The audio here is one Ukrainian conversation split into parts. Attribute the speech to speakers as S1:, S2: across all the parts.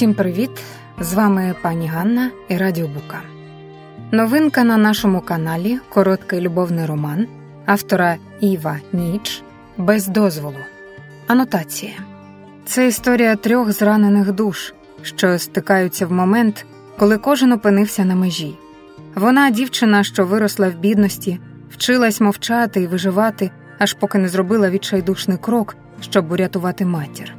S1: Усім привіт! З вами пані Ганна і Радіо Бука. Новинка на нашому каналі – короткий любовний роман автора Іва Ніч «Без дозволу». Анотація. Це історія 3 зранених душ, що стикаються в момент, коли кожен опинився на межі. Вона – дівчина, що виросла в бідності, вчилась мовчати і виживати, аж поки не зробила відчайдушний крок, щоб урятувати матір.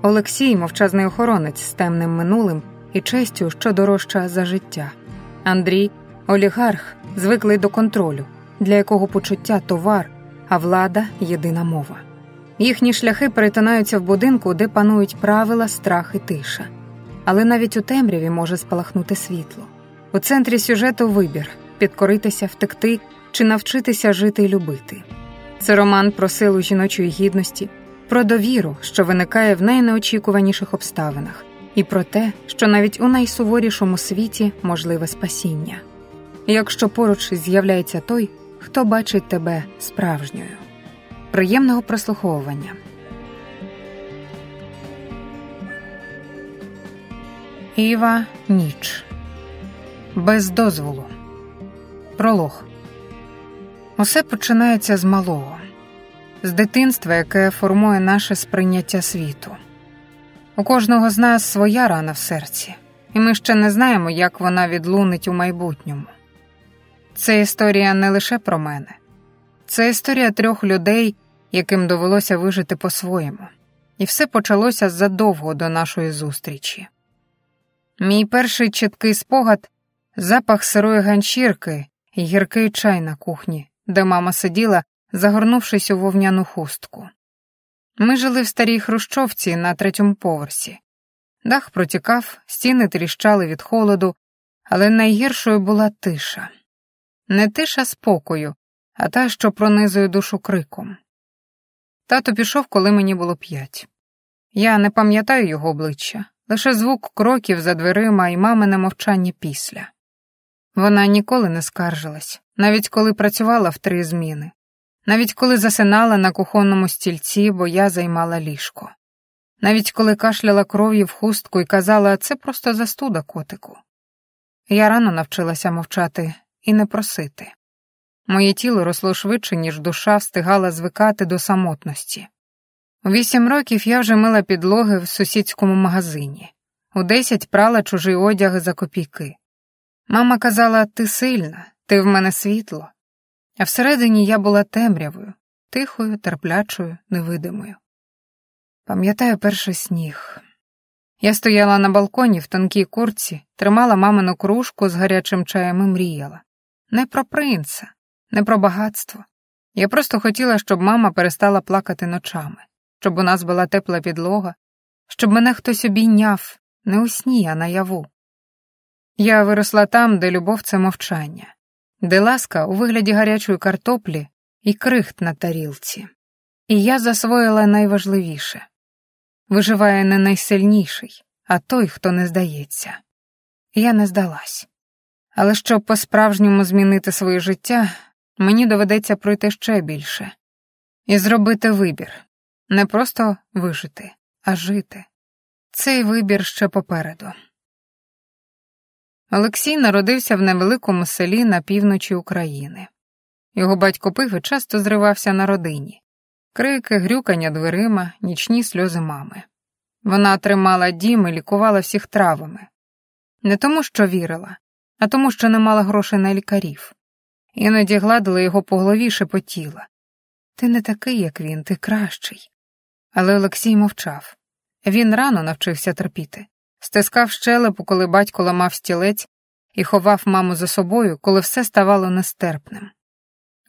S1: Олексій – мовчазний охоронець з темним минулим і честю, що дорожча за життя. Андрій – олігарх, звиклий до контролю, для якого почуття – товар, а влада – єдина мова. Їхні шляхи перетинаються в будинку, де панують правила, страх і тиша. Але навіть у темряві може спалахнути світло. У центрі сюжету вибір – підкоритися, втекти чи навчитися жити і любити. Це роман про силу жіночої гідності, про довіру, що виникає в найнеочікуваніших обставинах, і про те, що навіть у найсуворішому світі можливе спасіння. Якщо поруч з'являється той, хто бачить тебе справжньою. Приємного прослуховування. Іва Ніч. Без дозволу. Пролог. Усе починається з малого. З дитинства, яке формує наше сприйняття світу. У кожного з нас своя рана в серці, і ми ще не знаємо, як вона відлунить у майбутньому. Це історія не лише про мене. Це історія 3 людей, яким довелося вижити по-своєму. І все почалося задовго до нашої зустрічі. Мій перший чіткий спогад – запах сирої ганчірки і гіркий чай на кухні, де мама сиділа, загорнувшись у вовняну хустку. Ми жили в старій хрущовці на 3-му поверсі. Дах протікав, стіни тріщали від холоду, але найгіршою була тиша. Не тиша спокою, а та, що пронизує душу криком. Тато пішов, коли мені було 5. Я не пам'ятаю його обличчя, лише звук кроків за дверима і мамине мовчання після. Вона ніколи не скаржилась, навіть коли працювала в 3 зміни. Навіть коли засинала на кухонному стільці, бо я займала ліжко. Навіть коли кашляла кров'ю в хустку і казала, це просто застуда, котику. Я рано навчилася мовчати і не просити. Моє тіло росло швидше, ніж душа встигала звикати до самотності. У 8 років я вже мила підлоги в сусідському магазині. У 10 прала чужий одяг за копійки. Мама казала, ти сильна, ти в мене світло. А всередині я була темрявою, тихою, терплячою, невидимою. Пам'ятаю перший сніг. Я стояла на балконі в тонкій куртці, тримала мамину кружку з гарячим чаєм і мріяла. Не про принца, не про багатство. Я просто хотіла, щоб мама перестала плакати ночами, щоб у нас була тепла підлога, щоб мене хтось обійняв, не у сні, а наяву. Я виросла там, де любов – це мовчання, де ласка у вигляді гарячої картоплі і крихт на тарілці. І я засвоїла найважливіше. Виживає не найсильніший, а той, хто не здається. Я не здалась. Але щоб по-справжньому змінити своє життя, мені доведеться пройти ще більше. І зробити вибір. Не просто вижити, а жити. Цей вибір ще попереду. Олексій народився в невеликому селі на півночі України. Його батько пив і часто зривався на родині. Крики, грюкання дверима, нічні сльози мами. Вона тримала дім і лікувала всіх травами. Не тому, що вірила, а тому, що не мала грошей на лікарів. Іноді гладила його по голові, шепотіла. Ти не такий, як він, ти кращий. Але Олексій мовчав. Він рано навчився терпіти. Стискав щелепу, коли батько ламав стілець, і ховав маму за собою, коли все ставало нестерпним.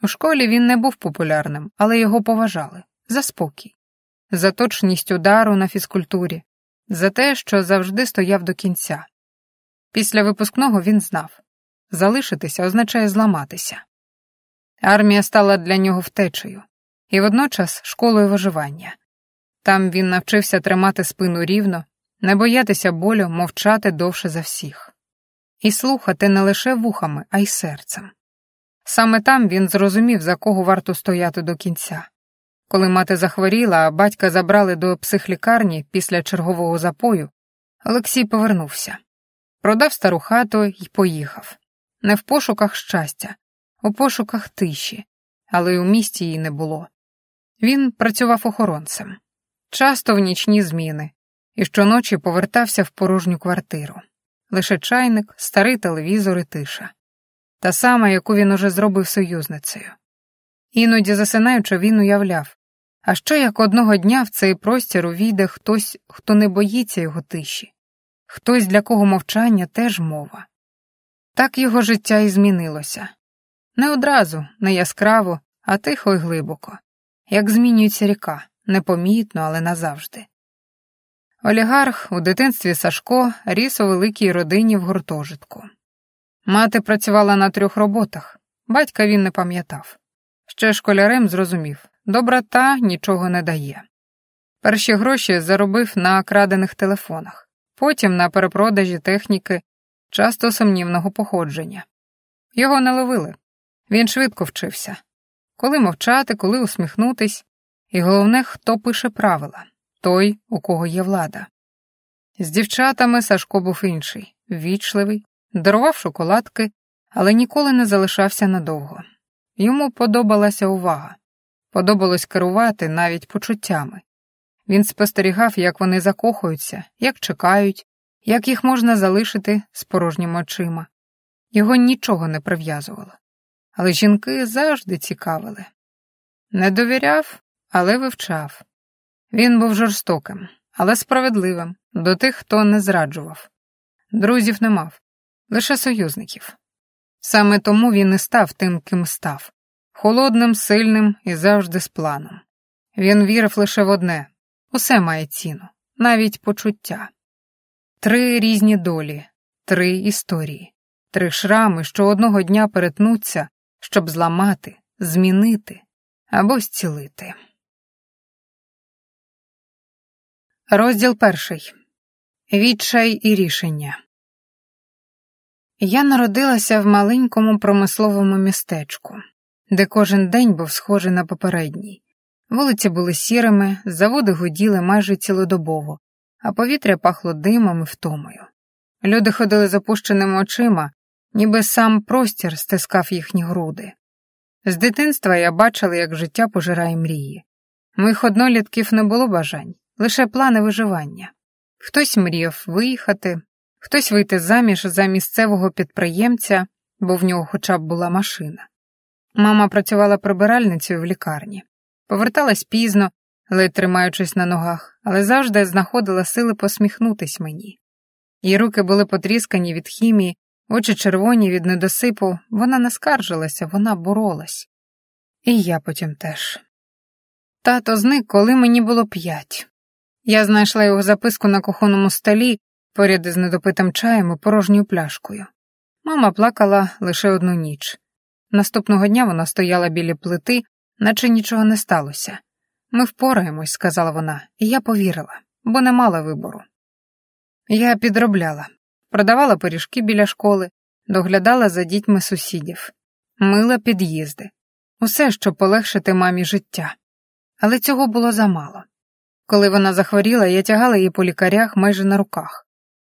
S1: У школі він не був популярним, але його поважали. За спокій. За точність удару на фізкультурі. За те, що завжди стояв до кінця. Після випускного він знав. Залишитися означає зламатися. Армія стала для нього втечею. І водночас школою виживання. Там він навчився тримати спину рівно, не боятися болю, мовчати довше за всіх. І слухати не лише вухами, а й серцем. Саме там він зрозумів, за кого варто стояти до кінця. Коли мати захворіла, а батька забрали до психлікарні після чергового запою, Олексій повернувся. Продав стару хату й поїхав. Не в пошуках щастя, у пошуках тиші, але й у місті її не було. Він працював охоронцем. Часто в нічні зміни, і щоночі повертався в порожню квартиру. Лише чайник, старий телевізор і тиша. Та сама, яку він уже зробив союзницею. Іноді засинаючи, він уявляв, а що як одного дня в цей простір увійде хтось, хто не боїться його тиші, хтось, для кого мовчання теж мова. Так його життя і змінилося. Не одразу, не яскраво, а тихо й глибоко, як змінюється ріка, непомітно, але назавжди. Олігарх у дитинстві Сашко ріс у великій родині в гуртожитку. Мати працювала на 3 роботах, батька він не пам'ятав. Ще школярем зрозумів, доброта нічого не дає. Перші гроші заробив на крадених телефонах, потім на перепродажі техніки, часто сумнівного походження. Його не ловили, він швидко вчився. Коли мовчати, коли усміхнутись, і головне, хто пише правила, той, у кого є влада. З дівчатами Сашко був інший, ввічливий, дарував шоколадки, але ніколи не залишався надовго. Йому подобалася увага, подобалось керувати навіть почуттями. Він спостерігав, як вони закохуються, як чекають, як їх можна залишити з порожніми очима. Його нічого не прив'язувало. Але жінки завжди цікавили. Не довіряв, але вивчав. Він був жорстоким, але справедливим, до тих, хто не зраджував. Друзів не мав, лише союзників. Саме тому він і став тим, ким став. Холодним, сильним і завжди з планом. Він вірив лише в одне – усе має ціну, навіть почуття. 3 різні долі, 3 історії, 3 шрами, що одного дня перетнуться, щоб зламати, змінити або зцілити. Розділ 1. Відчай і рішення. Я народилася в маленькому промисловому містечку, де кожен день був схожий на попередній. Вулиці були сірими, заводи гуділи майже цілодобово, а повітря пахло димом і втомою. Люди ходили з опущеними очима, ніби сам простір стискав їхні груди. З дитинства я бачила, як життя пожирає мрії. Моїх однолітків не було бажань, лише плани виживання. Хтось мріяв виїхати, хтось вийти заміж за місцевого підприємця, бо в нього хоча б була машина. Мама працювала прибиральницею в лікарні. Поверталась пізно, ледь тримаючись на ногах, але завжди знаходила сили посміхнутись мені. Її руки були потріскані від хімії, очі червоні від недосипу, вона не скаржилася, вона боролась. І я потім теж. Тато зник, коли мені було 5. Я знайшла його записку на кухонному столі, поряд із недопитим чаєм і порожньою пляшкою. Мама плакала лише 1 ніч. Наступного дня вона стояла біля плити, наче нічого не сталося. «Ми впораємось», — сказала вона, і я повірила, бо не мала вибору. Я підробляла, продавала пиріжки біля школи, доглядала за дітьми сусідів, мила під'їзди. Усе, щоб полегшити мамі життя. Але цього було замало. Коли вона захворіла, я тягала її по лікарях майже на руках.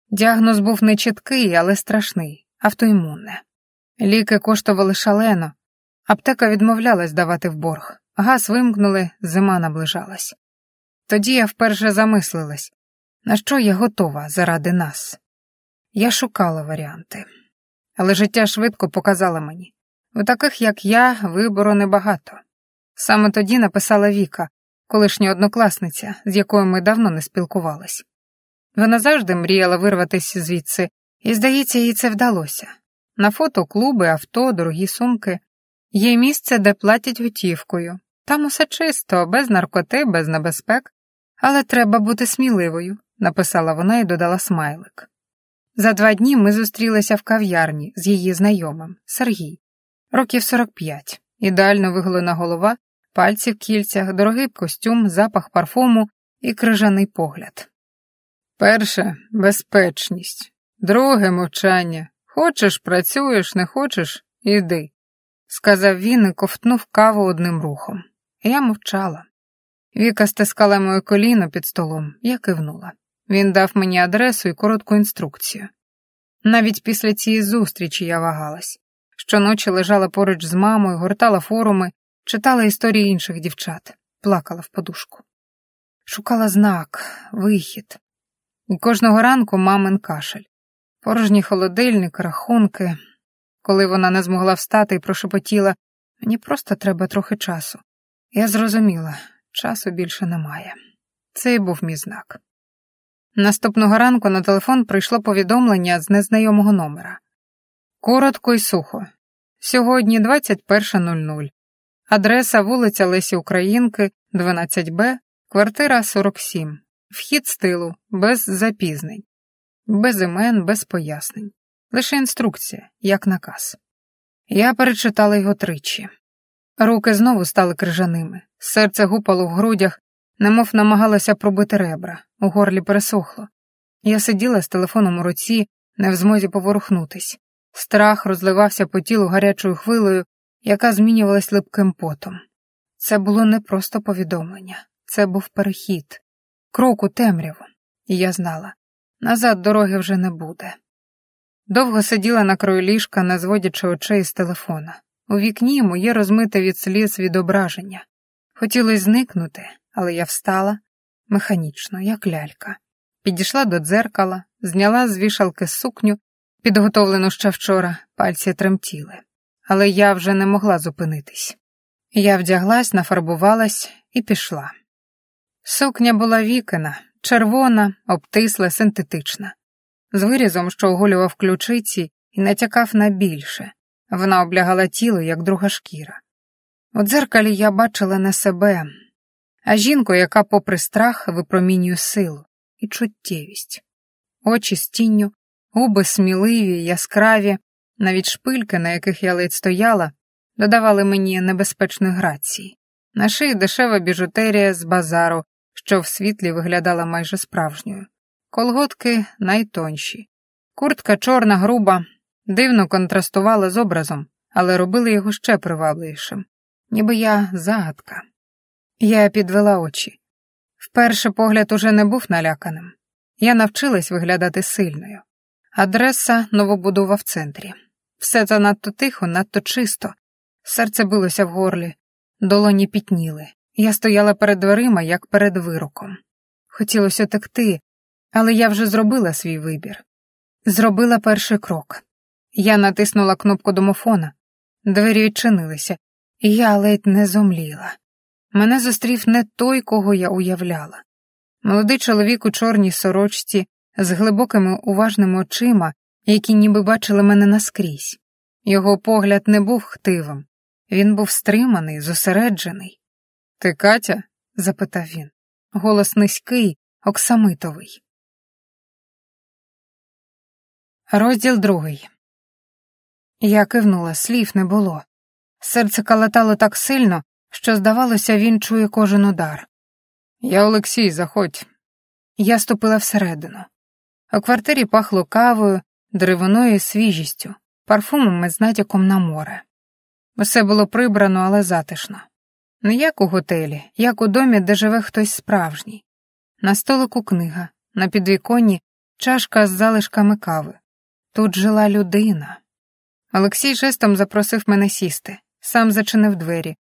S1: Діагноз був не чіткий, але страшний – автоімунне. Ліки коштували шалено, аптека відмовлялась давати в борг, газ вимкнули, зима наближалась. Тоді я вперше замислилась, на що я готова заради нас. Я шукала варіанти. Але життя швидко показало мені, у таких, як я, вибору небагато. Саме тоді написала Віка, колишня однокласниця, з якою ми давно не спілкувались. Вона завжди мріяла вирватися звідси, і, здається, їй це вдалося. На фото клуби, авто, дорогі сумки. Є місце, де платять готівкою. Там усе чисто, без наркоти, без небезпек. Але треба бути сміливою, написала вона і додала смайлик. За 2 дні ми зустрілися в кав'ярні з її знайомим, Сергій. Років 45, ідеально виголена голова, пальці в кільцях, дорогий костюм, запах парфуму і крижаний погляд. Перше – безпечність. Друге – мовчання. Хочеш – працюєш, не хочеш – іди, сказав він і ковтнув каву одним рухом. Я мовчала. Віка стискала моє коліно під столом, я кивнула. Він дав мені адресу і коротку інструкцію. Навіть після цієї зустрічі я вагалась. Щоночі лежала поруч з мамою, гортала форуми, читала історії інших дівчат, плакала в подушку. Шукала знак, вихід. І кожного ранку мамин кашель. Порожній холодильник, рахунки. Коли вона не змогла встати і прошепотіла, мені просто треба трохи часу. Я зрозуміла, часу більше немає. Це і був мій знак. Наступного ранку на телефон прийшло повідомлення з незнайомого номера. Коротко й сухо. Сьогодні 21:00. Адреса вулиця Лесі Українки, 12Б, квартира 47. Вхід з тилу, без запізнень. Без імен, без пояснень. Лише інструкція, як наказ. Я перечитала його тричі. Руки знову стали крижаними. Серце гупало в грудях, немов намагалося пробити ребра. У горлі пересохло. Я сиділа з телефоном у руці, не в змозі поворухнутись. Страх розливався по тілу гарячою хвилею, яка змінювалась липким потом. Це було не просто повідомлення. Це був перехід. Крок у темряву. І я знала. Назад дороги вже не буде. Довго сиділа на краю ліжка, не зводячи очей з телефона. У вікні моє розмите від сліз відображення. Хотілося зникнути, але я встала, механічно, як лялька. Підійшла до дзеркала, зняла з вішалки сукню, підготовлену ще вчора, пальці тремтіли. Але я вже не могла зупинитись. Я вдяглась, нафарбувалась і пішла. Сукня була вікина, червона, обтисла, синтетична. З вирізом, що оголював ключиці і натякав на більше. Вона облягала тіло, як друга шкіра. У дзеркалі я бачила не себе, а жінку, яка попри страх випромінює силу і чуттєвість. Очі з тінню, губи сміливі, яскраві, навіть шпильки, на яких я ледь стояла, додавали мені небезпечної грації. На шиї дешева біжутерія з базару, що в світлі виглядала майже справжньою. Колготки найтонші. Куртка чорна, груба, дивно контрастувала з образом, але робили його ще привабливішим. Ніби я загадка. Я підвела очі. В перший погляд уже не був наляканим. Я навчилась виглядати сильною. Адреса — новобудова в центрі. Все це надто тихо, надто чисто. Серце билося в горлі, долоні пітніли. Я стояла перед дверима, як перед вироком. Хотілося утекти, але я вже зробила свій вибір. Зробила перший крок. Я натиснула кнопку домофона. Двері відчинилися, і я ледь не зомліла. Мене зустрів не той, кого я уявляла. Молодий чоловік у чорній сорочці, з глибокими уважними очима, які ніби бачили мене наскрізь. Його погляд не був хтивим. Він був стриманий, зосереджений. «Ти Катя?» – запитав він. Голос низький, оксамитовий. Розділ 2. Я кивнула, слів не було. Серце калатало так сильно, що, здавалося, він чує кожен удар. «Я Олексій, заходь». Я ступила всередину. У квартирі пахло кавою, деревиною свіжістю, парфумом з натяком на море. Усе було прибрано, але затишно. Не як у готелі, як у домі, де живе хтось справжній. На столику книга, на підвіконні чашка з залишками кави. Тут жила людина. Олексій жестом запросив мене сісти, сам зачинив двері.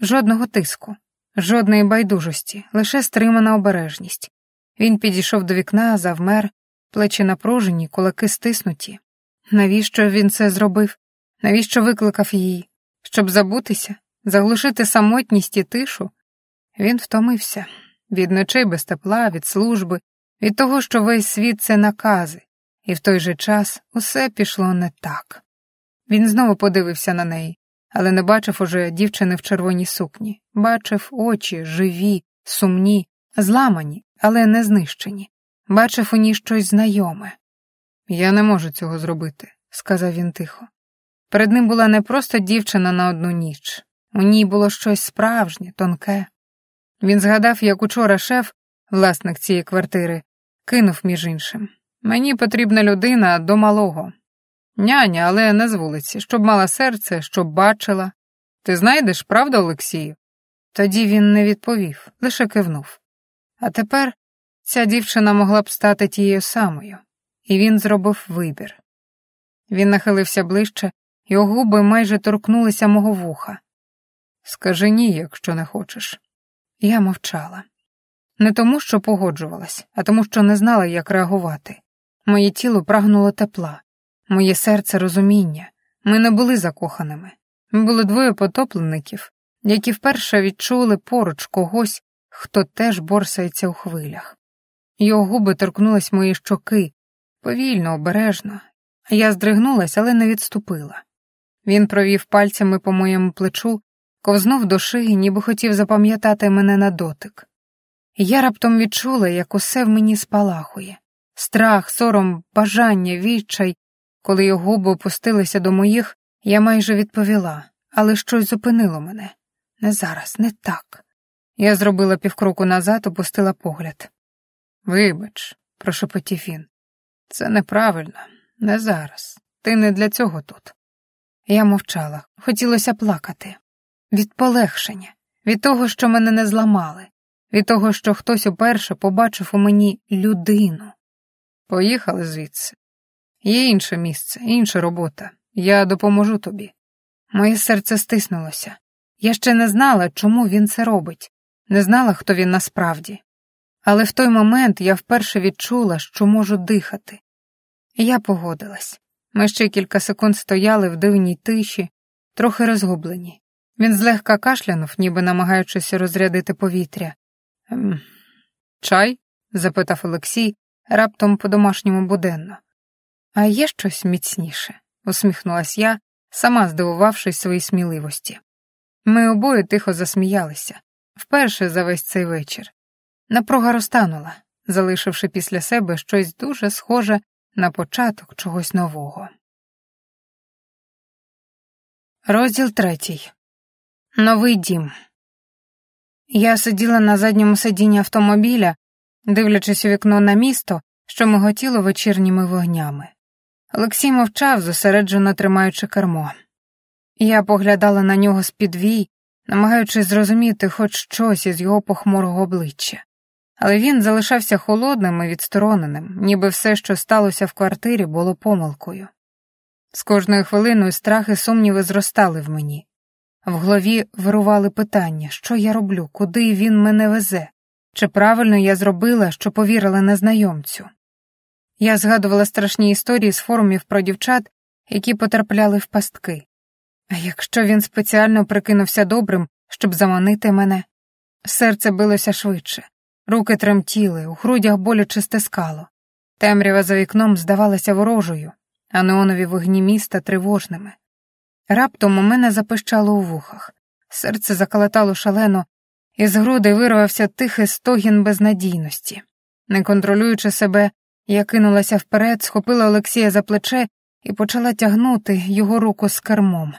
S1: Жодного тиску, жодної байдужості, лише стримана обережність. Він підійшов до вікна, завмер, плечі напружені, кулаки стиснуті. Навіщо він це зробив? Навіщо викликав її? Щоб забутися? Заглушити самотність і тишу? Він втомився. Від ночей без тепла, від служби, від того, що весь світ — це накази. І в той же час усе пішло не так. Він знову подивився на неї, але не бачив уже дівчини в червоній сукні. Бачив очі, живі, сумні, зламані, але не знищені. Бачив у ній щось знайоме. «Я не можу цього зробити», — сказав він тихо. Перед ним була не просто дівчина на одну ніч. У ній було щось справжнє, тонке. Він згадав, як учора шеф, власник цієї квартири, кинув між іншим. «Мені потрібна людина до малого. Няня, але не з вулиці, щоб мала серце, щоб бачила. Ти знайдеш, правда, Олексію?» Тоді він не відповів, лише кивнув. А тепер Ця дівчина могла б стати тією самою, і він зробив вибір. Він нахилився ближче, його губи майже торкнулися мого вуха. «Скажи ні, якщо не хочеш». Я мовчала. Не тому, що погоджувалась, а тому, що не знала, як реагувати. Моє тіло прагнуло тепла, моє серце розуміння. Ми не були закоханими. Ми були двоє потоплеників, які вперше відчули поруч когось, хто теж борсається у хвилях. Його губи торкнулись мої щоки, повільно, обережно. Я здригнулась, але не відступила. Він провів пальцями по моєму плечу, ковзнув до шиї, ніби хотів запам'ятати мене на дотик. Я раптом відчула, як усе в мені спалахує. Страх, сором, бажання, відчай. Коли його губи опустилися до моїх, я майже відповіла, але щось зупинило мене. Не зараз, не так. Я зробила півкроку назад, опустила погляд. «Вибач», — прошепотів він. «Це неправильно, не зараз. Ти не для цього тут». Я мовчала, хотілося плакати. Від полегшення, від того, що мене не зламали, від того, що хтось уперше побачив у мені людину. «Поїхали звідси. Є інше місце, інша робота. Я допоможу тобі». Моє серце стиснулося. Я ще не знала, чому він це робить, не знала, хто він насправді. Але в той момент я вперше відчула, що можу дихати. І я погодилась. Ми ще кілька секунд стояли в дивній тиші, трохи розгублені. Він злегка кашлянув, ніби намагаючись розрядити повітря. «Чай?» — запитав Олексій, раптом по-домашньому буденно. «А є щось міцніше?» — усміхнулась я, сама здивувавшись своїй сміливості. Ми обоє тихо засміялися, вперше за весь цей вечір. Напруга розтанула, залишивши після себе щось дуже схоже на початок чогось нового. Розділ 3. Новий дім. Я сиділа на задньому сидінні автомобіля, дивлячись у вікно на місто, що миготіло вечірніми вогнями. Олексій мовчав, зосереджено тримаючи кермо. Я поглядала на нього з-під вій, намагаючись зрозуміти хоч щось із його похмурого обличчя. Але він залишався холодним і відстороненим, ніби все, що сталося в квартирі, було помилкою. З кожною хвилиною страх і сумніви зростали в мені. В голові вирували питання, що я роблю, куди він мене везе, чи правильно я зробила, що повірила незнайомцю. Я згадувала страшні історії з форумів про дівчат, які потрапляли в пастки. А якщо він спеціально прикинувся добрим, щоб заманити мене? Серце билося швидше, руки тремтіли, у грудях боляче стискало. Темрява за вікном здавалася ворожою, а неонові вогні міста тривожними. Раптом у мене запищало у вухах, серце заколотало шалено, і з грудей вирвався тихий стогін безнадійності. Не контролюючи себе, я кинулася вперед, схопила Олексія за плече і почала тягнути його руку з кермом.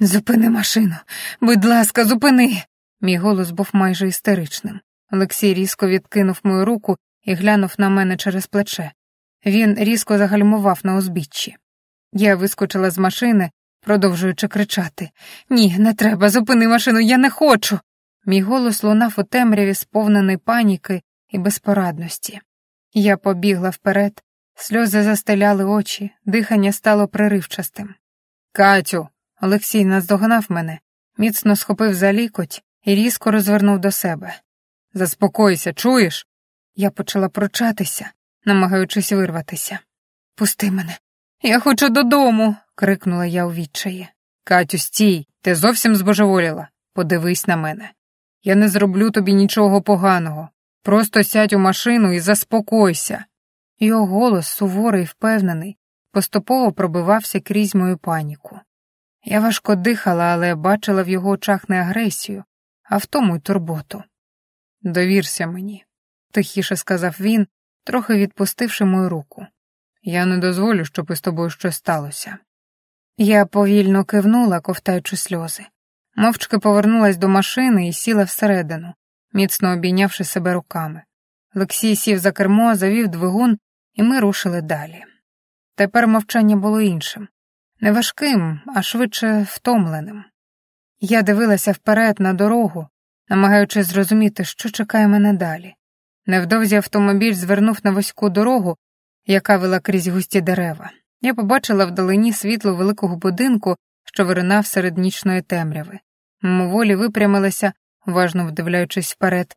S1: «Зупини машину! Будь ласка, зупини!» Мій голос був майже істеричним. Олексій різко відкинув мою руку і глянув на мене через плече. Він різко загальмував на узбіччі. Я вискочила з машини, продовжуючи кричати. «Ні, не треба, зупини машину, я не хочу!» Мій голос лунав у темряві, сповнений паніки і безпорадності. Я побігла вперед, сльози застеляли очі, дихання стало приривчастим. «Катю!» Олексій наздогнав мене, міцно схопив за лікоть і різко розвернув до себе. «Заспокойся, чуєш?» Я почала пручатися, намагаючись вирватися. «Пусти мене, я хочу додому!» — крикнула я у відчаї. «Катю, стій, ти зовсім збожеволіла? Подивись на мене. Я не зроблю тобі нічого поганого. Просто сядь у машину і заспокойся». Його голос, суворий і впевнений, поступово пробивався крізь мою паніку. Я важко дихала, але бачила в його очах не агресію, а втому й турботу. «Довірся мені», — тихіше сказав він, трохи відпустивши мою руку. «Я не дозволю, щоб із тобою щось сталося». Я повільно кивнула, ковтаючи сльози. Мовчки повернулась до машини і сіла всередину, міцно обійнявши себе руками. Олексій сів за кермо, завів двигун, і ми рушили далі. Тепер мовчання було іншим. Не важким, а швидше втомленим. Я дивилася вперед на дорогу, намагаючись зрозуміти, що чекає мене далі. Невдовзі автомобіль звернув на вузьку дорогу, яка вела крізь густі дерева. Я побачила вдалині світло великого будинку, що виринав серед нічної темряви. Мимоволі випрямилася, уважно вдивляючись вперед.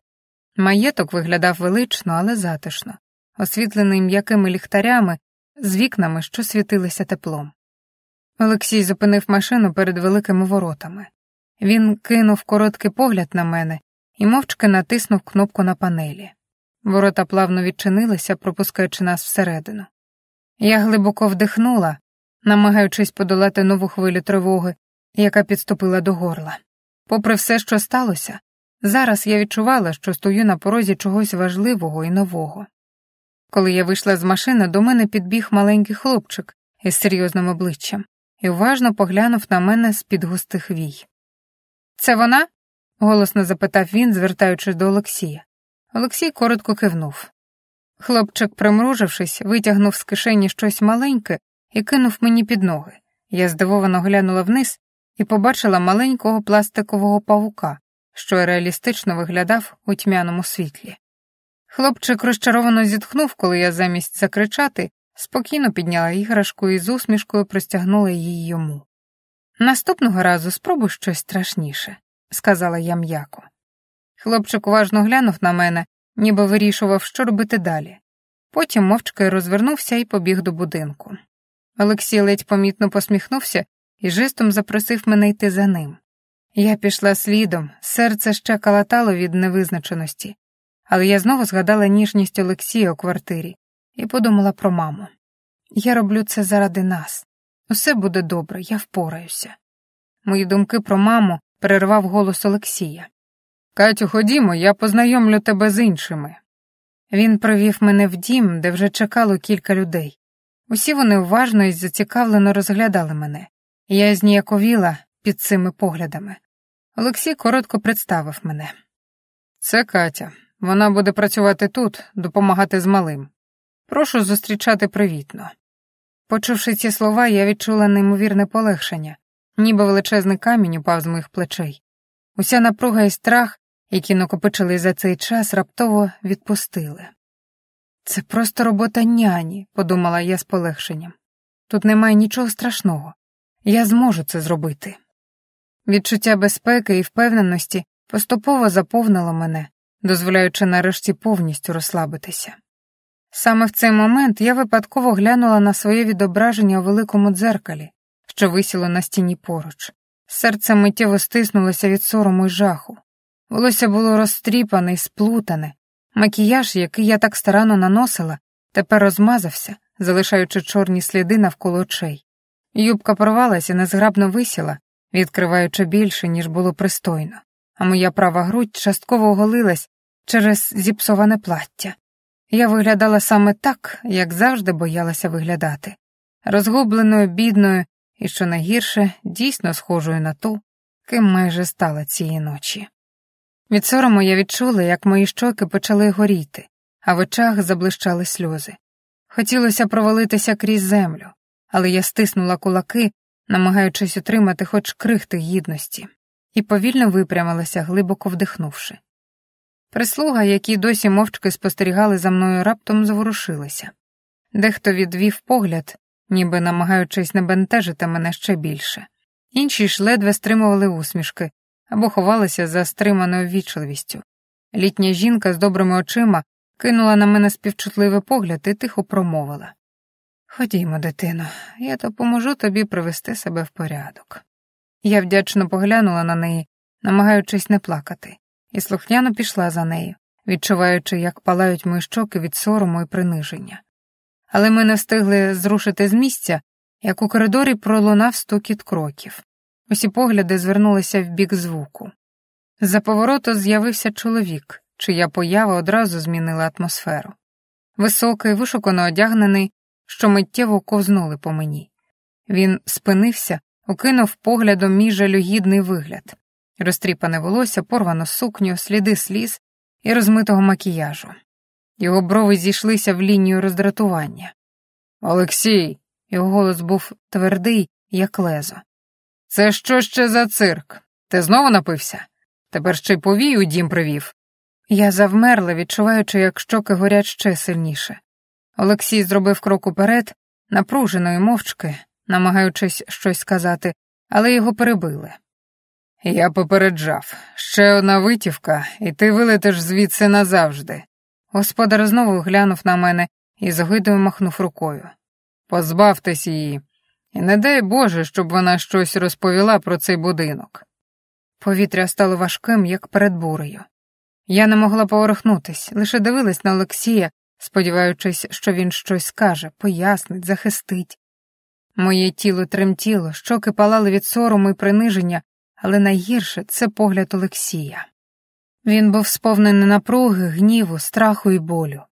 S1: Маєток виглядав велично, але затишно, освітлений м'якими ліхтарями, з вікнами, що світилися теплом. Олексій зупинив машину перед великими воротами. Він кинув короткий погляд на мене і мовчки натиснув кнопку на панелі. Ворота плавно відчинилися, пропускаючи нас всередину. Я глибоко вдихнула, намагаючись подолати нову хвилю тривоги, яка підступила до горла. Попри все, що сталося, зараз я відчувала, що стою на порозі чогось важливого і нового. Коли я вийшла з машини, до мене підбіг маленький хлопчик із серйозним обличчям і уважно поглянув на мене з-під густих вій. «Це вона?» — голосно запитав він, звертаючись до Олексія. Олексій коротко кивнув. Хлопчик, примружившись, витягнув з кишені щось маленьке і кинув мені під ноги. Я здивовано глянула вниз і побачила маленького пластикового павука, що реалістично виглядав у тьмяному світлі. Хлопчик розчаровано зітхнув, коли я замість закричати спокійно підняла іграшку і з усмішкою простягнула її йому. «Наступного разу спробуй щось страшніше», — сказала я м'яко. Хлопчик уважно глянув на мене, ніби вирішував, що робити далі. Потім мовчки розвернувся і побіг до будинку. Олексій ледь помітно посміхнувся і жестом запросив мене йти за ним. Я пішла слідом, серце ще калатало від невизначеності, але я знову згадала ніжність Олексія у квартирі і подумала про маму. Я роблю це заради нас. Усе буде добре, я впораюся. Мої думки про маму перервав голос Олексія. «Катю, ходімо, я познайомлю тебе з іншими». Він привів мене в дім, де вже чекало кілька людей. Усі вони уважно і зацікавлено розглядали мене. Я зніяковіла під цими поглядами. Олексій коротко представив мене. «Це Катя. Вона буде працювати тут, допомагати з малим. Прошу зустрічати привітно». Почувши ці слова, я відчула неймовірне полегшення, ніби величезний камінь упав з моїх плечей. Уся напруга і страх, які накопичили за цей час, раптово відпустили. «Це просто робота няні», — подумала я з полегшенням. «Тут немає нічого страшного. Я зможу це зробити». Відчуття безпеки і впевненості поступово заповнило мене, дозволяючи нарешті повністю розслабитися. Саме в цей момент я випадково глянула на своє відображення у великому дзеркалі, що висіло на стіні поруч. Серце миттєво стиснулося від сорому й жаху. Волосся було розтріпане й сплутане. Макіяж, який я так старанно наносила, тепер розмазався, залишаючи чорні сліди навколо очей. Юбка порвалася і незграбно висіла, відкриваючи більше, ніж було пристойно, а моя права грудь частково оголилась через зіпсоване плаття. Я виглядала саме так, як завжди боялася виглядати. Розгубленою, бідною і, що найгірше, дійсно схожою на ту, ким майже стала цієї ночі. Від сорому я відчула, як мої щоки почали горіти, а в очах заблищали сльози. Хотілося провалитися крізь землю, але я стиснула кулаки, намагаючись утримати хоч крихти гідності, і повільно випрямилася, глибоко вдихнувши. Прислуга, які досі мовчки спостерігали за мною, раптом заворушилися. Дехто відвів погляд, ніби намагаючись не бентежити мене ще більше. Інші ж ледве стримували усмішки або ховалися за стриманою ввічливістю. Літня жінка з добрими очима кинула на мене співчутливий погляд і тихо промовила. «Ходімо, дитино, я допоможу тобі привести себе в порядок». Я вдячно поглянула на неї, намагаючись не плакати, і слухняно пішла за нею, відчуваючи, як палають мої щоки від сорому і приниження. Але ми не встигли зрушити з місця, як у коридорі пролунав стукіт кроків. Усі погляди звернулися в бік звуку. З-за повороту з'явився чоловік, чия поява одразу змінила атмосферу. Високий, вишукано одягнений, що миттєво ковзнули по мені. Він спинився, окинув поглядом мій жалюгідний вигляд. Розтріпане волосся, порвану сукню, сліди сліз і розмитого макіяжу. Його брови зійшлися в лінію роздратування. «Олексій!» Його голос був твердий, як лезо. «Це що ще за цирк? Ти знову напився? Тепер ще й повій у дім привів. Я завмерла, відчуваючи, як щоки горять ще сильніше. Олексій зробив крок уперед, напружено і мовчки, намагаючись щось сказати, але його перебили. «Я попереджав. Ще одна витівка, і ти вилетиш звідси назавжди». Господар знову глянув на мене і з огидою махнув рукою. «Позбавтесь її. І не дай Боже, щоб вона щось розповіла про цей будинок». Повітря стало важким, як перед бурею. Я не могла поворухнутись, лише дивилась на Олексія, сподіваючись, що він щось скаже, пояснить, захистить. Моє тіло тремтіло, щоки палали від сорому і приниження, але найгірше — це погляд Олексія. Він був сповнений напруги, гніву, страху і болю.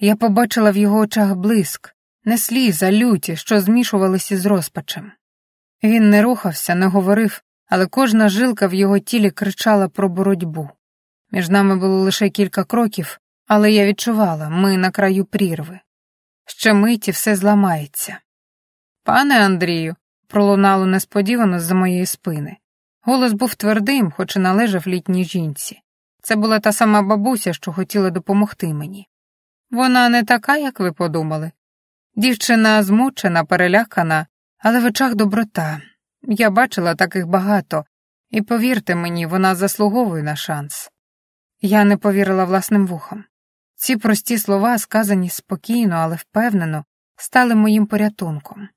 S1: Я побачила в його очах блиск, не сліз, а люті, що змішувалися з розпачем. Він не рухався, не говорив, але кожна жилка в його тілі кричала про боротьбу. Між нами було лише кілька кроків, але я відчувала, ми на краю прірви. Ще миті все зламається. «Пане Андрію», — пролунало несподівано з-за моєї спини. Голос був твердим, хоч і належав літній жінці. Це була та сама бабуся, що хотіла допомогти мені. Вона не така, як ви подумали. Дівчина змучена, перелякана, але в очах доброта. Я бачила таких багато, і повірте мені, вона заслуговує на шанс. Я не повірила власним вухам. Ці прості слова, сказані спокійно, але впевнено, стали моїм порятунком.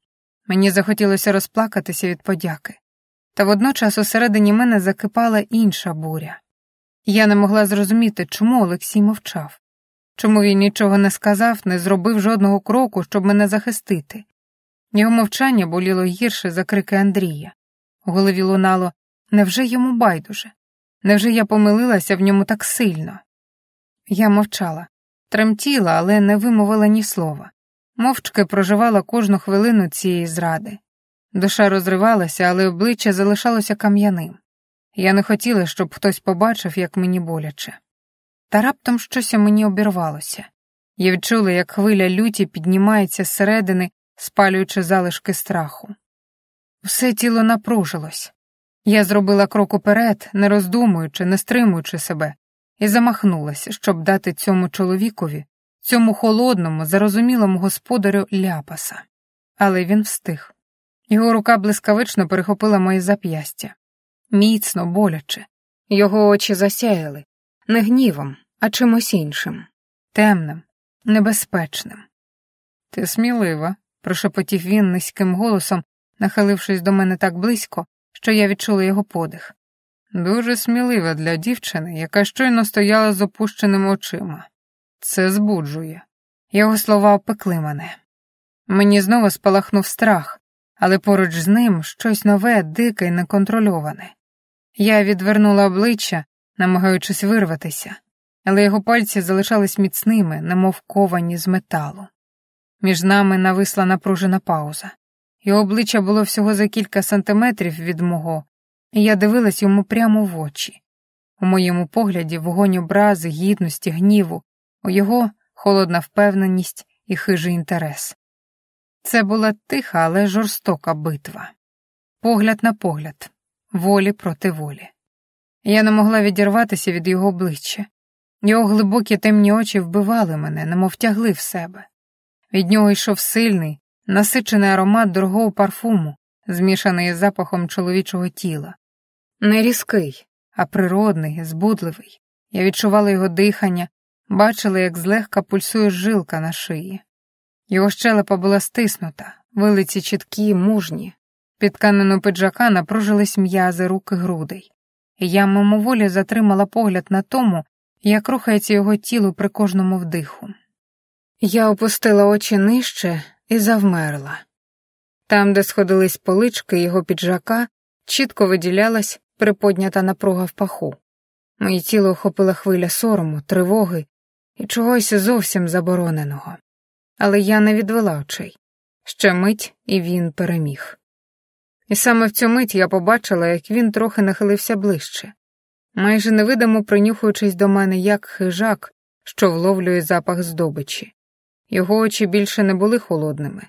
S1: Мені захотілося розплакатися від подяки. Та водночас усередині мене закипала інша буря. Я не могла зрозуміти, чому Олексій мовчав. Чому він нічого не сказав, не зробив жодного кроку, щоб мене захистити. Його мовчання боліло гірше за крики Андрія. У голові лунало: невже йому байдуже? Невже я помилилася в ньому так сильно? Я мовчала, тремтіла, але не вимовила ні слова. Мовчки проживала кожну хвилину цієї зради. Душа розривалася, але обличчя залишалося кам'яним. Я не хотіла, щоб хтось побачив, як мені боляче. Та раптом щось у мені обірвалося. Я відчула, як хвиля люті піднімається зсередини, спалюючи залишки страху. Все тіло напружилось. Я зробила крок уперед, не роздумуючи, не стримуючи себе, і замахнулася, щоб дати цьому чоловікові, цьому холодному, зарозумілому господарю ляпаса. Але він встиг. Його рука блискавично перехопила моє зап'ястя. Міцно, боляче. Його очі засяяли. Не гнівом, а чимось іншим. Темним, небезпечним. «Ти смілива», — прошепотів він низьким голосом, нахилившись до мене так близько, що я відчула його подих. «Дуже смілива для дівчини, яка щойно стояла з опущеними очима. Це збуджує». Його слова опекли мене. Мені знову спалахнув страх, але поруч з ним щось нове, дике й неконтрольоване. Я відвернула обличчя, намагаючись вирватися, але його пальці залишались міцними, немов ковані з металу. Між нами нависла напружена пауза. Його обличчя було всього за кілька сантиметрів від мого, і я дивилась йому прямо в очі. У моєму погляді вогонь образи, гідності, гніву, у його холодна впевненість і хижий інтерес. Це була тиха, але жорстока битва. Погляд на погляд, волі проти волі. Я не могла відірватися від його обличчя. Його глибокі темні очі вбивали мене, немов тягли в себе. Від нього йшов сильний, насичений аромат дорогого парфуму, змішаний із запахом чоловічого тіла. Не різкий, а природний, збудливий. Я відчувала його дихання, бачила, як злегка пульсує жилка на шиї. Його щелепа була стиснута, вилиці чіткі, мужні. Під тканину піджака напружились м'язи рук і грудей. І я мимоволі затримала погляд на тому, як рухається його тіло при кожному вдиху. Я опустила очі нижче і завмерла. Там, де сходились полички його піджака, чітко виділялась приподнята напруга в паху. Моє тіло охопила хвиля сорому, тривоги і чогось зовсім забороненого. Але я не відвела очей. Ще мить, і він переміг. І саме в цю мить я побачила, як він трохи нахилився ближче, майже невидимо принюхуючись до мене, як хижак, що вловлює запах здобичі. Його очі більше не були холодними.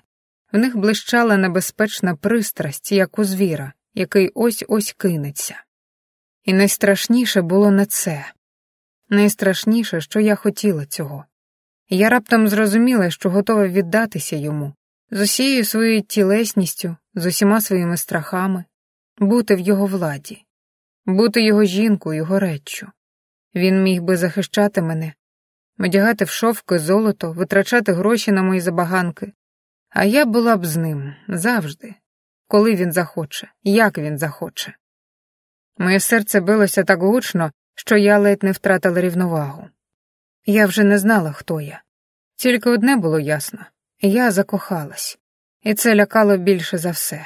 S1: В них блищала небезпечна пристрасть, як у звіра, який ось-ось кинеться. І найстрашніше було не це. Найстрашніше, що я хотіла цього. Я раптом зрозуміла, що готова віддатися йому, з усією своєю тілесністю, з усіма своїми страхами, бути в його владі, бути його жінкою, його реччю. Він міг би захищати мене, одягати в шовки золото, витрачати гроші на мої забаганки, а я була б з ним завжди, коли він захоче, як він захоче. Моє серце билося так гучно, що я ледь не втратила рівновагу. Я вже не знала, хто я. Тільки одне було ясно — я закохалась, і це лякало більше за все.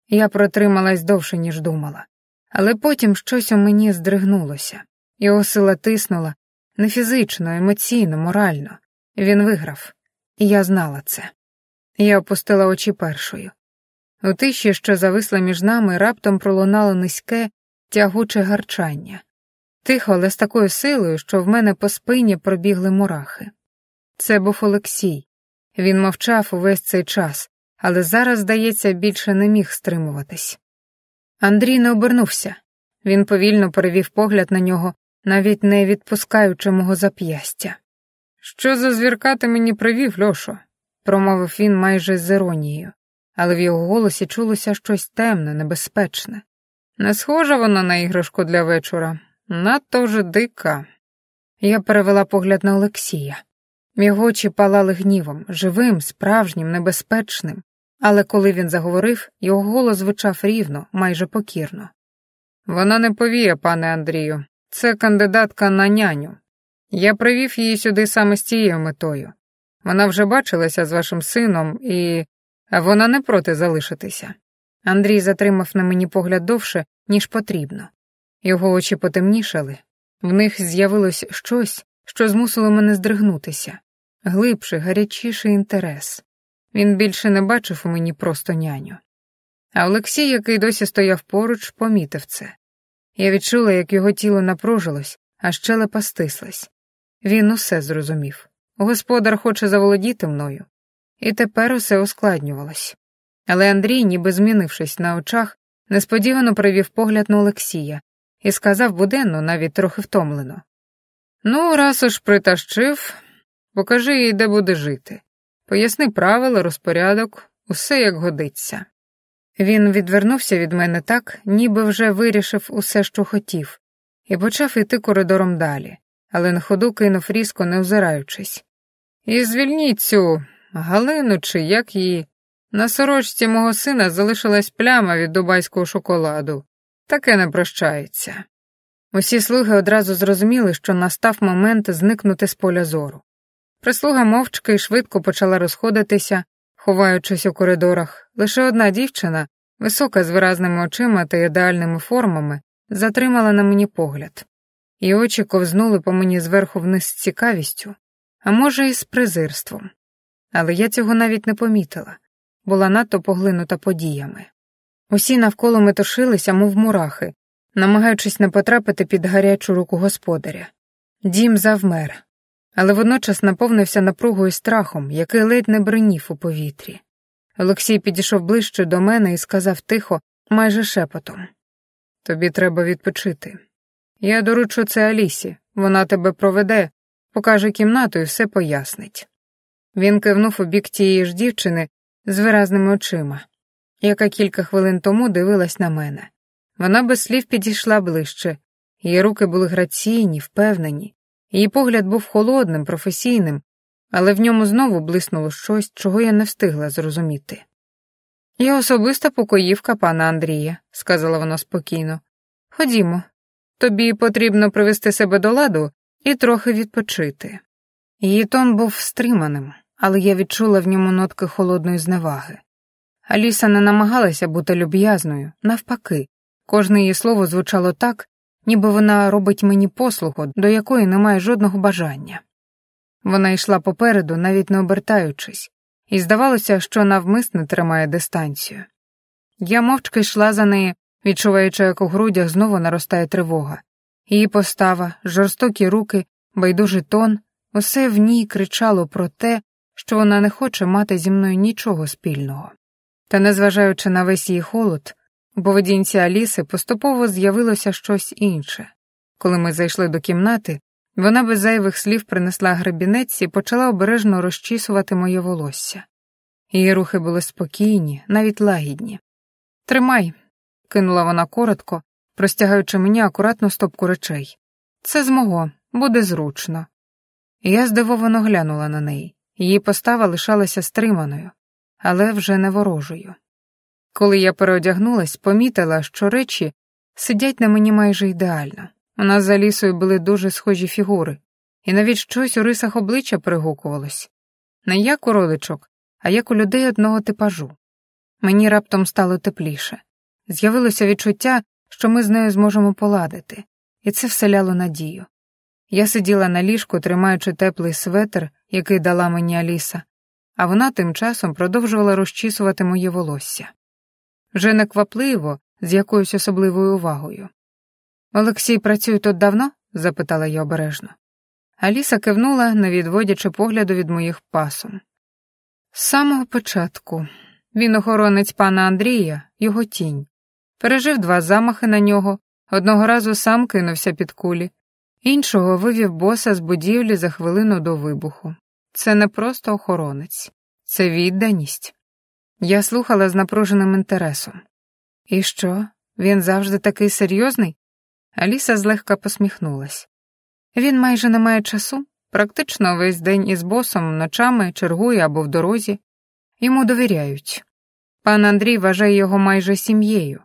S1: Я протрималась довше, ніж думала, але потім щось у мені здригнулося, його сила тиснула, не фізично, емоційно, морально. Він виграв, і я знала це. Я опустила очі першою. У тиші, що зависла між нами, раптом пролунало низьке, тягуче гарчання. Тихо, але з такою силою, що в мене по спині пробігли мурахи. Це був Олексій. Він мовчав увесь цей час, але зараз, здається, більше не міг стримуватись. Андрій не обернувся. Він повільно перевів погляд на нього, навіть не відпускаючи мого зап'ястя. «Що за звірка ти мені привів, Льошо?» — промовив він майже з іронією, але в його голосі чулося щось темне, небезпечне. «Не схожа вона на іграшку для вечора. Надто вже дика». Я перевела погляд на Олексія. Його очі палали гнівом, живим, справжнім, небезпечним, але коли він заговорив, його голос звучав рівно, майже покірно. «Вона не повія, пане Андрію. Це кандидатка на няню. Я привів її сюди саме з цією метою. Вона вже бачилася з вашим сином і... вона не проти залишитися». Андрій затримав на мені погляд довше, ніж потрібно. Його очі потемнішали. В них з'явилось щось, що змусило мене здригнутися. Глибший, гарячіший інтерес. Він більше не бачив у мені просто няню. А Олексій, який досі стояв поруч, помітив це. Я відчула, як його тіло напружилось, а щелепа стислась. Він усе зрозумів. Господар хоче заволодіти мною. І тепер усе ускладнювалось. Але Андрій, ніби змінившись на очах, несподівано привів погляд на Олексія і сказав буденно, навіть трохи втомлено. «Ну, раз уж притащив, покажи їй, де буде жити. Поясни правила, розпорядок, усе як годиться». Він відвернувся від мене так, ніби вже вирішив усе, що хотів, і почав іти коридором далі, але на ходу кинув різко, не озираючись. «І звільніть цю Галину, чи як її. На сорочці мого сина залишилась пляма від дубайського шоколаду. Таке не прощається». Усі слуги одразу зрозуміли, що настав момент зникнути з поля зору. Прислуга мовчки і швидко почала розходитися, ховаючись у коридорах. Лише одна дівчина, висока з виразними очима та ідеальними формами, затримала на мені погляд. Її очі ковзнули по мені зверху вниз з цікавістю, а може і з презирством. Але я цього навіть не помітила, була надто поглинута подіями. Усі навколо метушилися, мов мурахи, намагаючись не потрапити під гарячу руку господаря. Дім завмер, але водночас наповнився напругою страхом, який ледь не бринів у повітрі. Олексій підійшов ближче до мене і сказав тихо, майже шепотом. «Тобі треба відпочити. Я доручу це Алісі, вона тебе проведе, покаже кімнату і все пояснить». Він кивнув у бік тієї ж дівчини з виразними очима, яка кілька хвилин тому дивилась на мене. Вона без слів підійшла ближче, її руки були граційні, впевнені, її погляд був холодним, професійним, але в ньому знову блиснуло щось, чого я не встигла зрозуміти. «Я особиста покоївка пана Андрія», — сказала вона спокійно. «Ходімо, тобі потрібно привести себе до ладу і трохи відпочити». Її тон був стриманим, але я відчула в ньому нотки холодної зневаги. Аліса не намагалася бути люб'язною, навпаки, кожне її слово звучало так, ніби вона робить мені послугу, до якої немає жодного бажання. Вона йшла попереду, навіть не обертаючись, і здавалося, що навмисне тримає дистанцію. Я мовчки йшла за нею, відчуваючи, як у грудях знову наростає тривога. Її постава, жорстокі руки, байдужий тон — усе в ній кричало про те, що вона не хоче мати зі мною нічого спільного. Та, незважаючи на весь її холод, у поведінці Аліси поступово з'явилося щось інше. Коли ми зайшли до кімнати, вона без зайвих слів принесла гребінець і почала обережно розчісувати моє волосся. Її рухи були спокійні, навіть лагідні. «Тримай», — кинула вона коротко, простягаючи мені акуратну стопку речей. «Це з мого, буде зручно». Я здивовано глянула на неї. Її постава лишалася стриманою, але вже не ворожою. Коли я переодягнулась, помітила, що речі сидять на мені майже ідеально. У нас за Алісою були дуже схожі фігури, і навіть щось у рисах обличчя перегукувалось. Не як у родичок, а як у людей одного типажу. Мені раптом стало тепліше. З'явилося відчуття, що ми з нею зможемо поладити, і це вселяло надію. Я сиділа на ліжку, тримаючи теплий светр, який дала мені Аліса, а вона тим часом продовжувала розчісувати моє волосся. Вже неквапливо, з якоюсь особливою увагою. «Олексій працює тут давно?» – запитала я обережно. Аліса кивнула, не відводячи погляду від моїх пасом. «З самого початку. Він охоронець пана Андрія, його тінь. Пережив 2 замахи на нього, одного разу сам кинувся під кулі, іншого вивів боса з будівлі за хвилину до вибуху. Це не просто охоронець, це відданість». Я слухала з напруженим інтересом. «І що, він завжди такий серйозний?» Аліса злегка посміхнулась. «Він майже не має часу, практично весь день із босом, ночами чергує або в дорозі. Йому довіряють. Пан Андрій вважає його майже сім'єю.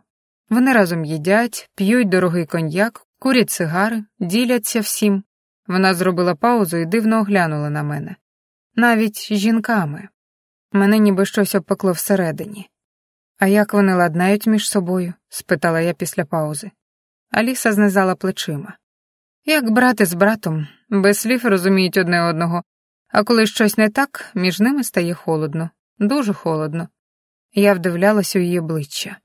S1: Вони разом їдять, п'ють дорогий коньяк, курять сигари, діляться всім». Вона зробила паузу і дивно оглянула на мене. «Навіть жінками. Мене ніби щось обпекло всередині». «А як вони ладнають між собою?» – спитала я після паузи. Аліса знизала плечима. «Як брати з братом, без слів розуміють одне одного, а коли щось не так, між ними стає холодно, дуже холодно». Я вдивлялась у її обличчя.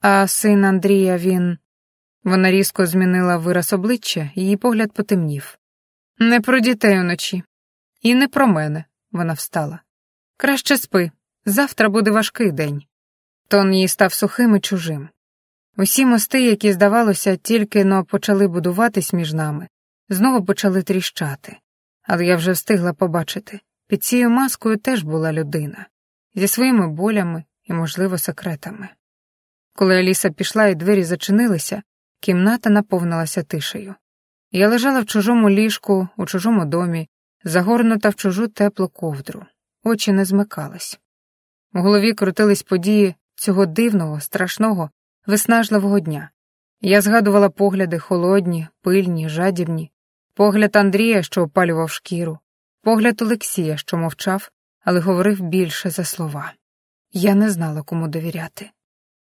S1: «А син Андрія, він...» Вона різко змінила вираз обличчя, її погляд потемнів. «Не про дітей уночі. І не про мене», – вона встала. «Краще спи, завтра буде важкий день». Тон її став сухим і чужим. Усі мости, які, здавалося, тільки-но почали будуватись між нами, знову почали тріщати. Але я вже встигла побачити, під цією маскою теж була людина, зі своїми болями і, можливо, секретами. Коли Аліса пішла і двері зачинилися, кімната наповнилася тишею. Я лежала в чужому ліжку, у чужому домі, загорнута в чужу теплу ковдру. Очі не змикались. У голові крутились події цього дивного, страшного, виснажливого дня. Я згадувала погляди холодні, пильні, жадібні, погляд Андрія, що опалював шкіру, погляд Олексія, що мовчав, але говорив більше за слова. Я не знала, кому довіряти.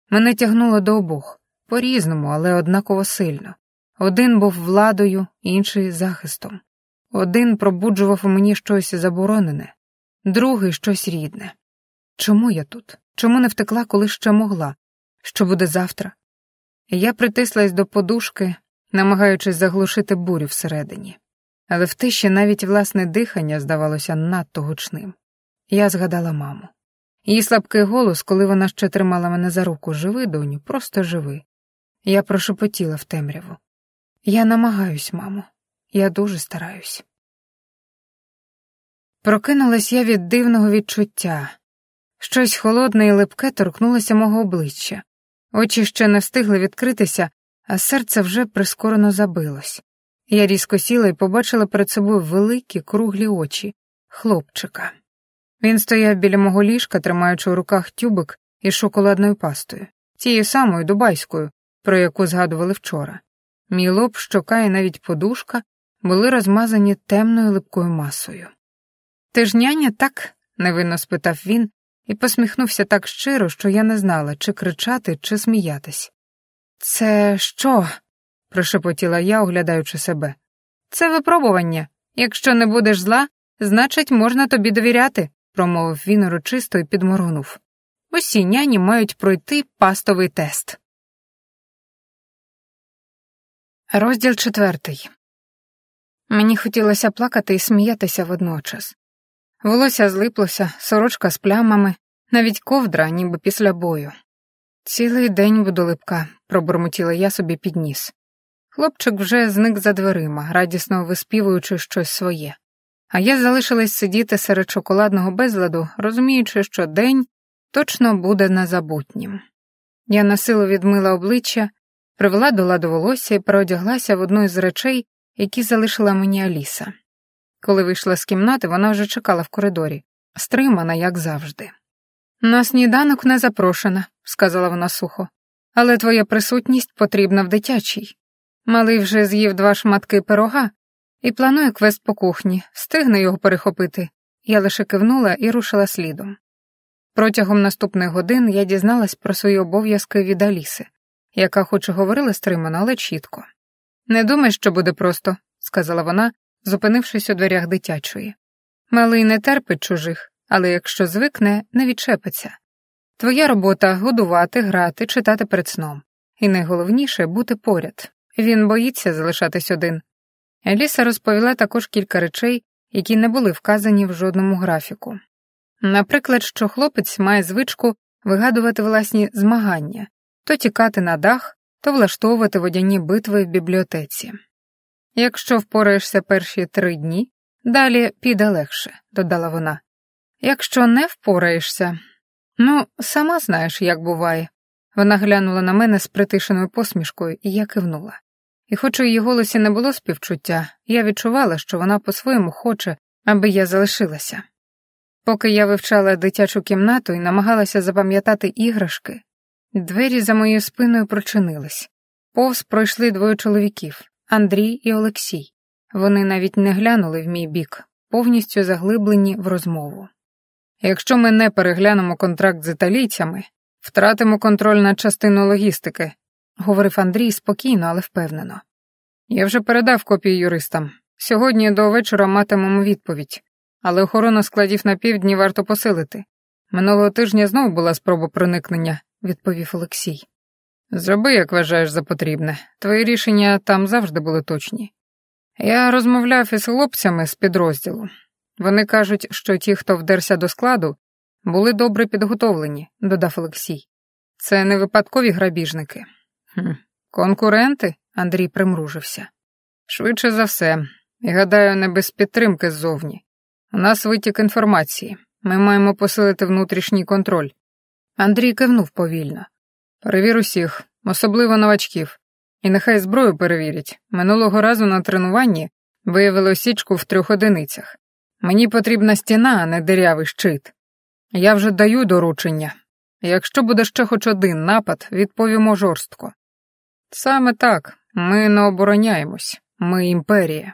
S1: Мене тягнуло до обох, по-різному, але однаково сильно. Один був владою, інший захистом. Один пробуджував у мені щось заборонене, другий щось рідне. Чому я тут? Чому не втекла, коли ще могла? Що буде завтра? Я притислась до подушки, намагаючись заглушити бурю всередині. Але в тиші навіть власне дихання здавалося надто гучним. Я згадала маму. Її слабкий голос, коли вона ще тримала мене за руку: «Живи, доню, просто живи». Я прошепотіла в темряву. «Я намагаюсь, мамо. Я дуже стараюсь». Прокинулась я від дивного відчуття. Щось холодне і липке торкнулося мого обличчя. Очі ще не встигли відкритися, а серце вже прискорено забилось. Я різко сіла і побачила перед собою великі, круглі очі хлопчика. Він стояв біля мого ліжка, тримаючи у руках тюбик із шоколадною пастою, тією самою дубайською, про яку згадували вчора. Мій лоб, щока і навіть подушка були розмазані темною липкою масою. «Ти ж няня, так?» – невинно спитав він і посміхнувся так щиро, що я не знала, чи кричати, чи сміятись. «Це що?» – прошепотіла я, оглядаючи себе. «Це випробування. Якщо не будеш зла, значить, можна тобі довіряти», – промовив він урочисто і підморгнув. «Усі няні мають пройти пастовий тест». Розділ 4. Мені хотілося плакати і сміятися водночас. Волосся злиплося, сорочка з плямами, навіть ковдра, ніби після бою. «Цілий день буду липка», – пробурмотіла я собі під ніс. Хлопчик вже зник за дверима, радісно виспівуючи щось своє. А я залишилась сидіти серед шоколадного безладу, розуміючи, що день точно буде незабутнім. Я насилу відмила обличчя, привела до ладу волосся і переодяглася в одну із речей, які залишила мені Аліса. Коли вийшла з кімнати, вона вже чекала в коридорі, стримана, як завжди. «На сніданок не запрошена», — сказала вона сухо, «але твоя присутність потрібна в дитячій. Малий вже з'їв 2 шматки пирога і планує квест по кухні, встигне його перехопити». Я лише кивнула і рушила слідом. Протягом наступних годин я дізналась про свої обов'язки від Аліси, яка хоч і говорила стримано, але чітко. «Не думай, що буде просто», — сказала вона, зупинившись у дверях дитячої. «Малий не терпить чужих, але якщо звикне, не відчепиться. Твоя робота — годувати, грати, читати перед сном. І найголовніше — бути поряд. Він боїться залишатись один». Аліса розповіла також кілька речей, які не були вказані в жодному графіку. Наприклад, що хлопець має звичку вигадувати власні змагання, то тікати на дах, то влаштовувати водяні битви в бібліотеці. «Якщо впораєшся перші 3 дні, далі піде легше», — додала вона. «Якщо не впораєшся, сама знаєш, як буває». Вона глянула на мене з притишеною посмішкою, і я кивнула. І хоч у її голосі не було співчуття, я відчувала, що вона по-своєму хоче, аби я залишилася. Поки я вивчала дитячу кімнату і намагалася запам'ятати іграшки, двері за моєю спиною прочинились. Повз пройшли 2 чоловіків — Андрій і Олексій. Вони навіть не глянули в мій бік, повністю заглиблені в розмову. «Якщо ми не переглянемо контракт з італійцями, втратимо контроль над частиною логістики», — говорив Андрій спокійно, але впевнено. «Я вже передав копії юристам. Сьогодні до вечора матимемо відповідь, але охорону складів на півдні варто посилити. Минулого тижня знов була спроба проникнення», — відповів Олексій. «Зроби, як вважаєш за потрібне. Твої рішення там завжди були точні. Я розмовляв із хлопцями з підрозділу. Вони кажуть, що ті, хто вдерся до складу, були добре підготовлені», — додав Олексій. «Це не випадкові грабіжники». «Конкуренти?» — Андрій примружився. «Швидше за все. І, гадаю, не без підтримки ззовні. У нас витік інформації. Ми маємо посилити внутрішній контроль». Андрій кивнув повільно. «Перевір усіх, особливо новачків. І нехай зброю перевірять. Минулого разу на тренуванні виявили осічку в 3 одиницях. Мені потрібна стіна, а не дирявий щит. Я вже даю доручення. Якщо буде ще хоч один напад, відповімо жорстко». «Саме так. Ми не обороняємось. Ми імперія».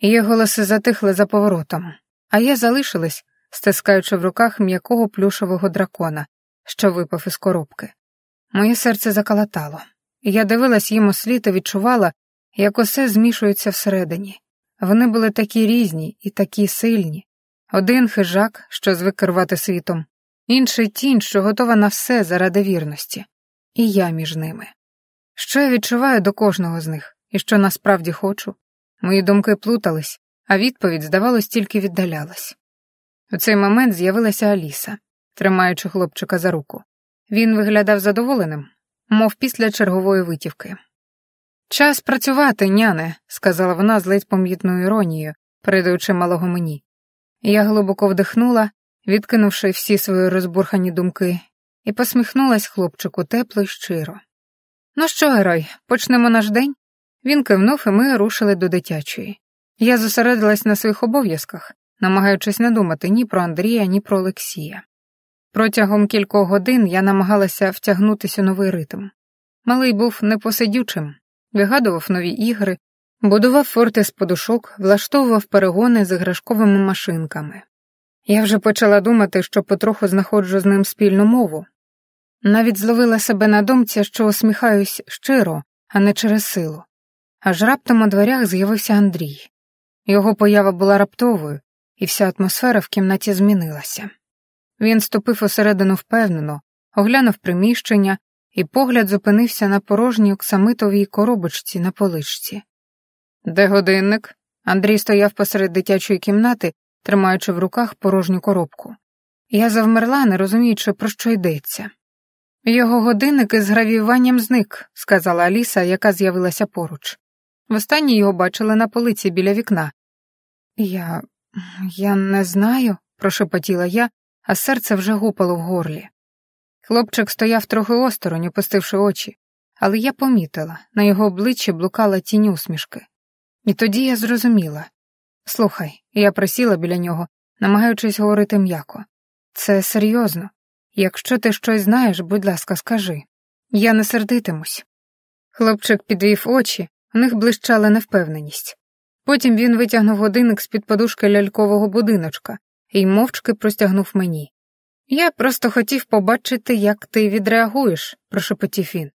S1: Її голоси затихли за поворотом, а я залишилась, стискаючи в руках м'якого плюшевого дракона, що випав із коробки. Моє серце закалатало, і я дивилась їм услід і відчувала, як усе змішується всередині. Вони були такі різні і такі сильні. Один хижак, що звик керувати світом, інший тінь, що готова на все заради вірності. І я між ними. Що я відчуваю до кожного з них, і що насправді хочу? Мої думки плутались, а відповідь, здавалось, тільки віддалялась. У цей момент з'явилася Аліса, тримаючи хлопчика за руку. Він виглядав задоволеним, мов після чергової витівки. «Час працювати, няне», — сказала вона з ледь помітною іронією, передаючи малого мені. Я глибоко вдихнула, відкинувши всі свої розбурхані думки, і посміхнулась хлопчику тепло й щиро. «Ну що, герой, почнемо наш день?» Він кивнув, і ми рушили до дитячої. Я зосередилась на своїх обов'язках, намагаючись не думати ні про Андрія, ні про Олексія. Протягом кількох годин я намагалася втягнутися у новий ритм. Малий був непосидючим, вигадував нові ігри, будував форти з подушок, влаштовував перегони з іграшковими машинками. Я вже почала думати, що потроху знаходжу з ним спільну мову. Навіть зловила себе на думці, що усміхаюсь щиро, а не через силу. Аж раптом у дверях з'явився Андрій. Його поява була раптовою, і вся атмосфера в кімнаті змінилася. Він ступив усередину впевнено, оглянув приміщення, і погляд зупинився на порожній оксамитовій коробочці на поличці. «Де годинник?» Андрій стояв посеред дитячої кімнати, тримаючи в руках порожню коробку. Я завмерла, не розуміючи, про що йдеться. Його годинник із гравіюванням зник, сказала Аліса, яка з'явилася поруч. Востаннє його бачили на полиці біля вікна. Я не знаю, прошепотіла я, а серце вже гупало в горлі. Хлопчик стояв трохи осторонь, опустивши очі, але я помітила, на його обличчі блукала тінь усмішки. І тоді я зрозуміла. Слухай, я присіла біля нього, намагаючись говорити м'яко. Це серйозно. Якщо ти щось знаєш, будь ласка, скажи. Я не сердитимусь. Хлопчик підвів очі, у них блищала невпевненість. Потім він витягнув годинник з-під подушки лялькового будиночка і мовчки простягнув мені. Я просто хотів побачити, як ти відреагуєш, прошепотів він.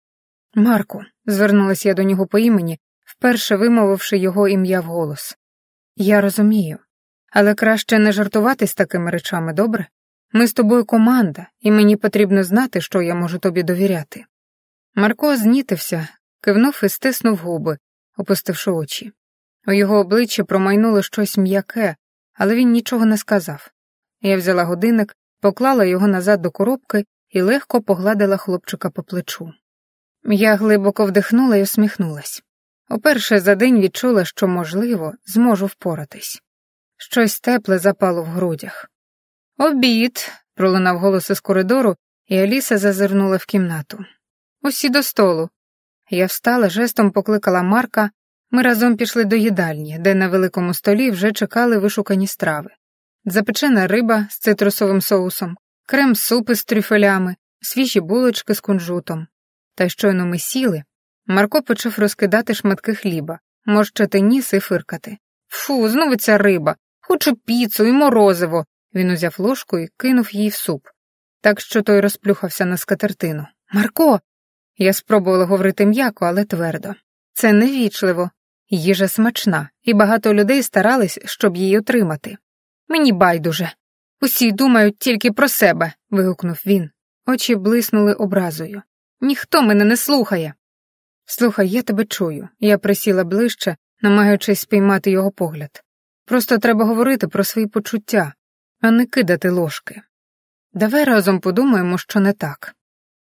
S1: Марку, звернулась я до нього по імені, вперше вимовивши його ім'я вголос. Я розумію, але краще не жартувати з такими речами, добре? Ми з тобою команда, і мені потрібно знати, що я можу тобі довіряти. Марко знітився, кивнув і стиснув губи, опустивши очі. У його обличчі промайнуло щось м'яке, але він нічого не сказав. Я взяла годинник, поклала його назад до коробки і легко погладила хлопчика по плечу. Я глибоко вдихнула і усміхнулась. Уперше за день відчула, що, можливо, зможу впоратись. Щось тепле запало в грудях. «Обід!» – пролунав голос із коридору, і Аліса зазирнула в кімнату. «Усі до столу!» Я встала, жестом покликала Марка, ми разом пішли до їдальні, де на великому столі вже чекали вишукані страви. Запечена риба з цитрусовим соусом, крем-суп із трюфелями, свіжі булочки з кунжутом. Та щойно ми сіли, Марко почав розкидати шматки хліба, морщити ніс і фиркати. «Фу, знову ця риба! Хочу піцу і морозиво!» Він узяв ложку і кинув її в суп, так що той розплюхався на скатертину. «Марко!» Я спробувала говорити м'яко, але твердо. «Це невічливо. Їжа смачна, і багато людей старались, щоб її отримати. Мені байдуже. Усі думають тільки про себе», – вигукнув він. Очі блиснули образою. «Ніхто мене не слухає». «Слухай, я тебе чую». Я присіла ближче, намагаючись спіймати його погляд. «Просто треба говорити про свої почуття, а не кидати ложки. Давай разом подумаємо, що не так».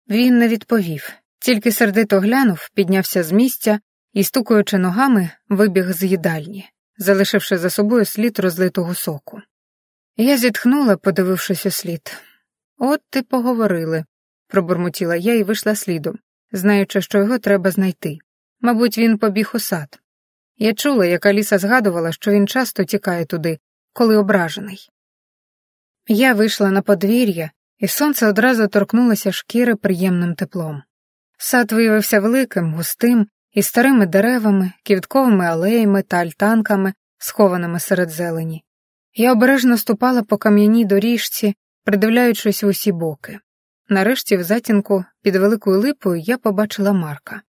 S1: Він не відповів, тільки сердито глянув, піднявся з місця і, стукаючи ногами, вибіг з їдальні, залишивши за собою слід розлитого соку. Я зітхнула, подивившись у слід. «От ти поговорили», – пробурмотіла я і вийшла слідом, знаючи, що його треба знайти. Мабуть, він побіг у сад. Я чула, як Аліса згадувала, що він часто тікає туди, коли ображений. Я вийшла на подвір'я, і сонце одразу торкнулося шкіри приємним теплом. Сад виявився великим, густим, із старими деревами, квітковими алеями та альтанками, схованими серед зелені. Я обережно ступала по кам'яній доріжці, придивляючись в усі боки. Нарешті в затінку під великою липою я побачила Марка.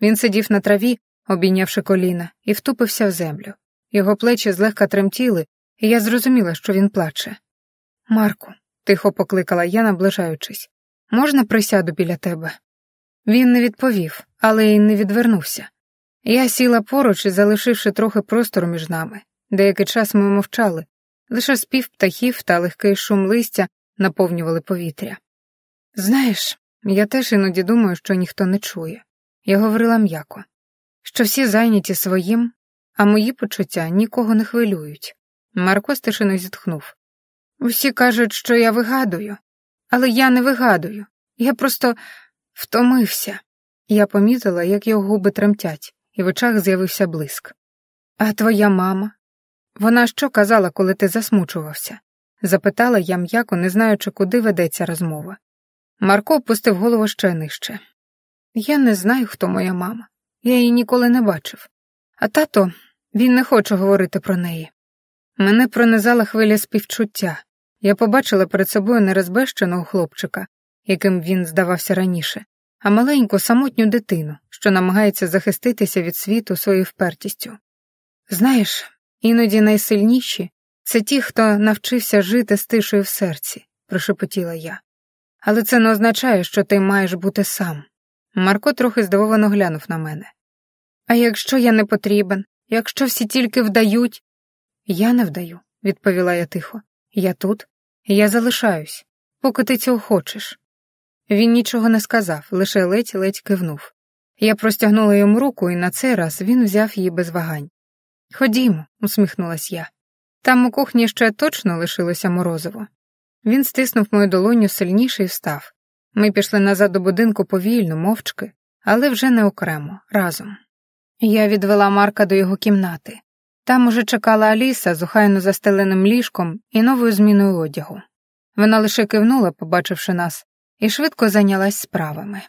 S1: Він сидів на траві, обійнявши коліна, і втупився в землю. Його плечі злегка тремтіли, і я зрозуміла, що він плаче. «Марку», – тихо покликала я, наближаючись, – «можна присяду біля тебе?» Він не відповів, але й не відвернувся. Я сіла поруч, залишивши трохи простору між нами. Деякий час ми мовчали, лише спів птахів та легкий шум листя наповнювали повітря. «Знаєш, я теж іноді думаю, що ніхто не чує». Я говорила м'яко, що всі зайняті своїм, а мої почуття нікого не хвилюють. Марко з тишиною зітхнув. «Усі кажуть, що я вигадую, але я не вигадую, я просто втомився». Я помітила, як його губи тремтять, і в очах з'явився блиск. «А твоя мама? Вона що казала, коли ти засмучувався?» Запитала я м'яко, не знаючи, куди ведеться розмова. Марко опустив голову ще нижче. «Я не знаю, хто моя мама. Я її ніколи не бачив. А тато, він не хоче говорити про неї». Мене пронизала хвиля співчуття. Я побачила перед собою не розбещеного хлопчика, яким він здавався раніше, а маленьку самотню дитину, що намагається захиститися від світу своєю впертістю. «Знаєш, іноді найсильніші – це ті, хто навчився жити з тишею в серці», – прошепотіла я. «Але це не означає, що ти маєш бути сам». Марко трохи здивовано глянув на мене. «А якщо я не потрібен? Якщо всі тільки вдають?» «Я не вдаю», – відповіла я тихо. «Я тут, і я залишаюсь, поки ти цього хочеш». Він нічого не сказав, лише ледь-ледь кивнув. Я простягнула йому руку, і на цей раз він взяв її без вагань. «Ходімо», — усміхнулась я. «Там у кухні ще точно лишилося морозиво». Він стиснув мою долоню сильніше і встав. Ми пішли назад до будинку повільно, мовчки, але вже не окремо, разом. Я відвела Марка до його кімнати. Там уже чекала Аліса з охайно застеленим ліжком і новою зміною одягу. Вона лише кивнула, побачивши нас, і швидко зайнялась справами.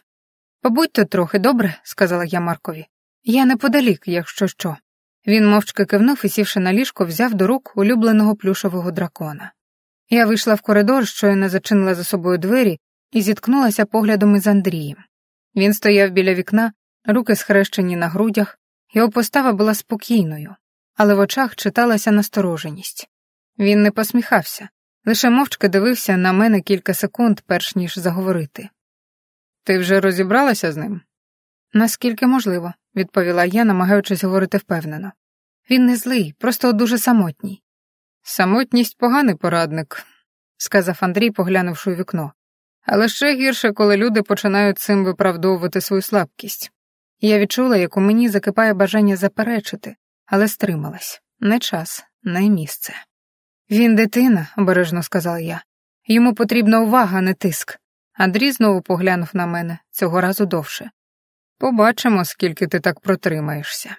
S1: «Побудь тут трохи, добре?» — сказала я Маркові. «Я неподалік, якщо що». Він мовчки кивнув і, сівши на ліжко, взяв до рук улюбленого плюшового дракона. Я вийшла в коридор, щойно зачинила за собою двері і зіткнулася поглядом із Андрієм. Він стояв біля вікна, руки схрещені на грудях, його постава була спокійною, але в очах читалася настороженість. Він не посміхався, лише мовчки дивився на мене кілька секунд, перш ніж заговорити. «Ти вже розібралася з ним?» «Наскільки можливо», — відповіла я, намагаючись говорити впевнено. «Він не злий, просто дуже самотній». «Самотність — поганий порадник», — сказав Андрій, поглянувши у вікно. «Але ще гірше, коли люди починають цим виправдовувати свою слабкість». Я відчула, як у мені закипає бажання заперечити, але стрималась. Не час, не місце. «Він дитина», — обережно сказала я. «Йому потрібна увага, а не тиск». Андрій знову поглянув на мене, цього разу довше. «Побачимо, скільки ти так протримаєшся».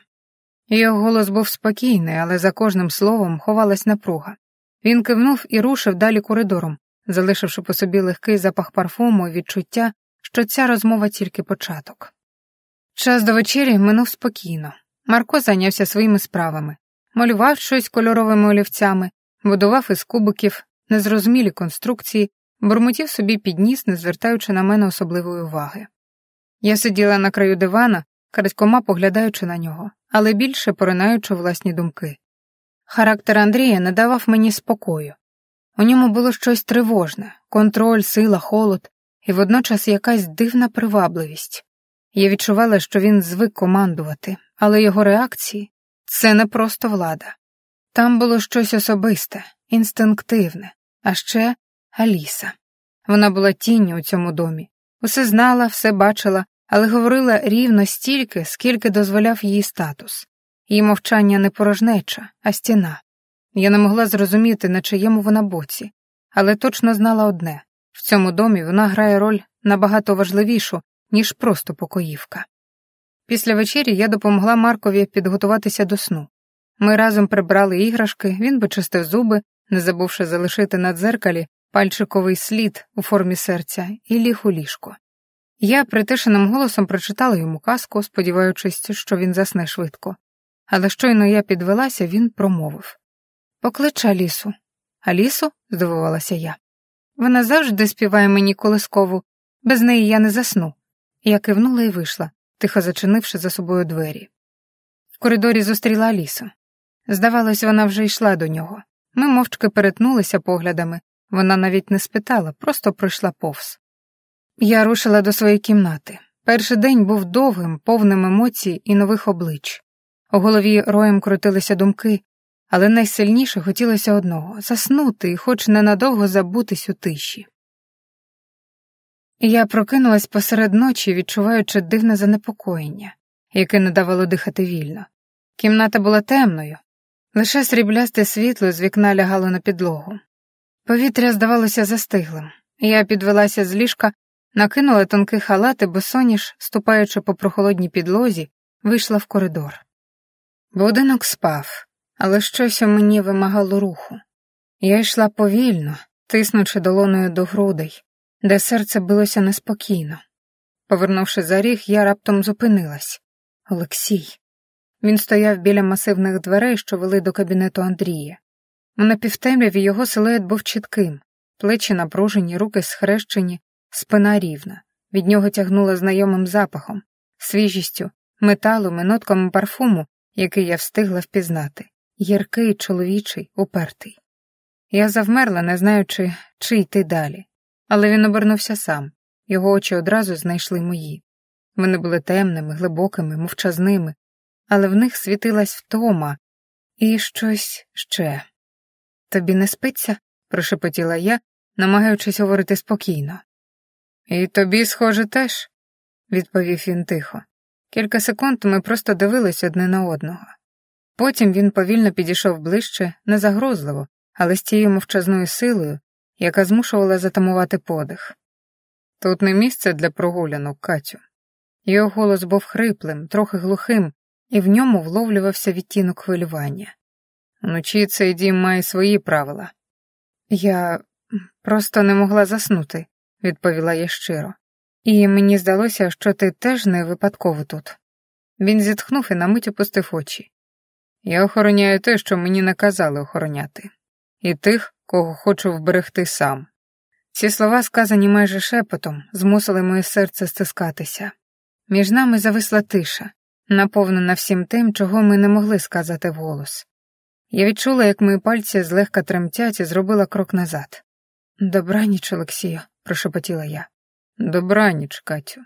S1: Його голос був спокійний, але за кожним словом ховалась напруга. Він кивнув і рушив далі коридором, залишивши по собі легкий запах парфуму і відчуття, що ця розмова тільки початок. Час до вечері минув спокійно. Марко зайнявся своїми справами, малював щось кольоровими олівцями, будував із кубиків незрозумілі конструкції, бурмотів собі під ніс, не звертаючи на мене особливої уваги. Я сиділа на краю дивана, крадькома поглядаючи на нього, але більше поринаючи власні думки. Характер Андрія не давав мені спокою. У ньому було щось тривожне, контроль, сила, холод і водночас якась дивна привабливість. Я відчувала, що він звик командувати, але його реакції — це не просто влада. Там було щось особисте, інстинктивне, а ще Аліса. Вона була тінню у цьому домі. Усе знала, все бачила, але говорила рівно стільки, скільки дозволяв її статус. Її мовчання не порожнеча, а стіна. Я не могла зрозуміти, на чиєму вона боці, але точно знала одне — в цьому домі вона грає роль набагато важливішу, ніж просто покоївка. Після вечері я допомогла Маркові підготуватися до сну. Ми разом прибрали іграшки, він почистив зуби, не забувши залишити на дзеркалі пальчиковий слід у формі серця, і ліг у ліжко. Я притишеним голосом прочитала йому казку, сподіваючись, що він засне швидко. Але щойно я підвелася, він промовив. «Поклич Алісу». «Алісу?» – здивувалася я. «Вона завжди співає мені колискову, без неї я не засну». Я кивнула і вийшла, тихо зачинивши за собою двері. В коридорі зустріла Алісу. Здавалось, вона вже йшла до нього. Ми мовчки перетнулися поглядами, вона навіть не спитала, просто пройшла повз. Я рушила до своєї кімнати. Перший день був довгим, повним емоцій і нових облич. У голові роєм крутилися думки, але найсильніше хотілося одного — заснути і хоч ненадовго забутись у тиші. Я прокинулась посеред ночі, відчуваючи дивне занепокоєння, яке не давало дихати вільно. Кімната була темною, лише сріблясте світло з вікна лягало на підлогу. Повітря здавалося застиглим. Я підвелася з ліжка, накинула тонкий халат і босоніж, ступаючи по прохолодній підлозі, вийшла в коридор. Будинок спав, але щось у мені вимагало руху. Я йшла повільно, тиснучи долоною до грудей, де серце билося неспокійно. Повернувши за ріг, я раптом зупинилась. Олексій. Він стояв біля масивних дверей, що вели до кабінету Андрія. У напівтемряві його силует був чітким, плечі напружені, руки схрещені, спина рівна. Від нього тягнуло знайомим запахом, свіжістю, металом і нотками парфуму, який я встигла впізнати. Гіркий, чоловічий, упертий. Я завмерла, не знаючи, чи йти далі. Але він обернувся сам. Його очі одразу знайшли мої. Вони були темними, глибокими, мовчазними, але в них світилась втома і щось ще. «Тобі не спиться?» – прошепотіла я, намагаючись говорити спокійно. І тобі, схоже, теж, відповів він тихо. Кілька секунд ми просто дивились одне на одного. Потім він повільно підійшов ближче, не загрозливо, але з тією мовчазною силою, яка змушувала затамувати подих. Тут не місце для прогулянок, Катю. Його голос був хриплим, трохи глухим, і в ньому вловлювався відтінок хвилювання. Вночі цей дім має свої правила. Я просто не могла заснути, відповіла я щиро. І мені здалося, що ти теж не випадково тут. Він зітхнув і на мить опустив очі. Я охороняю те, що мені наказали охороняти. І тих, кого хочу вберегти сам. Ці слова, сказані майже шепотом, змусили моє серце стискатися. Між нами зависла тиша, наповнена всім тим, чого ми не могли сказати вголос. Я відчула, як мої пальці злегка тремтять, і зробила крок назад. «Добраніч, Олексію», – прошепотіла я. «Добраніч, Катю».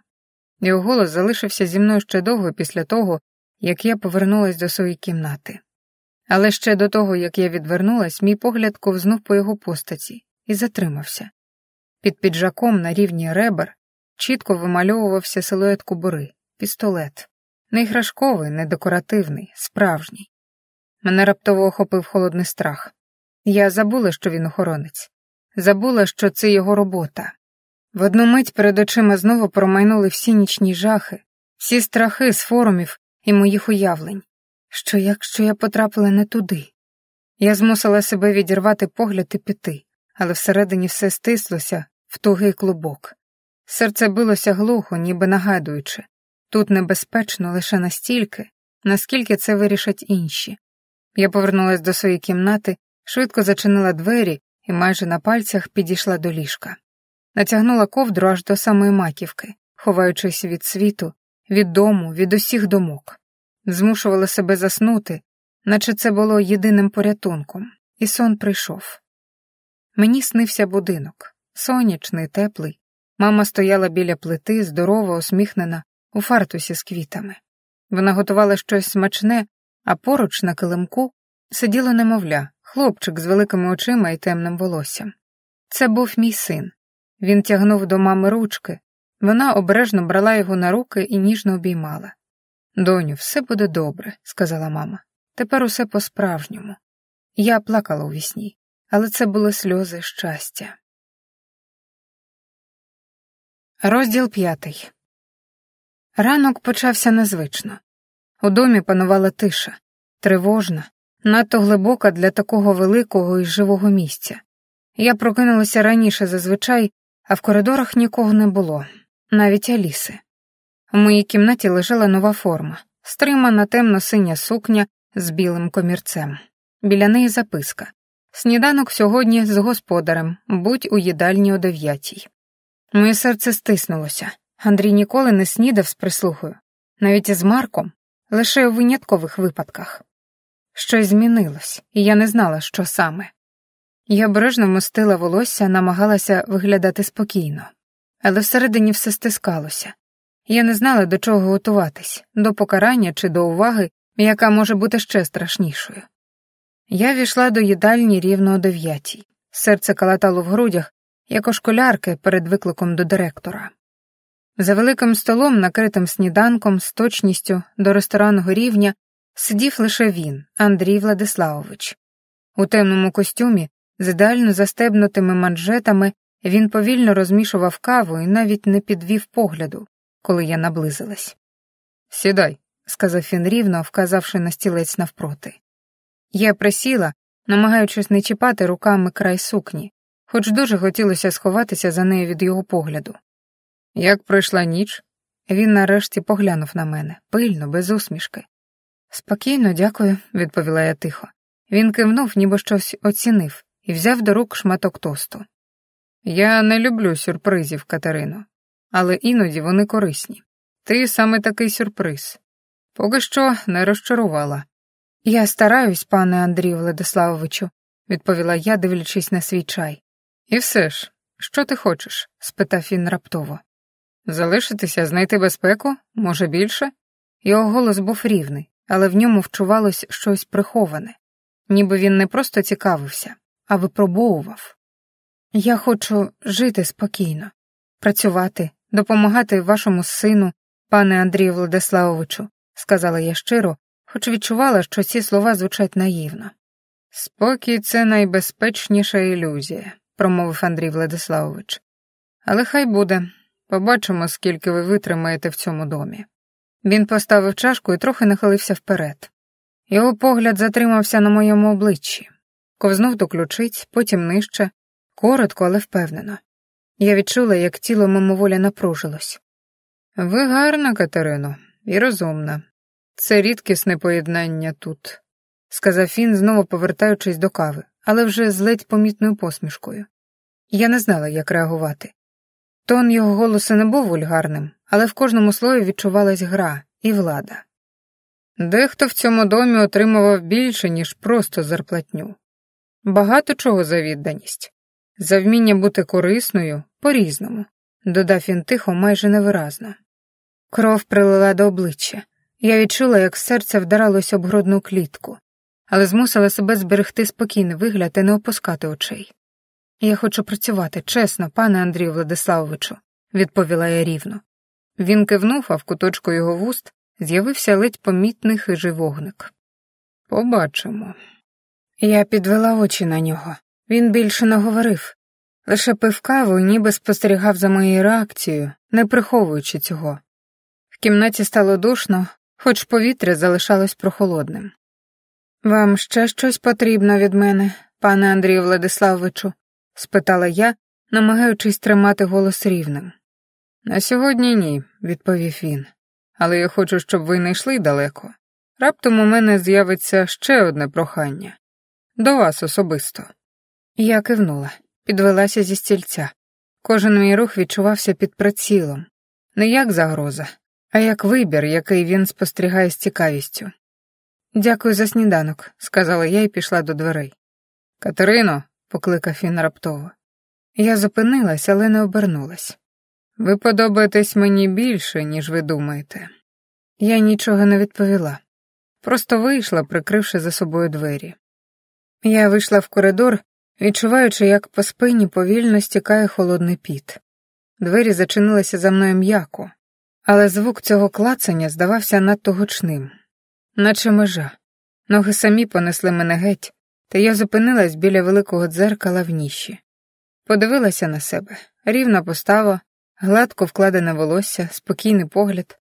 S1: Його голос залишився зі мною ще довго після того, як я повернулась до своєї кімнати. Але ще до того, як я відвернулась, мій погляд ковзнув по його постаті і затримався. Під піджаком на рівні ребер чітко вимальовувався силует кобури, пістолет. Не іграшковий, не декоративний, справжній. Мене раптово охопив холодний страх. Я забула, що він охоронець. Забула, що це його робота. В одну мить перед очима знову промайнули всі нічні жахи, всі страхи з форумів і моїх уявлень. Що якщо я потрапила не туди? Я змусила себе відірвати погляд і піти, але всередині все стислося в тугий клубок. Серце билося глухо, ніби нагадуючи. Тут небезпечно лише настільки, наскільки це вирішать інші. Я повернулась до своєї кімнати, швидко зачинила двері і майже на пальцях підійшла до ліжка. Натягнула ковдру аж до самої маківки, ховаючись від світу, від дому, від усіх думок. Змушувала себе заснути, наче це було єдиним порятунком, і сон прийшов. Мені снився будинок, сонячний, теплий. Мама стояла біля плити, здорова, усміхнена, у фартусі з квітами. Вона готувала щось смачне, а поруч на килимку сиділо немовля, хлопчик з великими очима і темним волоссям. Це був мій син. Він тягнув до мами ручки, вона обережно брала його на руки і ніжно обіймала. «Доню, все буде добре», – сказала мама. «Тепер усе по-справжньому». Я плакала у вісні, але це були сльози щастя. Розділ 5. Ранок почався незвично. У домі панувала тиша, тривожна, надто глибока для такого великого і живого місця. Я прокинулася раніше зазвичай, а в коридорах нікого не було, навіть Аліси. У моїй кімнаті лежала нова форма, стримана темно-синя сукня з білим комірцем. Біля неї записка. «Сніданок сьогодні з господарем, будь у їдальні о 9:00. Моє серце стиснулося. Андрій ніколи не снідав з прислугою, навіть із Марком, лише у виняткових випадках. Щось змінилось, і я не знала, що саме. Я обережно вмостила волосся, намагалася виглядати спокійно, але всередині все стискалося. Я не знала, до чого готуватись, до покарання чи до уваги, яка може бути ще страшнішою. Я війшла до їдальні рівно о 9:00. Серце калатало в грудях, як у школярки перед викликом до директора. За великим столом, накритим сніданком з точністю до ресторанного рівня, сидів лише він, Андрій Владиславович. У темному костюмі, з ідеально застебнутими манжетами, він повільно розмішував каву і навіть не підвів погляду, коли я наблизилась. «Сідай», – сказав він рівно, вказавши на стілець навпроти. Я присіла, намагаючись не чіпати руками край сукні, хоч дуже хотілося сховатися за нею від його погляду. «Як пройшла ніч?» Він нарешті поглянув на мене, пильно, без усмішки. «Спокійно, дякую», – відповіла я тихо. Він кивнув, ніби щось оцінив, і взяв до рук шматок тосту. «Я не люблю сюрпризів, Катерино, але іноді вони корисні. Ти саме такий сюрприз. Поки що не розчарувала». «Я стараюсь, пане Андрію Владиславовичу», – відповіла я, дивлячись на свій чай. «І все ж, що ти хочеш?» – спитав він раптово. «Залишитися, знайти безпеку? Може, більше?» Його голос був рівний, але в ньому вчувалось щось приховане. Ніби він не просто цікавився, а випробовував. «Я хочу жити спокійно, працювати, допомагати вашому сину, пане Андрію Владиславовичу, сказала я щиро, хоч відчувала, що ці слова звучать наївно. Спокій — це найбезпечніша ілюзія, промовив Андрій Владиславович. Але хай буде. Побачимо, скільки ви витримаєте в цьому домі. Він поставив чашку і трохи нахилився вперед. Його погляд затримався на моєму обличчі. Ковзнув до ключиць, потім нижче, коротко, але впевнено. Я відчула, як тіло мимоволі напружилось. Ви гарна, Катерино, і розумна. Це рідкісне поєднання тут, сказав він, знову повертаючись до кави, але вже з ледь помітною посмішкою. Я не знала, як реагувати. Тон його голосу не був вульгарним, але в кожному слові відчувалась гра і влада. Дехто в цьому домі отримував більше, ніж просто зарплатню. Багато чого за відданість. За вміння бути корисною по-різному, додав він тихо, майже невиразно. Кров прилила до обличчя. Я відчула, як серце вдаралось об грудну клітку, але змусила себе зберегти спокійний вигляд і не опускати очей. Я хочу працювати, чесно, пане Андрію Владиславовичу, відповіла я рівно. Він кивнув, а в куточку його вуст з'явився ледь помітний хижий вогник. Побачимо. Я підвела очі на нього. Він більше не говорив, лише пив каву і ніби спостерігав за моєю реакцією, не приховуючи цього. В кімнаті стало душно, хоч повітря залишалось прохолодним. «Вам ще щось потрібно від мене, пане Андрію Владиславовичу?» – спитала я, намагаючись тримати голос рівним. «На сьогодні ні», – відповів він. «Але я хочу, щоб ви не йшли далеко. Раптом у мене з'явиться ще одне прохання. До вас особисто». Я кивнула, підвелася зі стільця. Кожен мій рух відчувався під прицілом. Не як загроза, а як вибір, який він спостерігає з цікавістю. «Дякую за сніданок», – сказала я і пішла до дверей. «Катерино», – покликав він раптово. Я зупинилась, але не обернулась. «Ви подобаєтесь мені більше, ніж ви думаєте». Я нічого не відповіла. Просто вийшла, прикривши за собою двері. Я вийшла в коридор, відчуваючи, як по спині повільно стікає холодний піт. Двері зачинилися за мною м'яко, але звук цього клацання здавався надто гучним. Наче межа. Ноги самі понесли мене геть, та я зупинилась біля великого дзеркала в ніші. Подивилася на себе. Рівна постава, гладко вкладене волосся, спокійний погляд,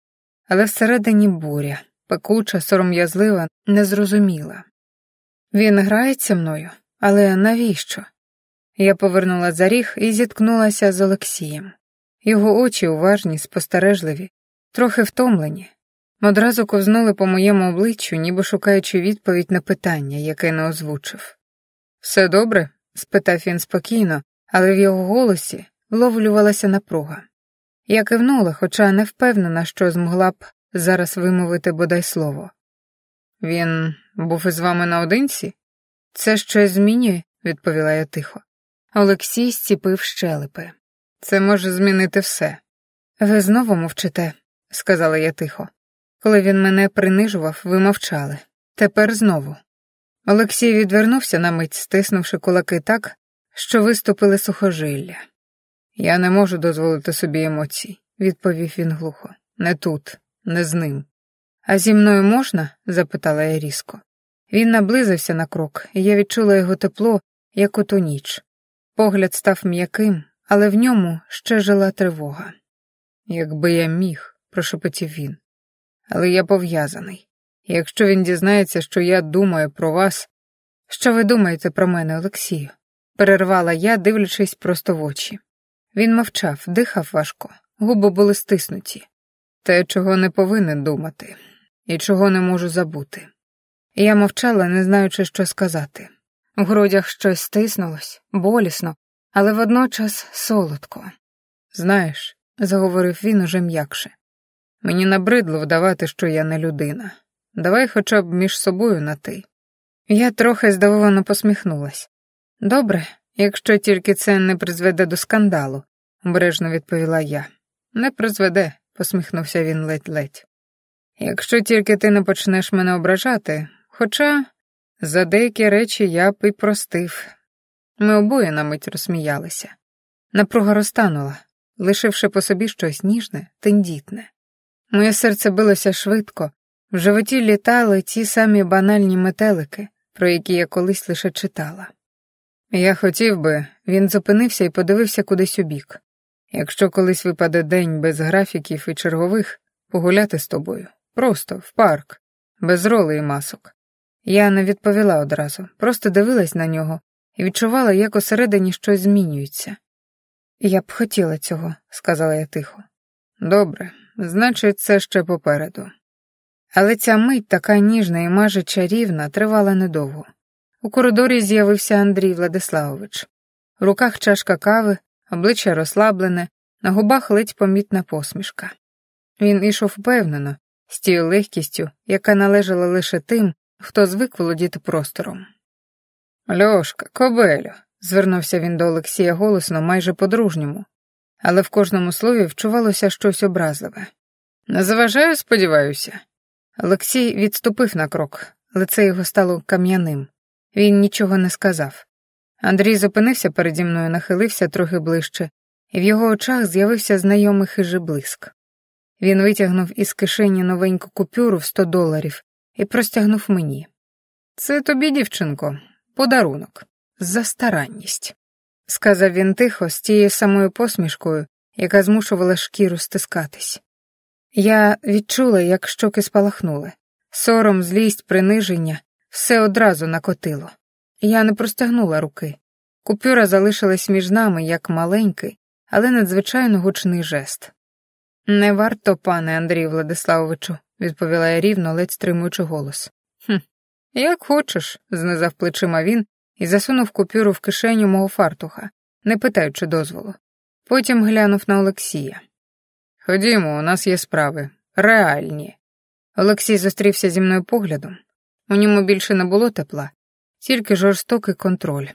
S1: але всередині буря, пекуча, сором'язлива, незрозуміла. Він грається мною, але навіщо? Я повернула за ріг і зіткнулася з Олексієм. Його очі уважні, спостережливі, трохи втомлені, одразу ковзнули по моєму обличчю, ніби шукаючи відповідь на питання, яке не озвучив. «Все добре?» – спитав він спокійно, але в його голосі вловлювалася напруга. Я кивнула, хоча не впевнена, що змогла б зараз вимовити бодай слово. «Він був із вами наодинці?» «Це щось змінює?» – відповіла я тихо. Олексій зціпив щелепи. «Це може змінити все». «Ви знову мовчите», – сказала я тихо. «Коли він мене принижував, ви мовчали. Тепер знову». Олексій відвернувся на мить, стиснувши кулаки так, що виступили сухожилля. «Я не можу дозволити собі емоцій», – відповів він глухо. «Не тут, не з ним». «А зі мною можна?» – запитала я різко. Він наблизився на крок, і я відчула його тепло, як у ту ніч. Погляд став м'яким, але в ньому ще жила тривога. «Якби я міг», – прошепотів він. «Але я пов'язаний. Якщо він дізнається, що я думаю про вас...» «Що ви думаєте про мене, Олексію?» – перервала я, дивлячись просто в очі. Він мовчав, дихав важко, губи були стиснуті. «Те, чого не повинен думати, і чого не можу забути». Я мовчала, не знаючи, що сказати. У грудях щось стиснулось, болісно, але водночас солодко. «Знаєш», – заговорив він уже м'якше, – «мені набридло вдавати, що я не людина. Давай хоча б між собою на «ти». Я трохи здивовано посміхнулась. «Добре, якщо тільки це не призведе до скандалу», – обережно відповіла я. «Не призведе», – посміхнувся він ледь-ледь. «Якщо тільки ти не почнеш мене ображати, хоча за деякі речі я б і простив». Ми обоє на мить розсміялися. Напруга розтанула, лишивши по собі щось ніжне, тендітне. Моє серце билося швидко, в животі літали ті самі банальні метелики, про які я колись лише читала. Я хотів би, він зупинився і подивився кудись убік. Якщо колись випаде день без графіків і чергових, погуляти з тобою. Просто, в парк, без ролей і масок. Я не відповіла одразу, просто дивилась на нього і відчувала, як усередині щось змінюється. «Я б хотіла цього», — сказала я тихо. «Добре, значить, це ще попереду». Але ця мить, така ніжна і майже чарівна, тривала недовго. У коридорі з'явився Андрій Владиславович. В руках чашка кави, обличчя розслаблене, на губах ледь помітна посмішка. Він ішов впевнено, з тією легкістю, яка належала лише тим, хто звик володіти простором. «Льошка, кобелю», — звернувся він до Олексія голосно, майже по-дружньому, але в кожному слові вчувалося щось образливе. «Не заважаю, сподіваюся?» Олексій відступив на крок, лице його стало кам'яним. Він нічого не сказав. Андрій зупинився переді мною, нахилився трохи ближче, і в його очах з'явився знайомий хижий блиск. Він витягнув із кишені новеньку купюру в $100 і простягнув мені. «Це тобі, дівчинко, подарунок. За старанність», — сказав він тихо, з тією самою посмішкою, яка змушувала шкіру стискатись. Я відчула, як щоки спалахнули. Сором, злість, приниження — все одразу накотило. Я не простягнула руки. Купюра залишилась між нами, як маленький, але надзвичайно гучний жест. «Не варто, пане Андрію Владиславовичу», — відповіла я рівно, ледь стримуючи голос. «Як хочеш», — знизав плечима він і засунув купюру в кишеню мого фартуха, не питаючи дозволу. Потім глянув на Олексія. «Ходімо, у нас є справи. Реальні». Олексій зустрівся зі мною поглядом. У ньому більше не було тепла, тільки жорстокий контроль.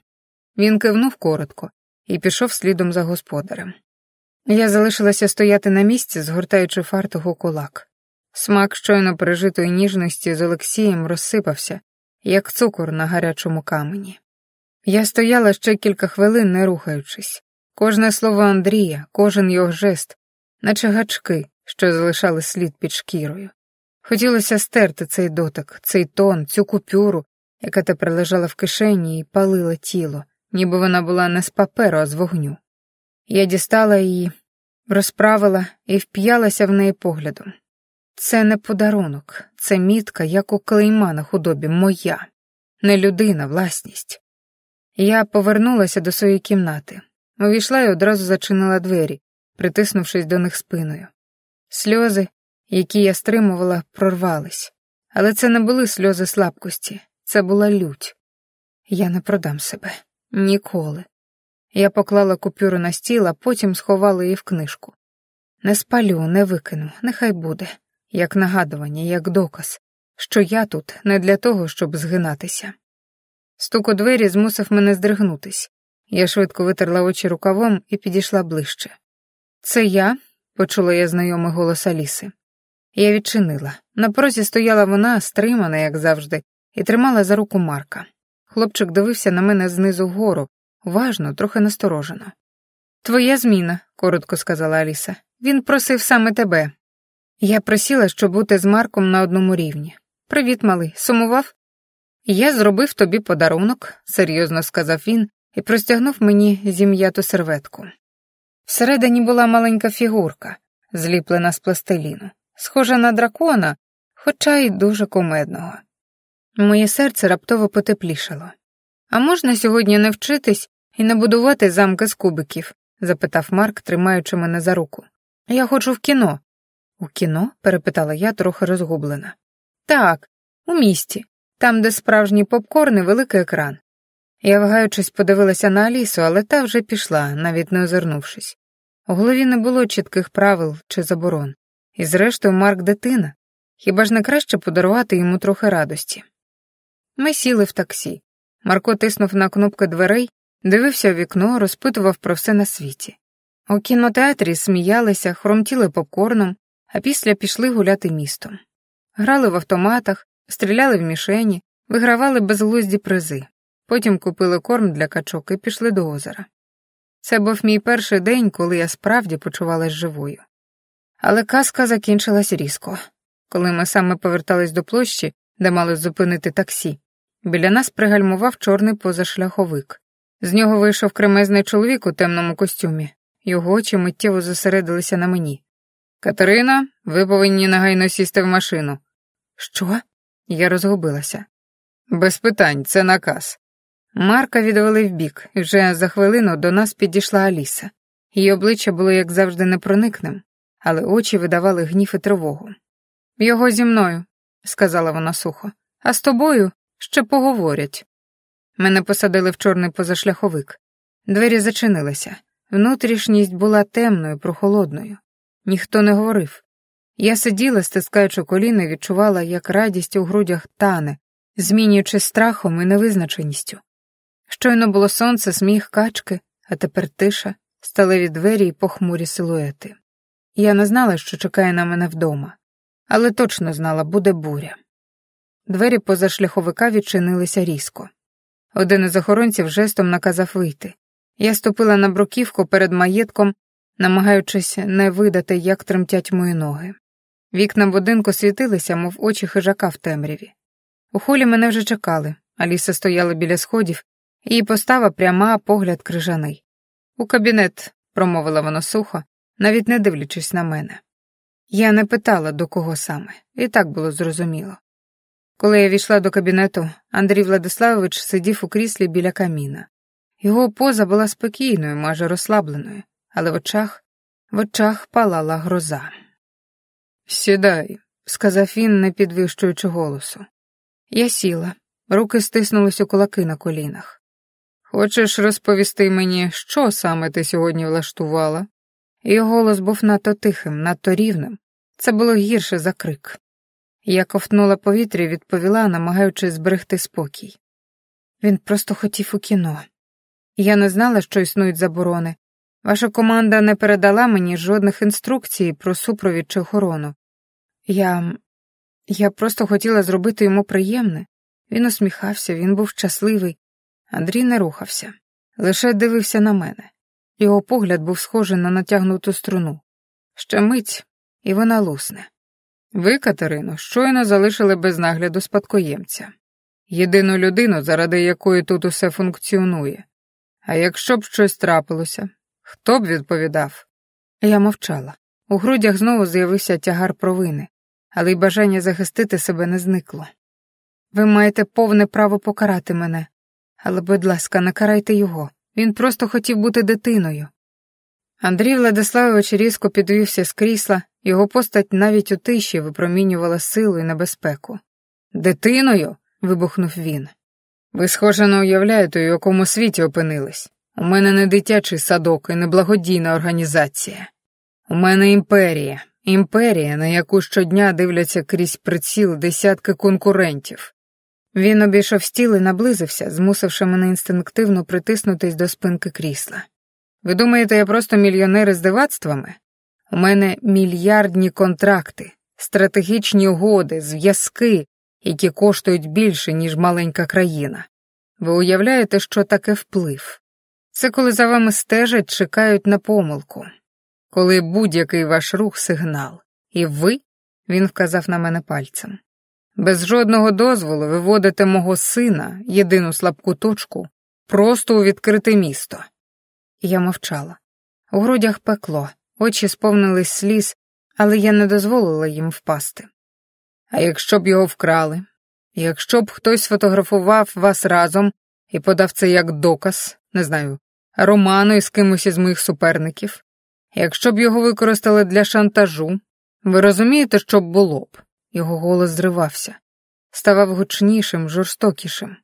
S1: Він кивнув коротко і пішов слідом за господарем. Я залишилася стояти на місці, згортаючи фартух у кулак. Смак щойно пережитої ніжності з Олексієм розсипався, як цукор на гарячому камені. Я стояла ще кілька хвилин, не рухаючись. Кожне слово Андрія, кожен його жест, наче гачки, що залишали слід під шкірою. Хотілося стерти цей дотик, цей тон, цю купюру, яка тепер лежала в кишені і палила тіло, ніби вона була не з паперу, а з вогню. Я дістала її, розправила і вп'ялася в неї поглядом. Це не подарунок, це мітка, як у клейма на худобі, моя, не людина, власність. Я повернулася до своєї кімнати, увійшла і одразу зачинила двері, притиснувшись до них спиною. Сльози, які я стримувала, прорвались. Але це не були сльози слабкості, це була лють. Я не продам себе. Ніколи. Я поклала купюру на стіл, а потім сховала її в книжку. Не спалю, не викину, нехай буде. Як нагадування, як доказ, що я тут не для того, щоб згинатися. Стук у двері змусив мене здригнутись. Я швидко витерла очі рукавом і підійшла ближче. «Це я?» — почула я знайомий голос Аліси. Я відчинила. На порозі стояла вона, стримана, як завжди, і тримала за руку Марка. Хлопчик дивився на мене знизу вгору, уважно, трохи насторожено. «Твоя зміна», — коротко сказала Аліса. «Він просив саме тебе». Я просила, щоб бути з Марком на одному рівні. «Привіт, малий, сумував?» «Я зробив тобі подарунок», — серйозно сказав він і простягнув мені зім'яту серветку. Всередині була маленька фігурка, зліплена з пластиліну, схожа на дракона, хоча й дуже кумедного. Моє серце раптово потеплішало. «А можна сьогодні не вчитись і не будувати замки з кубиків?» — запитав Марк, тримаючи мене за руку. «Я хочу в кіно». «У кіно?» — перепитала я, трохи розгублена. «Так, у місті, там, де справжній попкорн і великий екран». Я, вагаючись, подивилася на Алісу, але та вже пішла, навіть не озирнувшись. У голові не було чітких правил чи заборон. І зрештою Марк дитина. Хіба ж не краще подарувати йому трохи радості? Ми сіли в таксі. Марко тиснув на кнопки дверей, дивився у вікно, розпитував про все на світі. У кінотеатрі сміялися, хромтіли попкорном, а після пішли гуляти містом. Грали в автоматах, стріляли в мішені, вигравали безглузді призи. Потім купили корм для качок і пішли до озера. Це був мій перший день, коли я справді почувалась живою. Але казка закінчилась різко. Коли ми саме повертались до площі, де мали зупинити таксі, біля нас пригальмував чорний позашляховик. З нього вийшов кремезний чоловік у темному костюмі. Його очі миттєво зосередилися на мені. «Катерина, ви повинні негайно сісти в машину». «Що?» Я розгубилася. «Без питань, це наказ». Марка відвели вбік, і вже за хвилину до нас підійшла Аліса. Її обличчя було, як завжди, непроникним, але очі видавали гнів і тривогу. «Його зі мною», — сказала вона сухо, — «а з тобою ще поговорять». Мене посадили в чорний позашляховик. Двері зачинилися. Внутрішність була темною, прохолодною. Ніхто не говорив. Я сиділа, стискаючи коліна, і відчувала, як радість у грудях тане, змінюючись страхом і невизначеністю. Щойно було сонце, сміх, качки, а тепер тиша, сталеві двері й похмурі силуети. Я не знала, що чекає на мене вдома, але точно знала, буде буря. Двері позашляховика відчинилися різко. Один із охоронців жестом наказав вийти. Я ступила на бруківку перед маєтком, намагаючись не видати, як тремтять мої ноги. Вікна будинку світилися, мов очі хижака в темряві. У холі мене вже чекали. Аліса стояла біля сходів, її постава пряма, а погляд крижаний. «У кабінет», — промовила вона сухо, навіть не дивлячись на мене. Я не питала, до кого саме, і так було зрозуміло. Коли я війшла до кабінету, Андрій Владиславович сидів у кріслі біля каміна. Його поза була спокійною, майже розслабленою, але в очах палала гроза. «Сідай», — сказав він, не підвищуючи голосу. Я сіла, руки стиснулись у кулаки на колінах. «Хочеш розповісти мені, що саме ти сьогодні влаштувала?» Його голос був надто тихим, надто рівним. Це було гірше за крик. Я ковтнула повітря і відповіла, намагаючись зберегти спокій. Він просто хотів у кіно. Я не знала, що існують заборони. Ваша команда не передала мені жодних інструкцій про супровід чи охорону. Я просто хотіла зробити йому приємне. Він усміхався, він був щасливий. Андрій не рухався, лише дивився на мене. Його погляд був схожий на натягнуту струну. Ще мить, і вона лусне. Ви, Катерино, щойно залишили без нагляду спадкоємця. Єдину людину, заради якої тут усе функціонує. А якщо б щось трапилося, хто б відповідав? Я мовчала. У грудях знову з'явився тягар провини, але й бажання захистити себе не зникло. Ви маєте повне право покарати мене, але, будь ласка, не карайте його. Він просто хотів бути дитиною. Андрій Владиславович різко підвівся з крісла, його постать навіть у тиші випромінювала силу і небезпеку. «Дитиною?» — вибухнув він. «Ви, схоже, не уявляєте, у якому світі опинились. У мене не дитячий садок і не благодійна організація. У мене імперія. Імперія, на яку щодня дивляться крізь приціл десятки конкурентів». Він обійшов стіл і наблизився, змусивши мене інстинктивно притиснутись до спинки крісла. «Ви думаєте, я просто мільйонер із дивацтвами? У мене мільярдні контракти, стратегічні угоди, зв'язки, які коштують більше, ніж маленька країна. Ви уявляєте, що таке вплив? Це коли за вами стежать, чекають на помилку. Коли будь-який ваш рух — сигнал. І ви, — він вказав на мене пальцем, без жодного дозволу виводите мого сина, єдину слабку точку, просто у відкрите місто». Я мовчала. У грудях пекло, очі сповнились сліз, але я не дозволила їм впасти. «А якщо б його вкрали? Якщо б хтось сфотографував вас разом і подав це як доказ, не знаю, роману із кимось із моїх суперників? Якщо б його використали для шантажу? Ви розумієте, що б було б?» Його голос зривався, ставав гучнішим, жорстокішим.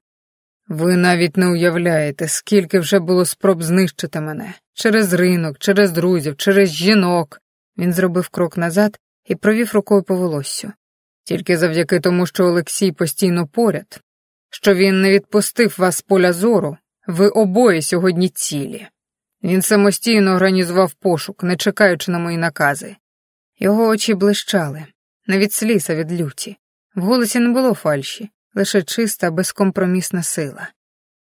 S1: «Ви навіть не уявляєте, скільки вже було спроб знищити мене. Через ринок, через друзів, через жінок». Він зробив крок назад і провів рукою по волоссю. «Тільки завдяки тому, що Олексій постійно поряд, що він не відпустив вас з поля зору, ви обоє сьогодні цілі. Він самостійно організував пошук, не чекаючи на мої накази». Його очі блищали, не від сліз, а від люті. В голосі не було фальші, лише чиста, безкомпромісна сила.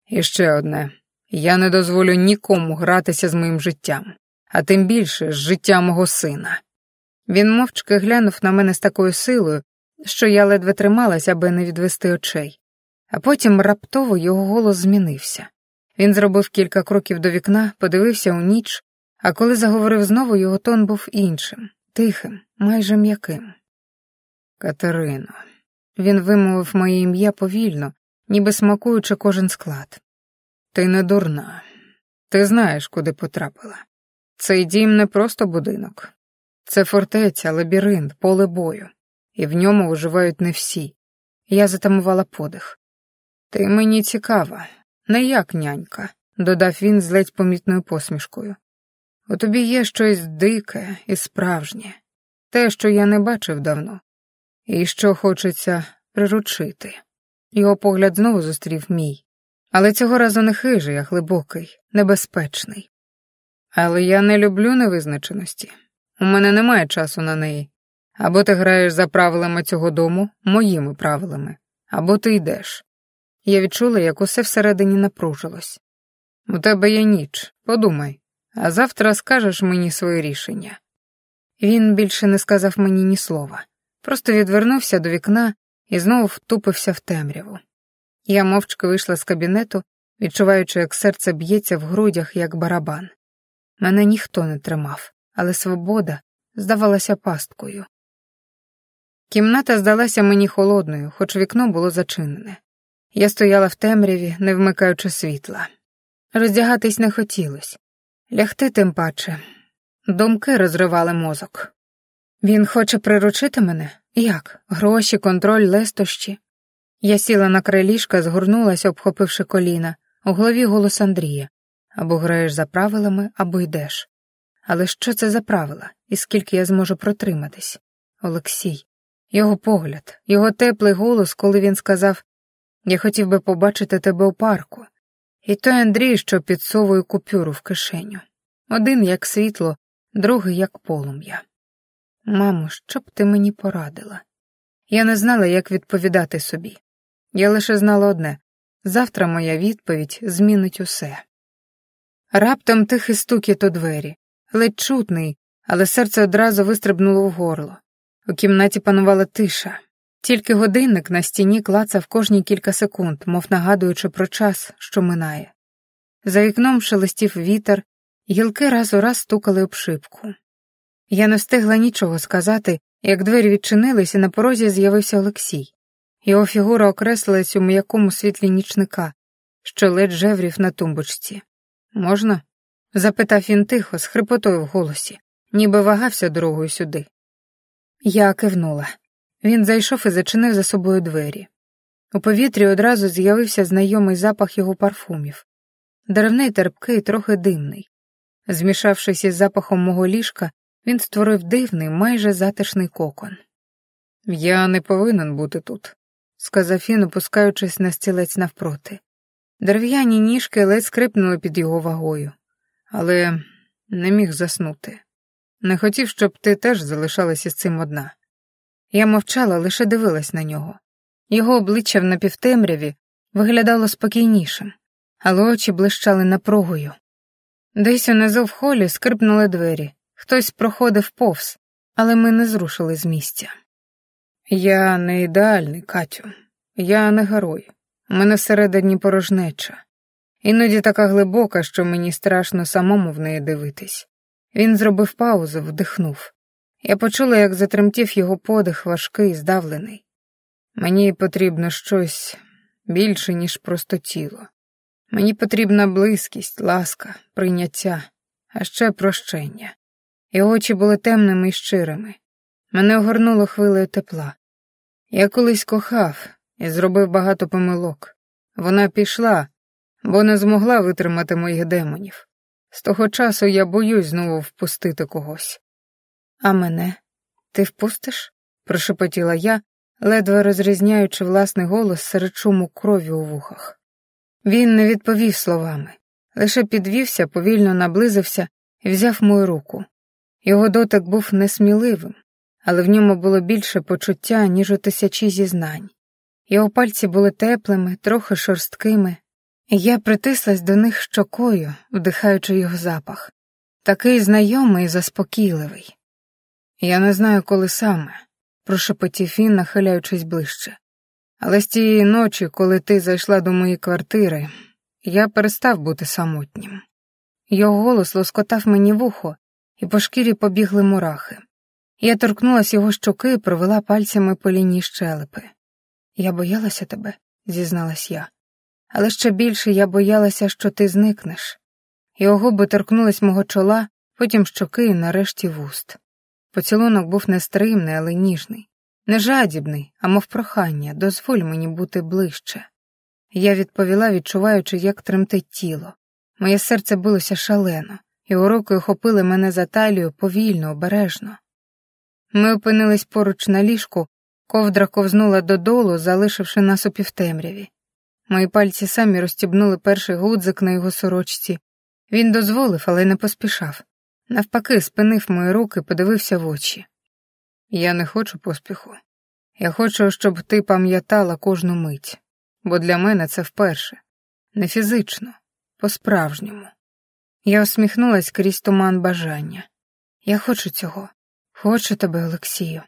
S1: «І ще одне. Я не дозволю нікому гратися з моїм життям, а тим більше з життям мого сина. Він мовчки глянув на мене з такою силою, що я ледве трималась, аби не відвести очей. А потім раптово його голос змінився. Він зробив кілька кроків до вікна, подивився у ніч, а коли заговорив знову, його тон був іншим, тихим, майже м'яким. «Катерино». Він вимовив моє ім'я повільно, ніби смакуючи кожен склад. «Ти не дурна. Ти знаєш, куди потрапила. Цей дім не просто будинок. Це фортеця, лабіринт, поле бою. І в ньому виживають не всі». Я затамувала подих. «Ти мені цікава, не як нянька», — додав він з ледь помітною посмішкою. «У тобі є щось дике і справжнє, те, що я не бачив давно, і що хочеться приручити». Його погляд знову зустрів мій, але цього разу не хижий, а глибокий, небезпечний. «Але я не люблю невизначеності. У мене немає часу на неї. Або ти граєш за правилами цього дому, моїми правилами, або ти йдеш». Я відчула, як усе всередині напружилось. «У тебе є ніч, подумай, а завтра скажеш мені своє рішення». Він більше не сказав мені ні слова, просто відвернувся до вікна і знову втупився в темряву. Я мовчки вийшла з кабінету, відчуваючи, як серце б'ється в грудях, як барабан. Мене ніхто не тримав, але свобода здавалася пасткою. Кімната здалася мені холодною, хоч вікно було зачинене. Я стояла в темряві, не вмикаючи світла. Роздягатись не хотілось. Лягти тим паче. Думки розривали мозок. Він хоче приручити мене? Як? Гроші, контроль, лестощі? Я сіла на край ліжка, згорнулася, обхопивши коліна. У голові голос Андрія. Або граєш за правилами, або йдеш. Але що це за правила? І скільки я зможу протриматись? Олексій. Його погляд, його теплий голос, коли він сказав: «Я хотів би побачити тебе у парку». І той Андрій, що підсовує купюру в кишеню. Один як світло, другий як полум'я. «Мамо, що б ти мені порадила?» Я не знала, як відповідати собі. Я лише знала одне — завтра моя відповідь змінить усе. Раптом тихий стукіт у двері, ледь чутний, але серце одразу вистрибнуло в горло. У кімнаті панувала тиша. Тільки годинник на стіні клацав кожні кілька секунд, мов нагадуючи про час, що минає. За вікном шелестів вітер, гілки раз у раз стукали об шибку. Я не встигла нічого сказати, як двері відчинились, і на порозі з'явився Олексій. Його фігура окреслилась у м'якому світлі нічника, що ледь жеврів на тумбочці. «Можна?» — запитав він тихо, з хрипотою в голосі, ніби вагався дорогою сюди. Я кивнула. Він зайшов і зачинив за собою двері. У повітрі одразу з'явився знайомий запах його парфумів. Деревний, терпкий, трохи димний. Змішавшись із запахом мого ліжка, він створив дивний, майже затишний кокон. «Я не повинен бути тут», — сказав він, опускаючись на стілець навпроти. Дерев'яні ніжки ледь скрипнули під його вагою. Але не міг заснути. Не хотів, щоб ти теж залишалася з цим одна. Я мовчала, лише дивилась на нього. Його обличчя в напівтемряві виглядало спокійнішим, але очі блищали напругою. Десь унизу в холі скрипнули двері. Хтось проходив повз, але ми не зрушили з місця. «Я не ідеальний, Катю. Я не герой. У мене всередині порожнеча. Іноді така глибока, що мені страшно самому в неї дивитись». Він зробив паузу, вдихнув. Я почула, як затремтів його подих, важкий, здавлений. «Мені потрібно щось більше, ніж просто тіло. Мені потрібна близькість, ласка, прийняття, а ще прощення». Його очі були темними і щирими. Мене огорнуло хвилею тепла. Я колись кохав і зробив багато помилок. Вона пішла, бо не змогла витримати моїх демонів. З того часу я боюсь знову впустити когось. «А мене? Ти впустиш?» — прошепотіла я, ледве розрізняючи власний голос серед шуму крові у вухах. Він не відповів словами, лише підвівся, повільно наблизився і взяв мою руку. Його дотик був несміливим, але в ньому було більше почуття, ніж у тисячі зізнань. Його пальці були теплими, трохи шорсткими. Я притислась до них щокою, вдихаючи його запах. Такий знайомий і заспокійливий. Я не знаю, коли саме, прошепотів він, нахиляючись ближче. Але з тієї ночі, коли ти зайшла до моєї квартири, я перестав бути самотнім. Його голос лоскотав мені вухо, і по шкірі побігли мурахи. Я торкнулась його щоки і провела пальцями по лінії щелепи. Я боялася тебе, зізналась я. Але ще більше я боялася, що ти зникнеш. Його губи торкнулись мого чола, потім щоки і нарешті вуст. Поцілунок був не стримний, але ніжний. Не жадібний, а мов прохання, дозволь мені бути ближче. Я відповіла, відчуваючи, як тремтить тіло. Моє серце билося шалено, його руки охопили мене за талію повільно, обережно. Ми опинились поруч на ліжку, ковдра ковзнула додолу, залишивши нас у півтемряві. Мої пальці самі розстібнули перший гудзик на його сорочці. Він дозволив, але не поспішав. Навпаки, спинив мої руки, подивився в очі. Я не хочу поспіху. Я хочу, щоб ти пам'ятала кожну мить, бо для мене це вперше. Не фізично, по-справжньому. Я усміхнулась крізь туман бажання. Я хочу цього. Хочу тебе, Олексію.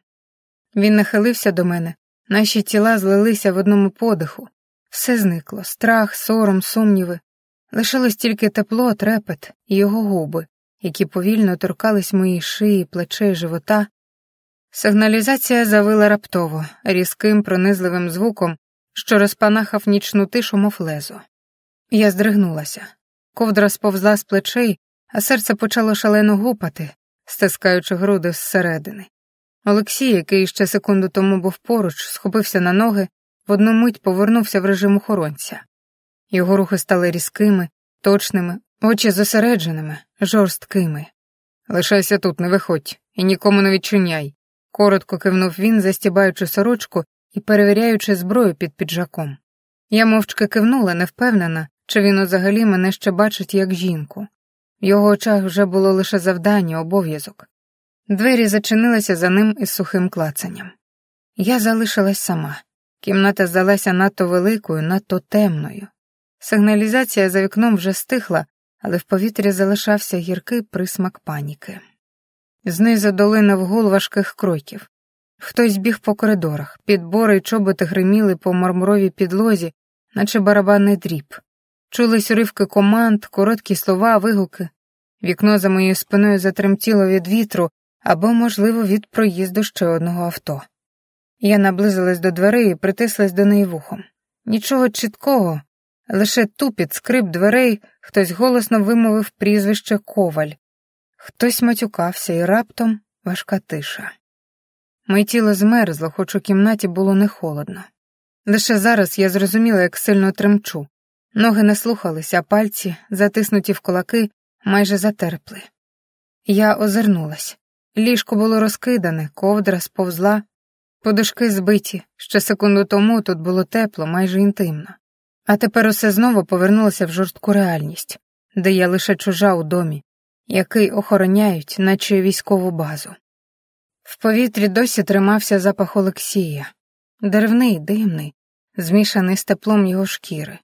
S1: Він нахилився до мене, наші тіла злилися в одному подиху. Все зникло, страх, сором, сумніви. Лишилось тільки тепло, трепет і його губи, які повільно торкались моїй шиї, плечей, живота. Сигналізація завила раптово, різким, пронизливим звуком, що розпанахав нічну тишу, мов лезо. Я здригнулася. Ковдра сповзла з плечей, а серце почало шалено гупати, стискаючи груди зсередини. Олексій, який ще секунду тому був поруч, схопився на ноги, в одну мить повернувся в режим охоронця. Його рухи стали різкими, точними, очі зосередженими, жорсткими. «Лишайся тут, не виходь, і нікому не відчиняй», — коротко кивнув він, застібаючи сорочку і перевіряючи зброю під піджаком. Я мовчки кивнула, не впевнена, чи він взагалі мене ще бачить як жінку. В його очах вже було лише завдання, обов'язок. Двері зачинилися за ним із сухим клацанням. Я залишилась сама. Кімната здалася надто великою, надто темною. Сигналізація за вікном вже стихла, але в повітрі залишався гіркий присмак паніки. Знизу долинув гул важких кроків. Хтось біг по коридорах, підбори й чоботи гриміли по мармуровій підлозі, наче барабанний дріб. Чулись уривки команд, короткі слова, вигуки. Вікно за моєю спиною затремтіло від вітру або, можливо, від проїзду ще одного авто. Я наблизилась до дверей і притислась до неї вухом. Нічого чіткого, лише тупіт, скрип дверей, хтось голосно вимовив прізвище Коваль. Хтось матюкався, і раптом важка тиша. Моє тіло змерзло, хоч у кімнаті було не холодно. Лише зараз я зрозуміла, як сильно тремчу. Ноги не слухалися, а пальці, затиснуті в кулаки, майже затерпли. Я озирнулась. Ліжко було розкидане, ковдра сповзла, подушки збиті. Ще секунду тому тут було тепло, майже інтимно. А тепер усе знову повернулося в жорстку реальність, де я лише чужа у домі, який охороняють, наче військову базу. В повітрі досі тримався запах Олексія. Деревний, димний, змішаний з теплом його шкіри.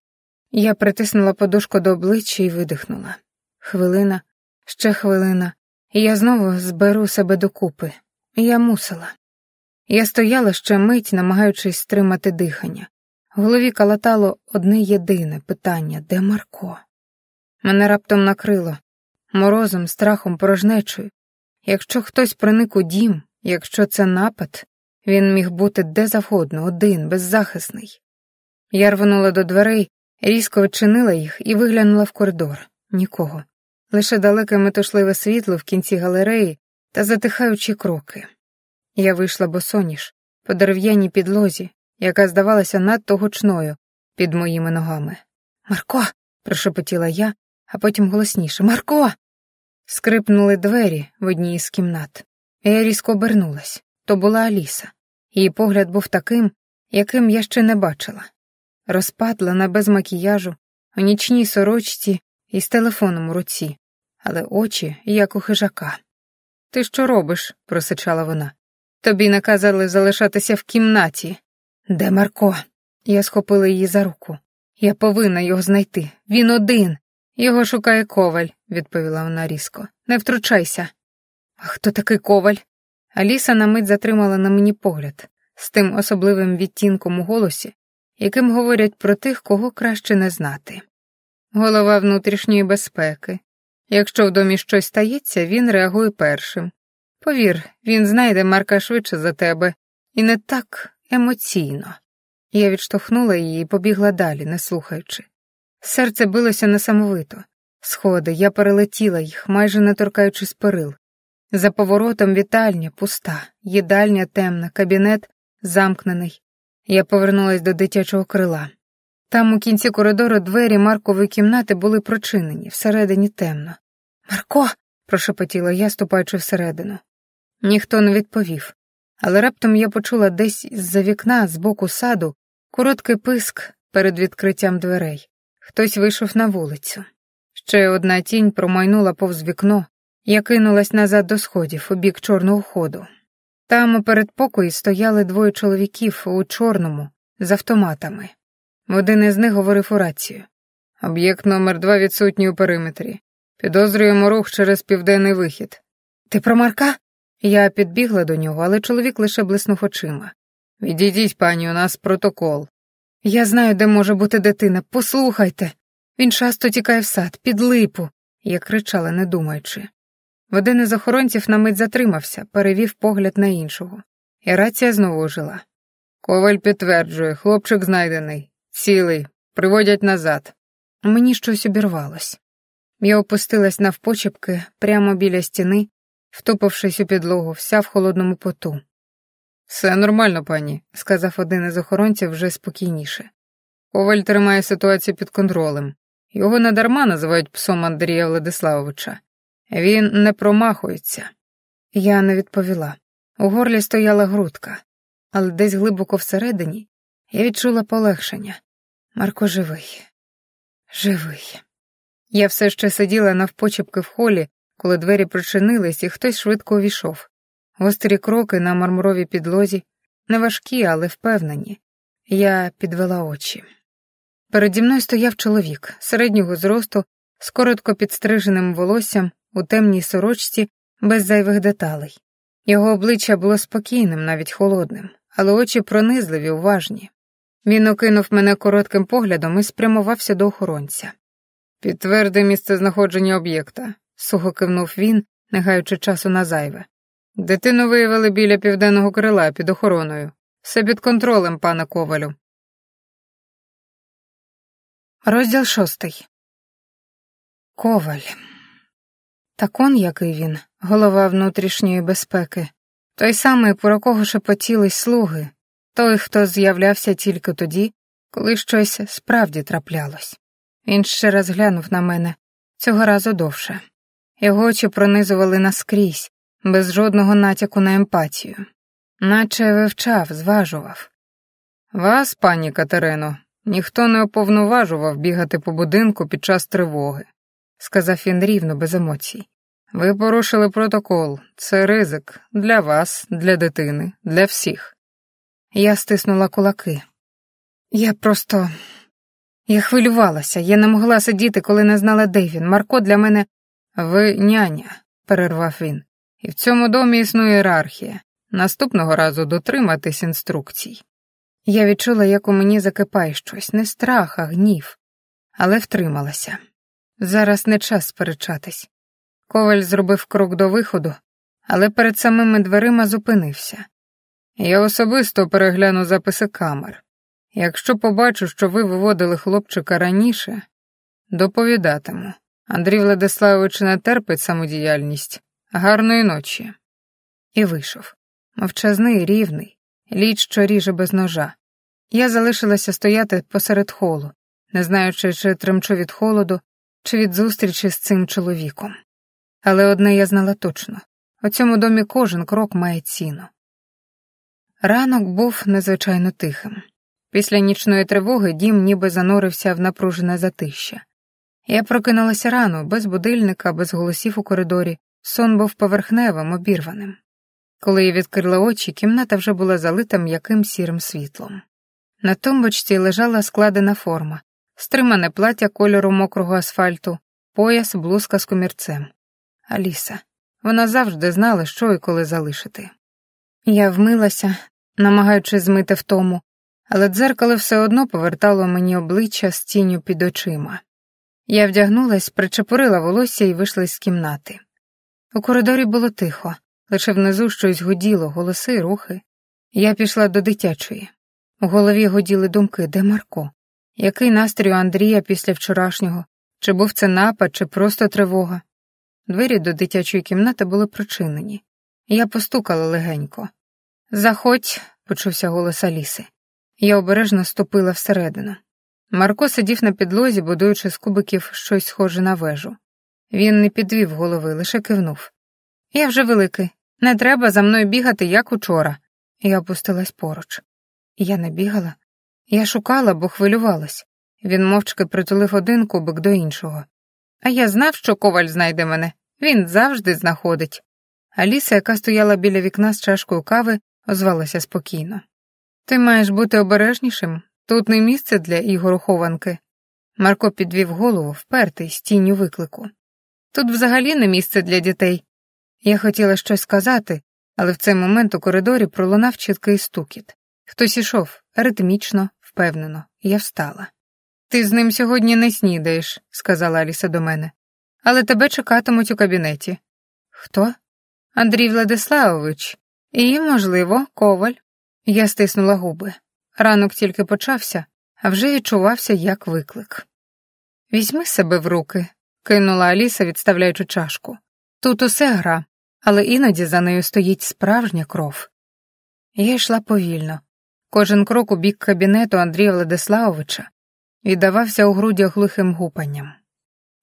S1: Я притиснула подушку до обличчя і видихнула. Хвилина, ще хвилина, і я знову зберу себе докупи. Я мусила. Я стояла ще мить, намагаючись стримати дихання. В голові калатало одне єдине питання – де Марко? Мене раптом накрило. Морозом, страхом, порожнечою. Якщо хтось проник у дім, якщо це напад, він міг бути де завгодно, один, беззахисний. Я рвонула до дверей, різко відчинила їх і виглянула в коридор. Нікого. Лише далеке метушливе світло в кінці галереї та затихаючі кроки. Я вийшла босоніж, по дерев'яній підлозі, яка здавалася надто гучною під моїми ногами. «Марко!» – прошепотіла я, а потім голосніше. «Марко!» Скрипнули двері в одній із кімнат. Я різко обернулась. То була Аліса. Її погляд був таким, яким я ще не бачила. Розпатлана, без макіяжу, у нічній сорочці і з телефоном у руці, але очі, як у хижака. «Ти що робиш?» – просичала вона. «Тобі наказали залишатися в кімнаті». «Де Марко?» Я схопила її за руку. Я повинна його знайти. Він один. Його шукає Коваль, відповіла вона різко. Не втручайся. А хто такий Коваль? Аліса на мить затримала на мені погляд, з тим особливим відтінком у голосі, яким говорять про тих, кого краще не знати. Голова внутрішньої безпеки. Якщо в домі щось стається, він реагує першим. Повір, він знайде Марка швидше за тебе, і не так емоційно. Я відштовхнула її і побігла далі, не слухаючи. Серце билося несамовито. Сходи, я перелетіла їх, майже не торкаючись перил. За поворотом вітальня пуста, їдальня темна, кабінет замкнений. Я повернулась до дитячого крила. Там у кінці коридору двері Маркової кімнати були прочинені, всередині темно. «Марко!» – прошепотіла я, ступаючи всередину. Ніхто не відповів, але раптом я почула десь з-за вікна, з боку саду, короткий писк перед відкриттям дверей. Хтось вийшов на вулицю. Ще одна тінь промайнула повз вікно. Я кинулась назад до сходів, у бік чорного ходу. Там у передпокої стояли двоє чоловіків у чорному, з автоматами. Один із них говорив у рацію. «Об'єкт номер 2 відсутній у периметрі. Підозрюємо рух через південний вихід». «Ти про Марка?» Я підбігла до нього, але чоловік лише блиснув очима. «Відійдіть, пані, у нас протокол». «Я знаю, де може бути дитина. Послухайте. Він часто тікає в сад, під липу», — я кричала, не думаючи. Один із охоронців на мить затримався, перевів погляд на іншого. І рація знову ожила. «Коваль підтверджує, хлопчик знайдений. Цілий. Приводять назад». Мені щось обірвалось. Я опустилась навпочепки прямо біля стіни, втупившись у підлогу, вся в холодному поту. «Все нормально, пані», — сказав один із охоронців вже спокійніше. «Коваль тримає ситуацію під контролем. Його недарма називають псом Андрія Владиславовича. Він не промахується». Я не відповіла. У горлі стояла грудка, але десь глибоко всередині я відчула полегшення. Марко живий. Живий. Я все ще сиділа навпочепки в холі, коли двері прочинились і хтось швидко увійшов. Гострі кроки на мармуровій підлозі, не важкі, але впевнені. Я підвела очі. Переді мною стояв чоловік, середнього зросту, з коротко підстриженим волоссям, у темній сорочці, без зайвих деталей. Його обличчя було спокійним, навіть холодним, але очі пронизливі, уважні. Він окинув мене коротким поглядом і спрямувався до охоронця. «Підтверди місцезнаходження об'єкта», — сухо кивнув він, не гаючи часу на зайве. «Дитину виявили біля південного крила під охороною. Все під контролем, пане Ковалю». Розділ 6. Коваль. Так он який він, голова внутрішньої безпеки. Той самий, про кого шепотіли слуги. Той, хто з'являвся тільки тоді, коли щось справді траплялось. Він ще раз глянув на мене, цього разу довше. Його очі пронизували наскрізь, без жодного натяку на емпатію. Наче вивчав, зважував. «Вас, пані Катерино, ніхто не уповноважував бігати по будинку під час тривоги», — сказав він рівно, без емоцій. «Ви порушили протокол. Це ризик. Для вас, для дитини, для всіх». Я стиснула кулаки. Я хвилювалася, я не могла сидіти, коли не знала, де він. Марко для мене... «Ви няня», — перервав він. «І в цьому домі існує ієрархія. Наступного разу дотриматись інструкцій». Я відчула, як у мені закипає щось, не страх, а гнів. Але втрималася. Зараз не час сперечатись. Коваль зробив крок до виходу, але перед самими дверима зупинився. «Я особисто перегляну записи камер. Якщо побачу, що ви виводили хлопчика раніше, доповідатиму. Андрій Владиславович не терпить самодіяльність. Гарної ночі». І вийшов. Мовчазний, рівний, лід, що ріже без ножа. Я залишилася стояти посеред холу, не знаючи, чи тремчу від холоду, чи від зустрічі з цим чоловіком. Але одне я знала точно. У цьому домі кожен крок має ціну. Ранок був незвичайно тихим. Після нічної тривоги дім ніби занурився в напружене затища. Я прокинулася рано, без будильника, без голосів у коридорі. Сон був поверхневим, обірваним. Коли я відкрила очі, кімната вже була залита м'яким сірим світлом. На тумбочці лежала складена форма, стримане плаття кольору мокрого асфальту, пояс, блузка з комірцем. Аліса. Вона завжди знала, що і коли залишити. Я вмилася, намагаючись змити втому, але дзеркало все одно повертало мені обличчя з тінню під очима. Я вдягнулась, причепурила волосся і вийшла з кімнати. У коридорі було тихо, лише внизу щось гуділо, голоси, рухи. Я пішла до дитячої. У голові гуділи думки, де Марко? Який настрій у Андрія після вчорашнього? Чи був це напад, чи просто тривога? Двері до дитячої кімнати були прочинені. Я постукала легенько. «Заходь», — почувся голос Аліси. Я обережно ступила всередину. Марко сидів на підлозі, будуючи з кубиків щось схоже на вежу. Він не підвів голови, лише кивнув. «Я вже великий. Не треба за мною бігати, як учора». Я опустилась поруч. Я не бігала. Я шукала, бо хвилювалась. Він мовчки притулив один кубик до іншого. А я знав, що коваль знайде мене. Він завжди знаходить. Аліса, яка стояла біля вікна з чашкою кави, озвалася спокійно. Ти маєш бути обережнішим. Тут не місце для ігор-хованки. Марко підвів голову, впертий, з тінню виклику. Тут взагалі не місце для дітей. Я хотіла щось сказати, але в цей момент у коридорі пролунав чіткий стукіт. Хтось ішов, ритмічно, впевнено. Я встала. «Ти з ним сьогодні не снідаєш», — сказала Аліса до мене. «Але тебе чекатимуть у кабінеті». «Хто?» «Андрій Владиславович. І, можливо, коваль». Я стиснула губи. Ранок тільки почався, а вже відчувався як виклик. «Візьми себе в руки», — кинула Аліса, відставляючи чашку. «Тут усе гра, але іноді за нею стоїть справжня кров». Я йшла повільно. Кожен крок у бік кабінету Андрія Владиславовича віддавався у грудях глухим гупанням.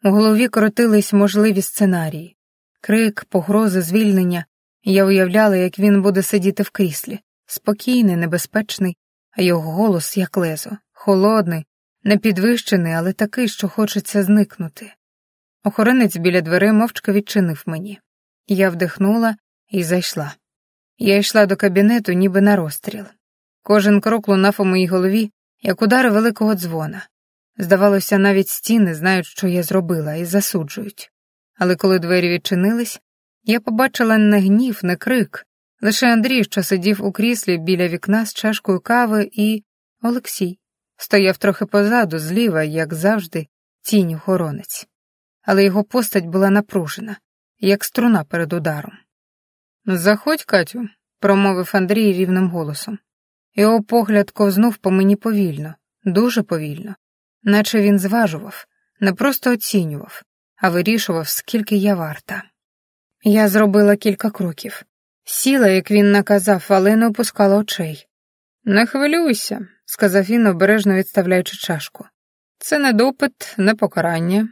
S1: У голові крутились можливі сценарії. Крик, погрози, звільнення. Я уявляла, як він буде сидіти в кріслі. Спокійний, небезпечний, а його голос як лезо. Холодний, не підвищений, але такий, що хочеться зникнути. Охоронець біля дверей мовчки відчинив мені. Я вдихнула і зайшла. Я йшла до кабінету, ніби на розстріл. Кожен крок лунав у моїй голові, як удари великого дзвона. Здавалося, навіть стіни знають, що я зробила, і засуджують. Але коли двері відчинились, я побачила не гнів, не крик, лише Андрій, що сидів у кріслі біля вікна з чашкою кави, і Олексій. Стояв трохи позаду, зліва, як завжди, тінь-охоронець. Але його постать була напружена, як струна перед ударом. «Заходь, Катю», — промовив Андрій рівним голосом. Його погляд ковзнув по мені повільно, дуже повільно, наче він зважував, не просто оцінював, а вирішував, скільки я варта. Я зробила кілька кроків. Сіла, як він наказав, але не опускала очей. «Не хвилюйся», — сказав він, обережно відставляючи чашку. «Це не допит, не покарання.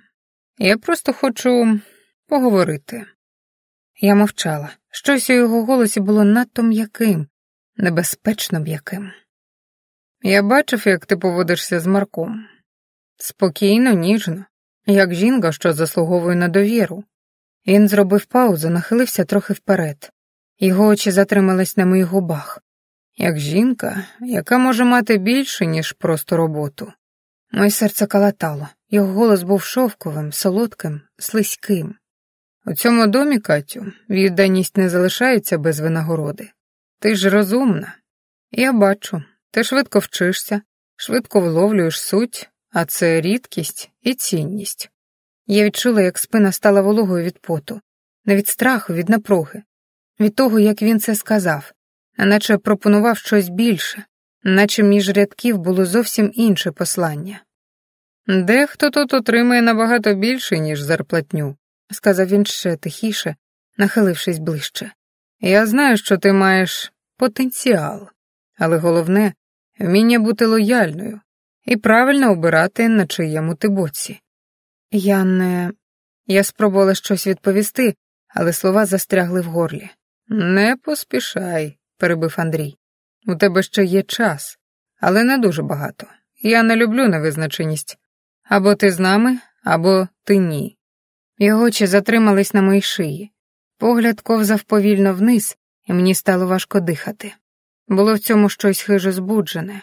S1: Я просто хочу поговорити». Я мовчала. Щось у його голосі було надто м'яким, небезпечно м'яким. «Я бачив, як ти поводишся з Марком. Спокійно, ніжно, як жінка, що заслуговує на довіру». Він зробив паузу, нахилився трохи вперед. Його очі затримались на моїх губах. Як жінка, яка може мати більше, ніж просто роботу. Моє серце калатало. Його голос був шовковим, солодким, слизьким. «У цьому домі, Катю, відданість не залишається без винагороди. Ти ж розумна. Я бачу, ти швидко вчишся, швидко вловлюєш суть, а це рідкість і цінність». Я відчула, як спина стала вологою від поту, не від страху, від напруги, від того, як він це сказав, а наче пропонував щось більше, наче між рядків було зовсім інше послання. «Дехто тут отримує набагато більше, ніж зарплатню», — сказав він ще тихіше, нахилившись ближче. «Я знаю, що ти маєш потенціал, але головне — вміння бути лояльною і правильно обирати, на чиєму ти боці». Я спробувала щось відповісти, але слова застрягли в горлі. «Не поспішай», — перебив Андрій. «У тебе ще є час, але не дуже багато. Я не люблю невизначеність. Або ти з нами, або ти ні». Його очі затримались на моїй шиї. Погляд ковзав повільно вниз, і мені стало важко дихати. Було в цьому щось хижо збуджене.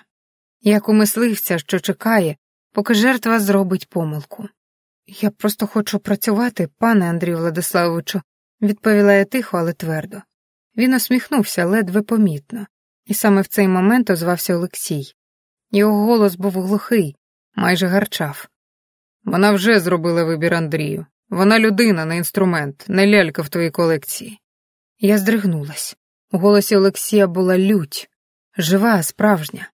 S1: Як у мисливця, що чекає, поки жертва зробить помилку. «Я просто хочу працювати, пане Андрію Владиславовичу», відповіла я тихо, але твердо. Він усміхнувся ледве помітно, і саме в цей момент озвався Олексій. Його голос був глухий, майже гарчав. «Вона вже зробила вибір, Андрію. Вона людина, не інструмент, не лялька в твоїй колекції». Я здригнулась. У голосі Олексія була лють, жива, справжня.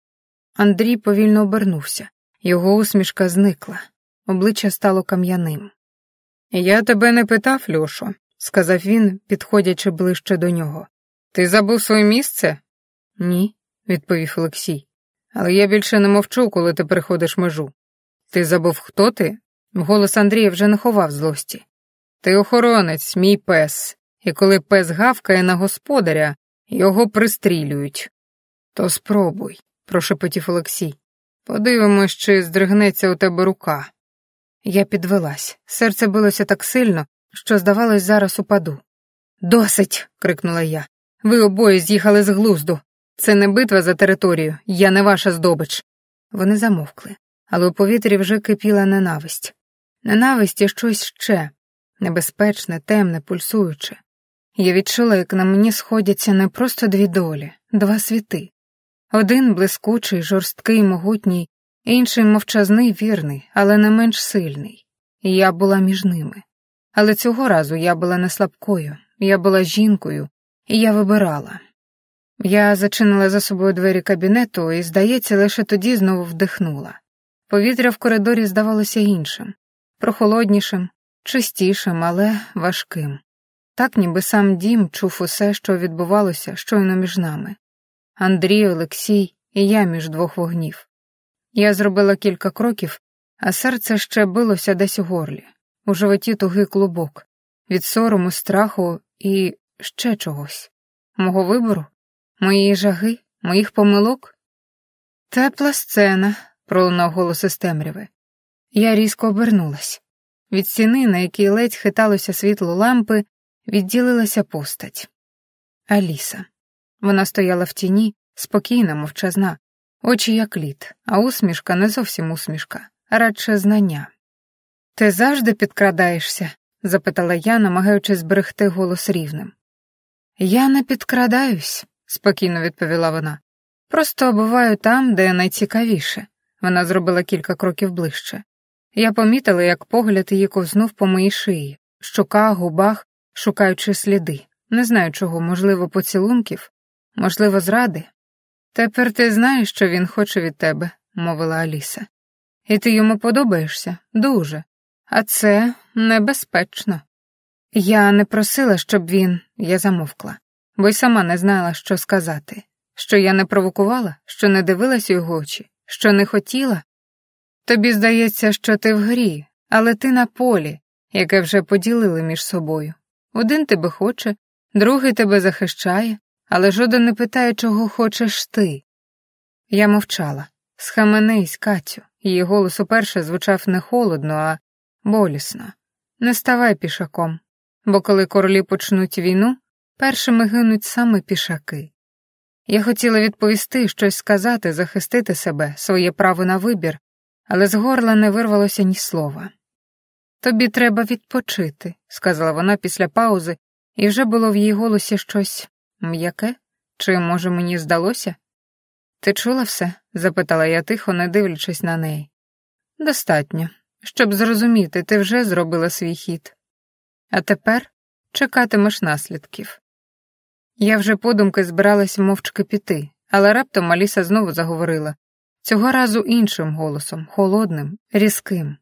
S1: Андрій повільно обернувся. Його усмішка зникла. Обличчя стало кам'яним. «Я тебе не питав, Льошо», — сказав він, підходячи ближче до нього. «Ти забув своє місце?» «Ні», — відповів Олексій. «Але я більше не мовчу, коли ти переходиш межу». «Ти забув, хто ти?» Голос Андрія вже не ховав злості. «Ти охоронець, мій пес, і коли пес гавкає на господаря, його пристрілюють». «То спробуй», — прошепотів Олексій. «Подивимось, чи здригнеться у тебе рука». Я підвелась. Серце билося так сильно, що, здавалось, зараз упаду. «Досить!» — крикнула я. «Ви обоє з'їхали з глузду. Це не битва за територію, я не ваша здобич». Вони замовкли, але у повітрі вже кипіла ненависть. Ненависть і щось ще, небезпечне, темне, пульсуюче. Я відчула, як на мені сходяться не просто дві долі, два світи. Один блискучий, жорсткий, могутній, інший мовчазний, вірний, але не менш сильний. І я була між ними. Але цього разу я була не слабкою, я була жінкою, і я вибирала. Я зачинила за собою двері кабінету і, здається, лише тоді знову вдихнула. Повітря в коридорі здавалося іншим, прохолоднішим, чистішим, але важким. Так, ніби сам дім чув усе, що відбувалося щойно між нами. Андрій, Олексій і я між двох вогнів. Я зробила кілька кроків, а серце ще билося десь у горлі. У животі тугий клубок. Від сорому, страху і ще чогось. Мого вибору? Моєї жаги? Моїх помилок? «Тепла сцена», — пролунав голос із темряви. Я різко обернулась. Від стіни, на якій ледь хиталося світло лампи, відділилася постать. Аліса. Вона стояла в тіні, спокійна, мовчазна, очі як лід, а усмішка не зовсім усмішка, а радше знання. «Ти завжди підкрадаєшся?» — запитала я, намагаючись зберегти голос рівним. «Я не підкрадаюсь», — спокійно відповіла вона. «Просто буваю там, де найцікавіше». Вона зробила кілька кроків ближче. Я помітила, як погляд її ковзнув по моїй шиї, щоках, губах, шукаючи сліди. Не знаю чого, можливо, поцілунків, можливо, зради. «Тепер ти знаєш, що він хоче від тебе», — мовила Аліса. «І ти йому подобаєшся? Дуже. А це небезпечно». Я не просила, щоб він... Я замовкла, бо й сама не знала, що сказати. Що я не провокувала, що не дивилась у його очі, що не хотіла. Тобі здається, що ти в грі, але ти на полі, яке вже поділили між собою. Один тебе хоче, другий тебе захищає, але жоден не питає, чого хочеш ти. Я мовчала. «Схаменись, Катю». Її голос уперше звучав не холодно, а болісно. «Не ставай пішаком, бо коли королі почнуть війну, першими гинуть саме пішаки». Я хотіла відповісти, щось сказати, захистити себе, своє право на вибір, але з горла не вирвалося ні слова. «Тобі треба відпочити», — сказала вона після паузи, і вже було в її голосі щось м'яке? Чи, може, мені здалося? «Ти чула все?» — запитала я тихо, не дивлячись на неї. «Достатньо. Щоб зрозуміти, ти вже зробила свій хід. А тепер чекатимеш наслідків». Я вже подумки збиралась мовчки піти, але раптом Аліса знову заговорила. Цього разу іншим голосом, холодним, різким.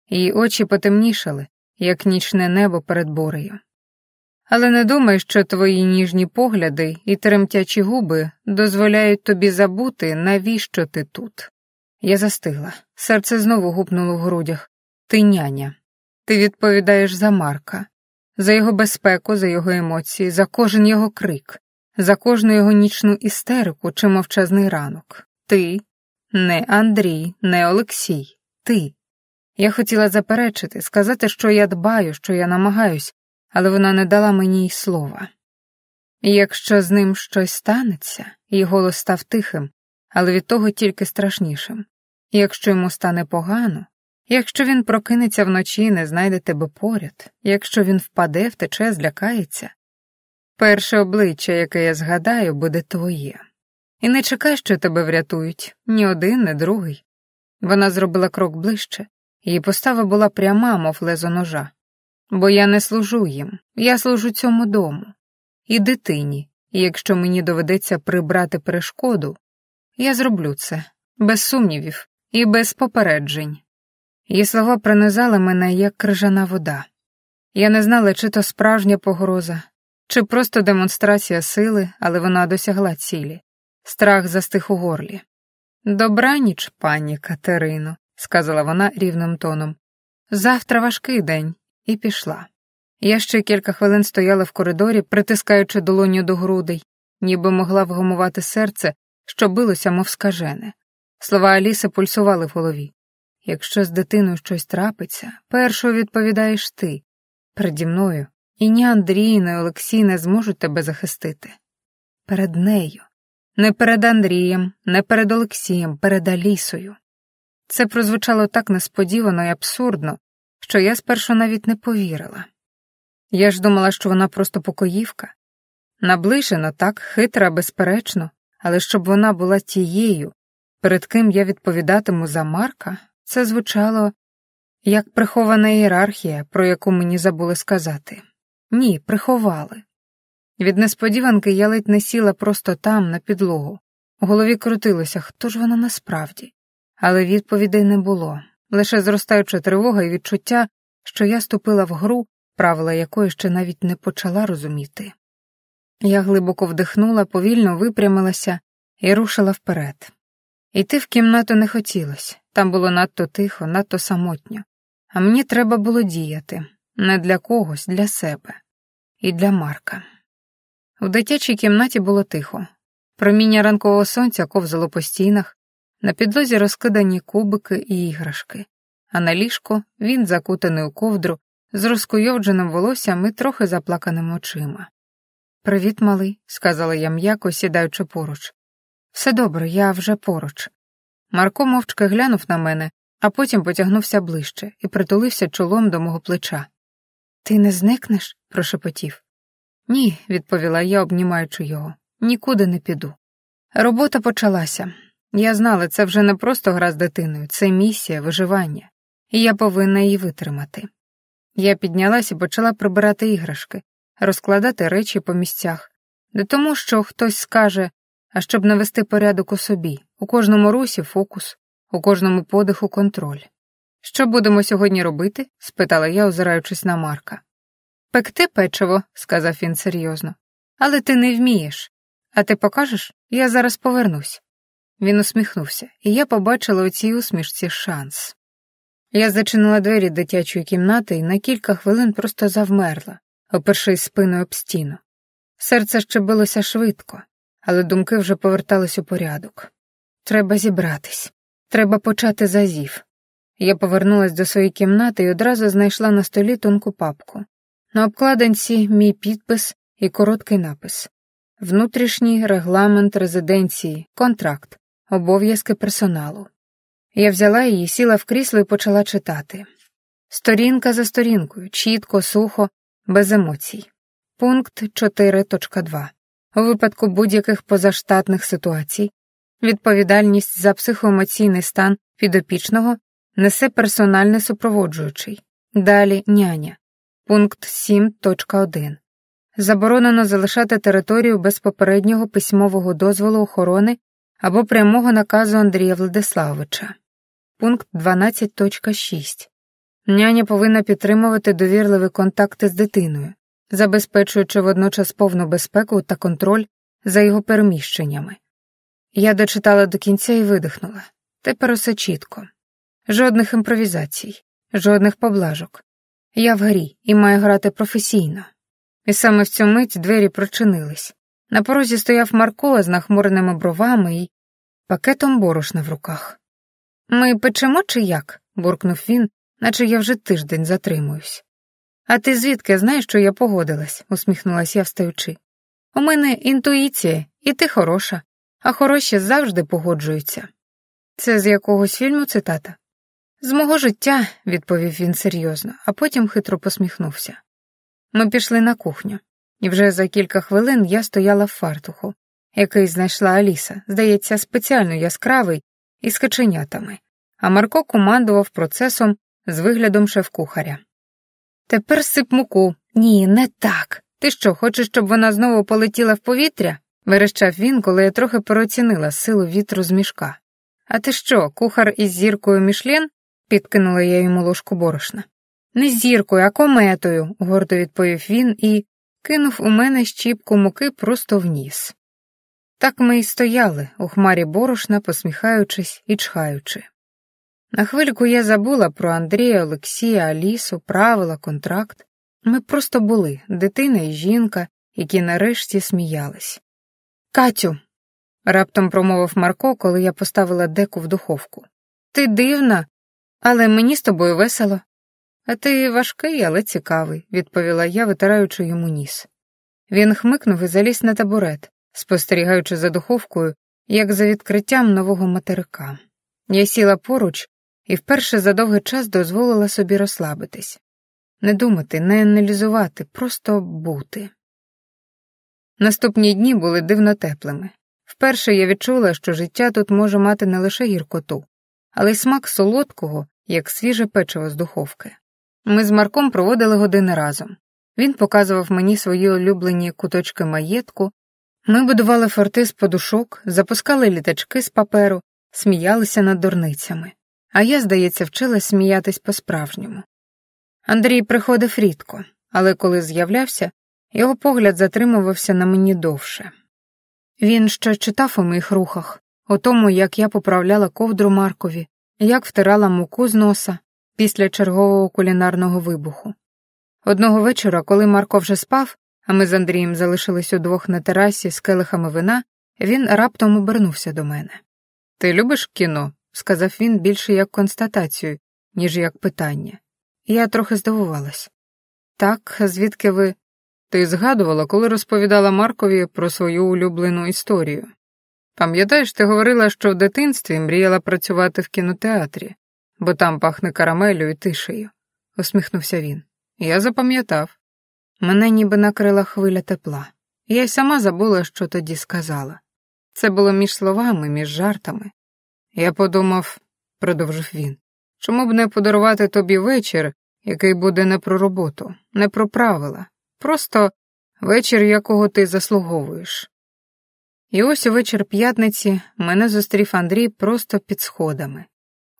S1: Її очі потемнішали, як нічне небо перед борею. «Але не думай, що твої ніжні погляди і тремтячі губи дозволяють тобі забути, навіщо ти тут». Я застигла. Серце знову гупнуло в грудях. «Ти няня. Ти відповідаєш за Марка. За його безпеку, за його емоції, за кожен його крик, за кожну його нічну істерику чи мовчазний ранок. Ти. Не Андрій, не Олексій. Ти». Я хотіла заперечити, сказати, що я дбаю, що я намагаюсь, але вона не дала мені й слова. «Якщо з ним щось станеться», її голос став тихим, але від того тільки страшнішим. Якщо йому стане погано, якщо він прокинеться вночі і не знайде тебе поряд, якщо він впаде, втече, злякається, перше обличчя, яке я згадаю, буде твоє. І не чекай, що тебе врятують, ні один, ні другий. Вона зробила крок ближче, її постава була пряма, мов лезо ножа. Бо я не служу їм, я служу цьому дому. І дитині, і якщо мені доведеться прибрати перешкоду, я зроблю це, без сумнівів і без попереджень. Її слова пронизали мене, як крижана вода. Я не знала, чи то справжня погроза, чи просто демонстрація сили, але вона досягла цілі. Страх застиг у горлі. «Добраніч, пані Катерино», — сказала вона рівним тоном. «Завтра важкий день», і пішла. Я ще кілька хвилин стояла в коридорі, притискаючи долоню до грудей, ніби могла вгамувати серце, що билося, мов скажене. Слова Аліси пульсували в голові. «Якщо з дитиною щось трапиться, першою відповідаєш ти. Переді мною. І ні Андрій, ні Олексій не зможуть тебе захистити. Перед нею. Не перед Андрієм, не перед Олексієм, перед Алісою». Це прозвучало так несподівано і абсурдно, що я спершу навіть не повірила. Я ж думала, що вона просто покоївка. Наближена, так, хитра, безперечно, але щоб вона була тією, перед ким я відповідатиму за Марка, це звучало як прихована ієрархія, про яку мені забули сказати. Ні, приховали. Від несподіванки я ледь не сіла просто там, на підлогу. У голові крутилося, хто ж вона насправді. Але відповідей не було, лише зростаюча тривога і відчуття, що я ступила в гру, правила якої ще навіть не почала розуміти. Я глибоко вдихнула, повільно випрямилася і рушила вперед. Йти в кімнату не хотілося, там було надто тихо, надто самотньо. А мені треба було діяти, не для когось, для себе. І для Марка. В дитячій кімнаті було тихо. Проміння ранкового сонця ковзало по стінах, на підлозі розкидані кубики і іграшки, а на ліжку він закутаний у ковдру, з розкуйовдженим волоссям і трохи заплаканими очима. «Привіт, малий», — сказала я м'яко, сідаючи поруч. «Все добре, я вже поруч». Марко мовчки глянув на мене, а потім потягнувся ближче і притулився чолом до мого плеча. «Ти не зникнеш?» — прошепотів. «Ні», — відповіла я, обнімаючи його, — «нікуди не піду». Робота почалася. Я знала, це вже не просто гра з дитиною, це місія, виживання, і я повинна її витримати. Я піднялась і почала прибирати іграшки, розкладати речі по місцях, не тому, що хтось скаже, а щоб навести порядок у собі, у кожному русі фокус, у кожному подиху контроль. «Що будемо сьогодні робити?» — спитала я, озираючись на Марка. «Пекти печиво», — сказав він серйозно. «Але ти не вмієш. А ти покажеш? Я зараз повернусь». Він усміхнувся, і я побачила у цій усмішці шанс. Я зачинила двері дитячої кімнати і на кілька хвилин просто завмерла, опершись спиною об стіну. Серце ще билося швидко, але думки вже повертались у порядок. Треба зібратись. Треба почати з азів. Я повернулась до своєї кімнати і одразу знайшла на столі тонку папку. На обкладинці мій підпис і короткий напис. Внутрішній регламент резиденції, контракт, обов'язки персоналу. Я взяла її, сіла в крісло і почала читати. Сторінка за сторінкою, чітко, сухо, без емоцій. Пункт 4.2. У випадку будь-яких позаштатних ситуацій відповідальність за психоемоційний стан підопічного несе персональний супроводжуючий. Далі няня. Пункт 7.1. Заборонено залишати територію без попереднього письмового дозволу охорони або прямого наказу Андрія Владиславовича. Пункт 12.6. Няня повинна підтримувати довірливі контакти з дитиною, забезпечуючи водночас повну безпеку та контроль за його переміщеннями. Я дочитала до кінця і видихнула. Тепер усе чітко. Жодних імпровізацій, жодних поблажок. Я в грі і маю грати професійно. І саме в цю мить двері прочинились. На порозі стояв Марко з нахмуреними бровами і пакетом борошна в руках. «Ми печемо чи як?» – буркнув він, наче я вже тиждень затримуюсь. «А ти звідки знаєш, що я погодилась?» – усміхнулась я, встаючи. «У мене інтуїція, і ти хороша, а хороші завжди погоджуються». Це з якогось фільму цитата? З мого життя, відповів він серйозно, а потім хитро посміхнувся. Ми пішли на кухню, і вже за кілька хвилин я стояла в фартуху, який знайшла Аліса, здається, спеціально яскравий, із каченятами, а Марко командував процесом з виглядом шеф-кухаря. Тепер сип муку. Ні, не так. Ти що, хочеш, щоб вона знову полетіла в повітря? Верещав він, коли я трохи переоцінила силу вітру з мішка. А ти що, кухар із зіркою Мішлен? Підкинула я йому ложку борошна. Не зіркою, а кометою, гордо відповів він і кинув у мене щіпку муки просто в ніс. Так ми й стояли, у хмарі борошна, посміхаючись і чхаючи. На хвильку я забула про Андрія, Олексія, Алісу, правила, контракт. Ми просто були, дитина і жінка, які нарешті сміялись. «Катю», — раптом промовив Марко, коли я поставила деку в духовку. «Ти дивна, але мені з тобою весело». «А ти важкий, але цікавий», — відповіла я, витираючи йому ніс. Він хмикнув і заліз на табурет, спостерігаючи за духовкою, як за відкриттям нового материка. Я сіла поруч і вперше за довгий час дозволила собі розслабитись. Не думати, не аналізувати, просто бути. Наступні дні були дивно теплими. Вперше я відчула, що життя тут може мати не лише гіркоту, але й смак солодкого, як свіже печиво з духовки. Ми з Марком проводили години разом. Він показував мені свої улюблені куточки маєтку, ми будували форти з подушок, запускали літачки з паперу, сміялися над дурницями. А я, здається, вчилась сміятись по-справжньому. Андрій приходив рідко, але коли з'являвся, його погляд затримувався на мені довше. Він ще читав у моїх рухах, у тому, як я поправляла ковдру Маркові, як втирала муку з носа після чергового кулінарного вибуху. Одного вечора, коли Марко вже спав, а ми з Андрієм залишились удвох на терасі з келихами вина, він раптом обернувся до мене. «Ти любиш кіно?» — сказав він більше як констатацію, ніж як питання. Я трохи здивувалась. «Так, звідки ви...» «Ти згадувала, коли розповідала Маркові про свою улюблену історію. Пам'ятаєш, ти говорила, що в дитинстві мріяла працювати в кінотеатрі, бо там пахне карамеллю і тишею», — усміхнувся він. «Я запам'ятав». Мене ніби накрила хвиля тепла. Я й сама забула, що тоді сказала. Це було між словами, між жартами. Я подумав, продовжив він, чому б не подарувати тобі вечір, який буде не про роботу, не про правила, просто вечір, якого ти заслуговуєш. І ось у вечір п'ятниці мене зустрів Андрій просто під сходами.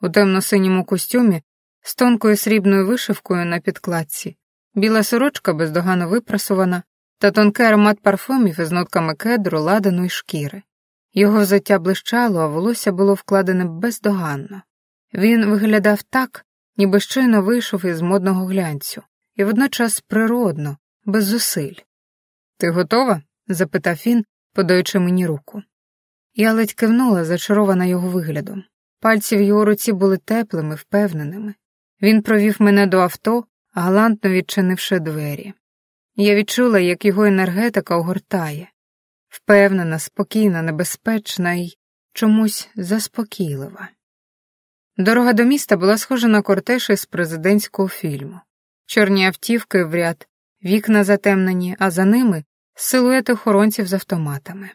S1: У темно-синьому костюмі, з тонкою срібною вишивкою на підкладці, біла сорочка бездоганно випрасувана та тонкий аромат парфумів із нотками кедру, ладану й шкіри. Його взуття блищало, а волосся було вкладене бездоганно. Він виглядав так, ніби щойно вийшов із модного глянцю, і водночас природно, без зусиль. «Ти готова?» – запитав він, подаючи мені руку. Я ледь кивнула, зачарована його виглядом. Пальці в його руці були теплими, впевненими. Він провів мене до авто, галантно відчинивши двері. Я відчула, як його енергетика огортає. Впевнена, спокійна, небезпечна і чомусь заспокійлива. Дорога до міста була схожа на кортеж із президентського фільму. Чорні автівки в ряд, вікна затемнені, а за ними силуети охоронців з автоматами.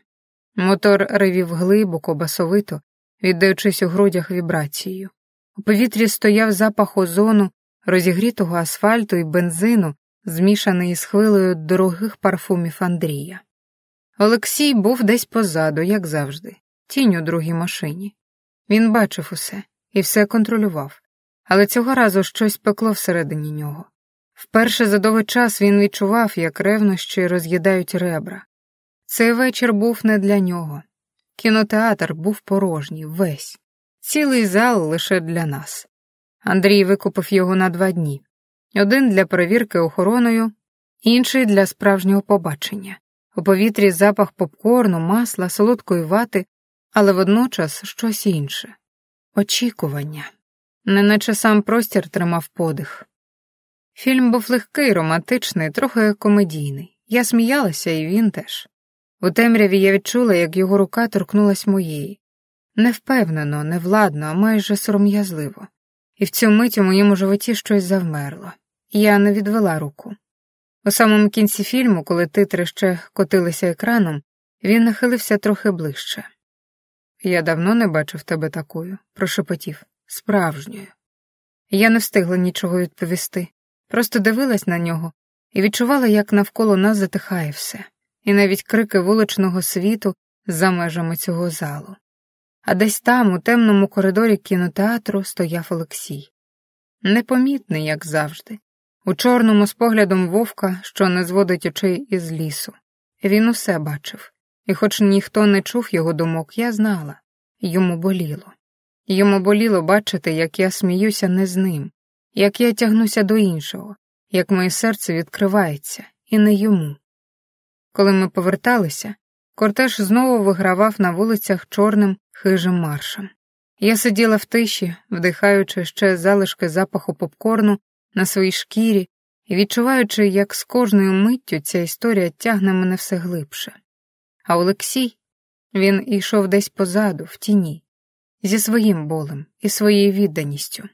S1: Мотор ревів глибоко, басовито, віддаючись у грудях вібрацією. У повітрі стояв запах озону, розігрітого асфальту і бензину, змішаний із хвилею дорогих парфумів Андрія. Олексій був десь позаду, як завжди, тінь у другій машині. Він бачив усе і все контролював, але цього разу щось пекло всередині нього. Вперше за довгий час він відчував, як ревнощі роз'їдають ребра. Цей вечір був не для нього. Кінотеатр був порожній, весь. Цілий зал лише для нас. Андрій викупив його на 2 дні. Один для перевірки охороною, інший для справжнього побачення. У повітрі запах попкорну, масла, солодкої вати, але водночас щось інше. Очікування. Неначе сам простір тримав подих. Фільм був легкий, романтичний, трохи комедійний. Я сміялася, і він теж. У темряві я відчула, як його рука торкнулась моєї. Невпевнено, невладно, а майже сором'язливо. І в цю мить у моєму животі щось завмерло. Я не відвела руку. У самому кінці фільму, коли титри ще котилися екраном, він нахилився трохи ближче. «Я давно не бачив тебе такою», — прошепотів, «справжньою». Я не встигла нічого відповісти, просто дивилась на нього і відчувала, як навколо нас затихає все, і навіть крики вуличного світу за межами цього залу. А десь там, у темному коридорі кінотеатру, стояв Олексій. Непомітний, як завжди, у чорному з поглядом вовка, що не зводить очей із лісу. Він усе бачив, і хоч ніхто не чув його думок, я знала. Йому боліло. Йому боліло бачити, як я сміюся не з ним, як я тягнуся до іншого, як моє серце відкривається, і не йому. Коли ми поверталися, кортеж знову вигравав на вулицях чорним хижим маршем. Я сиділа в тиші, вдихаючи ще залишки запаху попкорну на своїй шкірі і відчуваючи, як з кожною миттю ця історія тягне мене все глибше. А Олексій, він ішов десь позаду, в тіні, зі своїм болем і своєю відданістю.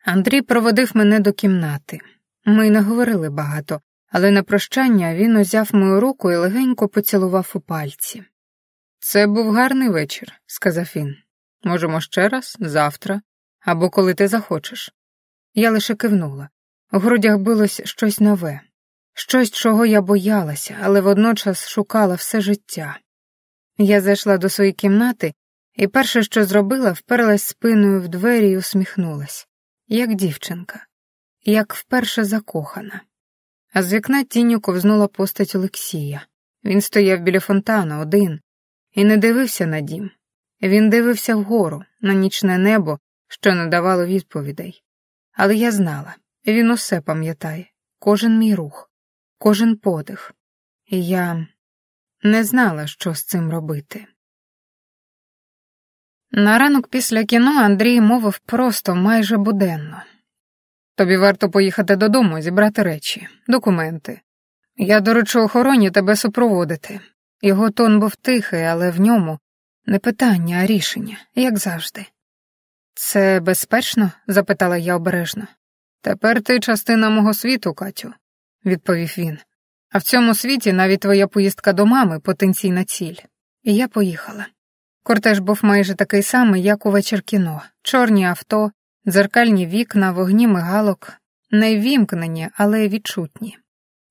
S1: Андрій проводив мене до кімнати. Ми не говорили багато, але на прощання він узяв мою руку і легенько поцілував у пальці. «Це був гарний вечір», — сказав він. «Можемо ще раз, завтра, або коли ти захочеш». Я лише кивнула. У грудях билось щось нове, щось, чого я боялася, але водночас шукала все життя. Я зайшла до своєї кімнати і перше, що зробила, вперлась спиною в двері і усміхнулась, як дівчинка, як вперше закохана. А з вікна тінню ковзнула постать Олексія. Він стояв біля фонтану один і не дивився на дім. Він дивився вгору, на нічне небо, що не давало відповідей. Але я знала, він усе пам'ятає, кожен мій рух, кожен подих. І я не знала, що з цим робити. На ранок після кіно Андрій мовив просто, майже буденно. «Тобі варто поїхати додому, зібрати речі, документи. Я доручу охороні тебе супроводити». Його тон був тихий, але в ньому не питання, а рішення, як завжди. «Це безпечно?» – запитала я обережно. «Тепер ти частина мого світу, Катю», – відповів він. «А в цьому світі навіть твоя поїздка до мами – потенційна ціль». І я поїхала. Кортеж був майже такий самий, як у вечір кіно. Чорні авто, дзеркальні вікна, вогні мигалок, не ввімкнені, але відчутні.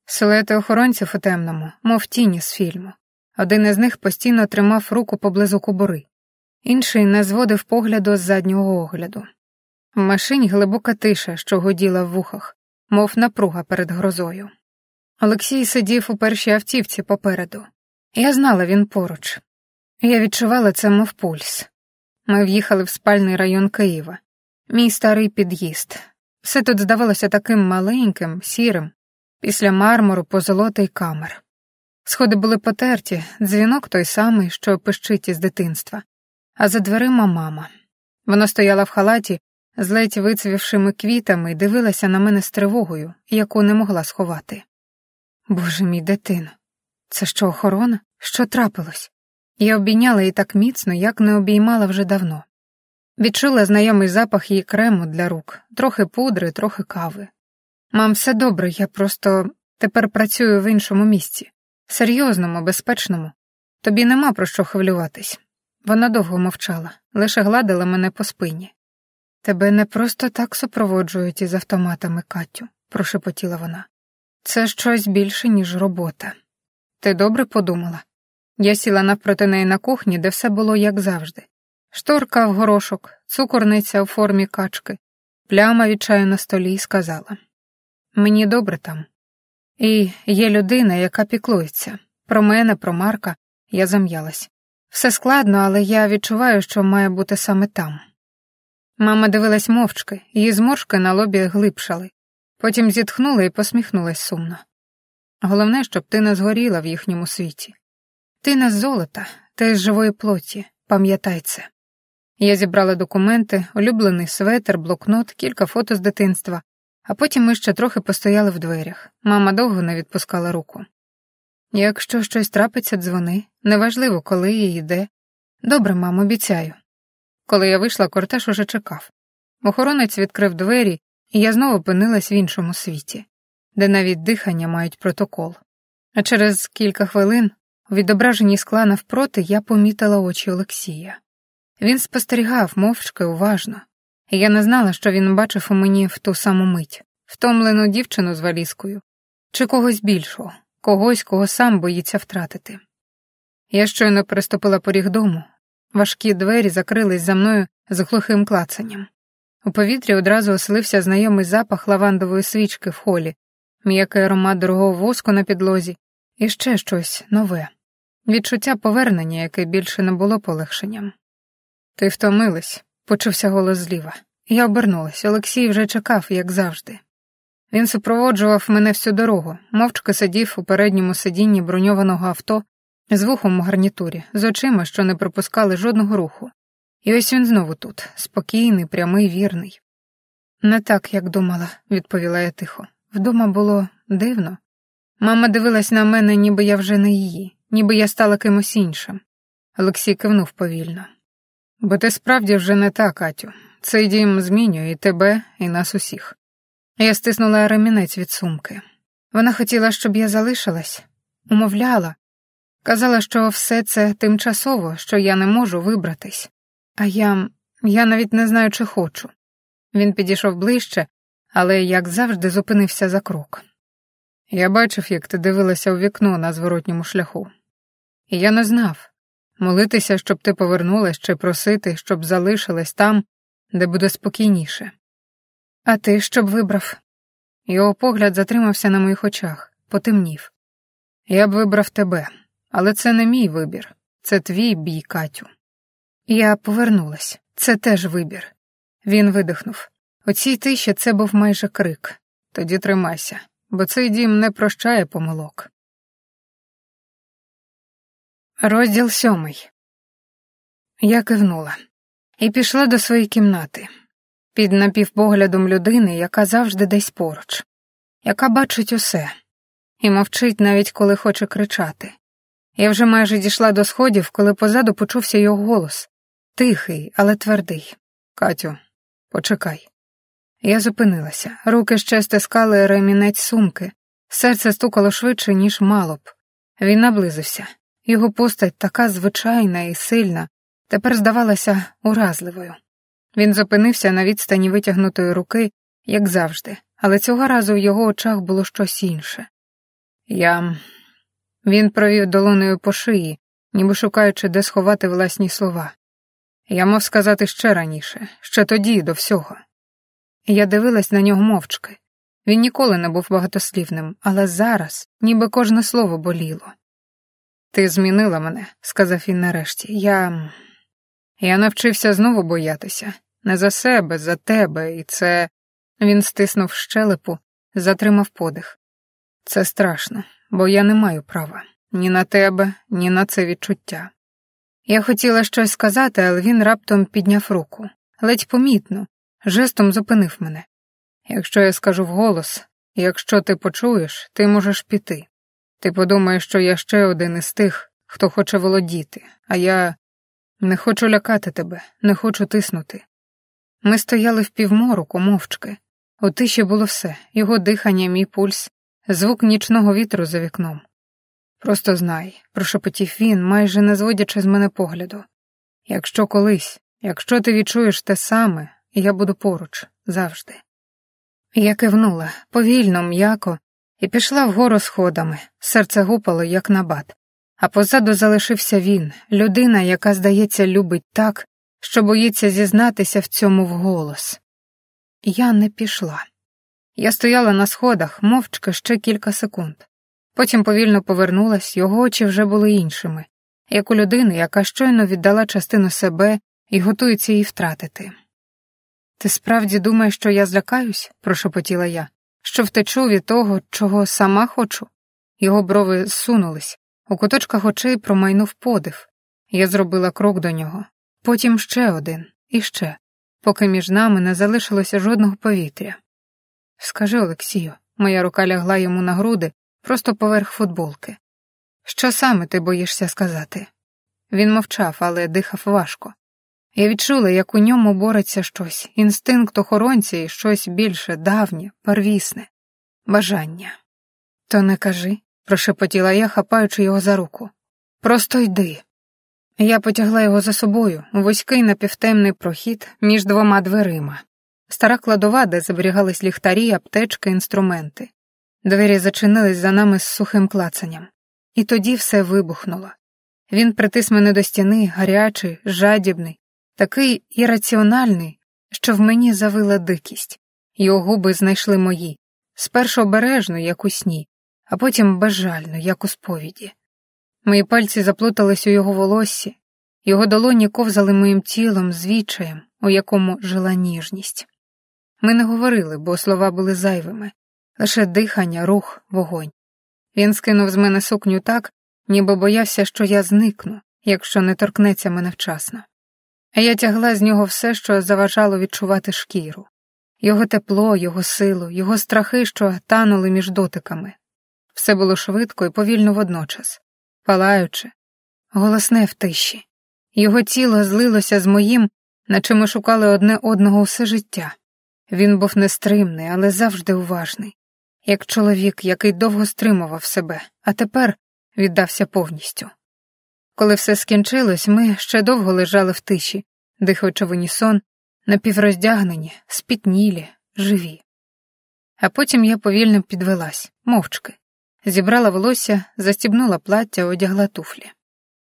S1: Силуети охоронців у темному, мов тіні з фільму. Один із них постійно тримав руку поблизу кобури. Інший не зводив погляду з заднього огляду. В машині глибока тиша, що гуділа в вухах, мов напруга перед грозою. Олексій сидів у першій автівці попереду. Я знала, він поруч. Я відчувала це, мов пульс. Ми в'їхали в спальний район Києва. Мій старий під'їзд. Все тут здавалося таким маленьким, сірим, після мармуру, позолоти й камер. Сходи були потерті, дзвінок той самий, що пищить із дитинства. А за дверима мама. Вона стояла в халаті з ледь вицвівшими квітами і дивилася на мене з тривогою, яку не могла сховати. Боже мій, дитино, це що, охорона? Що трапилось? Я обійняла її так міцно, як не обіймала вже давно. Відчула знайомий запах її крему для рук, трохи пудри, трохи кави. Мам, все добре, я просто тепер працюю в іншому місці. Серйозному, безпечному. Тобі нема про що хвилюватись. Вона довго мовчала, лише гладила мене по спині. Тебе не просто так супроводжують із автоматами, Катю, прошепотіла вона. Це щось більше, ніж робота. Ти добре подумала? Я сіла навпроти неї на кухні, де все було як завжди. Шторка в горошок, цукорниця у формі качки, пляма від чаю на столі і сказала. Мені добре там. І є людина, яка піклується. Про мене, про Марка, я зам'ялась. Все складно, але я відчуваю, що має бути саме там. Мама дивилась мовчки, її зморшки на лобі глибшали. Потім зітхнула і посміхнулась сумно. Головне, щоб ти не згоріла в їхньому світі. Ти не з золота, ти з живої плоті, пам'ятай це. Я зібрала документи, улюблений светр, блокнот, кілька фото з дитинства, а потім ми ще трохи постояли в дверях. Мама довго не відпускала руку. Якщо щось трапиться, дзвони, неважливо, коли і де. Добре, мам, обіцяю. Коли я вийшла, кортеж уже чекав. Охоронець відкрив двері, і я знову опинилась в іншому світі, де навіть дихання мають протокол. А через кілька хвилин у відображенні скла навпроти я помітила очі Олексія. Він спостерігав мовчки, уважно, і я не знала, що він бачив у мені в ту саму мить, втомлену дівчину з валізкою, чи когось більшого, когось, кого сам боїться втратити. Я щойно переступила поріг дому, важкі двері закрились за мною з глухим клацанням. У повітрі одразу оселився знайомий запах лавандової свічки в холі, м'який аромат дорогого воску на підлозі і ще щось нове. Відчуття повернення, яке більше не було полегшенням. «Ти втомилась», — почувся голос зліва. Я обернулась, Олексій вже чекав, як завжди. Він супроводжував мене всю дорогу, мовчки сидів у передньому сидінні броньованого авто, з вухом у гарнітурі, з очима, що не пропускали жодного руху. І ось він знову тут, спокійний, прямий, вірний. «Не так, як думала», — відповіла я тихо. Вдома було дивно. Мама дивилась на мене, ніби я вже не її, ніби я стала кимось іншим. Олексій кивнув повільно. «Бо ти справді вже не та, Катю. Цей дім змінює і тебе, і нас усіх». Я стиснула ремінець від сумки. Вона хотіла, щоб я залишилась, умовляла. Казала, що все це тимчасово, що я не можу вибратись. А я навіть не знаю, чи хочу. Він підійшов ближче, але, як завжди, зупинився за крок. «Я бачив, як ти дивилася у вікно на зворотньому шляху. І я не знав, молитися, щоб ти повернулась, чи просити, щоб залишилась там, де буде спокійніше. А ти що б вибрав?» Його погляд затримався на моїх очах, потемнів. «Я б вибрав тебе, але це не мій вибір, це твій бій, Катю». Я повернулась, це теж вибір. Він видихнув. У цій тиші це був майже крик. «Тоді тримайся, бо цей дім не прощає помилок». Розділ 7. Я кивнула і пішла до своєї кімнати. Під напівпоглядом людини, яка завжди десь поруч, яка бачить усе і мовчить навіть коли хоче кричати. Я вже майже дійшла до сходів, коли позаду почувся його голос, тихий, але твердий. «Катю, почекай». Я зупинилася, руки ще стискали ремінець сумки, серце стукало швидше, ніж мало б. Він наблизився. Його постать, така звичайна і сильна, тепер здавалася уразливою. Він зупинився на відстані витягнутої руки, як завжди, але цього разу в його очах було щось інше. Він провів долонею по шиї, ніби шукаючи, де сховати власні слова. Я мав сказати ще раніше, ще тоді, до всього. Я дивилась на нього мовчки. Він ніколи не був багатослівним, але зараз ніби кожне слово боліло. «Ти змінила мене», — сказав він нарешті. Я навчився знову боятися. Не за себе, за тебе, і це...» Він стиснув щелепу, затримав подих. «Це страшно, бо я не маю права. Ні на тебе, ні на це відчуття». Я хотіла щось сказати, але він раптом підняв руку. Ледь помітно, жестом зупинив мене. «Якщо я скажу вголос, якщо ти почуєш, ти можеш піти. Ти подумаєш, що я ще один із тих, хто хоче володіти, а я не хочу лякати тебе, не хочу тиснути». Ми стояли впівмороку, мовчки. У тиші було все, його дихання, мій пульс, звук нічного вітру за вікном. «Просто знай», — прошепотів він, майже не зводячи з мене погляду. «Якщо колись, якщо ти відчуєш те саме, я буду поруч, завжди». Я кивнула, повільно, м'яко, і пішла вгору сходами, серце гупало, як набат. А позаду залишився він, людина, яка, здається, любить так, що боїться зізнатися в цьому вголос. Я не пішла. Я стояла на сходах, мовчки ще кілька секунд. Потім повільно повернулась, його очі вже були іншими, як у людини, яка щойно віддала частину себе і готується її втратити. «Ти справді думаєш, що я злякаюсь?» – прошепотіла я. «Що втечу від того, чого сама хочу?» Його брови зсунулись, у куточках очей промайнув подив. Я зробила крок до нього. Потім ще один, і ще, поки між нами не залишилося жодного повітря. «Скажи, Олексію», моя рука лягла йому на груди, просто поверх футболки. «Що саме ти боїшся сказати?» Він мовчав, але дихав важко. Я відчула, як у ньому бореться щось, інстинкт охоронця і щось більше давнє, первісне, бажання. «То не кажи», – прошепотіла я, хапаючи його за руку. «Просто йди». Я потягла його за собою у вузький напівтемний прохід між двома дверима. Стара кладова, де зберігались ліхтарі, аптечки, інструменти. Двері зачинились за нами з сухим клацанням. І тоді все вибухнуло. Він притис мене до стіни, гарячий, жадібний, такий ірраціональний, що в мені завила дикість. Його губи знайшли мої, спершу обережно, як у сні, а потім безжально, як у сповіді. Мої пальці заплутались у його волоссі, його долоні ковзали моїм тілом з відчаєм, у якому жила ніжність. Ми не говорили, бо слова були зайвими, лише дихання, рух, вогонь. Він скинув з мене сукню так, ніби боявся, що я зникну, якщо не торкнеться мене вчасно. А я тягла з нього все, що заважало відчувати шкіру. Його тепло, його силу, його страхи, що танули між дотиками. Все було швидко і повільно водночас, палаюче, голосне в тиші. Його тіло злилося з моїм, наче ми шукали одне одного все життя. Він був нестримний, але завжди уважний, як чоловік, який довго стримував себе, а тепер віддався повністю. Коли все скінчилось, ми ще довго лежали в тиші, дихаючи в унісон, напівроздягнені, спітнілі, живі. А потім я повільно підвелась, мовчки, зібрала волосся, застібнула плаття, одягла туфлі.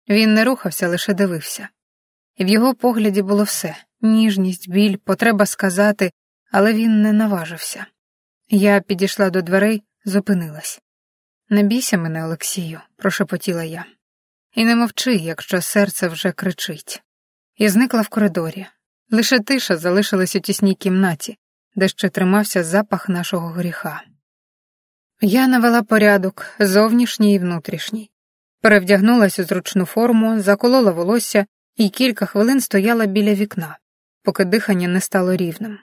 S1: Він не рухався, лише дивився. І в його погляді було все — ніжність, біль, потреба сказати, але він не наважився. Я підійшла до дверей, зупинилась. «Не бійся мене, Олексію», – прошепотіла я. «І не мовчи, якщо серце вже кричить». І зникла в коридорі. Лише тиша залишилась у тісній кімнаті, де ще тримався запах нашого гріха. Я навела порядок, зовнішній і внутрішній. Перевдягнулася у зручну форму, заколола волосся і кілька хвилин стояла біля вікна, поки дихання не стало рівним.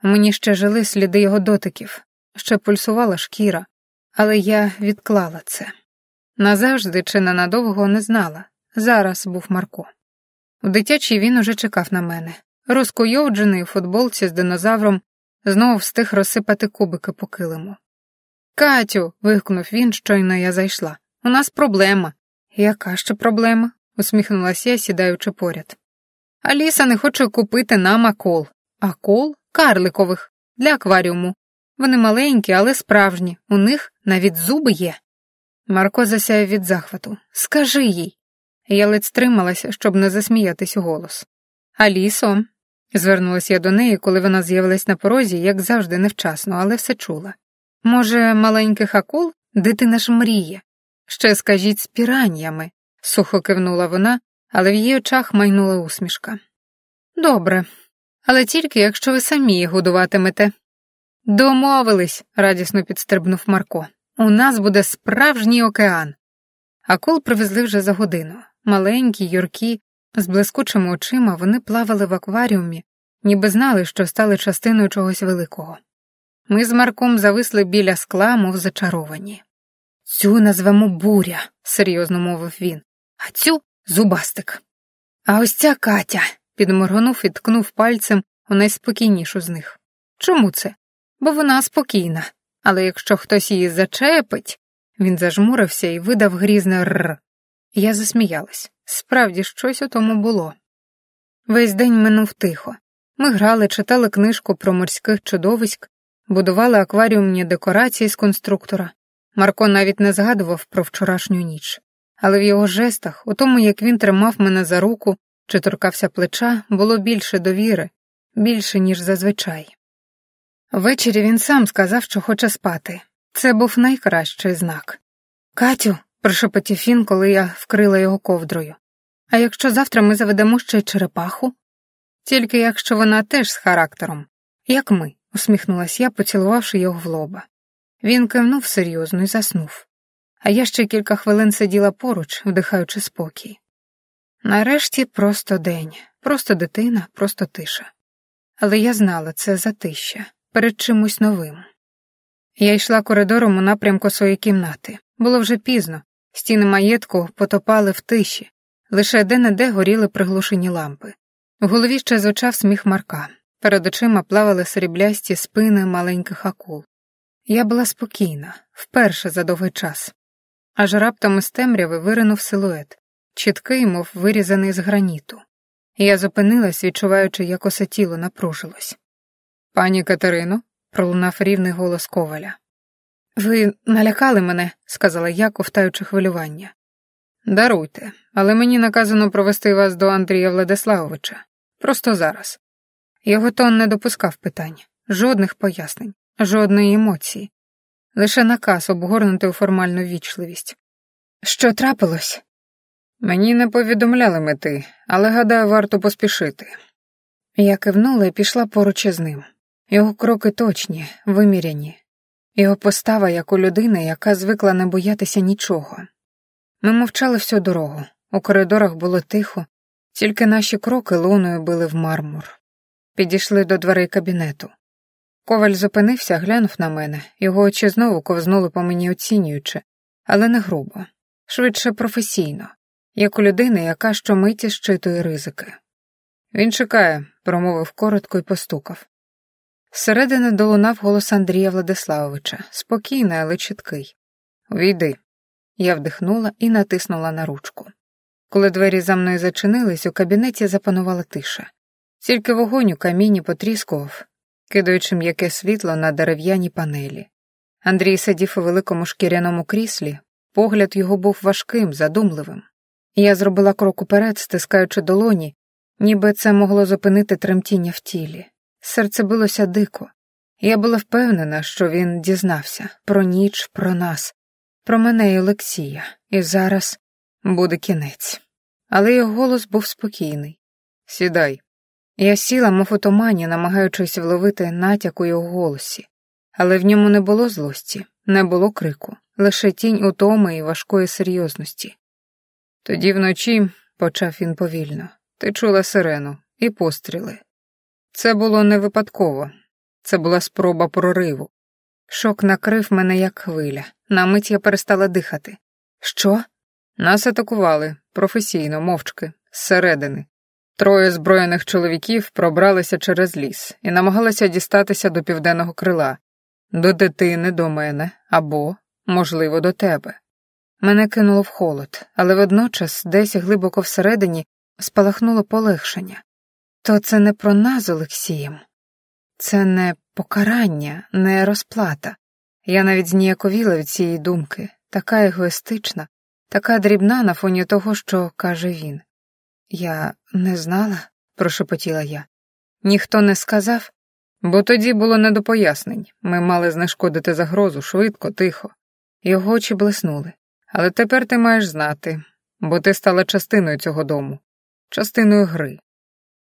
S1: Мені ще жили сліди його дотиків, ще пульсувала шкіра, але я відклала це. Назавжди чи ненадовго не знала. Зараз був Марко. У дитячій він уже чекав на мене. Розкуйовджений у футболці з динозавром, знову встиг розсипати кубики по килиму. «Катю!» – вигукнув він, щойно я зайшла. «У нас проблема». «Яка ще проблема?» – усміхнулася я, сідаючи поряд. «Аліса не хоче купити нам акул». «Акул? Карликових. Для акваріуму. Вони маленькі, але справжні. У них навіть зуби є». Марко засяяв від захвату. «Скажи їй». Я ледь стрималася, щоб не засміятись у голос. «Алісо», – звернулася я до неї, коли вона з'явилась на порозі, як завжди невчасно, але все чула. «Може, маленьких акул? Дитина ж мріє. Ще скажіть з піраньями», – сухо кивнула вона, але в її очах майнула усмішка. «Добре, але тільки якщо ви самі їх годуватимете». «Домовились», – радісно підстрибнув Марко. «У нас буде справжній океан». Акул привезли вже за годину. Маленькі, юркі, з блискучими очима вони плавали в акваріумі, ніби знали, що стали частиною чогось великого. Ми з Марком зависли біля скла, мов зачаровані. «Цю назвемо Буря», – серйозно мовив він, – «а цю – Зубастик». «А ось ця Катя», – підморгнув і ткнув пальцем у найспокійнішу з них. «Чому це? Бо вона спокійна. Але якщо хтось її зачепить...» Він зажмурився і видав грізне «рррр». Я засміялась. Справді, щось у тому було. Весь день минув тихо. Ми грали, читали книжку про морських чудовиськ, будували акваріумні декорації з конструктора. Марко навіть не згадував про вчорашню ніч. Але в його жестах, у тому, як він тримав мене за руку чи торкався плеча, було більше довіри, більше, ніж зазвичай. Ввечері він сам сказав, що хоче спати. Це був найкращий знак. «Катю», – прошепотів він, коли я вкрила його ковдрою, «а якщо завтра ми заведемо ще й черепаху?» «Тільки якщо вона теж з характером. Як ми», – усміхнулась я, поцілувавши його в лоба. Він кивнув серйозно і заснув. А я ще кілька хвилин сиділа поруч, вдихаючи спокій. Нарешті просто день, просто дитина, просто тиша. Але я знала, це затища, перед чимось новим. Я йшла коридором у напрямку своєї кімнати. Було вже пізно, стіни маєтку потопали в тиші, Лише де-не-де горіли приглушені лампи. В голові ще звучав сміх Марка. Перед очима плавали сріблясті спини маленьких акул. Я була спокійна, вперше за довгий час. Аж раптом із темряви виринув силует, чіткий, мов вирізаний з граніту. Я зупинилась, відчуваючи, як усе тіло напружилось. «Пані Катерино?» – пролунав рівний голос Коваля. «Ви налякали мене», – сказала я, ковтаючи хвилювання. «Даруйте, але мені наказано провести вас до Андрія Владиславовича. Просто зараз». Його тон не допускав питань, жодних пояснень, жодної емоції. Лише наказ обгорнути у формальну ввічливість. «Що трапилось?» «Мені не повідомляли мети, але, гадаю, варто поспішити». Я кивнула і пішла поруч із ним. Його кроки точні, виміряні. Його постава, як у людини, яка звикла не боятися нічого. Ми мовчали всю дорогу. У коридорах було тихо, тільки наші кроки луною били в мармур. Підійшли до дверей кабінету. Коваль зупинився, глянув на мене. Його очі знову ковзнули по мені оцінюючи, але не грубо. Швидше професійно, як у людини, яка щомиті щитує ризики. «Він чекає», — промовив коротко і постукав. Зсередини долунав голос Андрія Владиславовича, спокійний, але чіткий. «Увійди». Я вдихнула і натиснула на ручку. Коли двері за мною зачинились, у кабінеті запанувала тиша. Тільки вогонь у каміні потріскував, кидаючи м'яке світло на дерев'яні панелі. Андрій сидів у великому шкіряному кріслі, погляд його був важким, задумливим. Я зробила крок уперед, стискаючи долоні, ніби це могло зупинити тремтіння в тілі. Серце билося дико. Я була впевнена, що він дізнався про ніч, про нас, про мене і Олексія, і зараз буде кінець. Але його голос був спокійний. «Сідай». Я сіла, мов у тумані, намагаючись вловити натяк у його голосі. Але в ньому не було злості, не було крику, лише тінь утоми і важкої серйозності. «Тоді вночі», — почав він повільно, — «ти чула сирену і постріли. Це було не випадково, це була спроба прориву. Шок накрив мене як хвиля, на мить я перестала дихати. Що? Нас атакували, професійно, мовчки, зсередини. 3 зброєних чоловіків пробралися через ліс і намагалися дістатися до південного крила, до дитини, до мене, або, можливо, до тебе. Мене кинуло в холод, але водночас десь глибоко всередині спалахнуло полегшення. То це не про нас з Олексієм. Це не покарання, не розплата. Я навіть зніяковіла від цієї думки, така егоїстична, така дрібна на фоні того, що каже він. «Я не знала», – прошепотіла я. «Ніхто не сказав?» «Бо тоді було не до пояснень. Ми мали знешкодити загрозу, швидко, тихо». Його очі блиснули. «Але тепер ти маєш знати, бо ти стала частиною цього дому, частиною гри».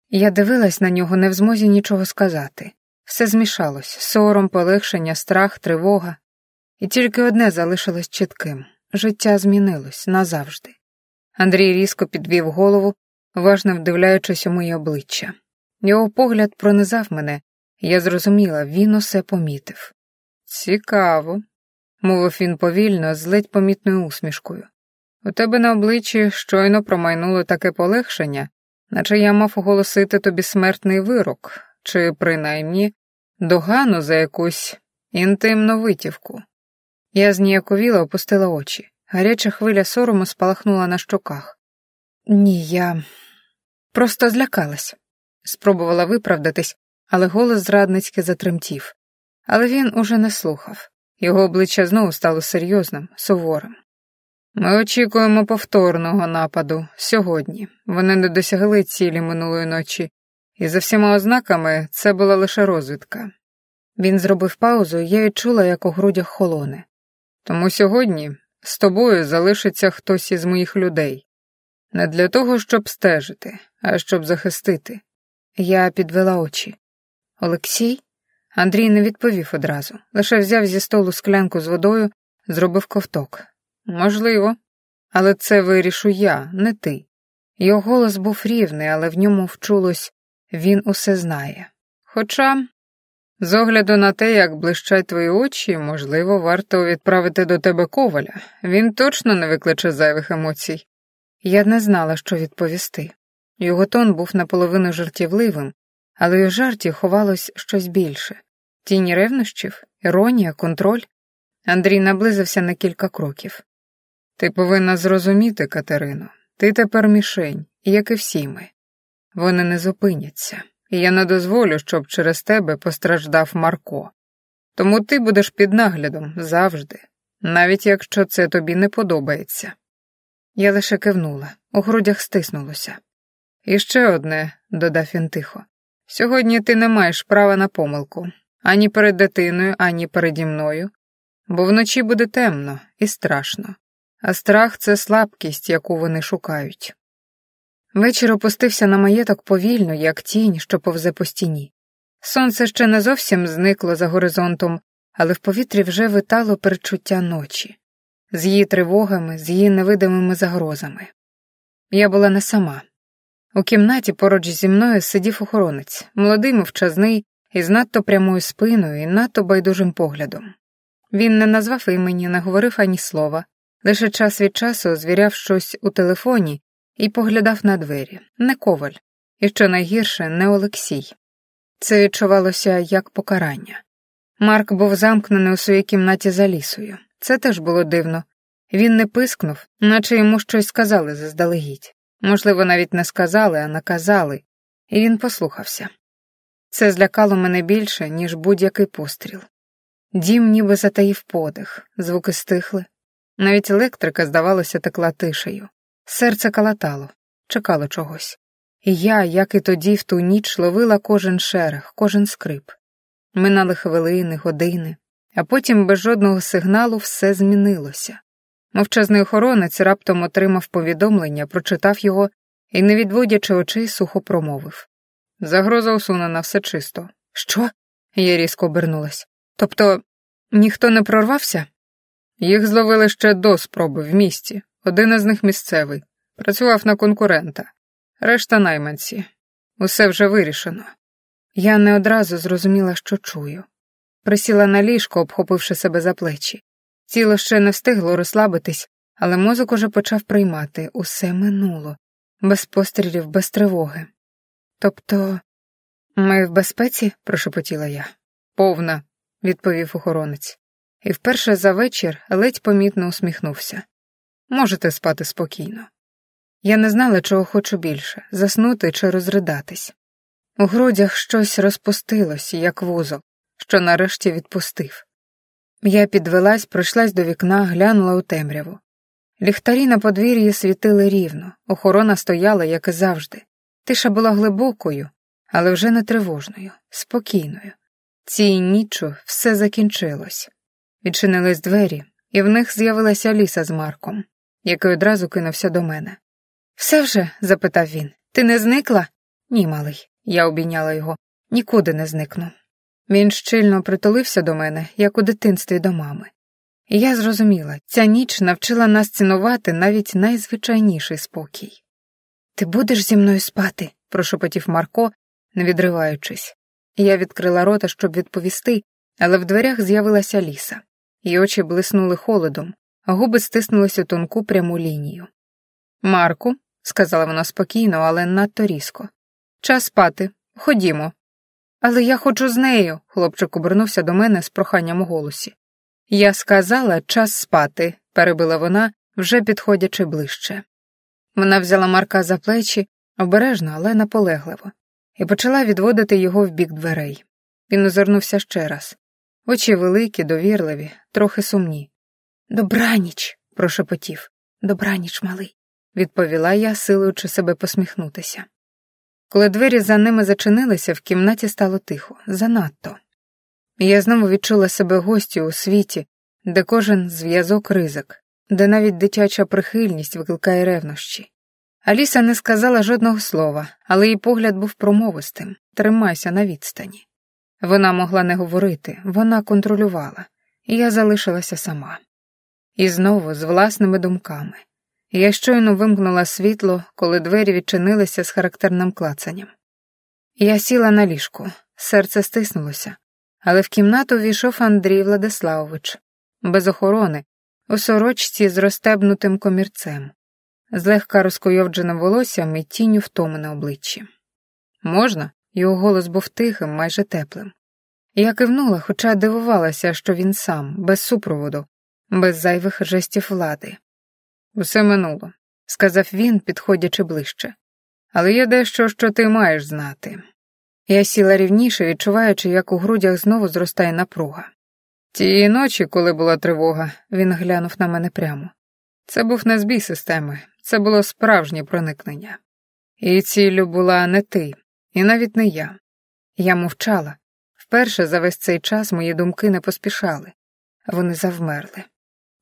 S1: Я дивилась на нього, не в змозі нічого сказати. Все змішалось – сором, полегшення, страх, тривога. І тільки одне залишилось чітким – життя змінилось назавжди. Андрій різко підвів голову, уважно вдивляючись у моє обличчя. Його погляд пронизав мене, і я зрозуміла, він усе помітив. «Цікаво», – мовив він повільно, з ледь помітною усмішкою. «У тебе на обличчі щойно промайнуло таке полегшення, наче я мав оголосити тобі смертний вирок, чи, принаймні, догану за якусь інтимну витівку». Я зніяковіла, опустила очі. Гаряча хвиля сорому спалахнула на щоках. «Ні, я просто злякалась». Спробувала виправдатись, але голос зрадницьки затремтів. Але він уже не слухав. Його обличчя знову стало серйозним, суворим. «Ми очікуємо повторного нападу сьогодні. Вони не досягли цілі минулої ночі, і за всіма ознаками це була лише розвідка». Він зробив паузу, і я відчула, як у грудях холоне. «Тому сьогодні з тобою залишиться хтось із моїх людей. Не для того, щоб стежити, а щоб захистити». Я підвела очі. «Олексій?» Андрій не відповів одразу, лише взяв зі столу склянку з водою, зробив ковток. «Можливо. Але це вирішу я, не ти». Його голос був рівний, але в ньому вчулось «він усе знає». Хоча, з огляду на те, як блищать твої очі, можливо, варто відправити до тебе Коваля. Він точно не викличе зайвих емоцій. Я не знала, що відповісти. Його тон був наполовину жартівливим, але у жарті ховалось щось більше. Тінь ревнощів, іронія, контроль. Андрій наблизився на кілька кроків. Ти повинна зрозуміти, Катерино, ти тепер мішень, як і всі ми. Вони не зупиняться, і я не дозволю, щоб через тебе постраждав Марко. Тому ти будеш під наглядом завжди, навіть якщо це тобі не подобається. Я лише кивнула, у грудях стиснулося. І ще одне, додав він тихо. Сьогодні ти не маєш права на помилку, ані перед дитиною, ані переді мною, бо вночі буде темно і страшно, а страх – це слабкість, яку вони шукають. Вечір опустився на маєток повільно, як тінь, що повзе по стіні. Сонце ще не зовсім зникло за горизонтом, але в повітрі вже витало передчуття ночі, з її тривогами, з її невидимими загрозами. Я була не сама. У кімнаті поруч зі мною сидів охоронець, молодий, мовчазний, із надто прямою спиною і надто байдужим поглядом. Він не назвав імені, не говорив ані слова, лише час від часу звіряв щось у телефоні і поглядав на двері. Не Коваль, і що найгірше, не Олексій. Це відчувалося як покарання. Марк був замкнений у своїй кімнаті за Лісою. Це теж було дивно. Він не пискнув, наче йому щось сказали заздалегідь. Можливо, навіть не сказали, а наказали, і він послухався. Це злякало мене більше, ніж будь-який постріл. Дім ніби затаїв подих, звуки стихли. Навіть електрика, здавалося, текла тишею. Серце калатало, чекало чогось. І я, як і тоді, в ту ніч ловила кожен шерех, кожен скрип. Минали хвилини, години, а потім без жодного сигналу все змінилося. Мовчазний охоронець раптом отримав повідомлення, прочитав його і, не відводячи очей, сухо промовив. Загроза усунена, все чисто. Що? Я різко обернулась. Тобто, ніхто не прорвався? Їх зловили ще до спроби в місті. Один із них місцевий. Працював на конкурента. Решта найманці. Усе вже вирішено. Я не одразу зрозуміла, що чую. Присіла на ліжко, обхопивши себе за плечі. Тіло ще не встигло розслабитись, але мозок уже почав приймати. Усе минуло. Без пострілів, без тривоги. Тобто, ми в безпеці? Прошепотіла я. Повна, відповів охоронець. І вперше за вечір ледь помітно усміхнувся. Можете спати спокійно. Я не знала, чого хочу більше – заснути чи розридатись. У грудях щось розпустилось, як вузол, що нарешті відпустив. Я підвелась, пройшлась до вікна, глянула у темряву. Ліхтарі на подвір'ї світили рівно, охорона стояла, як і завжди. Тиша була глибокою, але вже не тривожною, спокійною. Цієї ніччю все закінчилось. Відчинились двері, і в них з'явилася Аліса з Марком, який одразу кинувся до мене. «Все вже?» – запитав він. «Ти не зникла?» «Ні, малий», – я обійняла його. «Нікуди не зникну». Він щільно притулився до мене, як у дитинстві до мами. І я зрозуміла, ця ніч навчила нас цінувати навіть найзвичайніший спокій. «Ти будеш зі мною спати?» – прошепотів Марко, не відриваючись. Я відкрила рота, щоб відповісти, але в дверях з'явилася Ліса. Її очі блиснули холодом, а губи стиснулись у тонку пряму лінію. «Марку», – сказала вона спокійно, але надто різко. «Час спати. Ходімо». «Але я хочу з нею», – хлопчик обернувся до мене з проханням у голосі. «Я сказала, час спати», – перебила вона, вже підходячи ближче. Вона взяла Марка за плечі, обережно, але наполегливо, і почала відводити його в бік дверей. Він озирнувся ще раз. Очі великі, довірливі, трохи сумні. «Добраніч», – прошепотів. «Добраніч, малий», – відповіла я, силуючи себе посміхнутися. Коли двері за ними зачинилися, в кімнаті стало тихо, занадто. Я знову відчула себе гостю у світі, де кожен зв'язок ризик, де навіть дитяча прихильність викликає ревнощі. Аліса не сказала жодного слова, але її погляд був промовистим. «Тримайся на відстані». Вона могла не говорити, вона контролювала, і я залишилася сама. І знову з власними думками. Я щойно вимкнула світло, коли двері відчинилися з характерним клацанням. Я сіла на ліжку, серце стиснулося, але в кімнату війшов Андрій Владиславович, без охорони, у сорочці з розстебнутим комірцем. злегка розкуйовдженим волоссям і тінню втоми на обличчі. «Можна?» Його голос був тихим, майже теплим. Я кивнула, хоча дивувалася, що він сам, без супроводу, без зайвих жестів влади. «Усе минуло», — сказав він, підходячи ближче. «Але є дещо, що ти маєш знати». Я сіла рівніше, відчуваючи, як у грудях знову зростає напруга. Тієї ночі, коли була тривога, він глянув на мене прямо. Це був не збій системи, це було справжнє проникнення. І ціллю була не ти, і навіть не я. Я мовчала. Вперше за весь цей час мої думки не поспішали. Вони завмерли.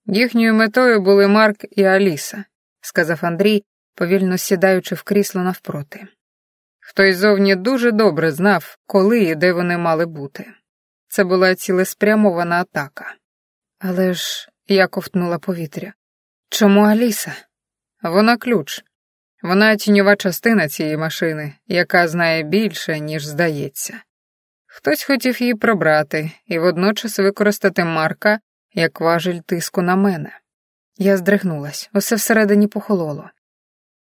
S1: Їхньою метою були Марк і Аліса, сказав Андрій, повільно сідаючи в крісло навпроти. Хтось зовні дуже добре знав, коли і де вони мали бути. Це була цілеспрямована атака. Але ж я ковтнула повітря. Чому Аліса? Вона ключ. Вона тіньова частина цієї машини, яка знає більше, ніж здається. Хтось хотів її пробрати і водночас використати Марка як важіль тиску на мене. Я здригнулась, усе всередині похололо.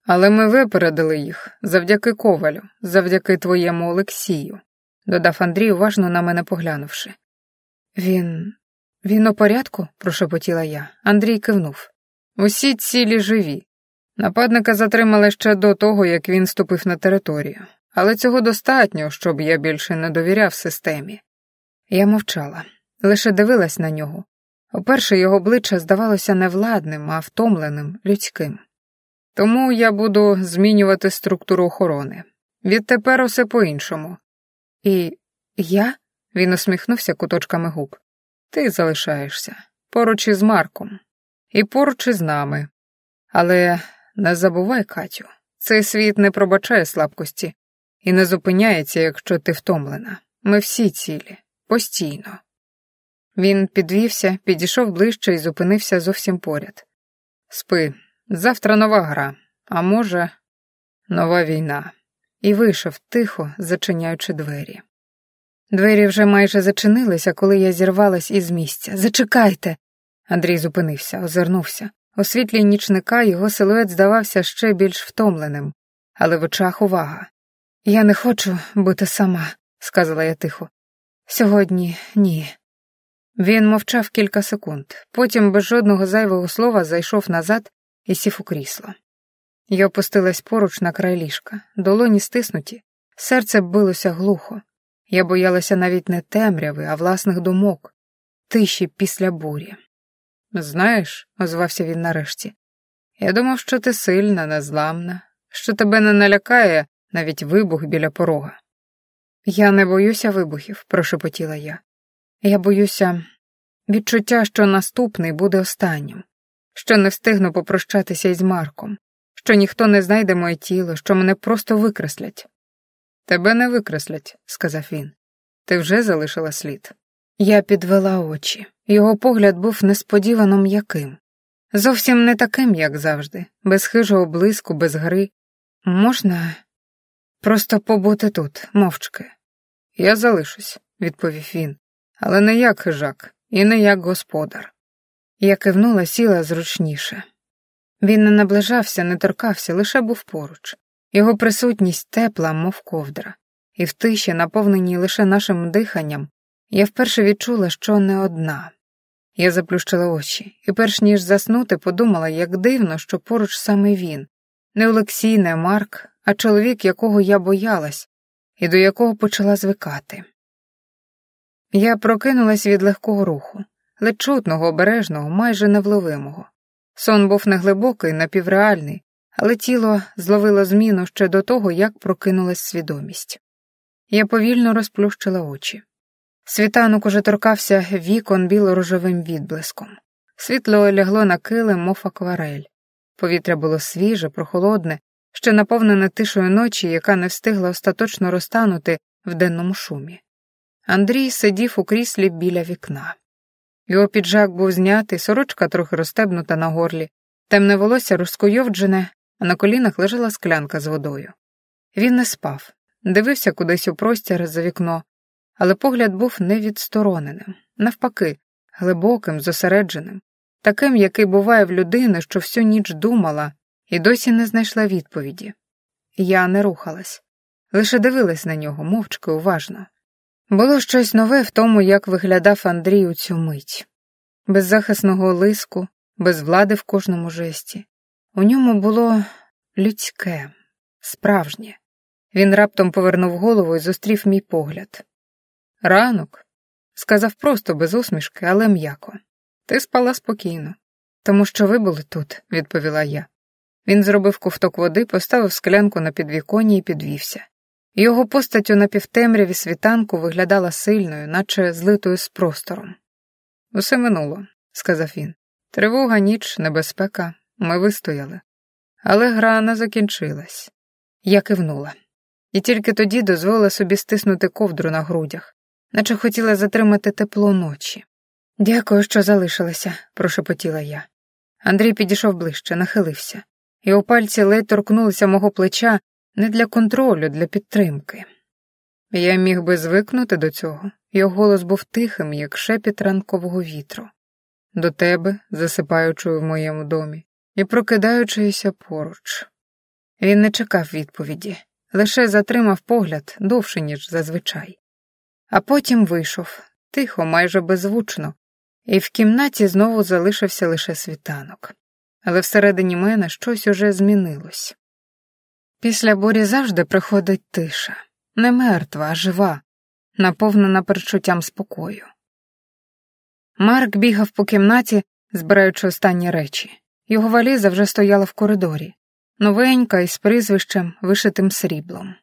S1: Але ми випередили їх завдяки Ковалю, завдяки твоєму Олексію, додав Андрій, уважно на мене поглянувши. Він у порядку? Прошепотіла я. Андрій кивнув. Усі цілі живі. Нападника затримали ще до того, як він ступив на територію. Але цього достатньо, щоб я більше не довіряв системі. Я мовчала, лише дивилась на нього. Уперше його обличчя здавалося не владним, а втомленим, людським. Тому я буду змінювати структуру охорони. Відтепер усе по-іншому. І я? Він усміхнувся куточками губ. Ти залишаєшся. Поруч із Марком. І поруч із нами. Але не забувай, Катю, цей світ не пробачає слабкості і не зупиняється, якщо ти втомлена. Ми всі цілі. Постійно. Він підвівся, підійшов ближче і зупинився зовсім поряд. Спи. Завтра нова гра, а може, нова війна. І вийшов тихо, зачиняючи двері. Двері вже майже зачинилися, коли я зірвалась із місця. «Зачекайте!» Андрій зупинився, озирнувся. У світлі нічника його силует здавався ще більш втомленим, але в очах увага. «Я не хочу бути сама», — сказала я тихо. «Сьогодні ні». Він мовчав кілька секунд, потім без жодного зайвого слова зайшов назад і сів у крісло. Я опустилась поруч на край ліжка, долоні стиснуті, серце билося глухо. Я боялася навіть не темряви, а власних думок, тиші після бурі. «Знаєш», — озвався він нарешті, — «я думав, що ти сильна, незламна, що тебе не налякає навіть вибух біля порога». «Я не боюся вибухів», — прошепотіла я. «Я боюся відчуття, що наступний буде останнім, що не встигну попрощатися із Марком, що ніхто не знайде моє тіло, що мене просто викреслять». «Тебе не викреслять», — сказав він. «Ти вже залишила слід». Я підвела очі. Його погляд був несподівано м'яким. Зовсім не таким, як завжди, без хижого блиску, без гри. «Можна просто побути тут, мовчки?» «Я залишусь», — відповів він, «але не як хижак і не як господар». Я кивнула, сіла зручніше. Він не наближався, не торкався, лише був поруч. Його присутність тепла, мов ковдра. І в тиші, наповненій лише нашим диханням, я вперше відчула, що не одна. Я заплющила очі, і перш ніж заснути, подумала, як дивно, що поруч саме він. Не Олексій, не Марк, а чоловік, якого я боялась, і до якого почала звикати. Я прокинулась від легкого руху, ледь чутного, обережного, майже невловимого. Сон був неглибокий, напівреальний, але тіло зловило зміну ще до того, як прокинулась свідомість. Я повільно розплющила очі. Світанок уже торкався вікон біло-рожевим відблиском. Світло лягло на килим, мов акварель. Повітря було свіже, прохолодне, ще наповнене тишою ночі, яка не встигла остаточно розтанути в денному шумі. Андрій сидів у кріслі біля вікна. Його піджак був знятий, сорочка трохи розстебнута на горлі, темне волосся розкуйовджене, а на колінах лежала склянка з водою. Він не спав, дивився кудись у простір за вікно, але погляд був не відстороненим, навпаки, глибоким, зосередженим, таким, який буває в людини, що всю ніч думала і досі не знайшла відповіді. Я не рухалась, лише дивилась на нього, мовчки, уважно. Було щось нове в тому, як виглядав Андрій у цю мить. Беззахисного лиску, без влади в кожному жесті. У ньому було людське, справжнє. Він раптом повернув голову і зустрів мій погляд. «Ранок», — сказав просто, без усмішки, але м'яко. «Ти спала спокійно». «Тому що ви були тут», — відповіла я. Він зробив ковток води, поставив склянку на підвіконні і підвівся. Його постать у напівтемряві світанку виглядала сильною, наче злитою з простором. «Усе минуло», — сказав він. «Тривога, ніч, небезпека. Ми вистояли. Але гра не закінчилась». Я кивнула. І тільки тоді дозволила собі стиснути ковдру на грудях, наче хотіла затримати тепло ночі. «Дякую, що залишилася», — прошепотіла я. Андрій підійшов ближче, нахилився. Його пальці ледь торкнулися мого плеча не для контролю, для підтримки. Я міг би звикнути до цього. Його голос був тихим, як шепіт ранкового вітру. До тебе, засипаючою в моєму домі, і прокидаючоюся поруч. Він не чекав відповіді, лише затримав погляд довше, ніж зазвичай. А потім вийшов, тихо, майже беззвучно, і в кімнаті знову залишився лише світанок. Але всередині мене щось уже змінилось. Після бурі завжди приходить тиша. Не мертва, а жива, наповнена перечуттям спокою. Марк бігав по кімнаті, збираючи останні речі. Його валіза вже стояла в коридорі, новенька із прізвищем, вишитим сріблом.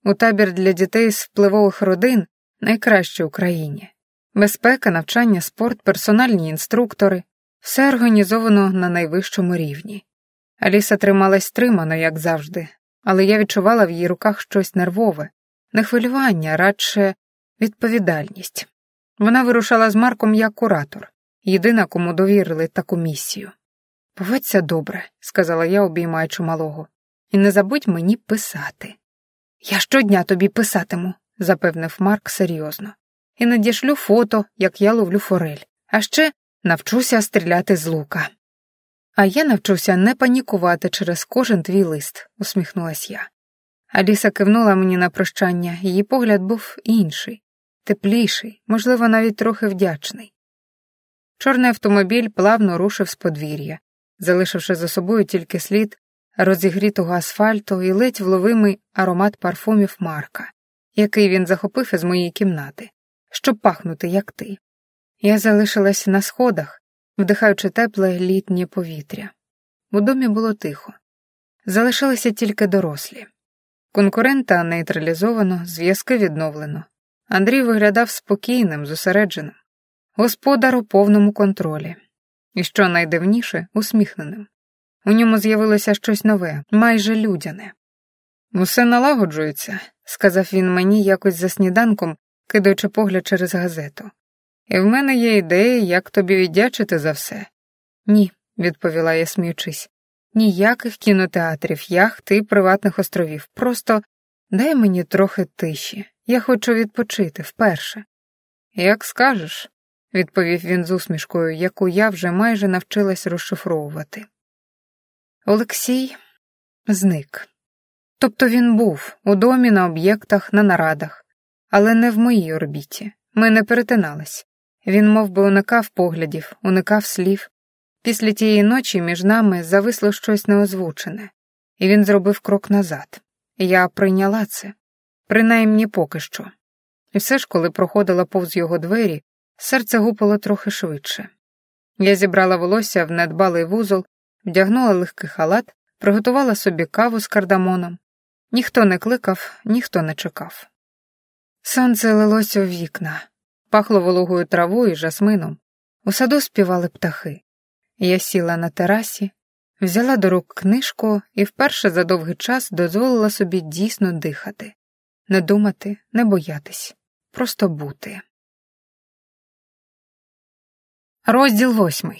S1: У табір для дітей з впливових родин найкраще в країні. Безпека, навчання, спорт, персональні інструктори – все організовано на найвищому рівні. Аліса трималась стримано, як завжди, але я відчувала в її руках щось нервове, не хвилювання, а радше відповідальність. Вона вирушала з Марком як куратор, єдина, кому довірили таку місію. «Поводься добре», — сказала я, обіймаючи малого, — «і не забудь мені писати». «Я щодня тобі писатиму», — запевнив Марк серйозно. «І надішлю фото, як я ловлю форель, а ще навчуся стріляти з лука». «А я навчуся не панікувати через кожен твій лист», — усміхнулась я. Аліса кивнула мені на прощання, її погляд був інший, тепліший, можливо, навіть трохи вдячний. Чорний автомобіль плавно рушив з подвір'я, залишивши за собою тільки слід розігрітого асфальту і ледь вловимий аромат парфумів Марка, який він захопив із моєї кімнати, щоб пахнути, як ти. Я залишилась на сходах, вдихаючи тепле літнє повітря. У домі було тихо. Залишилися тільки дорослі. Конкурента нейтралізовано, зв'язки відновлено. Андрій виглядав спокійним, зосередженим. Господар у повному контролі. І що найдивніше, усміхненим. У ньому з'явилося щось нове, майже людяне. «Усе налагоджується», — сказав він мені якось за сніданком, кидаючи погляд через газету. «І в мене є ідея, як тобі віддячити за все». «Ні», — відповіла я, сміючись. «Ніяких кінотеатрів, яхт і приватних островів. Просто дай мені трохи тиші. Я хочу відпочити вперше». «Як скажеш», — відповів він з усмішкою, яку я вже майже навчилась розшифровувати. Олексій зник. Тобто він був у домі, на об'єктах, на нарадах, але не в моїй орбіті. Ми не перетинались. Він мов би уникав поглядів, уникав слів. Після тієї ночі між нами зависло щось неозвучене, і він зробив крок назад. Я прийняла це, принаймні поки що. І все ж, коли проходила повз його двері, серце гупало трохи швидше. Я зібрала волосся в недбалий вузол, вдягнула легкий халат, приготувала собі каву з кардамоном. Ніхто не кликав, ніхто не чекав. Сонце лилося у вікна, пахло вологою травою і жасмином. У саду співали птахи. Я сіла на терасі, взяла до рук книжку і вперше за довгий час дозволила собі дійсно дихати. Не думати, не боятись, просто бути. Розділ 8.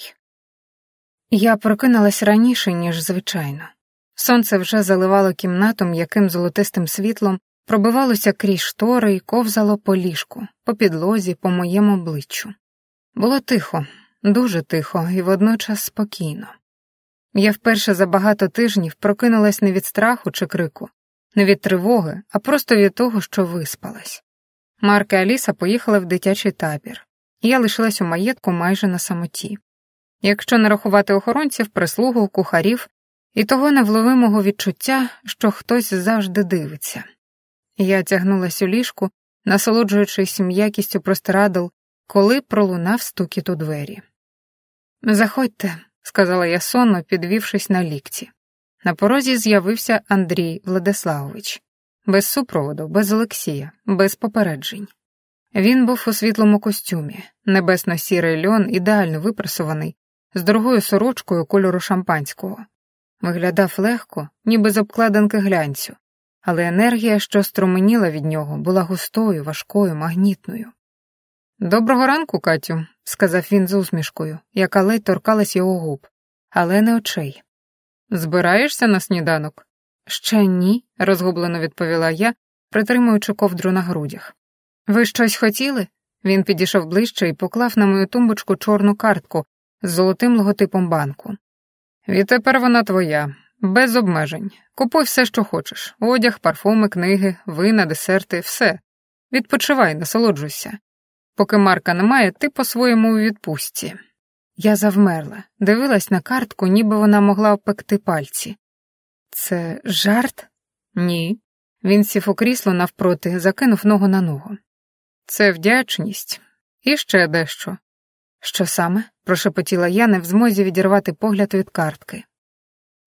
S1: Я прокинулась раніше, ніж звичайно. Сонце вже заливало кімнату м'яким золотистим світлом, пробивалося крізь штори і ковзало по ліжку, по підлозі, по моєму обличчю. Було тихо, дуже тихо і водночас спокійно. Я вперше за багато тижнів прокинулась не від страху чи крику, не від тривоги, а просто від того, що виспалась. Марк і Аліса поїхали в дитячий табір. Я лишилась у маєтку майже на самоті. Якщо не рахувати охоронців, прислугу, кухарів і того невловимого відчуття, що хтось завжди дивиться. Я тягнулась у ліжку, насолоджуючись м'якістю простирадл, коли пролунав стукіт у двері. «Заходьте», — сказала я сонно, підвівшись на лікті. На порозі з'явився Андрій Владиславович. Без супроводу, без Олексія, без попереджень. Він був у світлому костюмі, небесно-сірий льон, ідеально випрасований, з дорогою сорочкою кольору шампанського. Виглядав легко, ніби з обкладинки глянцю, але енергія, що струменіла від нього, була густою, важкою, магнітною. «Доброго ранку, Катю», — сказав він з усмішкою, яка ледь торкалась його губ, але не очей. «Збираєшся на сніданок?» «Ще ні», — розгублено відповіла я, притримуючи ковдру на грудях. «Ви щось хотіли?» Він підійшов ближче і поклав на мою тумбочку чорну картку з золотим логотипом банку. «Відтепер вона твоя, без обмежень. Купуй все, що хочеш. Одяг, парфуми, книги, вина, десерти, все. Відпочивай, насолоджуйся. Поки Марка немає, ти по-своєму у відпустці». Я завмерла, дивилась на картку, ніби вона могла обпекти пальці. «Це жарт?» «Ні». Він сів у крісло навпроти, закинув ногу на ногу. «Це вдячність. І ще дещо». «Що саме?» – прошепотіла я, не в змозі відірвати погляд від картки.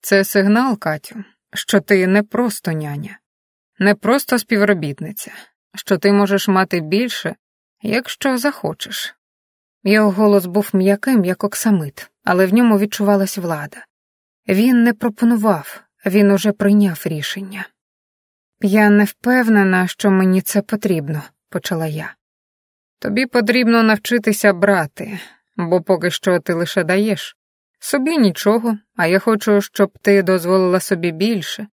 S1: «Це сигнал, Катю, що ти не просто няня, не просто співробітниця, що ти можеш мати більше, якщо захочеш». Його голос був м'яким, як оксамит, але в ньому відчувалась влада. Він не пропонував, він уже прийняв рішення. «Я не впевнена, що мені це потрібно», – почала я. «Тобі потрібно навчитися брати, бо поки що ти лише даєш. Собі нічого, а я хочу, щоб ти дозволила собі більше.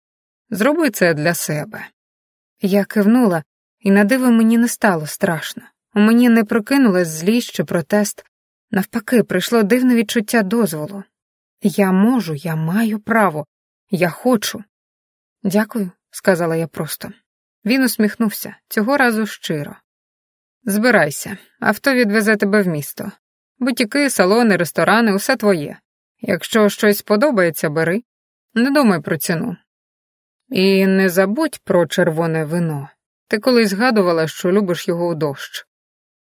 S1: Зроби це для себе». Я кивнула, і на диво мені не стало страшно. У мені не прокинулась злість чи протест. Навпаки, прийшло дивне відчуття дозволу. Я можу, я маю право, я хочу. «Дякую», — сказала я просто. Він усміхнувся, цього разу щиро. «Збирайся, авто відвезе тебе в місто. Бутіки, салони, ресторани — усе твоє. Якщо щось сподобається, бери. Не думай про ціну. І не забудь про червоне вино. Ти колись згадувала, що любиш його у дощ».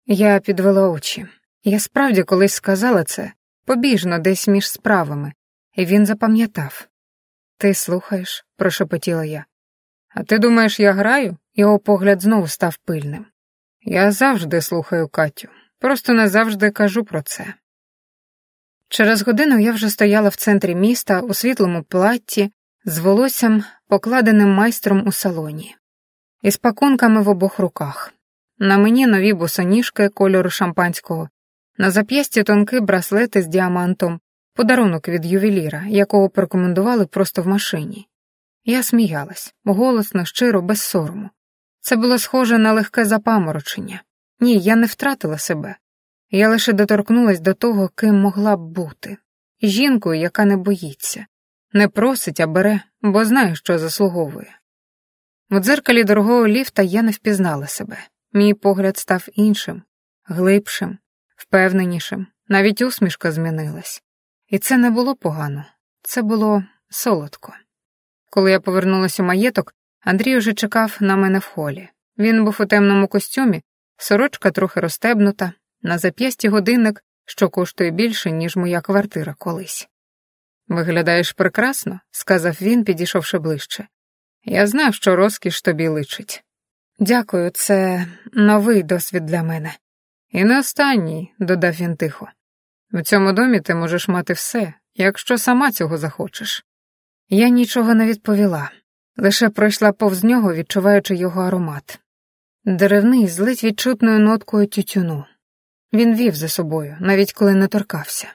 S1: Я підвела очі. Я справді колись сказала це, побіжно, десь між справами, і він запам'ятав. «Ти слухаєш?» – прошепотіла я. «А ти думаєш, я граю?» Його погляд знову став пильним. «Я завжди слухаю Катю, просто не завжди кажу про це». Через годину я вже стояла в центрі міста у світлому платті з волоссям, покладеним майстром у салоні, із пакунками в обох руках. На мені нові босоніжки кольору шампанського, на зап'ясті тонкі браслети з діамантом, подарунок від ювеліра, якого порекомендували просто в машині. Я сміялась, голосно, щиро, без сорому. Це було схоже на легке запаморочення. Ні, я не втратила себе. Я лише доторкнулась до того, ким могла б бути. Жінкою, яка не боїться. Не просить, а бере, бо знає, що заслуговує. У дзеркалі дорогого ліфта я не впізнала себе. Мій погляд став іншим, глибшим, впевненішим. Навіть усмішка змінилась. І це не було погано. Це було солодко. Коли я повернулася у маєток, Андрій уже чекав на мене в холі. Він був у темному костюмі, сорочка трохи розстебнута, на зап'ясті годинник, що коштує більше, ніж моя квартира колись. «Виглядаєш прекрасно», — сказав він, підійшовши ближче. «Я знав, що розкіш тобі личить». «Дякую, це новий досвід для мене». «І не останній», — додав він тихо. «В цьому домі ти можеш мати все, якщо сама цього захочеш». Я нічого не відповіла, лише пройшла повз нього, відчуваючи його аромат. Деревний, з ледь відчутною ноткою тютюну. Він вів за собою, навіть коли не торкався.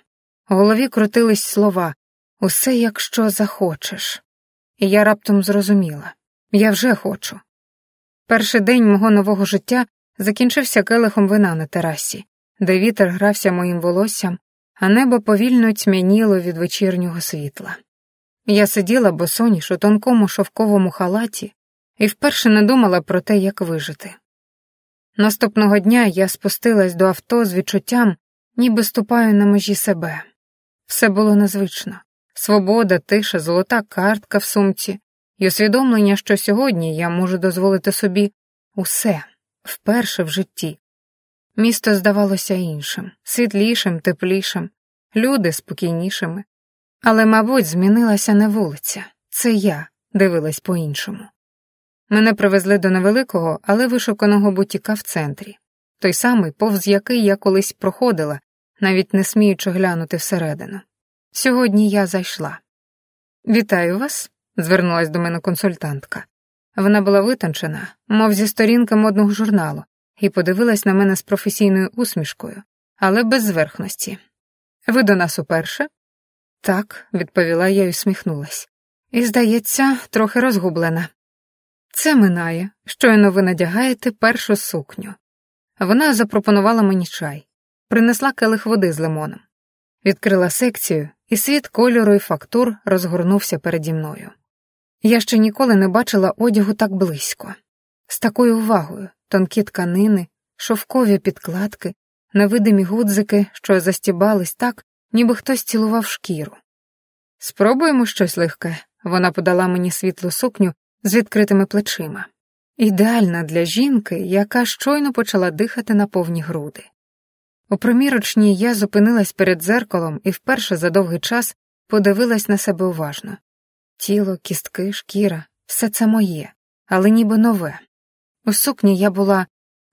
S1: У голові крутились слова «усе, якщо захочеш». І я раптом зрозуміла. Я вже хочу. Перший день мого нового життя закінчився келихом вина на терасі, де вітер грався моїм волоссям, а небо повільно тьмяніло від вечірнього світла. Я сиділа босоніж у тонкому шовковому халаті і вперше не думала про те, як вижити. Наступного дня я спустилась до авто з відчуттям, ніби ступаю на межі себе. Все було незвично. Свобода, тиша, золота картка в сумці і усвідомлення, що сьогодні я можу дозволити собі усе, вперше в житті. Місто здавалося іншим, світлішим, теплішим, люди спокійнішими. Але, мабуть, змінилася не вулиця, це я дивилась по-іншому. Мене привезли до невеликого, але вишуканого бутіка в центрі. Той самий, повз який я колись проходила, навіть не сміючи глянути всередину. Сьогодні я зайшла. «Вітаю вас», — звернулась до мене консультантка. Вона була витончена, мов зі сторінки модного журналу, і подивилась на мене з професійною усмішкою, але без зверхності. «Ви до нас уперше?» «Так», — відповіла я й усміхнулась. «І, здається, трохи розгублена». «Це минає, щойно ви надягаєте першу сукню». Вона запропонувала мені чай, принесла келих води з лимоном. Відкрила секцію, і світ кольору і фактур розгорнувся переді мною. Я ще ніколи не бачила одягу так близько. З такою увагою, тонкі тканини, шовкові підкладки, невидимі гудзики, що застібались так, ніби хтось цілував шкіру. «Спробуємо щось легке», — вона подала мені світлу сукню з відкритими плечима. Ідеальна для жінки, яка щойно почала дихати на повні груди. У примірочній я зупинилась перед дзеркалом і вперше за довгий час подивилась на себе уважно. Тіло, кістки, шкіра — все це моє, але ніби нове. У сукні я була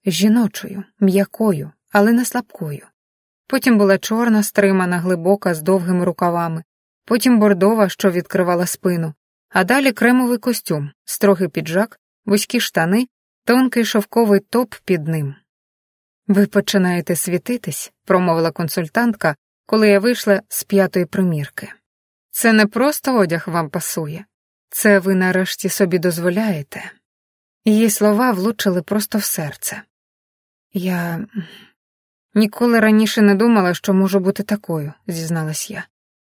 S1: жіночою, м'якою, але не слабкою. Потім була чорна, стримана, глибока, з довгими рукавами, потім бордова, що відкривала спину, а далі кремовий костюм, строгий піджак, вузькі штани, тонкий шовковий топ під ним. «Ви починаєте світитись», — промовила консультантка, коли я вийшла з 5-ї примірки. «Це не просто одяг вам пасує, це ви нарешті собі дозволяєте». Її слова влучили просто в серце. «Я ніколи раніше не думала, що можу бути такою», — зізналась я.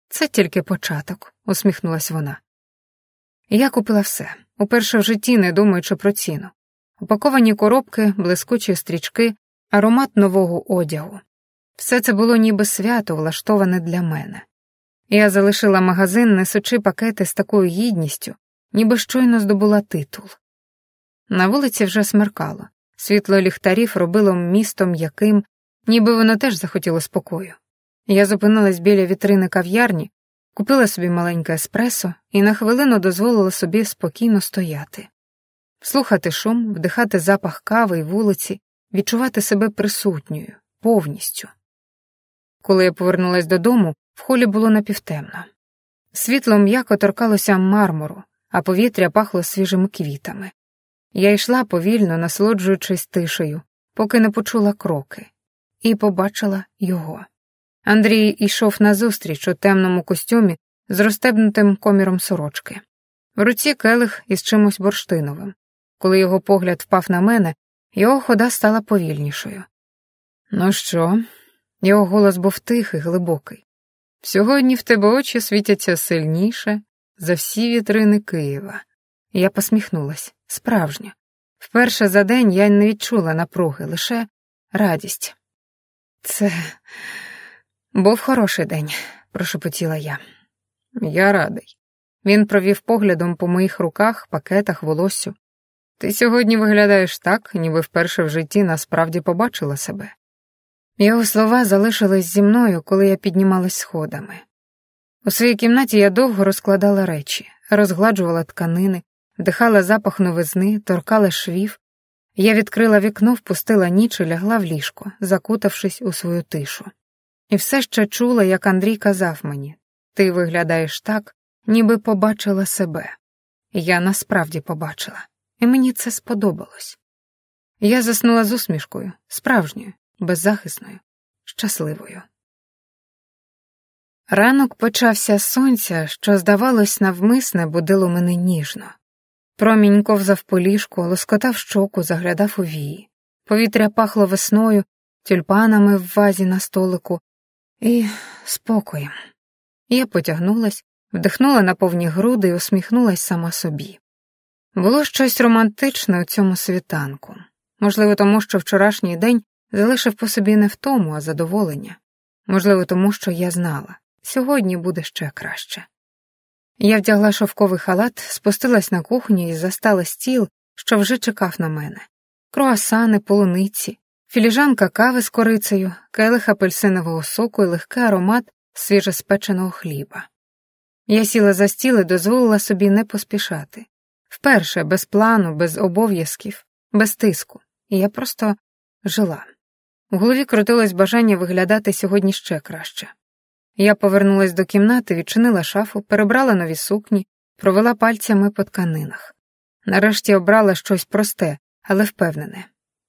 S1: «Це тільки початок», — усміхнулась вона. Я купила все, уперше в житті не думаючи про ціну. Упаковані коробки, блискучі стрічки, аромат нового одягу. Все це було ніби свято, влаштоване для мене. Я залишила магазин, несучи пакети з такою гідністю, ніби щойно здобула титул. На вулиці вже смеркало. Світло ліхтарів робило місто м'яким, ніби воно теж захотіло спокою. Я зупинилась біля вітрини кав'ярні, купила собі маленьке еспресо і на хвилину дозволила собі спокійно стояти. Слухати шум, вдихати запах кави й вулиці, відчувати себе присутньою, повністю. Коли я повернулась додому, в холі було напівтемно. Світло м'яко торкалося мармуру, а повітря пахло свіжими квітами. Я йшла повільно, насолоджуючись тишею, поки не почула кроки, і побачила його. Андрій йшов назустріч у темному костюмі з розстебнутим коміром сорочки. В руці келих із чимось бурштиновим. Коли його погляд впав на мене, його хода стала повільнішою. «Ну що?» Його голос був тихий, глибокий. «Сьогодні в тебе очі світяться сильніше за всі вітрини Києва». Я посміхнулась. Справжня. Вперше за день я не відчула напруги, лише радість. «Це був хороший день», — прошепотіла я. «Я радий». Він провів поглядом по моїх руках, пакетах, волоссю. «Ти сьогодні виглядаєш так, ніби вперше в житті насправді побачила себе». Його слова залишились зі мною, коли я піднімалась сходами. У своїй кімнаті я довго розкладала речі, розгладжувала тканини, вдихала запах новизни, торкала швів. Я відкрила вікно, впустила ніч і лягла в ліжко, закутавшись у свою тишу. І все ще чула, як Андрій казав мені: «Ти виглядаєш так, ніби побачила себе». Я насправді побачила, і мені це сподобалось. Я заснула з усмішкою, справжньою, беззахисною, щасливою. Ранок почався з сонця, що, здавалось, навмисне будило мене ніжно. Промінь ковзав по ліжку, лоскотав щоку, заглядав у вії. Повітря пахло весною, тюльпанами в вазі на столику і спокоєм. Я потягнулась, Вдихнула на повні груди і усміхнулась сама собі. Було щось романтичне у цьому світанку. Можливо, тому що вчорашній день залишив по собі не втому, а задоволення. Можливо, тому що я знала, сьогодні буде ще краще. Я вдягла шовковий халат, спустилась на кухню і застала стіл, що вже чекав на мене. Круасани, полуниці, філіжанка кави з корицею, келих апельсинового соку і легкий аромат свіжеспеченого хліба. Я сіла за стіл і дозволила собі не поспішати. Вперше, без плану, без обов'язків, без тиску. І я просто жила. У голові крутилось бажання виглядати сьогодні ще краще. Я повернулась до кімнати, відчинила шафу, перебрала нові сукні, провела пальцями по тканинах. Нарешті обрала щось просте, але впевнене.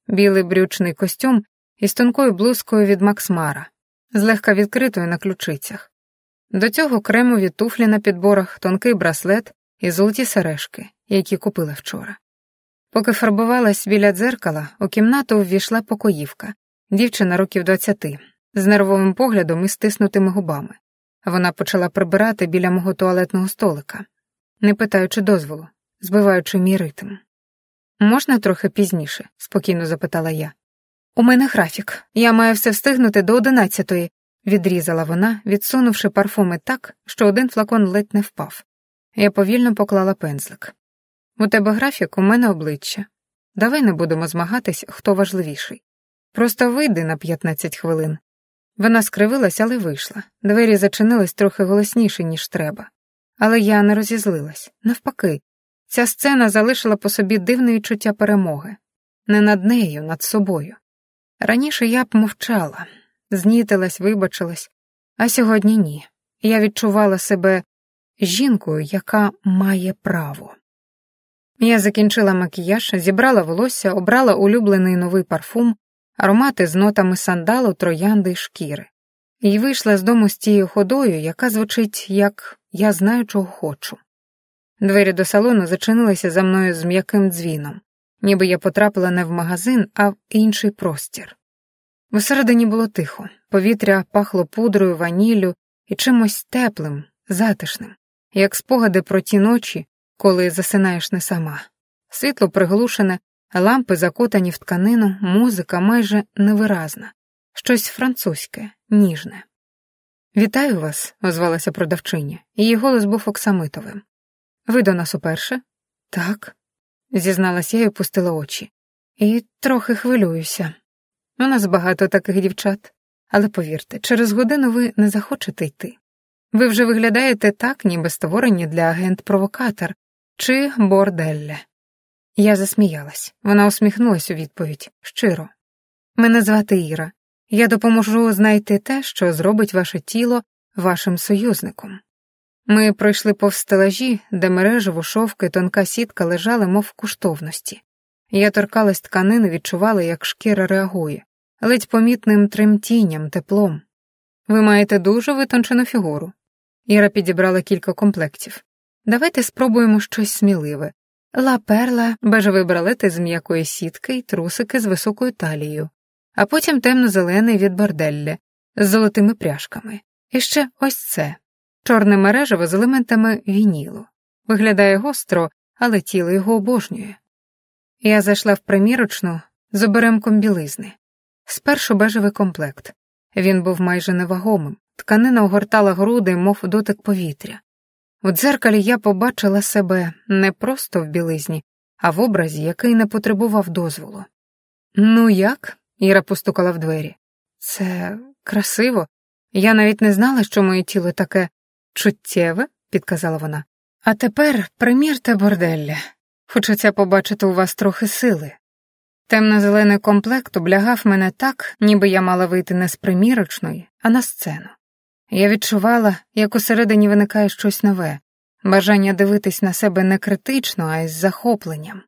S1: Білий брючний костюм із тонкою блузкою від Макс Мара, злегка відкритою на ключицях. До цього кремові туфлі на підборах, тонкий браслет і золоті сережки, які купила вчора. Поки фарбувалась біля дзеркала, у кімнату ввійшла покоївка, дівчина років 20, з нервовим поглядом і стиснутими губами. Вона почала прибирати біля мого туалетного столика, не питаючи дозволу, збиваючи мій ритм. «Можна трохи пізніше?» – спокійно запитала я. «У мене графік, я маю все встигнути до 11-ї», – відрізала вона, відсунувши парфуми так, що один флакон ледь не впав. Я повільно поклала пензлик. «У тебе графік, у мене обличчя. Давай не будемо змагатись, хто важливіший. Просто вийди на 15 хвилин». Вона скривилась, але вийшла. Двері зачинились трохи голосніше, ніж треба. Але я не розізлилась. Навпаки, ця сцена залишила по собі дивне відчуття перемоги. Не над нею, над собою. Раніше я б мовчала, знітилась, вибачилась, а сьогодні ні. Я відчувала себе жінкою, яка має право. Я закінчила макіяж, зібрала волосся, обрала улюблений новий парфум, аромати з нотами сандалу, троянди й шкіри. І вийшла з дому з тією ходою, яка звучить як «я знаю, чого хочу». Двері до салону зачинилися за мною з м'яким дзвіном, ніби я потрапила не в магазин, а в інший простір. Усередині було тихо, повітря пахло пудрою, ваніллю і чимось теплим, затишним, як спогади про ті ночі, коли засинаєш не сама. Світло приглушене, лампи закутані в тканину, музика майже невиразна, щось французьке, ніжне. «Вітаю вас», — озвалася продавчиня, її голос був оксамитовим. «Ви до нас уперше?» «Так», — зізналась я і опустила очі. «І трохи хвилююся. У нас багато таких дівчат. Але повірте, через годину ви не захочете йти. Ви вже виглядаєте так, ніби створені для агент-провокатор чи борделля». Я засміялась. Вона усміхнулась у відповідь, щиро. «Мене звати Іра. Я допоможу знайти те, що зробить ваше тіло вашим союзником». Ми пройшли повз стелажі, де мережево, шовки, тонка сітка лежали, мов коштовності. Я торкалась тканини, відчувала, як шкіра реагує, ледь помітним тремтінням, теплом. «Ви маєте дуже витончену фігуру». Іра підібрала кілька комплектів. «Давайте спробуємо щось сміливе. Ла перла, бежевий бралет із м'якої сітки й трусики з високою талією, а потім темно-зелений від борделля з золотими пряжками. І ще ось це. Чорне мережево з елементами вінілу. Виглядає гостро, але тіло його обожнює». Я зайшла в примірочну з оберемком білизни. Спершу бежевий комплект. Він був майже невагомим. Тканина огортала груди, мов дотик повітря. У дзеркалі я побачила себе не просто в білизні, а в образі, який не потребував дозволу. «Ну як?» – Іра постукала в двері. «Це красиво. Я навіть не знала, що моє тіло таке чуттєве», – підказала вона. «А тепер примірте борделля. Хочеться побачити у вас трохи сили». Темно-зелений комплект облягав мене так, ніби я мала вийти не з примірочної, а на сцену. Я відчувала, як усередині виникає щось нове, бажання дивитись на себе не критично, а із захопленням.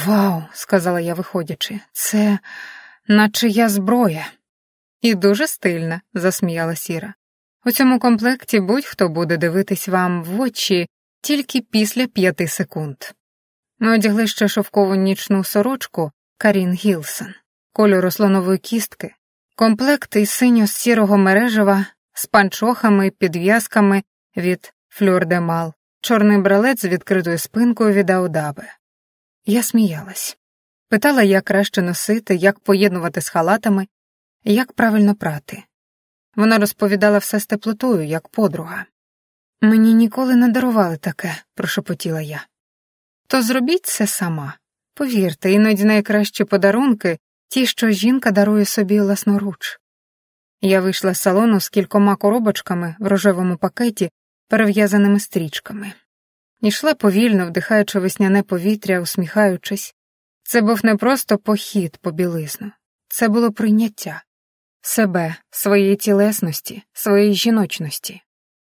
S1: «Вау», — сказала я, виходячи, — «це наче я зброя». «І дуже стильна», — засміялась Іра. «У цьому комплекті будь-хто буде дивитись вам в очі тільки після 5 секунд». Ми одягли ще шовкову нічну сорочку Карін Гілсон, кольору слонової кістки, комплект із синьо-сірого мережева з панчохами і підв'язками від флюр-де-мал, чорний бралет з відкритою спинкою від Аудабе. Я сміялась. Питала, як краще носити, як поєднувати з халатами, як правильно прати. Вона розповідала все з теплотою, як подруга. «Мені ніколи не дарували таке», – прошепотіла я. «То зробіть це сама. Повірте, іноді найкращі подарунки – ті, що жінка дарує собі власноруч». Я вийшла з салону з кількома коробочками в рожевому пакеті, перев'язаними стрічками. Ішла повільно, вдихаючи весняне повітря, усміхаючись. Це був не просто похід по білизну. Це було прийняття себе, своєї тілесності, своєї жіночності.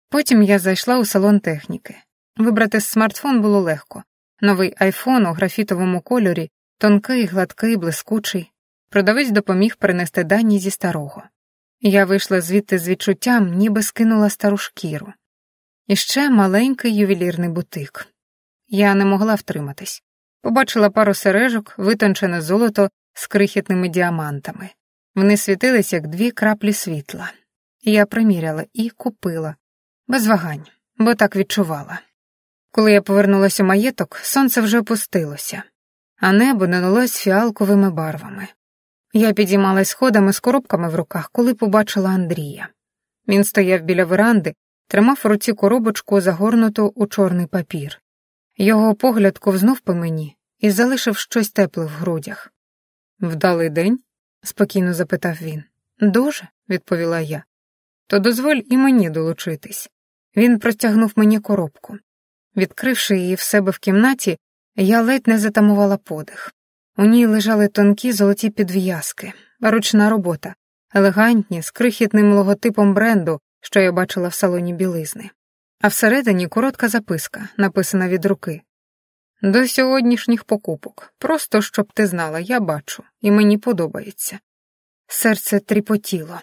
S1: Потім я зайшла у салон техніки. Вибрати смартфон було легко. Новий айфон у графітовому кольорі, тонкий, гладкий, блискучий. Продавець допоміг перенести дані зі старого. Я вийшла звідти з відчуттям, ніби скинула стару шкіру. І ще маленький ювелірний бутик. Я не могла втриматись. Побачила пару сережок, витончене золото з крихітними діамантами. Вони світились, як 2 краплі світла. Я приміряла і купила. Без вагань, бо так відчувала. Коли я повернулась у маєток, сонце вже опустилося, а небо налилось фіалковими барвами. Я підіймалась сходами з коробками в руках, коли побачила Андрія. Він стояв біля веранди, тримав в руці коробочку, загорнуту у чорний папір. Його погляд ковзнув по мені і залишив щось тепле в грудях. «Вдалий день?» – спокійно запитав він. «Дуже», – відповіла я. «То дозволь і мені долучитись». Він простягнув мені коробку. Відкривши її в себе в кімнаті, я ледь не затамувала подих. У ній лежали тонкі золоті підв'язки, ручна робота, елегантні, з крихітним логотипом бренду, що я бачила в салоні білизни. А всередині коротка записка, написана від руки. «До сьогоднішніх покупок. Просто, щоб ти знала, я бачу, і мені подобається». Серце тріпотіло.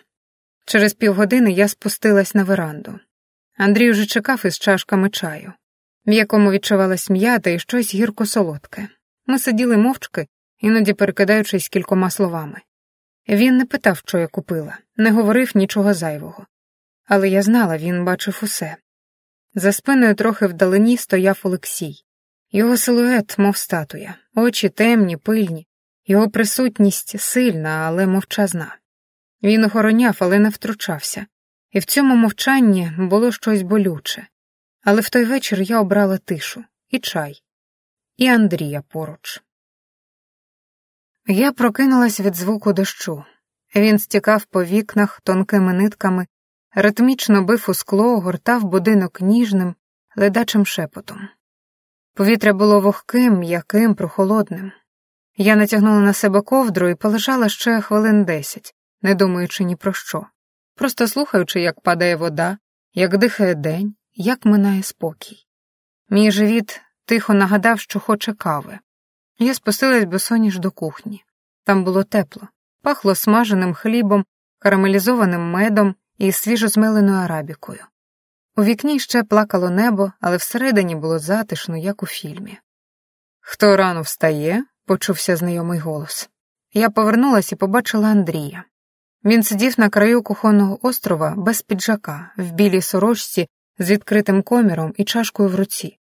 S1: Через півгодини я спустилась на веранду. Андрій уже чекав із чашками чаю, в якому відчувалась м'ята і щось гірко-солодке. Ми сиділи мовчки, іноді перекидаючись кількома словами. Він не питав, що я купила, не говорив нічого зайвого. Але я знала, він бачив усе. За спиною трохи вдалині стояв Олексій. Його силует, мов статуя, очі темні, пильні, його присутність сильна, але мовчазна. Він охороняв, але не втручався. І в цьому мовчанні було щось болюче. Але в той вечір я обрала тишу, і чай, і Андрія поруч. Я прокинулась від звуку дощу. Він стікав по вікнах тонкими нитками, ритмічно бив у скло, огортав будинок ніжним, ледачим шепотом. Повітря було вогким, м'яким, прохолодним. Я натягнула на себе ковдру і полежала ще хвилин 10, не думаючи ні про що. Просто слухаючи, як падає вода, як дихає день, як минає спокій. Мій живіт тихо нагадав, що хоче кави. Я спустилась босоніж до кухні. Там було тепло, пахло смаженим хлібом, карамелізованим медом і свіжозмеленою арабікою. У вікні ще плакало небо, але всередині було затишно, як у фільмі. «Хто рано встає?» – почувся знайомий голос. Я повернулась і побачила Андрія. Він сидів на краю кухонного острова без піджака, в білій сорочці з відкритим коміром і чашкою в руці.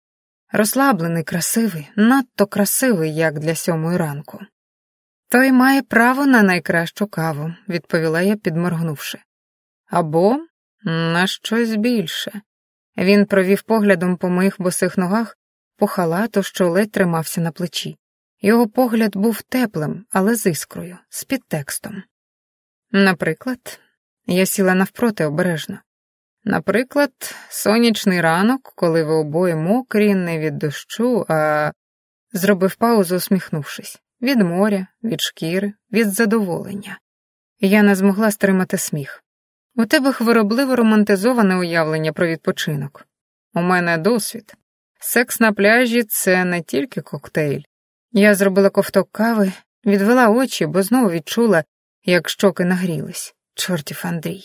S1: Розслаблений, красивий, надто красивий, як для 7 ранку. «Той має право на найкращу каву», – відповіла я, підморгнувши. «Або на щось більше». Він провів поглядом по моїх босих ногах, по халату, що ледь тримався на плечі. Його погляд був теплим, але з іскрою, з підтекстом. «Наприклад?» Я сіла навпроти обережно. «Наприклад, сонячний ранок, коли ви обоє мокрі, не від дощу, а...» Зробив паузу, усміхнувшись. Від моря, від шкіри, від задоволення. Я не змогла стримати сміх. «У тебе хворобливо романтизоване уявлення про відпочинок. У мене досвід. Секс на пляжі – це не тільки коктейль». Я зробила ковток кави, відвела очі, бо знову відчула, як щоки нагрілись. Чортів Андрій.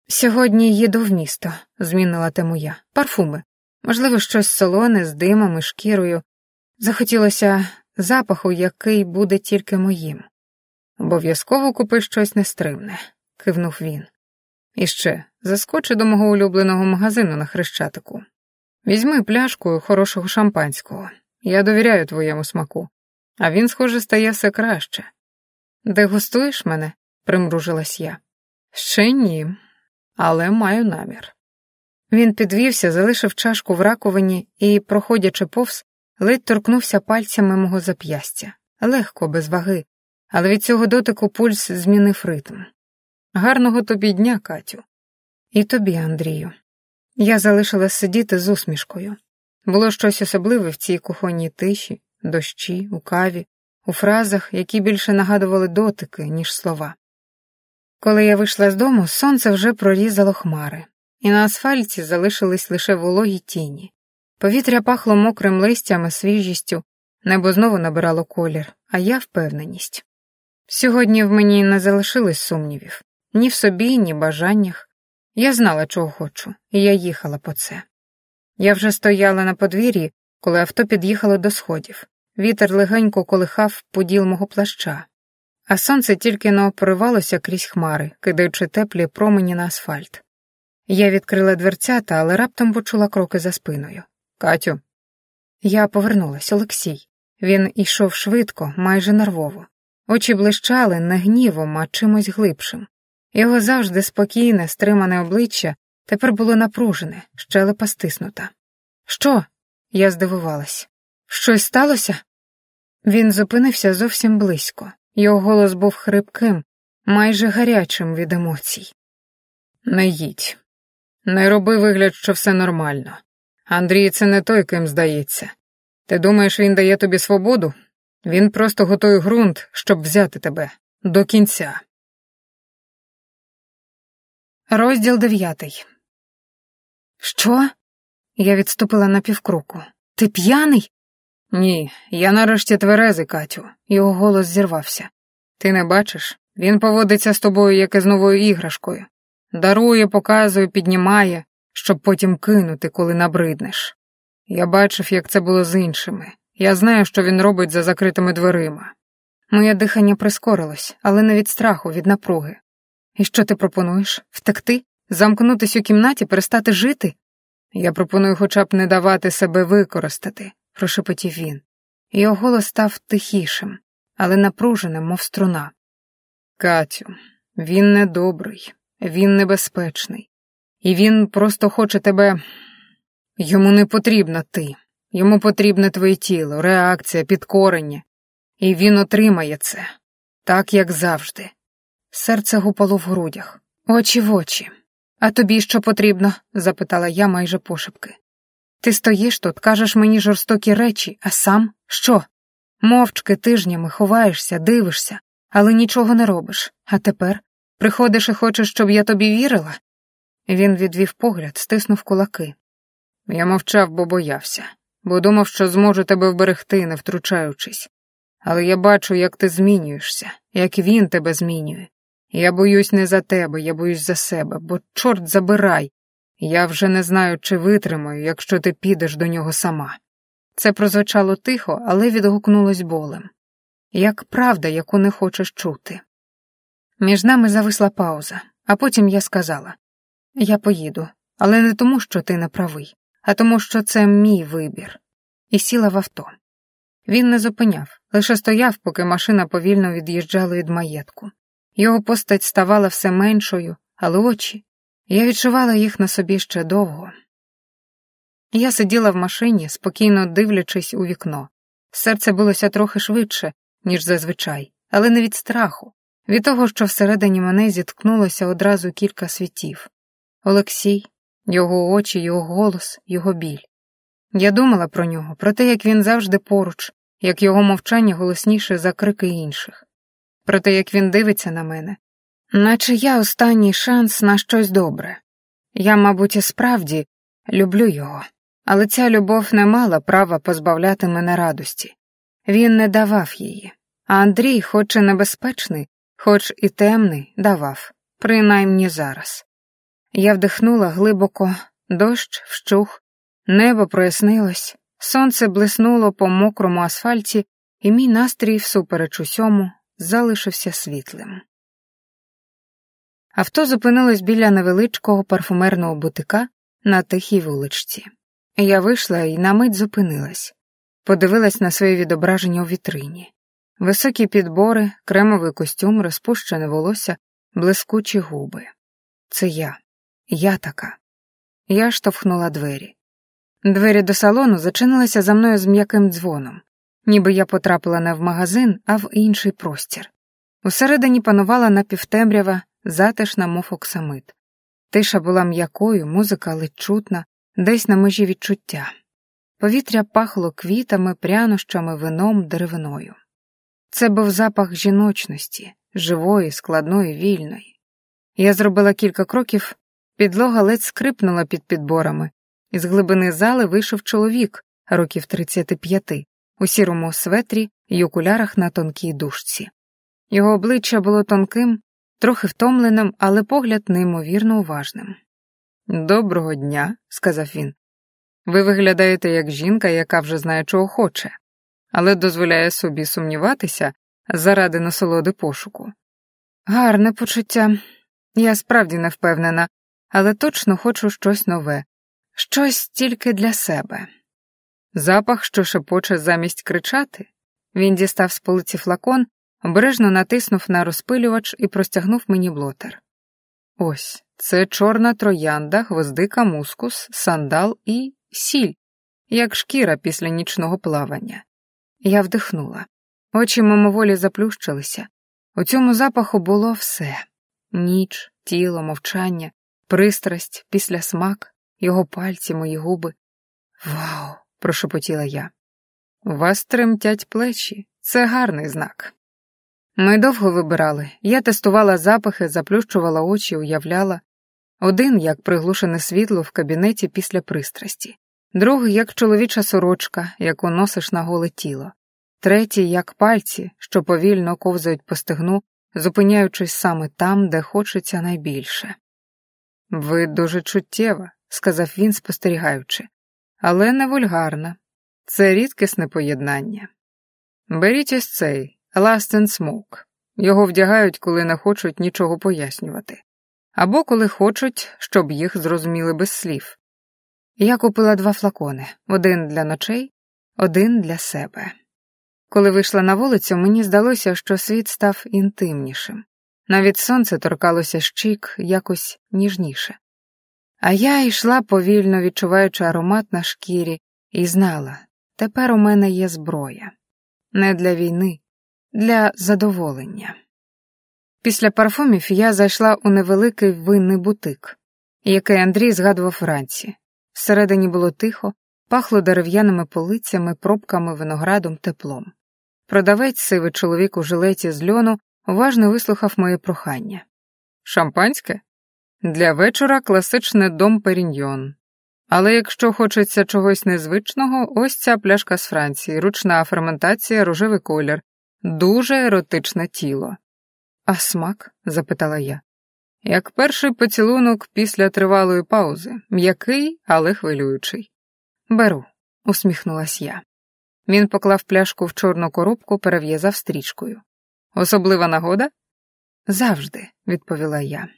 S1: «Сьогодні їду в місто», – змінила тему я. «Парфуми. Можливо, щось солоне, з димом і шкірою. Захотілося запаху, який буде тільки моїм». «Обов'язково купи щось нестримне», – кивнув він. «І ще, заскочи до мого улюбленого магазину на Хрещатику. Візьми пляшку хорошого шампанського. Я довіряю твоєму смаку. А він, схоже, стає все краще. Дегустуєш мене? Примружилась я. Ще ні, але маю намір. Він підвівся, залишив чашку в раковині і, проходячи повз, ледь торкнувся пальцями мого зап'ястя. Легко, без ваги, але від цього дотику пульс змінив ритм. Гарного тобі дня, Катю. І тобі, Андрію. Я залишилась сидіти з усмішкою. Було щось особливе в цій кухонній тиші, дощі, у каві, у фразах, які більше нагадували дотики, ніж слова. Коли я вийшла з дому, сонце вже прорізало хмари, і на асфальті залишились лише вологі тіні. Повітря пахло мокрим листям і свіжістю, небо знову набирало колір, а я впевненість. Сьогодні в мені не залишилось сумнівів. Ні в собі, ні в бажаннях. Я знала, чого хочу, і я їхала по це. Я вже стояла на подвір'ї, коли авто під'їхало до сходів. Вітер легенько колихав поділ мого плаща, а сонце тільки но поривалося крізь хмари, кидаючи теплі промені на асфальт. Я відкрила дверцята, але раптом почула кроки за спиною. «Катю!» Я повернулась. Олексій. Він ішов швидко, майже нервово. Очі блищали не гнівом, а чимось глибшим. Його завжди спокійне, стримане обличчя тепер було напружене, щелепа стиснута. «Що?» – я здивувалась. «Щось сталося?» Він зупинився зовсім близько. Його голос був хрипким, майже гарячим від емоцій. «Не їдь. Не роби вигляд, що все нормально. Андрій — це не той, ким здається. Ти думаєш, він дає тобі свободу? Він просто готує ґрунт, щоб взяти тебе. До кінця». Розділ 9. «Що?» Я відступила на півкроку. «Ти п'яний?» «Ні, я нарешті тверезий, Катю». Його голос зірвався. «Ти не бачиш? Він поводиться з тобою, як із новою іграшкою. Дарує, показує, піднімає, щоб потім кинути, коли набриднеш. Я бачив, як це було з іншими. Я знаю, що він робить за закритими дверима». Моє дихання прискорилось, але не від страху, від напруги. «І що ти пропонуєш? Втекти? Замкнутись у кімнаті, перестати жити?» «Я пропоную хоча б не давати себе використати», – прошепотів він. Його голос став тихішим, але напруженим, мов струна. «Катю, він недобрий, він небезпечний. І він просто хоче тебе... Йому не потрібна ти. Йому потрібне твоє тіло, реакція, підкорення. І він отримає це. Так, як завжди». Серце гупало в грудях. Очі в очі. «А тобі що потрібно?» – запитала я майже пошепки. «Ти стоїш тут, кажеш мені жорстокі речі, а сам що? Мовчки тижнями ховаєшся, дивишся, але нічого не робиш. А тепер приходиш і хочеш, щоб я тобі вірила?» Він відвів погляд, стиснув кулаки. «Я мовчав, бо боявся, бо думав, що зможу тебе вберегти, не втручаючись. Але я бачу, як ти змінюєшся, як він тебе змінює. Я боюсь не за тебе, я боюсь за себе, бо чорт забирай. Я вже не знаю, чи витримаю, якщо ти підеш до нього сама». Це прозвучало тихо, але відгукнулось болем. Як правда, яку не хочеш чути. Між нами зависла пауза, а потім я сказала: «Я поїду, але не тому, що ти не правий, а тому, що це мій вибір». І сіла в авто. Він не зупиняв, лише стояв, поки машина повільно від'їжджала від маєтку. Його постать ставала все меншою, але очі, я відчувала їх на собі ще довго. Я сиділа в машині, спокійно дивлячись у вікно. Серце билося трохи швидше, ніж зазвичай, але не від страху, від того, що всередині мене зіткнулося одразу кілька світів. Олексій, його очі, його голос, його біль. Я думала про нього, про те, як він завжди поруч, як його мовчання голосніше за крики інших. Про те, як він дивиться на мене, наче я останній шанс на щось добре. Я, мабуть, і справді люблю його, але ця любов не мала права позбавляти мене радості. Він не давав її, а Андрій, хоч і небезпечний, хоч і темний, давав, принаймні зараз. Я вдихнула глибоко, дощ вщух, небо прояснилось, сонце блиснуло по мокрому асфальті, і мій настрій, всупереч усьому, залишився світлим. Авто зупинилось біля невеличкого парфумерного бутика на тихій вуличці. Я вийшла і на мить зупинилась. Подивилась на своє відображення у вітрині. Високі підбори, кремовий костюм, розпущене волосся, блискучі губи. Це я така. Я штовхнула двері. Двері до салону зачинилися за мною з м'яким дзвоном, ніби я потрапила не в магазин, а в інший простір. Усередині панувала напівтемрява, затишна, мов оксамит. Тиша була м'якою, музика ледь чутна, десь на межі відчуття. Повітря пахло квітами, прянощами, вином, деревиною. Це був запах жіночності, живої, складної, вільної. Я зробила кілька кроків, підлога ледь скрипнула під підборами. Із глибини зали вийшов чоловік, років 35, у сірому светрі й окулярах на тонкій дужці. Його обличчя було тонким, трохи втомленим, але погляд неймовірно уважним. «Доброго дня», — сказав він. «Ви виглядаєте як жінка, яка вже знає, чого хоче, але дозволяє собі сумніватися заради насолоди пошуку». «Гарне почуття. Я справді не впевнена, але точно хочу щось нове. Щось тільки для себе». Запах, що шепоче замість кричати. Він дістав з полиці флакон, обережно натиснув на розпилювач і простягнув мені блотер. Ось, це чорна троянда, гвоздика, мускус, сандал і сіль, як шкіра після нічного плавання. Я вдихнула. Очі мимоволі заплющилися. У цьому запаху було все. Ніч, тіло, мовчання, пристрасть, післясмак, його пальці, мої губи. «Вау!» – прошепотіла я. «У вас тремтять плечі. Це гарний знак». Ми довго вибирали. Я тестувала запахи, заплющувала очі, уявляла. Один, як приглушене світло в кабінеті після пристрасті. Другий, як чоловіча сорочка, яку носиш на голе тіло. Третій, як пальці, що повільно ковзають по стегну, зупиняючись саме там, де хочеться найбільше. «Ви дуже чуттєва», – сказав він, спостерігаючи. «Але не вульгарна. Це рідкісне поєднання. Беріть ось цей, Last and Smoke. Його вдягають, коли не хочуть нічого пояснювати. Або коли хочуть, щоб їх зрозуміли без слів». Я купила 2 флакони. Один для ночей, один для себе. Коли вийшла на вулицю, мені здалося, що світ став інтимнішим. Навіть сонце торкалося щік якось ніжніше. А я йшла повільно, відчуваючи аромат на шкірі, і знала, тепер у мене є зброя. Не для війни, для задоволення. Після парфумів я зайшла у невеликий винний бутик, який Андрій згадував вранці. Всередині було тихо, пахло дерев'яними полицями, пробками, виноградом, теплом. Продавець, сивий чоловік у жилеті з льону, уважно вислухав моє прохання. «Шампанське? Для вечора класичне Дом Періньйон. Але якщо хочеться чогось незвичного, ось ця пляшка з Франції, ручна ферментація, рожевий колір, дуже еротичне тіло». «А смак?» – запитала я. «Як перший поцілунок після тривалої паузи, м'який, але хвилюючий». «Беру», – усміхнулась я. Він поклав пляшку в чорну коробку, перев'язав стрічкою. «Особлива нагода?» «Завжди», – відповіла я.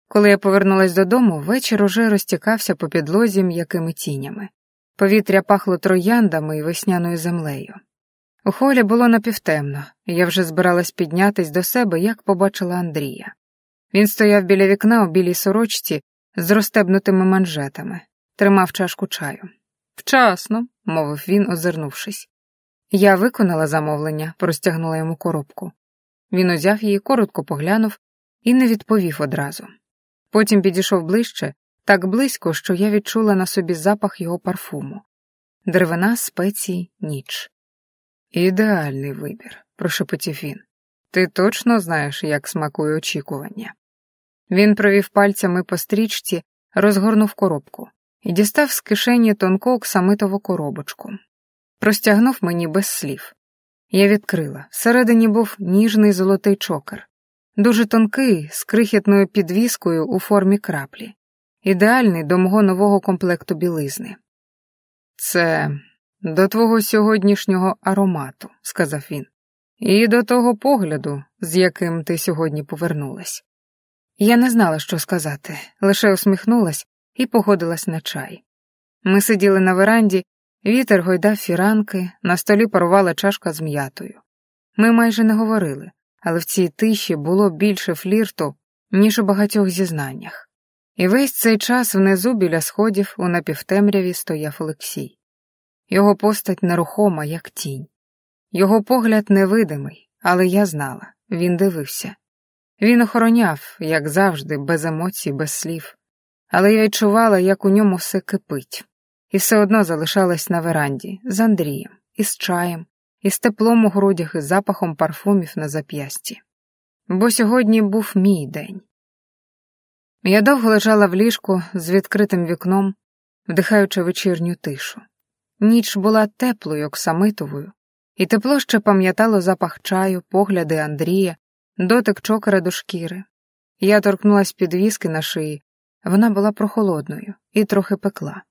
S1: Коли я повернулась додому, вечір уже розтікався по підлозі м'якими тінями. Повітря пахло трояндами і весняною землею. У холі було напівтемно, і я вже збиралась піднятись до себе, як побачила Андрія. Він стояв біля вікна у білій сорочці з розстебнутими манжетами, тримав чашку чаю. «Вчасно», – мовив він, озирнувшись. Я виконала замовлення, простягнула йому коробку. Він узяв її, коротко поглянув і не відповів одразу. Потім підійшов ближче, так близько, що я відчула на собі запах його парфуму. Деревина, спеції, ніч. «Ідеальний вибір», – прошепотів він. «Ти точно знаєш, як смакує очікування?» Він провів пальцями по стрічці, розгорнув коробку і дістав з кишені тонку оксамитову коробочку. Простягнув мені без слів. Я відкрила. Всередині був ніжний золотий чокер. Дуже тонкий, з крихітною підвіскою у формі краплі. Ідеальний до мого нового комплекту білизни. «Це до твого сьогоднішнього аромату», – сказав він. «І до того погляду, з яким ти сьогодні повернулась». Я не знала, що сказати, лише усміхнулась і погодилась на чай. Ми сиділи на веранді, вітер гойдав фіранки, на столі парувала чашка з м'ятою. Ми майже не говорили, але в цій тиші було більше флірту, ніж у багатьох зізнаннях. І весь цей час внизу біля сходів у напівтемряві стояв Олексій. Його постать нерухома, як тінь. Його погляд невидимий, але я знала, він дивився. Він охороняв, як завжди, без емоцій, без слів. Але я відчувала, як у ньому все кипить. І все одно залишалась на веранді, з Андрієм, із чаєм, із теплом у грудях і запахом парфумів на зап'ясті. Бо сьогодні був мій день. Я довго лежала в ліжку з відкритим вікном, вдихаючи вечірню тишу. Ніч була теплою, оксамитовою, і тепло ще пам'ятало запах чаю, погляди Андрія, дотик чокера до шкіри. Я торкнулась підвіски на шиї, вона була прохолодною і трохи пекла.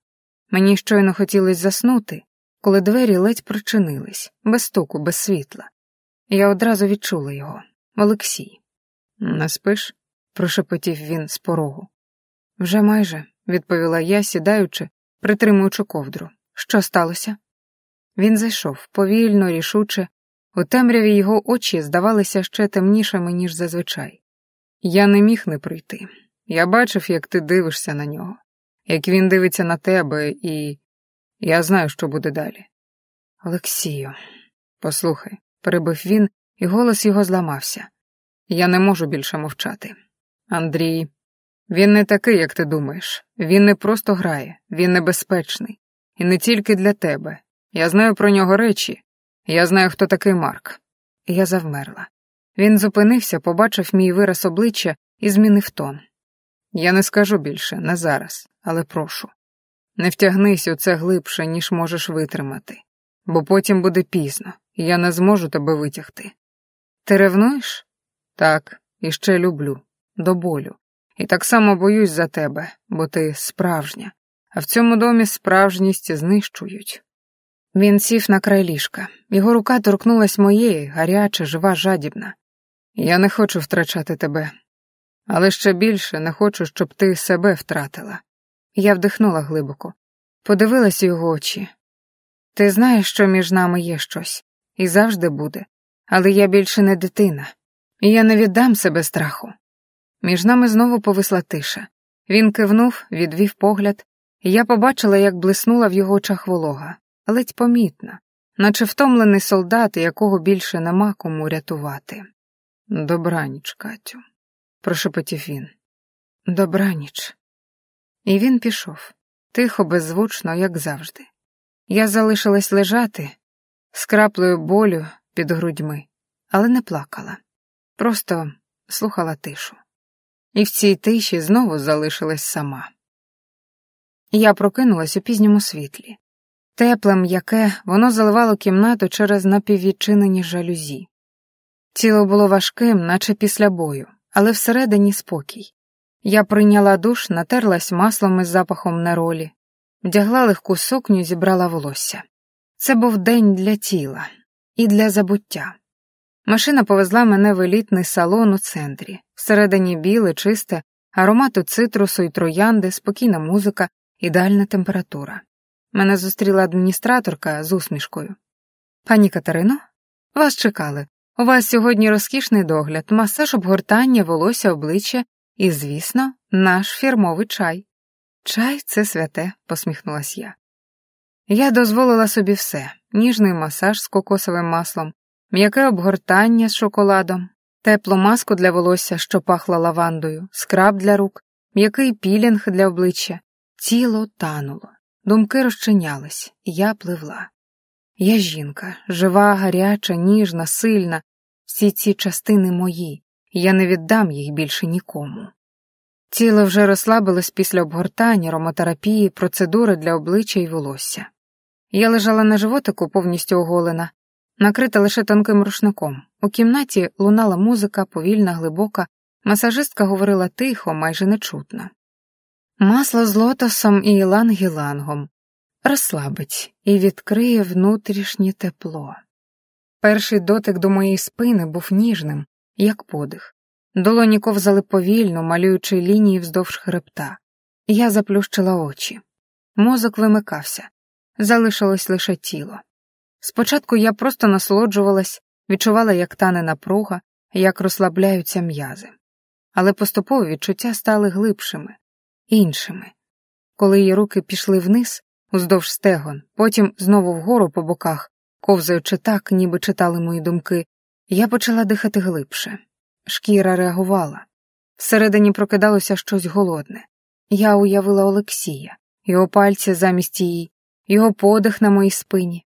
S1: Мені щойно хотілося заснути, коли двері ледь причинились, без стуку, без світла. Я одразу відчула його. Олексій. «Не спиш?» – прошепотів він з порогу. «Вже майже», – відповіла я, сідаючи, притримуючи ковдру. «Що сталося?» Він зайшов, повільно, рішуче. У темряві його очі здавалися ще темнішими, ніж зазвичай. Я не міг не прийти. Я бачив, як ти дивишся на нього, як він дивиться на тебе, і я знаю, що буде далі. Олексію, послухай, перебив він, і голос його зламався. Я не можу більше мовчати. Андрій, він не такий, як ти думаєш. Він не просто грає, він небезпечний. І не тільки для тебе. Я знаю про нього речі. Я знаю, хто такий Марк. Я завмерла. Він зупинився, побачив мій вираз обличчя і змінив тон. Я не скажу більше, не зараз, але прошу. Не втягнись у це глибше, ніж можеш витримати, бо потім буде пізно, і я не зможу тебе витягти. Ти ревнуєш? Так, і ще люблю, до болю. І так само боюсь за тебе, бо ти справжня, а в цьому домі справжність знищують. Він сів на край ліжка, його рука торкнулась моєї, гаряча, жива, жадібна. Я не хочу втрачати тебе, але ще більше не хочу, щоб ти себе втратила. Я вдихнула глибоко, подивилась у його очі. Ти знаєш, що між нами є щось, і завжди буде, але я більше не дитина, і я не віддам себе страху. Між нами знову повисла тиша. Він кивнув, відвів погляд, і я побачила, як блиснула в його очах волога, ледь помітна, наче втомлений солдат, якого більше нема кому рятувати. «Добраніч, Катю», – прошепотів він. «Добраніч». І він пішов, тихо, беззвучно, як завжди. Я залишилась лежати з краплею болю під грудьми, але не плакала, просто слухала тишу. І в цій тиші знову залишилась сама. Я прокинулась у пізньому світлі. Тепле, м'яке, воно заливало кімнату через напіввідчинені жалюзі. Тіло було важким, наче після бою, але всередині спокій. Я прийняла душ, натерлась маслом із запахом неролі, вдягла легку сукню, зібрала волосся. Це був день для тіла і для забуття. Машина повезла мене в елітний салон у центрі. Всередині біле, чисте, аромату цитрусу і троянди, спокійна музика, ідеальна температура. Мене зустріла адміністраторка з усмішкою. «Пані Катерино, вас чекали. У вас сьогодні розкішний догляд, масаж, обгортання, волосся, обличчя і, звісно, наш фірмовий чай». «Чай – це святе», – посміхнулась я. Я дозволила собі все – ніжний масаж з кокосовим маслом, м'яке обгортання з шоколадом, теплу маску для волосся, що пахла лавандою, скраб для рук, м'який пілінг для обличчя. Тіло тануло, думки розчинялись, я пливла. Я жінка, жива, гаряча, ніжна, сильна, всі ці частини мої, і я не віддам їх більше нікому. Тіло вже розслабилось після обгортання, ароматерапії, процедури для обличчя і волосся. Я лежала на животику, повністю оголена, накрита лише тонким рушником. У кімнаті лунала музика, повільна, глибока, масажистка говорила тихо, майже нечутно. Масло з лотосом і іланг-ілангом розслабить і відкриє внутрішнє тепло. Перший дотик до моєї спини був ніжним, як подих. Долоні ковзали повільно, малюючи лінії вздовж хребта. Я заплющила очі. Мозок вимикався. Залишилось лише тіло. Спочатку я просто насолоджувалась, відчувала, як тане напруга, як розслабляються м'язи. Але поступово відчуття стали глибшими, іншими. Коли її руки пішли вниз, уздовж стегон, потім знову вгору по боках, ковзаючи так, ніби читали мої думки, я почала дихати глибше. Шкіра реагувала. Всередині прокидалося щось голодне. Я уявила Олексія, його пальці замість її, його подих на моїй спині.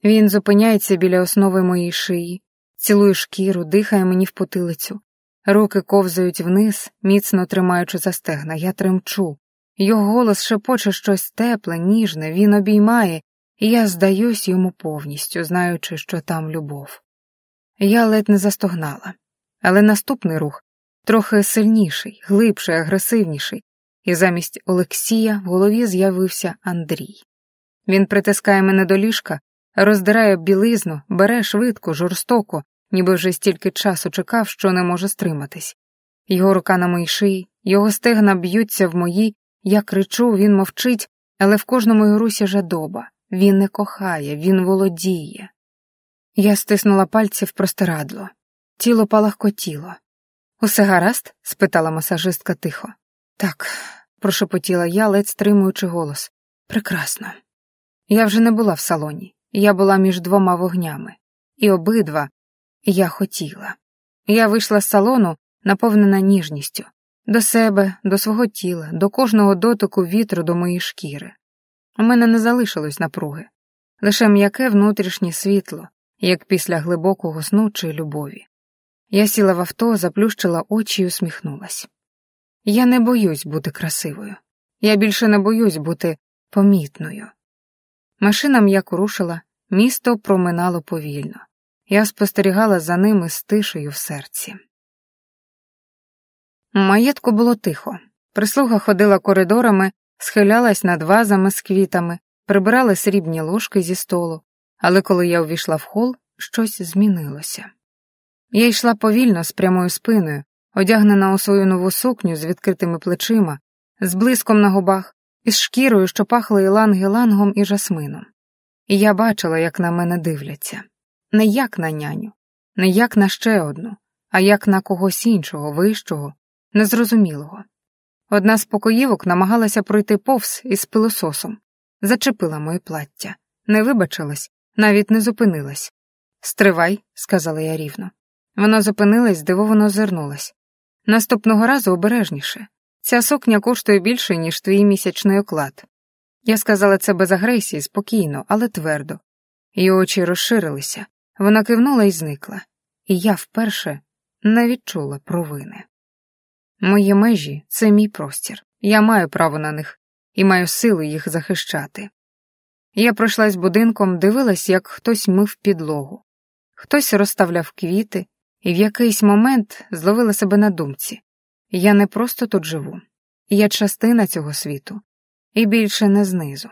S1: Він зупиняється біля основи моєї шиї, цілує шкіру, дихає мені в потилицю. Руки ковзають вниз, міцно тримаючи за стегна. Я тремчу. Його голос шепоче щось тепле, ніжне, він обіймає, і я здаюсь йому повністю, знаючи, що там любов. Я ледь не застогнала. Але наступний рух трохи сильніший, глибший, агресивніший, і замість Олексія в голові з'явився Андрій. Він притискає мене до ліжка, роздирає білизну, бере швидко, жорстоко, ніби вже стільки часу чекав, що не може стриматись. Його рука на моїй шиї, його стегна б'ються в мої, я кричу, він мовчить, але в кожному його русі жадоба. Він не кохає, він володіє. Я стиснула пальці в простирадло. Тіло палахкотіло. «Усе гаразд?» – спитала масажистка тихо. «Так», – прошепотіла я, ледь стримуючи голос. «Прекрасно». Я вже не була в салоні. Я була між двома вогнями. І обидва я хотіла. Я вийшла з салону, наповнена ніжністю. До себе, до свого тіла, до кожного дотику вітру до моєї шкіри. У мене не залишилось напруги. Лише м'яке внутрішнє світло, як після глибокого сну чи любові. Я сіла в авто, заплющила очі і усміхнулась. Я не боюсь бути красивою. Я більше не боюсь бути помітною. Машина м'яко рушила, місто проминало повільно. Я спостерігала за ними з тишею в серці. У маєтку було тихо. Прислуга ходила коридорами, схилялась над вазами з квітами, прибирали срібні ложки зі столу, але коли я увійшла в хол, щось змінилося. Я йшла повільно, з прямою спиною, одягнена у свою нову сукню з відкритими плечима, з блиском на губах, із шкірою, що пахла іланг-ілангом і жасмином. І я бачила, як на мене дивляться. Не як на няню, не як на ще одну, а як на когось іншого, вищого, незрозумілого. Одна з покоївок намагалася пройти повз із пилососом, зачепила моє плаття, не вибачилась, навіть не зупинилась. «Стривай», — сказала я рівно. Вона зупинилась, здивовано озирнулась. «Наступного разу обережніше. Ця сукня коштує більше, ніж твій місячний оклад». Я сказала це без агресії, спокійно, але твердо. Її очі розширилися, вона кивнула і зникла. І я вперше не відчула провини. Мої межі — це мій простір. Я маю право на них і маю силу їх захищати. Я пройшлась будинком, дивилась, як хтось мив підлогу. Хтось розставляв квіти, і в якийсь момент зловила себе на думці. Я не просто тут живу. Я частина цього світу. І більше не знизу.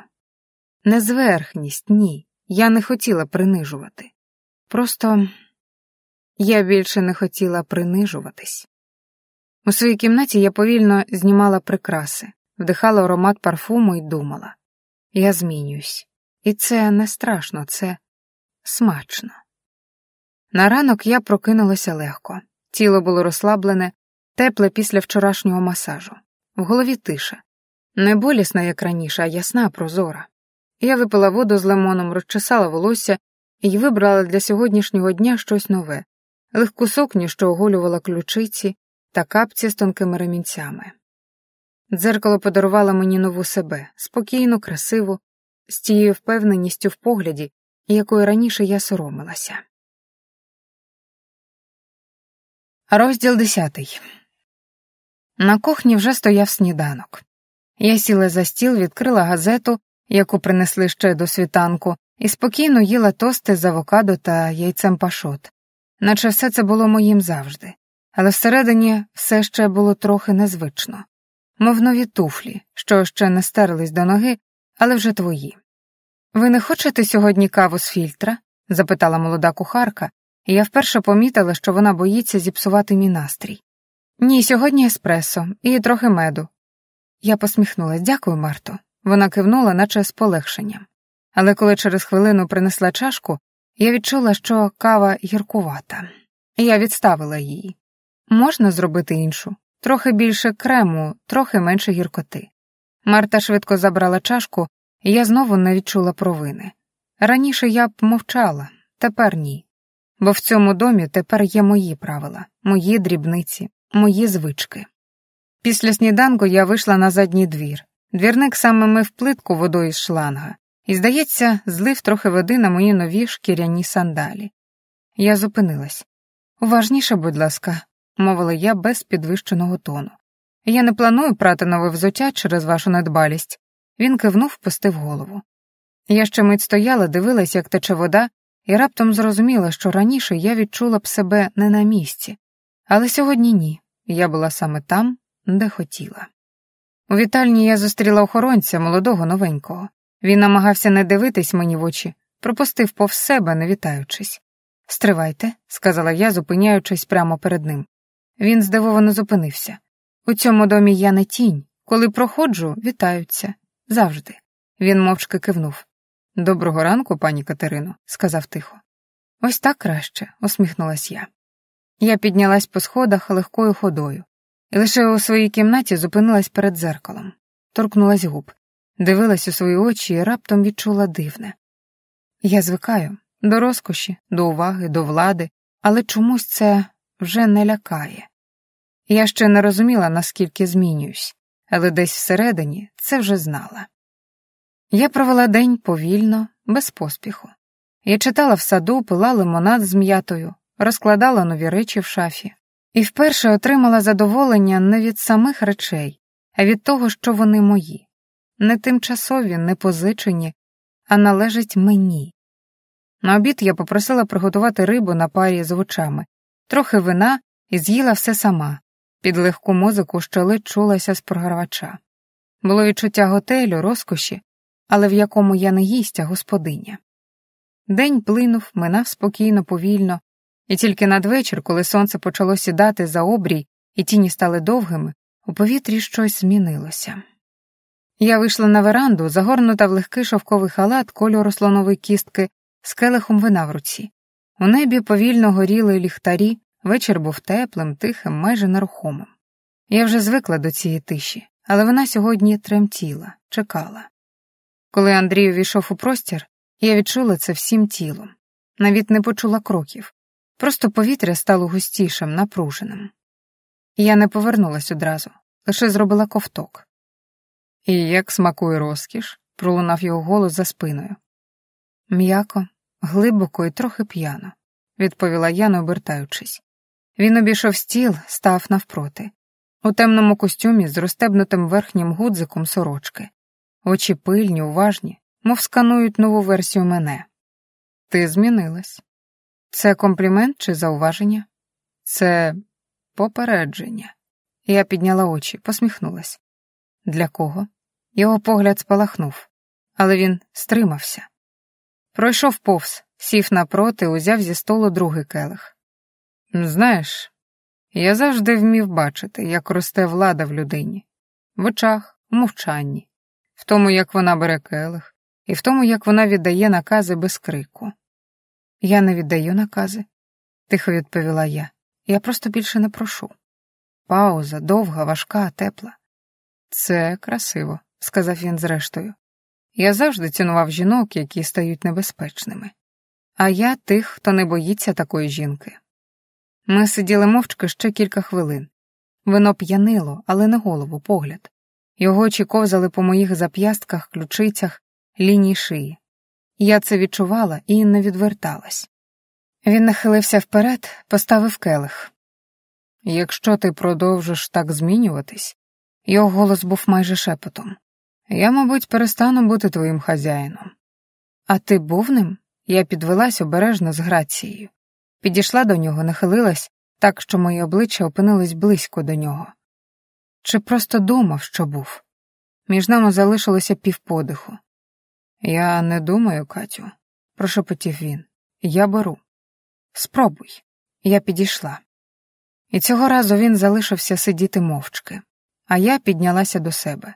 S1: Не зверхність, ні. Я не хотіла принижувати. Просто я більше не хотіла принижуватись. У своїй кімнаті я повільно знімала прикраси, вдихала аромат парфуму і думала. Я змінююсь. І це не страшно, це смачно. На ранок я прокинулася легко. Тіло було розслаблене, тепле після вчорашнього масажу. В голові тиша. Не болісна, як раніше, а ясна, прозора. Я випила воду з лимоном, розчесала волосся і вибрала для сьогоднішнього дня щось нове. Легку сукню, що оголювала ключиці, та капці з тонкими ремінцями. Дзеркало подарувало мені нову себе, спокійну, красиву, з тією впевненістю в погляді, якою раніше я соромилася. Розділ 10. На кухні вже стояв сніданок. Я сіла за стіл, відкрила газету, яку принесли ще до світанку, і спокійно їла тости з авокадо та яйцем пашот. Наче все це було моїм завжди. Але всередині все ще було трохи незвично. Мов нові туфлі, що ще не стерлись до ноги, але вже твої. «Ви не хочете сьогодні каву з фільтра?» – запитала молода кухарка, і я вперше помітила, що вона боїться зіпсувати мій настрій. «Ні, сьогодні еспресо і трохи меду». Я посміхнулась. «Дякую, Марто. Вона кивнула, наче з полегшенням. Але коли через хвилину принесла чашку, я відчула, що кава гіркувата. Я відставила її. Можна зробити іншу? Трохи більше крему, трохи менше гіркоти. Марта швидко забрала чашку, і я знову не відчула провини. Раніше я б мовчала, тепер ні. Бо в цьому домі тепер є мої правила, мої дрібниці, мої звички. Після сніданку я вийшла на задній двір. Двірник саме мив плитку водою з шланга і, здається, злив трохи води на мої нові шкіряні сандалі. Я зупинилась. «Уважніше, будь ласка», — мовила я без підвищеного тону. «Я не планую прати нове взуття через вашу недбалість». Він кивнув, пустив голову. Я ще мить стояла, дивилась, як тече вода, і раптом зрозуміла, що раніше я відчула б себе не на місці. Але сьогодні ні, я була саме там, де хотіла. У вітальні я зустріла охоронця, молодого, новенького. Він намагався не дивитись мені в очі, пропустив повз себе, не вітаючись. «Стривайте», — сказала я, зупиняючись прямо перед ним. Він здивовано зупинився. «У цьому домі я не тінь. Коли проходжу, вітаються. Завжди». Він мовчки кивнув. «Доброго ранку, пані Катерино», — сказав тихо. «Ось так краще», — усміхнулась я. Я піднялась по сходах легкою ходою. І лише у своїй кімнаті зупинилась перед дзеркалом. Торкнулась губ. Дивилась у свої очі і раптом відчула дивне. Я звикаю до розкоші, до уваги, до влади, але чомусь це вже не лякає. Я ще не розуміла, наскільки змінююсь, але десь всередині це вже знала. Я провела день повільно, без поспіху. Я читала в саду, пила лимонад з м'ятою, розкладала нові речі в шафі. І вперше отримала задоволення не від самих речей, а від того, що вони мої. Не тимчасові, не позичені, а належать мені. На обід я попросила приготувати рибу на парі з овочами, трохи вина і з'їла все сама, під легку музику, що ледь чулася з програвача. Було відчуття готелю, розкоші, але в якому я не гість, а господиня. День плинув, минав спокійно, повільно, і тільки надвечір, коли сонце почало сідати за обрій і тіні стали довгими, у повітрі щось змінилося. Я вийшла на веранду, загорнута в легкий шовковий халат кольору слонової кістки з келихом вина в руці. У небі повільно горіли ліхтарі, вечір був теплим, тихим, майже нерухомим. Я вже звикла до цієї тиші, але вона сьогодні тремтіла, чекала. Коли Андрій увійшов у простір, я відчула це всім тілом. Навіть не почула кроків. Просто повітря стало густішим, напруженим. Я не повернулась одразу, лише зробила ковток. «І як смакує розкіш?» — пролунав його голос за спиною. «М'яко, глибоко і трохи п'яно», — відповіла я, не обертаючись. Він обійшов стіл, став навпроти. У темному костюмі з розстебнутим верхнім гудзиком сорочки. Очі пильні, уважні, мов сканують нову версію мене. «Ти змінилась». Це комплімент чи зауваження? Це попередження. Я підняла очі, посміхнулась. Для кого? Його погляд спалахнув, але він стримався. Пройшов повз, сів напроти, узяв зі столу другий келих. Знаєш, я завжди вмів бачити, як росте влада в людині. В очах, в мовчанні, в тому, як вона бере келих, і в тому, як вона віддає накази без крику. «Я не віддаю накази», — тихо відповіла я. «Я просто більше не прошу». Пауза, довга, важка, тепла. «Це красиво», — сказав він зрештою. «Я завжди цінував жінок, які стають небезпечними. А я тих, хто не боїться такої жінки». Ми сиділи мовчки ще кілька хвилин. Вино п'янило, але не голову, погляд. Його очі ковзали по моїх зап'ястках, ключицях, лінії шиї. Я це відчувала і не відверталась. Він нахилився вперед, поставив келих. «Якщо ти продовжиш так змінюватись», його голос був майже шепотом, «я, мабуть, перестану бути твоїм хазяїном». «А ти був ним?» Я підвелась обережно з грацією. Підійшла до нього, нахилилась, так, що моє обличчя опинилось близько до нього. Чи просто думав, що був? Між нами залишилося півподиху. «Я не думаю, Катю», — прошепотів він. «Я беру. Спробуй». Я підійшла. І цього разу він залишився сидіти мовчки, а я піднялася до себе.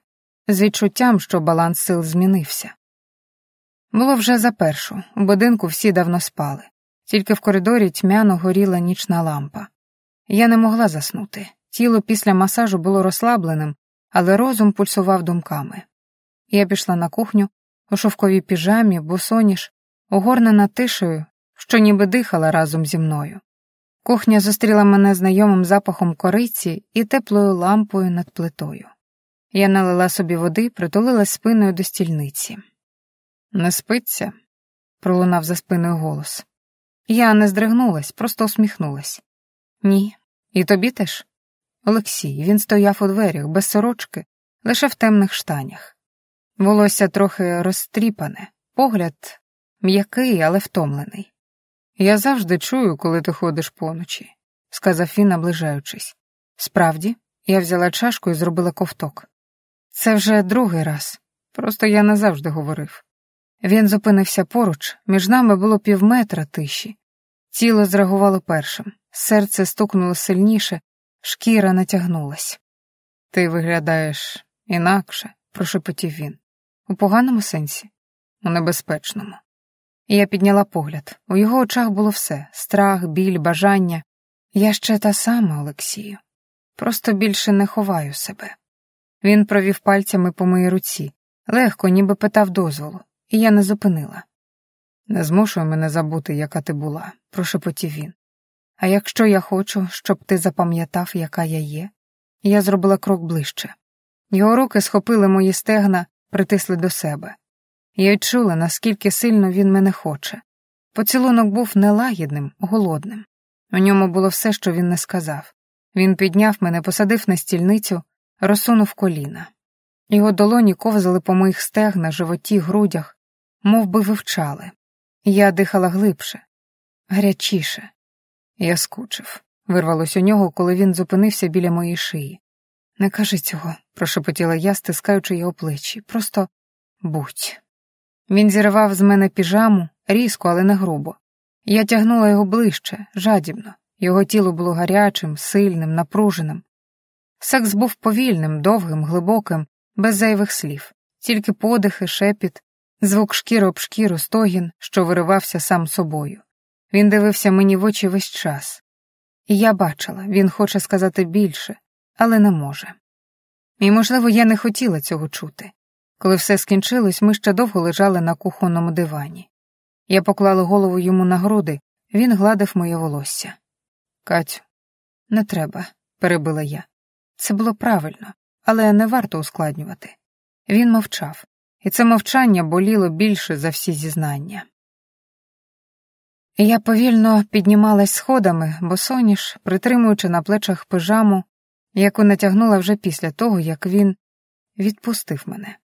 S1: з відчуттям, що баланс сил змінився. Було вже за першу, у будинку всі давно спали, тільки в коридорі тьмяно горіла нічна лампа. Я не могла заснути, тіло після масажу було розслабленим, але розум пульсував думками. Я пішла на кухню, у шовковій піжамі, босоніж, огорнена тишею, що ніби дихала разом зі мною. Кухня зустріла мене знайомим запахом кориці і теплою лампою над плитою. Я налила собі води, притулилась спиною до стільниці. «Не спиться?» — пролунав за спиною голос. Я не здригнулась, просто усміхнулась. «Ні. І тобі теж?» Олексій, він стояв у дверях, без сорочки, лише в темних штанях. Волосся трохи розтріпане, погляд м'який, але втомлений. «Я завжди чую, коли ти ходиш поночі», — сказав він, наближаючись. «Справді?» Я взяла чашку і зробила ковток. «Це вже другий раз, просто я не завжди говорив». Він зупинився поруч, між нами було півметра тиші. Тіло зреагувало першим, серце стукнуло сильніше, шкіра натягнулась. «Ти виглядаєш інакше», — прошепотів він. «У поганому сенсі?» «У небезпечному». Я підняла погляд. У його очах було все — страх, біль, бажання. Я ще та сама, Олексію. Просто більше не ховаю себе. Він провів пальцями по моїй руці, легко, ніби питав дозволу, і я не зупинила. «Не змушуй мене забути, яка ти була», — прошепотів він. «А якщо я хочу, щоб ти запам'ятав, яка я є?» Я зробила крок ближче. Його руки схопили мої стегна, притисли до себе. Я відчула, наскільки сильно він мене хоче. Поцілунок був нелагідним, голодним. У ньому було все, що він не сказав. Він підняв мене, посадив на стільницю, розсунув коліна. Його долоні ковзали по моїх стегнах, животі, грудях, мов би вивчали. Я дихала глибше, гарячіше. Я скучив. Вирвалось у нього, коли він зупинився біля моєї шиї. «Не кажи цього», — прошепотіла я, стискаючи його плечі. «Просто будь». Він зірвав з мене піжаму, різко, але не грубо. Я тягнула його ближче, жадібно. Його тіло було гарячим, сильним, напруженим. Секс був повільним, довгим, глибоким, без зайвих слів. Тільки подихи, шепіт, звук шкіри об шкіру, стогін, що виривався сам собою. Він дивився мені в очі весь час. І я бачила, він хоче сказати більше, але не може. І, можливо, я не хотіла цього чути. Коли все скінчилось, ми ще довго лежали на кухонному дивані. Я поклала голову йому на груди, він гладив моє волосся. «Катю, не треба», — перебила я. Це було правильно, але не варто ускладнювати. Він мовчав, і це мовчання боліло більше за всі зізнання. Я повільно піднімалась сходами, босоніж, притримуючи на плечах пижаму, яку натягнула вже після того, як він відпустив мене.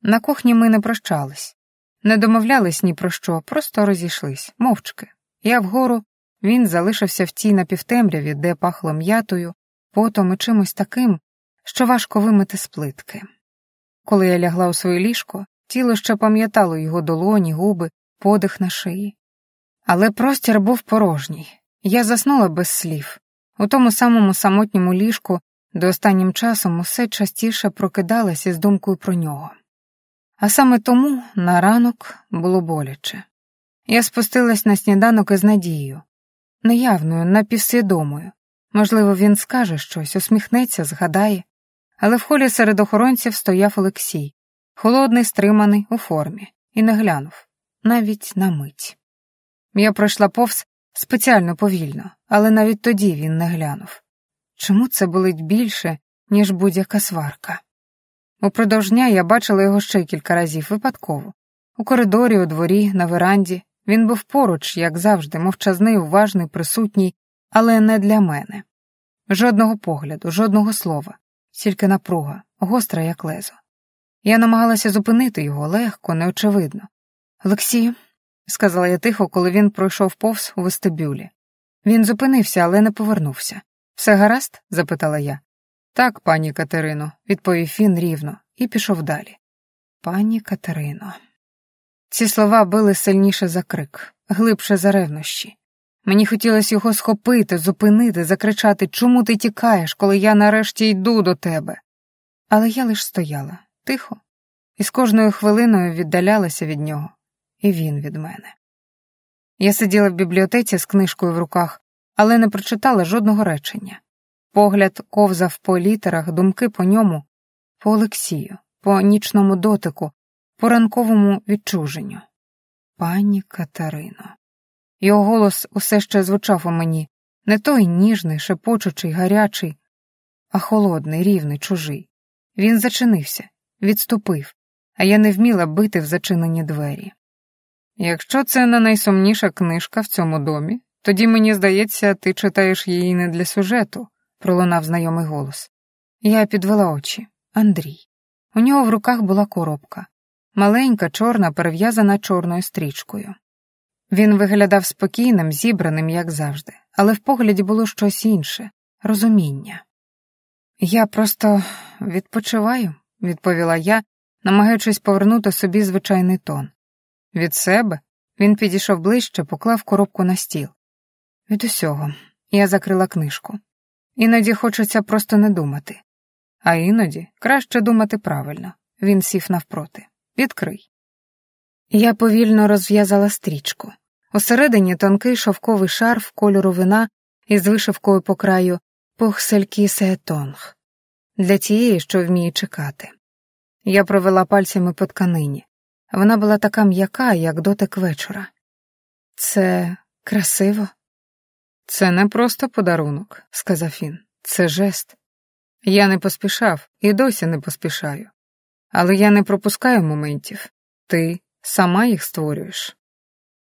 S1: На кухні ми не прощались, не домовлялись ні про що, просто розійшлись, мовчки. Я вгору, він залишився в тій напівтемряві, де пахло м'ятою, потом і чимось таким, що важко вимити з плитки. Коли я лягла у своє ліжко, тіло ще пам'ятало його долоні, губи, подих на шиї. Але простір був порожній. Я заснула без слів. У тому самому самотньому ліжку, де останнім часом усе частіше прокидалась із думкою про нього. А саме тому на ранок було боляче. Я спустилась на сніданок із надією. Неявною, напівсвідомою. Можливо, він скаже щось, усміхнеться, згадає. Але в холі серед охоронців стояв Олексій, холодний, стриманий, у формі, і не глянув, навіть на мить. Я пройшла повз спеціально повільно, але навіть тоді він не глянув. Чому це болить більше, ніж будь-яка сварка? Упродовж дня я бачила його ще кілька разів випадково. У коридорі, у дворі, на веранді. Він був поруч, як завжди, мовчазний, уважний, присутній, але не для мене. Жодного погляду, жодного слова, тільки напруга, гостра, як лезо. Я намагалася зупинити його легко, неочевидно. «Олексію», — сказала я тихо, коли він пройшов повз у вестибюлі. Він зупинився, але не повернувся. «Все гаразд?» — запитала я. «Так, пані Катерино», — відповів він рівно і пішов далі. «Пані Катерино». Ці слова били сильніше за крик, глибше за ревнощі. Мені хотілося його схопити, зупинити, закричати: «Чому ти тікаєш, коли я нарешті йду до тебе?» Але я лиш стояла, тихо, і з кожною хвилиною віддалялася від нього, і він від мене. Я сиділа в бібліотеці з книжкою в руках, але не прочитала жодного речення. Погляд ковзав по літерах, думки по ньому, по Олексію, по нічному дотику, по ранковому відчуженню. Пані Катерино. Його голос усе ще звучав у мені, не той ніжний, шепочучий, гарячий, а холодний, рівний, чужий. Він зачинився, відступив, а я не вміла бити в зачинені двері. Якщо це не найсумніша книжка в цьому домі, тоді, мені здається, ти читаєш її не для сюжету, пролунав знайомий голос. Я підвела очі. Андрій. У нього в руках була коробка. Маленька, чорна, перев'язана чорною стрічкою. Він виглядав спокійним, зібраним, як завжди, але в погляді було щось інше — розуміння. «Я просто відпочиваю», — відповіла я, намагаючись повернути собі звичайний тон. «Від себе?» Він підійшов ближче, поклав коробку на стіл. «Від усього». Я закрила книжку. «Іноді хочеться просто не думати. А іноді краще думати правильно». Він сів навпроти. «Відкрий». Я повільно розв'язала стрічку. Усередині тонкий шовковий шарф кольору вина із вишивкою по краю «Пухселькі сеетонг» для тієї, що вміє чекати. Я провела пальцями по тканині. Вона була така м'яка, як дотик вечора. «Це красиво?» «Це не просто подарунок», — сказав він. «Це жест. Я не поспішав і досі не поспішаю. Але я не пропускаю моментів. Ти сама їх створюєш».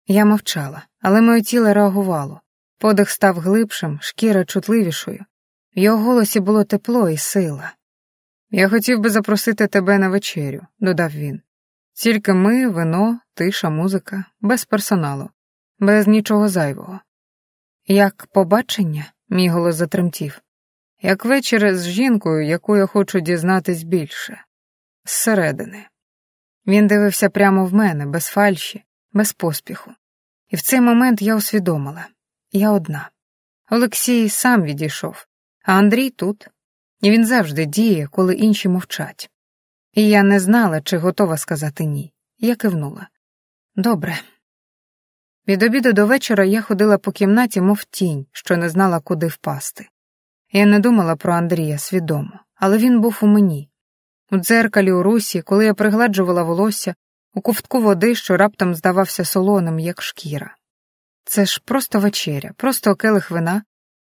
S1: Я мовчала, але моє тіло реагувало. Подих став глибшим, шкіра чутливішою. В його голосі було тепло і сила. «Я хотів би запросити тебе на вечерю», — додав він. «Тільки ми, вино, тиша, музика, без персоналу, без нічого зайвого». «Як побачення?» — мій голос затремтів. «Як вечір з жінкою, яку я хочу дізнатись більше. Зсередини». Він дивився прямо в мене, без фальші, без поспіху. І в цей момент я усвідомила. Я одна. Олексій сам відійшов, а Андрій тут. І він завжди діє, коли інші мовчать. І я не знала, чи готова сказати «ні». Я кивнула. «Добре». Від обіду до вечора я ходила по кімнаті, мов тінь, що не знала, куди впасти. Я не думала про Андрія свідомо, але він був у мені. У дзеркалі, у русі, коли я пригладжувала волосся, у ковтку води, що раптом здавався солоним, як шкіра. Це ж просто вечеря, просто келих вина,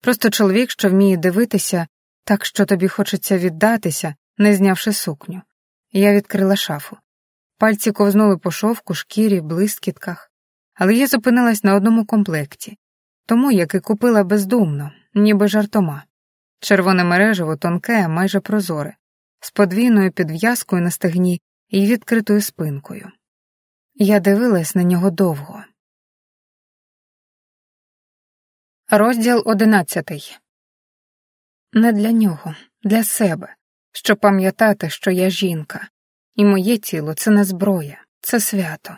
S1: просто чоловік, що вміє дивитися так, що тобі хочеться віддатися, не знявши сукню. Я відкрила шафу. Пальці ковзнули по шовку, шкірі, блискітках. Але я зупинилась на одному комплекті, тому, який купила бездумно, ніби жартома. Червоне мережево, тонке, майже прозоре, з подвійною підв'язкою на стегні і відкритою спинкою. Я дивилась на нього довго. Розділ 11. Не для нього, для себе, щоб пам'ятати, що я жінка, і моє тіло — це не зброя, це свято.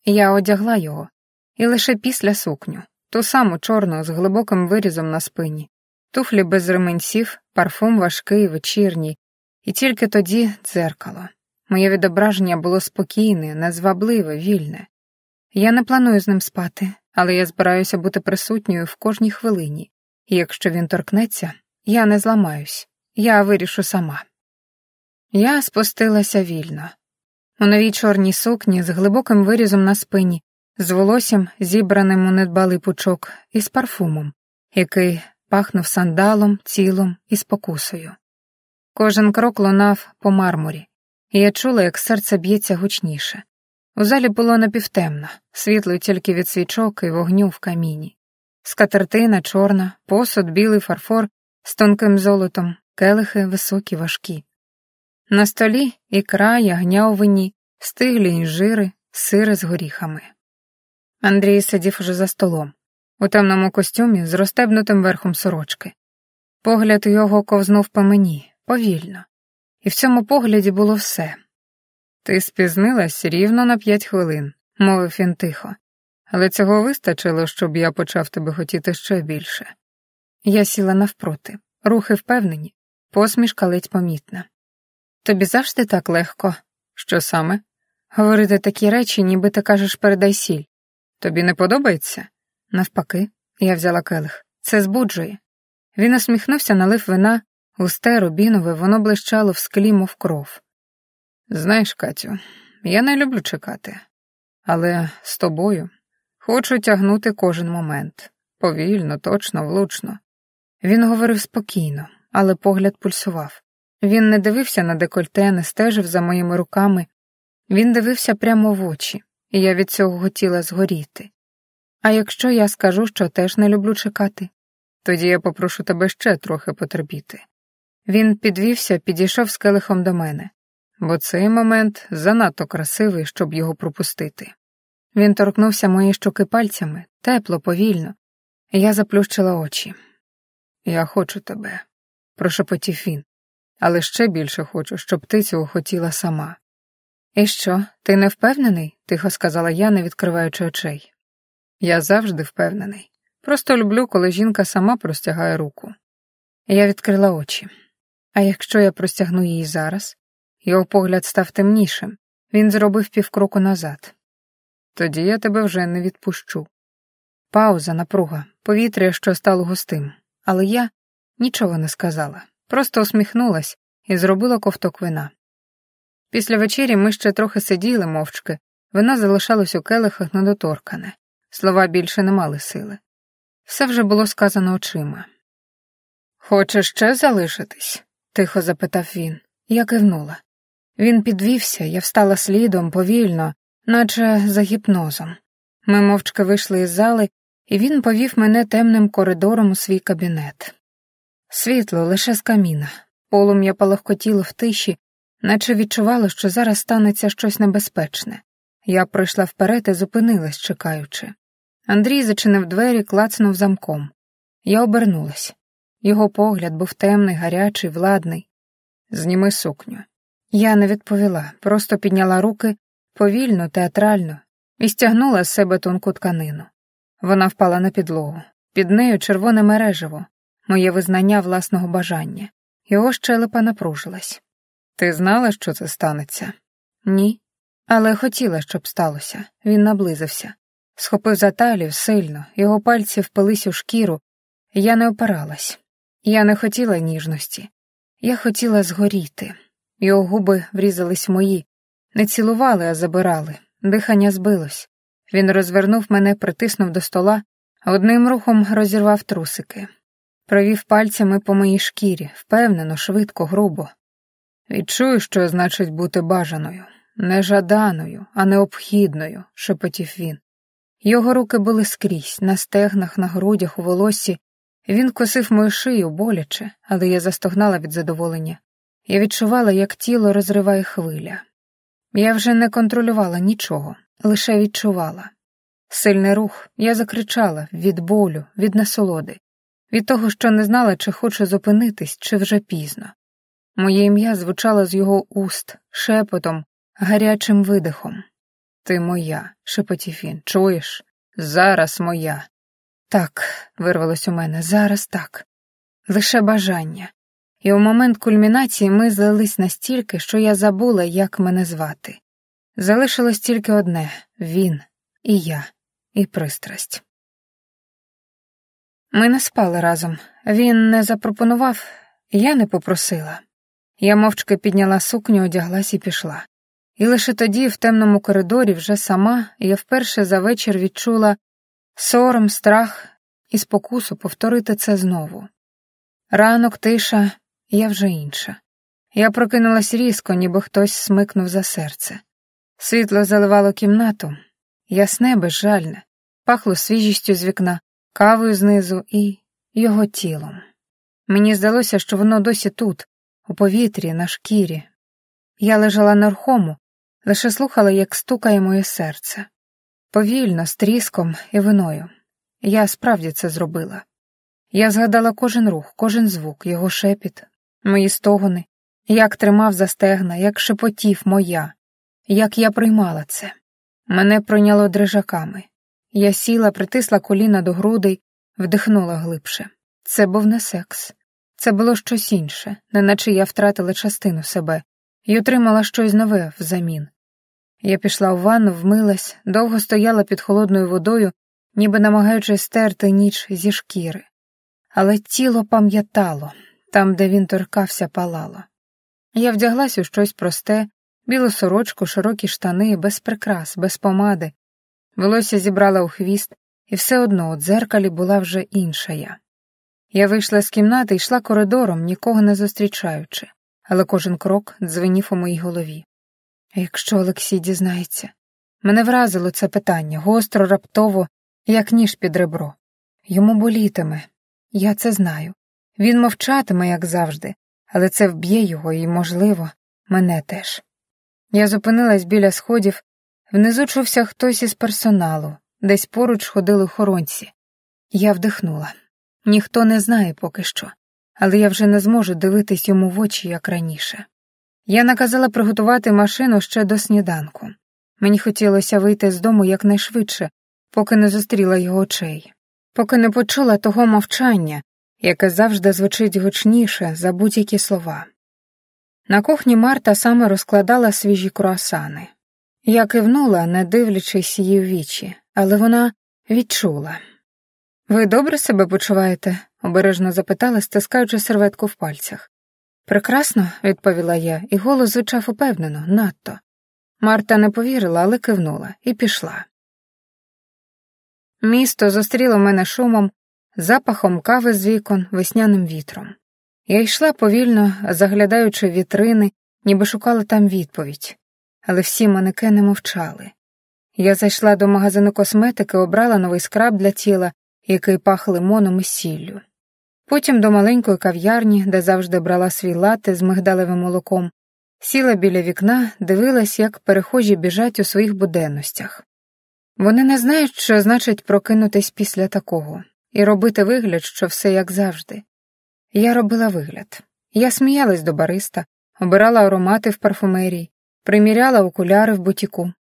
S1: Я одягла його, і лише після сукню, ту саму чорну з глибоким вирізом на спині, туфлі без ременців, парфум важкий, вечірній, і тільки тоді дзеркало. Моє відображення було спокійне, незвабливе, вільне. Я не планую з ним спати, але я збираюся бути присутньою в кожній хвилині, і якщо він торкнеться, я не зламаюсь, я вирішу сама. Я спустилася вільно. У новій чорній сукні з глибоким вирізом на спині, з волоссям, зібраним у недбалий пучок, і з парфумом, який пахнув сандалом, тілом і спокусою. Кожен крок лунав по мармурі, і я чула, як серце б'ється гучніше. У залі було напівтемно, світло тільки від свічок і вогню в каміні. Скатертина чорна, посуд, білий фарфор з тонким золотом, келихи високі, важкі. На столі ікра, ягня у вині, стиглі інжири, сири з горіхами. Андрій сидів уже за столом, у темному костюмі з розстебнутим верхом сорочки. Погляд його ковзнув по мені, повільно. І в цьому погляді було все. «Ти спізнилась рівно на 5 хвилин», — мовив він тихо. «Але цього вистачило, щоб я почав тебе хотіти ще більше». Я сіла навпроти, рухи впевнені, посмішка ледь помітна. Тобі завжди так легко. Що саме? Говорити такі речі, ніби ти кажеш «передай сіль». Тобі не подобається? Навпаки, я взяла келих. Це збуджує. Він усміхнувся, налив вина, густе, рубінове, воно блищало в склі, мов кров. Знаєш, Катю, я не люблю чекати. Але з тобою хочу тягнути кожен момент. Повільно, точно, влучно. Він говорив спокійно, але погляд пульсував. Він не дивився на декольте, не стежив за моїми руками. Він дивився прямо в очі, і я від цього хотіла згоріти. А якщо я скажу, що теж не люблю чекати, тоді я попрошу тебе ще трохи потерпіти. Він підвівся, підійшов з келихом до мене, бо цей момент занадто красивий, щоб його пропустити. Він торкнувся моєї щоки пальцями, тепло, повільно, і я заплющила очі. «Я хочу тебе», – прошепотів він, «але ще більше хочу, щоб ти цього хотіла сама». «І що, ти не впевнений?» – тихо сказала я, не відкриваючи очей. «Я завжди впевнений. Просто люблю, коли жінка сама простягає руку». Я відкрила очі. А якщо я простягну її зараз? Його погляд став темнішим. Він зробив півкроку назад. «Тоді я тебе вже не відпущу». Пауза, напруга, повітря, що стало густим. Але я нічого не сказала. Просто усміхнулась і зробила ковток вина. Після вечері ми ще трохи сиділи мовчки, вино залишалось у келихах недоторкане. Слова більше не мали сили. Все вже було сказано очима. «Хочеш ще залишитись?» – тихо запитав він. Я кивнула. Він підвівся, я встала слідом, повільно, наче за гіпнозом. Ми мовчки вийшли із зали, і він повів мене темним коридором у свій кабінет. Світло лише з каміна, полум'я палахкотіло в тиші, наче відчувало, що зараз станеться щось небезпечне. Я пройшла вперед і зупинилась, чекаючи. Андрій зачинив двері, клацнув замком. Я обернулась. Його погляд був темний, гарячий, владний. «Зніми сукню». Я не відповіла, просто підняла руки, повільно, театрально, і стягнула з себе тонку тканину. Вона впала на підлогу. Під нею червоне мережево, моє визнання власного бажання. Його щелепа напружилась. «Ти знала, що це станеться?» «Ні. Але хотіла, щоб сталося». Він наблизився. Схопив за талію сильно, його пальці впились у шкіру. Я не опиралась. Я не хотіла ніжності. Я хотіла згоріти. Його губи врізались в мої. Не цілували, а забирали. Дихання збилось. Він розвернув мене, притиснув до стола, а одним рухом розірвав трусики. Провів пальцями по моїй шкірі, впевнено, швидко, грубо. «Відчую, що значить бути бажаною. Не жаданою, а необхідною», – шепотів він. Його руки були скрізь, на стегнах, на грудях, у волоссі. Він косив мою шию боляче, але я застогнала від задоволення. Я відчувала, як тіло розриває хвиля. Я вже не контролювала нічого, лише відчувала. Сильний рух, я закричала від болю, від насолоди, від того, що не знала, чи хочу зупинитись, чи вже пізно. Моє ім'я звучало з його уст, шепотом, гарячим видихом. «Ти моя», – шепотів він, – «чуєш? Зараз моя». «Так», – вирвалось у мене, – «зараз так». Лише бажання. І у момент кульмінації ми злились настільки, що я забула, як мене звати. Залишилось тільки одне – він, і я, і пристрасть. Ми не спали разом. Він не запропонував, я не попросила. Я мовчки підняла сукню, одяглась і пішла. І лише тоді, в темному коридорі, вже сама, я вперше за вечір відчула сором, страх і спокусу повторити це знову. Ранок, тиша, я вже інша. Я прокинулась різко, ніби хтось смикнув за серце. Світло заливало кімнату, ясне, безжальне, пахло свіжістю з вікна, кавою знизу і його тілом. Мені здалося, що воно досі тут, у повітрі, на шкірі. Я лежала нерухомо, лише слухала, як стукає моє серце. Повільно, з тріском і виною. Я справді це зробила. Я згадала кожен рух, кожен звук, його шепіт, мої стогони, як тримав за стегна, як шепотів моя, як я приймала це. Мене пройняло дрижаками. Я сіла, притисла коліна до грудей, вдихнула глибше. Це був не секс. Це було щось інше, неначе я втратила частину себе. і отримала щось нове взамін. Я пішла в ванну, вмилась, довго стояла під холодною водою, ніби намагаючись стерти ніч зі шкіри. Але тіло пам'ятало, там, де він торкався, палало. Я вдяглась у щось просте, білу сорочку, широкі штани, без прикрас, без помади. Волосся зібрала у хвіст, і все одно у дзеркалі була вже інша я. Я вийшла з кімнати і йшла коридором, нікого не зустрічаючи, але кожен крок дзвенів у моїй голові. А якщо Олексій дізнається? Мене вразило це питання, гостро, раптово, як ніж під ребро. Йому болітиме. Я це знаю. Він мовчатиме, як завжди, але це вб'є його і, можливо, мене теж. Я зупинилась біля сходів, внизу чувся хтось із персоналу, десь поруч ходили охоронці. Я вдихнула. Ніхто не знає поки що, але я вже не зможу дивитись йому в очі, як раніше. Я наказала приготувати машину ще до сніданку. Мені хотілося вийти з дому якнайшвидше, поки не зустріла його очей, поки не почула того мовчання, яке завжди звучить гучніше за будь-які слова. На кухні Марта саме розкладала свіжі круасани. Я кивнула, не дивлячись її в вічі, але вона відчула. «Ви добре себе почуваєте?» – обережно запитала, стискаючи серветку в пальцях. «Прекрасно», – відповіла я, і голос звучав упевнено, надто. Марта не повірила, але кивнула, і пішла. Місто зустріло мене шумом, запахом кави з вікон, весняним вітром. Я йшла повільно, заглядаючи в вітрини, ніби шукала там відповідь. Але всі манекени мовчали. Я зайшла до магазину косметики, обрала новий скраб для тіла, який пах лимоном і сіллю. Потім до маленької кав'ярні, де завжди брала свій латте з мигдалевим молоком, сіла біля вікна, дивилась, як перехожі біжать у своїх буденностях. Вони не знають, що значить прокинутись після такого, і робити вигляд, що все як завжди. Я робила вигляд. Я сміялась до бариста, обирала аромати в парфумерії, приміряла окуляри в бутіку.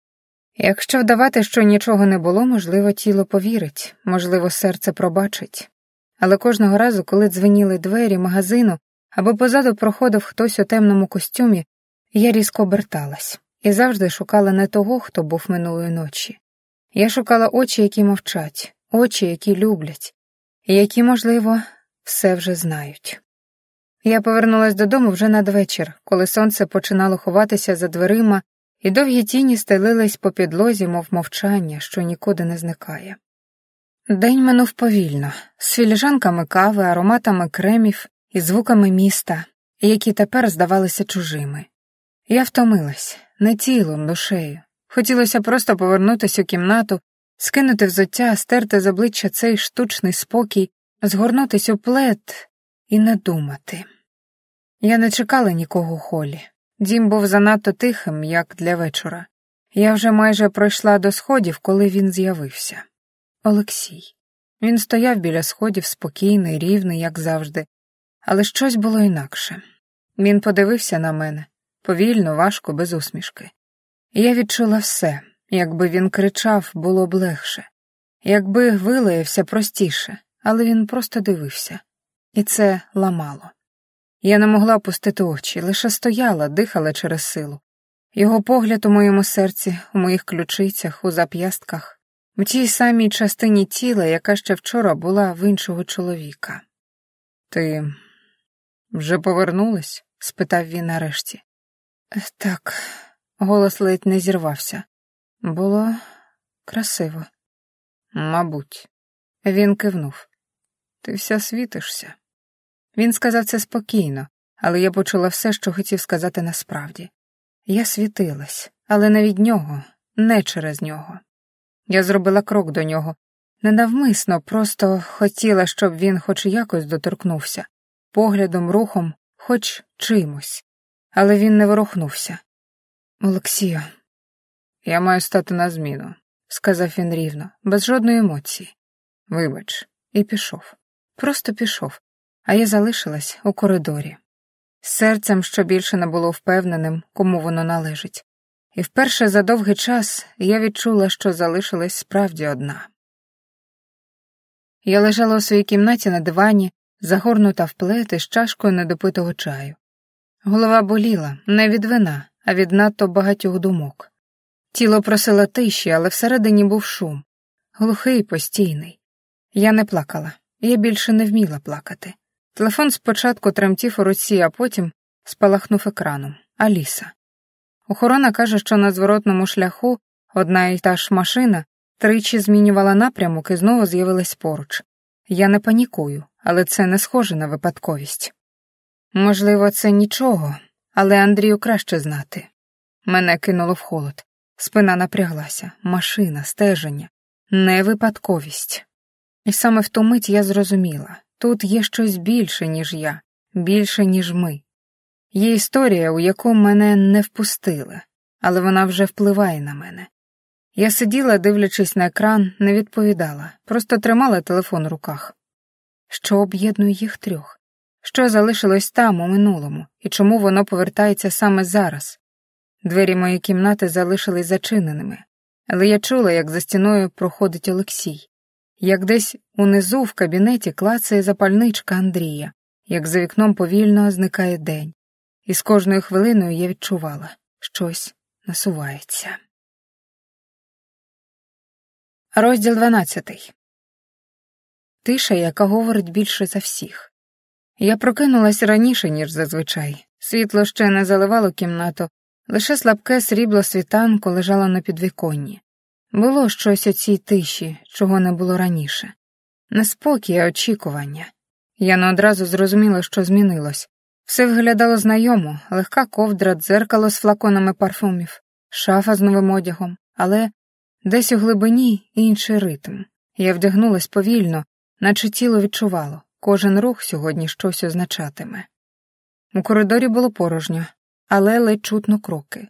S1: Якщо вдавати, що нічого не було, можливо, тіло повірить, можливо, серце пробачить. Але кожного разу, коли дзвеніли двері магазину, або позаду проходив хтось у темному костюмі, я різко оберталась і завжди шукала не того, хто був минулої ночі. Я шукала очі, які мовчать, очі, які люблять, і які, можливо, все вже знають. Я повернулась додому вже надвечір, коли сонце починало ховатися за дверима, і довгі тіні стелились по підлозі, мов мовчання, що нікуди не зникає. День минув повільно, з філіжанками кави, ароматами кремів і звуками міста, які тепер здавалися чужими. Я втомилась, не тілом, душею. Хотілося просто повернутися у кімнату, скинути взуття, стерти з обличчя цей штучний спокій, згорнутись у плед і не думати. Я не чекала нікого у холі. Дім був занадто тихим, як для вечора. Я вже майже пройшла до сходів, коли він з'явився. Олексій. Він стояв біля сходів, спокійний, рівний, як завжди. Але щось було інакше. Він подивився на мене, повільно, важко, без усмішки. І я відчула все. Якби він кричав, було б легше. Якби вилаявся, простіше. Але він просто дивився. І це ламало. Я не могла опустити очі, лише стояла, дихала через силу. Його погляд у моєму серці, у моїх ключицях, у зап'ястках, в тій самій частині тіла, яка ще вчора була в іншого чоловіка. «Ти вже повернулась?» – спитав він нарешті. «Так», – голос ледь не зірвався. «Було красиво». «Мабуть». Він кивнув. «Ти вся світишся». Він сказав це спокійно, але я почула все, що хотів сказати насправді. Я світилась, але не від нього, не через нього. Я зробила крок до нього. Ненавмисно, просто хотіла, щоб він хоч якось доторкнувся. Поглядом, рухом, хоч чимось. Але він не ворухнувся. «Олексію, я маю стати на зміну», — сказав він рівно, без жодної емоції. «Вибач». І пішов. Просто пішов. А я залишилась у коридорі. З серцем, що більше не було впевненим, кому воно належить. І вперше за довгий час я відчула, що залишилась справді одна. Я лежала у своїй кімнаті на дивані, загорнута в плед із чашкою недопитого чаю. Голова боліла не від вина, а від надто багатьох думок. Тіло просило тиші, але всередині був шум. Глухий, постійний. Я не плакала. Я більше не вміла плакати. Телефон спочатку тремтів у руці, а потім спалахнув екраном. Аліса. Охорона каже, що на зворотному шляху одна і та ж машина тричі змінювала напрямок і знову з'явилась поруч. Я не панікую, але це не схоже на випадковість. Можливо, це нічого, але Андрію краще знати. Мене кинуло в холод. Спина напряглася. Машина, стеження. Не випадковість. І саме в ту мить я зрозуміла. Тут є щось більше, ніж я. Більше, ніж ми. Є історія, у яку мене не впустили, але вона вже впливає на мене. Я сиділа, дивлячись на екран, не відповідала, просто тримала телефон у руках. Що об'єднує їх трьох? Що залишилось там, у минулому, і чому воно повертається саме зараз? Двері моєї кімнати залишились зачиненими, але я чула, як за стіною проходить Олексій, як десь унизу в кабінеті клацає запальничка Андрія, як за вікном повільно зникає день. І з кожною хвилиною я відчувала, щось насувається. Розділ 12. Тиша, яка говорить більше за всіх. Я прокинулась раніше, ніж зазвичай. Світло ще не заливало кімнату, лише слабке срібло світанку лежало на підвіконні. Було щось у цій тиші, чого не було раніше. Неспокій, а очікування. Я не одразу зрозуміла, що змінилось. Все виглядало знайомо, легка ковдра, дзеркало з флаконами парфумів, шафа з новим одягом, але десь у глибині інший ритм. Я вдягнулась повільно, наче тіло відчувало, кожен рух сьогодні щось означатиме. У коридорі було порожньо, але ледь чутно кроки.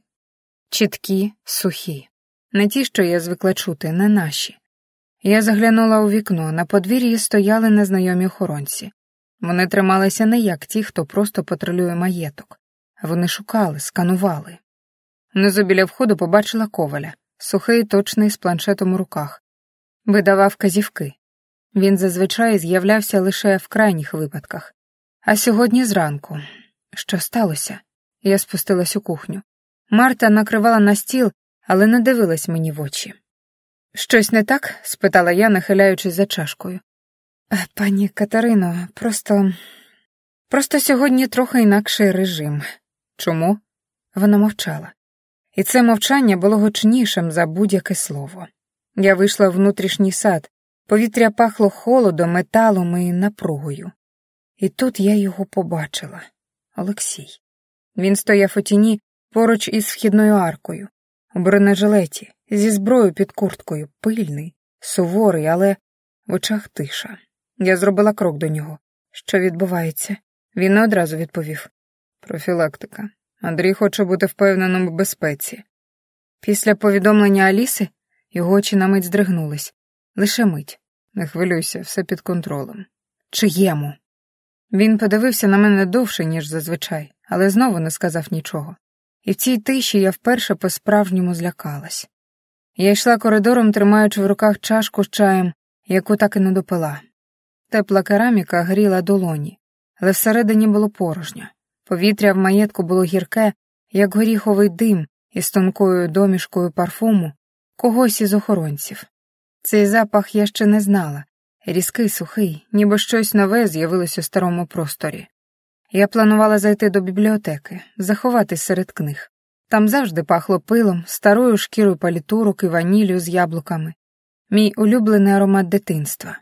S1: Чіткі, сухі. Не ті, що я звикла чути, не наші. Я заглянула у вікно, на подвір'ї стояли незнайомі охоронці. Вони трималися не як ті, хто просто патрулює маєток. Вони шукали, сканували. Внизу біля входу побачила Коваля, сухий, точний, з планшетом у руках. Видавав вказівки. Він зазвичай з'являвся лише в крайніх випадках. А сьогодні зранку. Що сталося? Я спустилась у кухню. Марта накривала на стіл, але не дивилась мені в очі. «Щось не так?» – спитала я, нахиляючись за чашкою. «Пані Катерино, просто сьогодні трохи інакший режим». «Чому?» Вона мовчала. І це мовчання було гучнішим за будь-яке слово. Я вийшла в внутрішній сад, повітря пахло холодом, металом і напругою. І тут я його побачила. Олексій. Він стояв у тіні поруч із вхідною аркою, у бронежилеті, зі зброєю під курткою, пильний, суворий, але в очах тиша. Я зробила крок до нього. Що відбувається? Він не одразу відповів. Профілактика. Андрій хоче бути впевненим у безпеці. Після повідомлення Аліси його очі на мить здригнулись. Лише мить. Не хвилюйся, все під контролем. Чиєму? Він подивився на мене довше, ніж зазвичай, але знову не сказав нічого. І в цій тиші я вперше по-справжньому злякалась. Я йшла коридором, тримаючи в руках чашку з чаєм, яку так і не допила. Тепла кераміка гріла долоні, але всередині було порожньо. Повітря в маєтку було гірке, як горіховий дим із тонкою домішкою парфуму когось із охоронців. Цей запах я ще не знала, різкий, сухий, ніби щось нове з'явилось у старому просторі. Я планувала зайти до бібліотеки, заховатись серед книг. Там завжди пахло пилом, старою шкірою палітурок і ваніллю з яблуками. Мій улюблений аромат дитинства.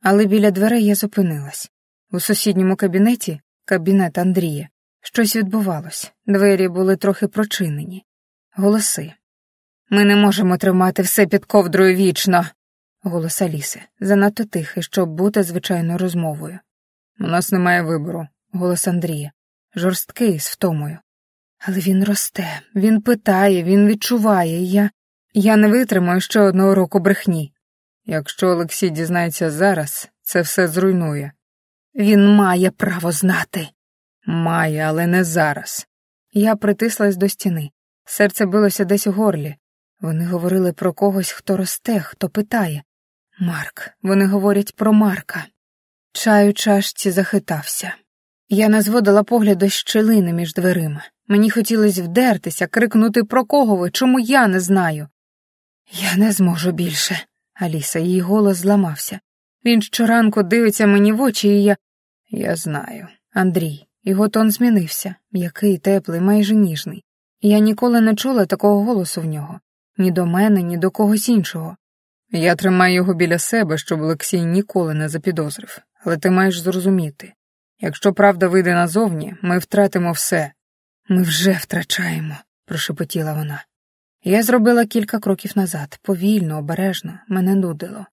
S1: Але біля дверей я зупинилась. У сусідньому кабінеті, кабінет Андрія, щось відбувалось. Двері були трохи прочинені. Голоси. «Ми не можемо тримати все під ковдрою вічно!» Голос Аліси, занадто тихий, щоб бути звичайною розмовою. «У нас немає вибору», голос Андрія, жорсткий, з втомою. Але він росте, він питає, він відчуває, і я не витримаю ще одного року брехні. Якщо Олексій дізнається зараз, це все зруйнує. Він має право знати. Має, але не зараз. Я притислась до стіни. Серце билося десь у горлі. Вони говорили про когось, хто росте, хто питає. Марк. Вони говорять про Марка. Чай у чашці захитався. Я не зводила погляду з щілини між дверима. Мені хотілося вдертися, крикнути про кого ви, чому я не знаю. Я не зможу більше. Аліса, її голос зламався. Він щоранку дивиться мені в очі, і Я знаю. Андрій. Його тон змінився. М'який, теплий, майже ніжний. Я ніколи не чула такого голосу в нього. Ні до мене, ні до когось іншого. Я тримаю його біля себе, щоб Олексій ніколи не запідозрив. Але ти маєш зрозуміти. Якщо правда вийде назовні, ми втратимо все. Ми вже втрачаємо, прошепотіла вона. Я зробила кілька кроків назад, повільно, обережно, мене нудило.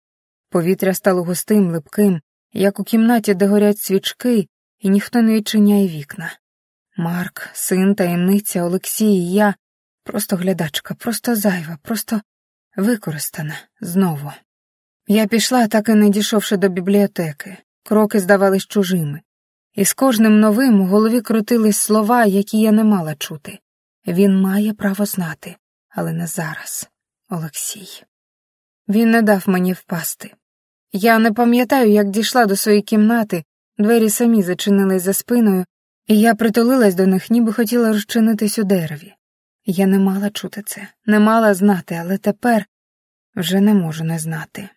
S1: Повітря стало густим, липким, як у кімнаті, де горять свічки, і ніхто не відчиняє вікна. Марк, син, таємниця, Олексій і я — просто глядачка, просто зайва, просто використана знову. Я пішла, так і не дійшовши до бібліотеки. Кроки здавались чужими. І з кожним новим у голові крутились слова, які я не мала чути. Він має право знати, але не зараз. Олексій. Він не дав мені впасти. Я не пам'ятаю, як дійшла до своєї кімнати, двері самі зачинились за спиною, і я притулилась до них, ніби хотіла розчинитись у дереві. Я не мала чути це, не мала знати, але тепер вже не можу не знати.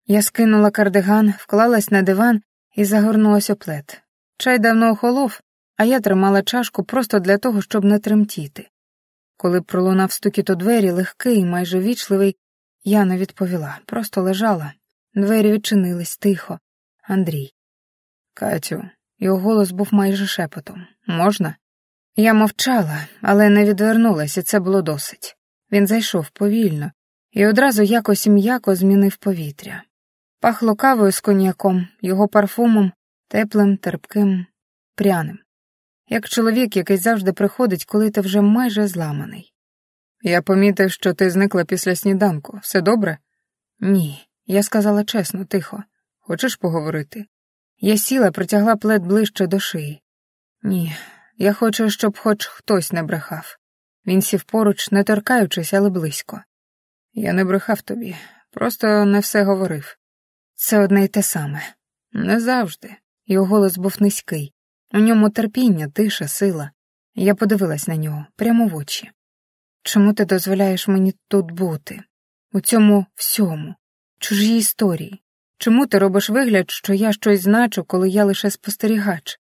S1: Я скинула кардиган, вклалась на диван і загорнулась у плед. Чай давно охолов, а я тримала чашку просто для того, щоб не тремтіти. Коли пролунав стукіт у двері, легкий, майже вічливий, я не відповіла, просто лежала. Двері відчинились тихо. Андрій. Катю, його голос був майже шепотом. Можна? Я мовчала, але не відвернулась, і це було досить. Він зайшов повільно і одразу якось м'яко змінив повітря. Пахло кавою з коньяком, його парфумом, теплим, терпким, пряним. Як чоловік, який завжди приходить, коли ти вже майже зламаний. Я помітив, що ти зникла після сніданку. Все добре? Ні, я сказала чесно, тихо. Хочеш поговорити? Я сіла, притягла плед ближче до шиї. Ні, я хочу, щоб хоч хтось не брехав. Він сів поруч, не торкаючись, але близько. Я не брехав тобі, просто не все говорив. Це одне й те саме. Не завжди. Його голос був низький. У ньому терпіння, тиша, сила. Я подивилась на нього, прямо в очі. Чому ти дозволяєш мені тут бути? У цьому всьому? Чужій історії? Чому ти робиш вигляд, що я щось значу, коли я лише спостерігач?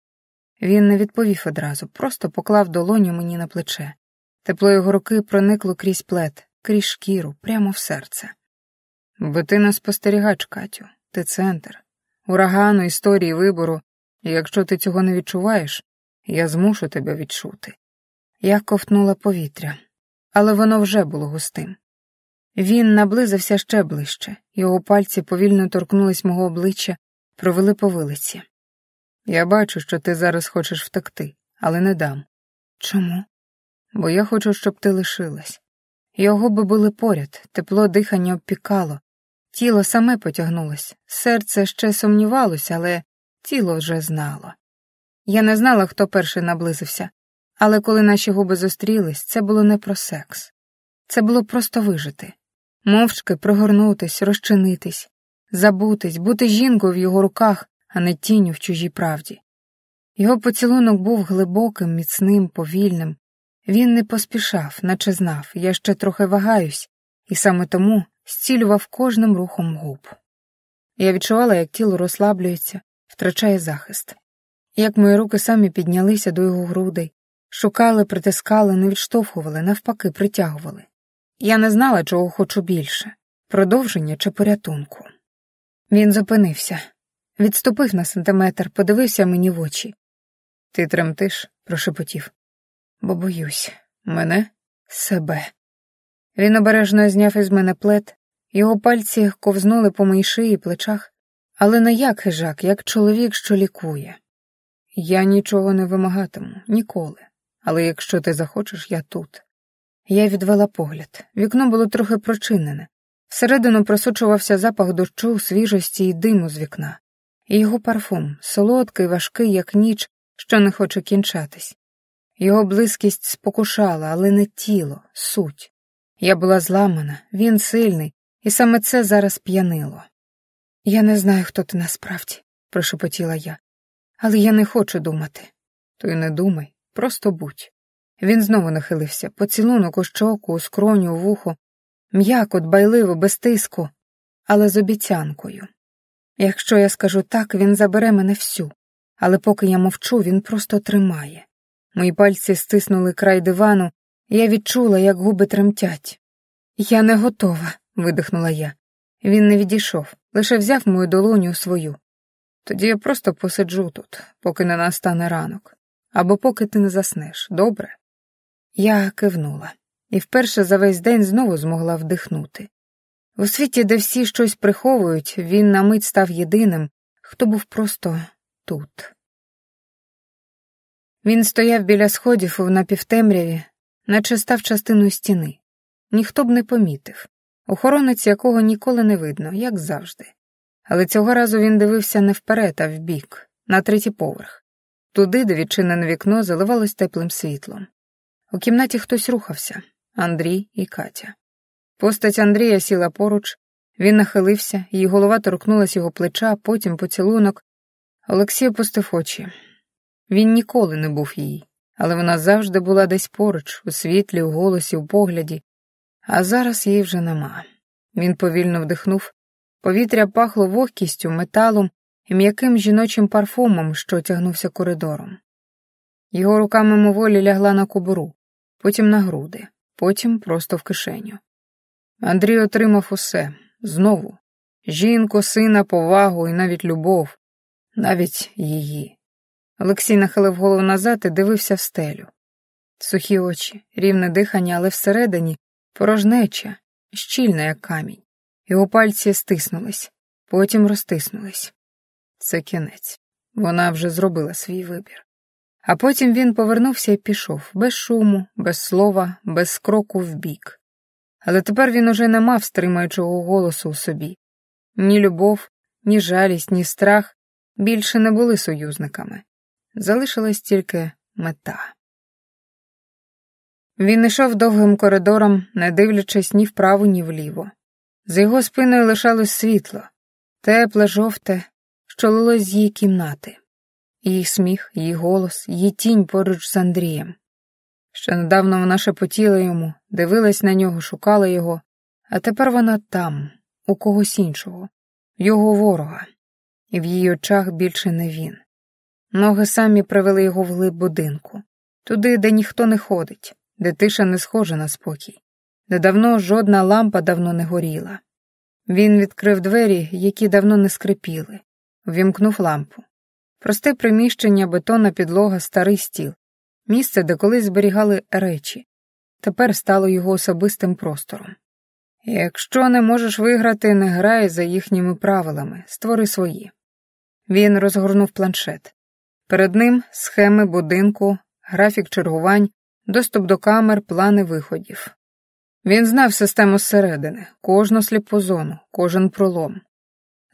S1: Він не відповів одразу, просто поклав долоню мені на плече. Тепло його руки проникло крізь плед, крізь шкіру, прямо в серце. Бо ти не спостерігач, Катю. Ти центр. Урагану, історії, вибору. І якщо ти цього не відчуваєш, я змушу тебе відчути. Я ковтнула повітря, але воно вже було густим. Він наблизився ще ближче, його пальці повільно торкнулись мого обличчя, провели по вилиці. Я бачу, що ти зараз хочеш втекти, але не дам. Чому? Бо я хочу, щоб ти лишилась. Його губи були поряд, тепло дихання обпікало, тіло саме потягнулось, серце ще сумнівалося, але тіло вже знало. Я не знала, хто перший наблизився, але коли наші губи зустрілись, це було не про секс. Це було просто вижити. Мовчки прогорнутись, розчинитись, забутись, бути жінкою в його руках, а не тінню в чужій правді. Його поцілунок був глибоким, міцним, повільним. Він не поспішав, наче знав, я ще трохи вагаюсь, і саме тому зцілював кожним рухом губ. Я відчувала, як тіло розслаблюється, втрачає захист. Як мої руки самі піднялися до його грудей, шукали, притискали, не відштовхували, навпаки, притягували. Я не знала, чого хочу більше – продовження чи порятунку. Він зупинився, відступив на сантиметр, подивився мені в очі. «Ти тремтиш?» – прошепотів. «Бо боюсь. Мене? Себе». Він обережно зняв із мене плед, його пальці ковзнули по моїй шиї і плечах, але не як хижак, як чоловік, що лікує. Я нічого не вимагатиму, ніколи, але якщо ти захочеш, я тут. Я відвела погляд. Вікно було трохи прочинене. Всередину просочувався запах дощу, свіжості і диму з вікна. І його парфум, солодкий, важкий, як ніч, що не хоче кінчатись. Його близькість спокушала, але не тіло, суть. Я була зламана, він сильний, і саме це зараз п'янило. «Я не знаю, хто ти насправді», – прошепотіла я. Але я не хочу думати. То й не думай, просто будь. Він знову нахилився, поцілунок у щоку, у скроню, у вухо, м'яко, дбайливо, без тиску, але з обіцянкою. Якщо я скажу так, він забере мене всю, але поки я мовчу, він просто тримає. Мої пальці стиснули край дивану, і я відчула, як губи тремтять. «Я не готова», — видихнула я. Він не відійшов, лише взяв мою долоню у свою. «Тоді я просто посиджу тут, поки не настане ранок, або поки ти не заснеш, добре?» Я кивнула, і вперше за весь день знову змогла вдихнути. У світі, де всі щось приховують, він на мить став єдиним, хто був просто тут. Він стояв біля сходів у напівтемряві, наче став частиною стіни. Ніхто б не помітив. Охоронець, якого ніколи не видно, як завжди. Але цього разу він дивився не вперед, а вбік, на третій поверх. Туди, де відчинене вікно заливалось теплим світлом. У кімнаті хтось рухався — Андрій і Катя. Постать Андрія сіла поруч, він нахилився, її голова торкнулась його плеча, потім поцілунок. Олексій опустив очі. Він ніколи не був їй, але вона завжди була десь поруч, у світлі, у голосі, у погляді. А зараз її вже нема. Він повільно вдихнув. Повітря пахло вогкістю, металом і м'яким жіночим парфумом, що тягнувся коридором. Його рука мимоволі лягла на кобуру, потім на груди, потім просто в кишеню. Андрій отримав усе, знову. Жінку, сина, повагу і навіть любов, навіть її. Олексій нахилив голову назад і дивився в стелю. Сухі очі, рівне дихання, але всередині порожнеча, щільна, як камінь. Його пальці стиснулись, потім розтиснулись. Це кінець. Вона вже зробила свій вибір. А потім він повернувся і пішов, без шуму, без слова, без кроку вбік. Але тепер він уже не мав стримуючого голосу у собі. Ні любов, ні жалість, ні страх більше не були союзниками. Залишилась тільки мета. Він йшов довгим коридором, не дивлячись ні вправо, ні вліво. За його спиною лишалось світло, тепле, жовте, що лилось з її кімнати. Її сміх, її голос, її тінь поруч з Андрієм. Ще недавно вона шепотіла йому, дивилась на нього, шукала його, а тепер вона там, у когось іншого, його ворога, і в її очах більше не він. Ноги самі привели його вглиб будинку, туди, де ніхто не ходить, де тиша не схожа на спокій, де давно жодна лампа давно не горіла. Він відкрив двері, які давно не скрипіли, ввімкнув лампу. Просте приміщення, бетонна підлога, старий стіл. Місце, де колись зберігали речі. Тепер стало його особистим простором. Якщо не можеш виграти, не грай за їхніми правилами, створи свої. Він розгорнув планшет. Перед ним схеми будинку, графік чергувань, доступ до камер, плани виходів. Він знав систему зсередини, кожну сліпу зону, кожен пролом.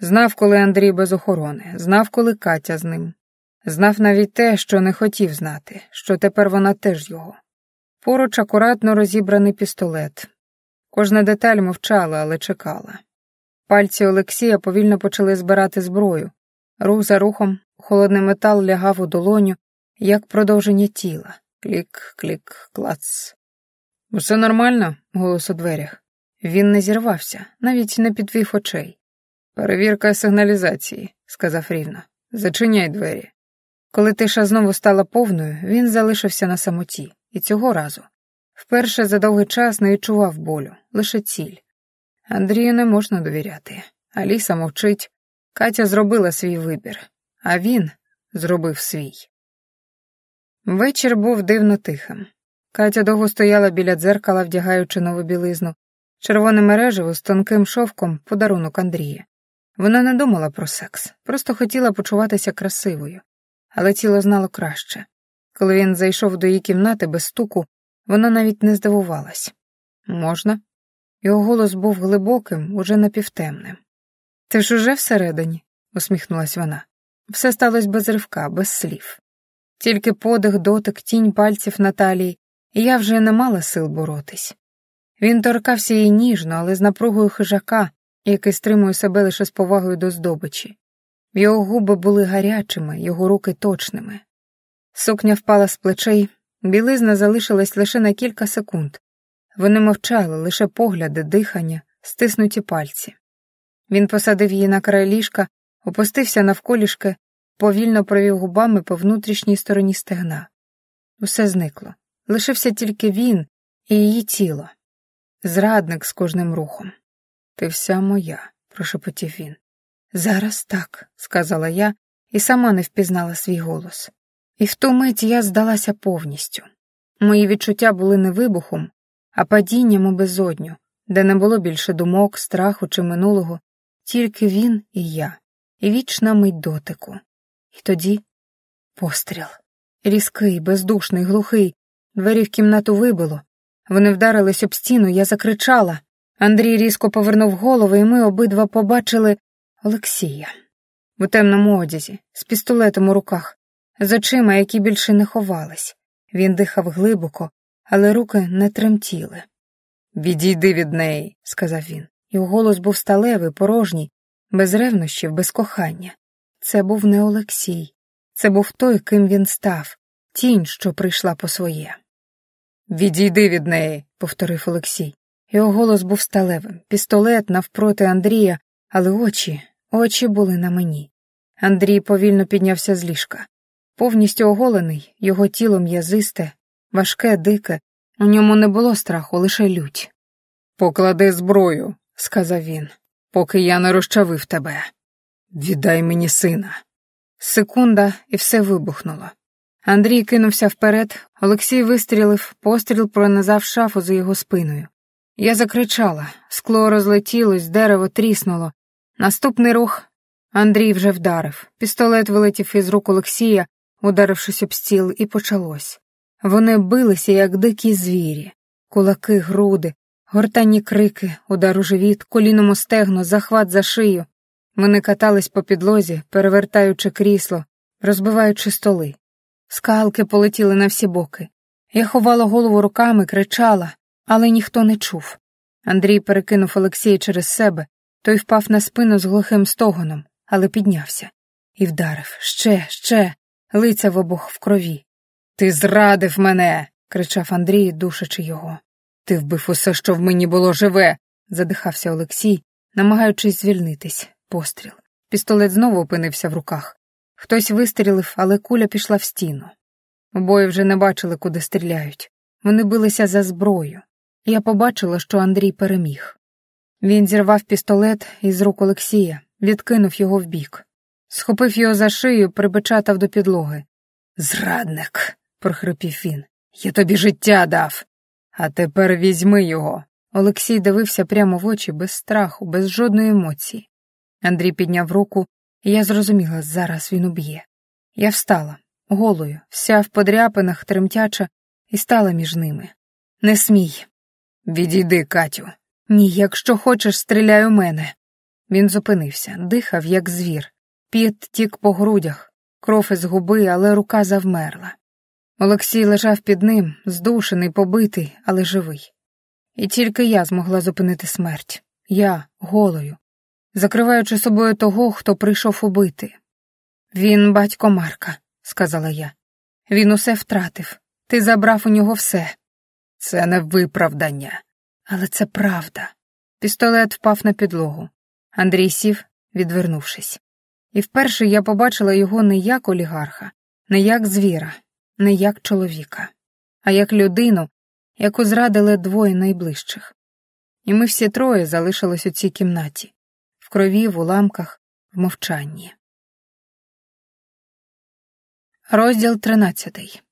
S1: Знав, коли Андрій без охорони, знав, коли Катя з ним. Знав навіть те, що не хотів знати, що тепер вона теж його. Поруч акуратно розібраний пістолет. Кожна деталь мовчала, але чекала. Пальці Олексія повільно почали збирати зброю. Рух за рухом, холодний метал лягав у долоню, як продовження тіла. Клік, клік, клац. «Усе нормально?» — голос у дверях. Він не зірвався, навіть не підвів очей. «Перевірка сигналізації», — сказав рівно. «Зачиняй двері». Коли тиша знову стала повною, він залишився на самоті. І цього разу. Вперше за довгий час не відчував болю, лише ціль. Андрію не можна довіряти. Аліса мовчить. Катя зробила свій вибір. А він зробив свій. Вечір був дивно тихим. Катя довго стояла біля дзеркала, вдягаючи нову білизну. Червоне мережево з тонким шовком — подарунок Андрія. Вона не думала про секс, просто хотіла почуватися красивою. Але тіло знало краще. Коли він зайшов до її кімнати без стуку, вона навіть не здивувалась. «Можна?» Його голос був глибоким, уже напівтемним. «Ти ж уже всередині?» — усміхнулась вона. Все сталося без ривка, без слів. Тільки подих, дотик, тінь пальців на талії, і я вже не мала сил боротись. Він торкався її ніжно, але з напругою хижака, який стримує себе лише з повагою до здобичі. Його губи були гарячими, його руки точними. Сукня впала з плечей, білизна залишилась лише на кілька секунд. Вони мовчали, лише погляди, дихання, стиснуті пальці. Він посадив її на край ліжка, опустився навколішки, повільно провів губами по внутрішній стороні стегна. Усе зникло. Лишився тільки він і її тіло. Зрадник з кожним рухом. «Ти вся моя», – прошепотів він. «Зараз так», – сказала я, і сама не впізнала свій голос. І в ту мить я здалася повністю. Мої відчуття були не вибухом, а падінням у безодню, де не було більше думок, страху чи минулого, тільки він і я, і вічна мить дотику. І тоді постріл. Різкий, бездушний, глухий. Двері в кімнату вибило. Вони вдарились об стіну, я закричала. Андрій різко повернув голову, і ми обидва побачили Олексія. У темному одязі, з пістолетом у руках, з очима, які більше не ховались. Він дихав глибоко, але руки не тремтіли. «Відійди від неї», — сказав він. Його голос був сталевий, порожній, без ревнощів, без кохання. Це був не Олексій. Це був той, ким він став, тінь, що прийшла по своє. «Відійди від неї», — повторив Олексій. Його голос був сталевим, пістолет навпроти Андрія, але очі були на мені. Андрій повільно піднявся з ліжка. Повністю оголений, його тіло м'язисте, важке, дике, у ньому не було страху, лише лють. «Поклади зброю», — сказав він, — «поки я не розчавив тебе. Віддай мені сина». Секунда, і все вибухнуло. Андрій кинувся вперед, Олексій вистрілив, постріл пронизав шафу за його спиною. Я закричала, скло розлетілось, дерево тріснуло. Наступний рух Андрій вже вдарив. Пістолет вилетів із рук Олексія, ударившись об стіл, і почалось. Вони билися, як дикі звірі. Кулаки, груди, гортанні крики, удар у живіт, коліном у стегно, захват за шию. Вони катались по підлозі, перевертаючи крісло, розбиваючи столи. Скалки полетіли на всі боки. Я ховала голову руками, кричала, але ніхто не чув. Андрій перекинув Олексія через себе, той впав на спину з глухим стогоном, але піднявся. І вдарив. Ще, лиця в обох в крові. «Ти зрадив мене!» — кричав Андрій, душачи його. «Ти вбив усе, що в мені було живе!» — задихався Олексій, намагаючись звільнитись. Постріл. Пістолет знову опинився в руках. Хтось вистрілив, але куля пішла в стіну. Обоє вже не бачили, куди стріляють. Вони билися за зброю. Я побачила, що Андрій переміг. Він зірвав пістолет із рук Олексія, відкинув його вбік. Схопив його за шию, припечатав до підлоги. «Зрадник!» — прохрипів він. «Я тобі життя дав! А тепер візьми його!» Олексій дивився прямо в очі, без страху, без жодної емоції. Андрій підняв руку, і я зрозуміла, зараз він уб'є. Я встала, голою, вся в подряпинах, тремтяча, і стала між ними. «Не смій!» «Відійди, Катю!» «Ні, якщо хочеш, стріляй у мене!» Він зупинився, дихав, як звір. Піт тік по грудях, кров із губи, але рука завмерла. Олексій лежав під ним, здушений, побитий, але живий. І тільки я змогла зупинити смерть. Я, голою, закриваючи собою того, хто прийшов убити. «Він батько Марка», — сказала я. «Він усе втратив. Ти забрав у нього все». «Це не виправдання». «Але це правда». Пістолет впав на підлогу. Андрій сів, відвернувшись. І вперше я побачила його не як олігарха, не як звіра, не як чоловіка, а як людину, яку зрадили двоє найближчих. І ми всі троє залишились у цій кімнаті, в крові, в уламках, в мовчанні. Розділ 13.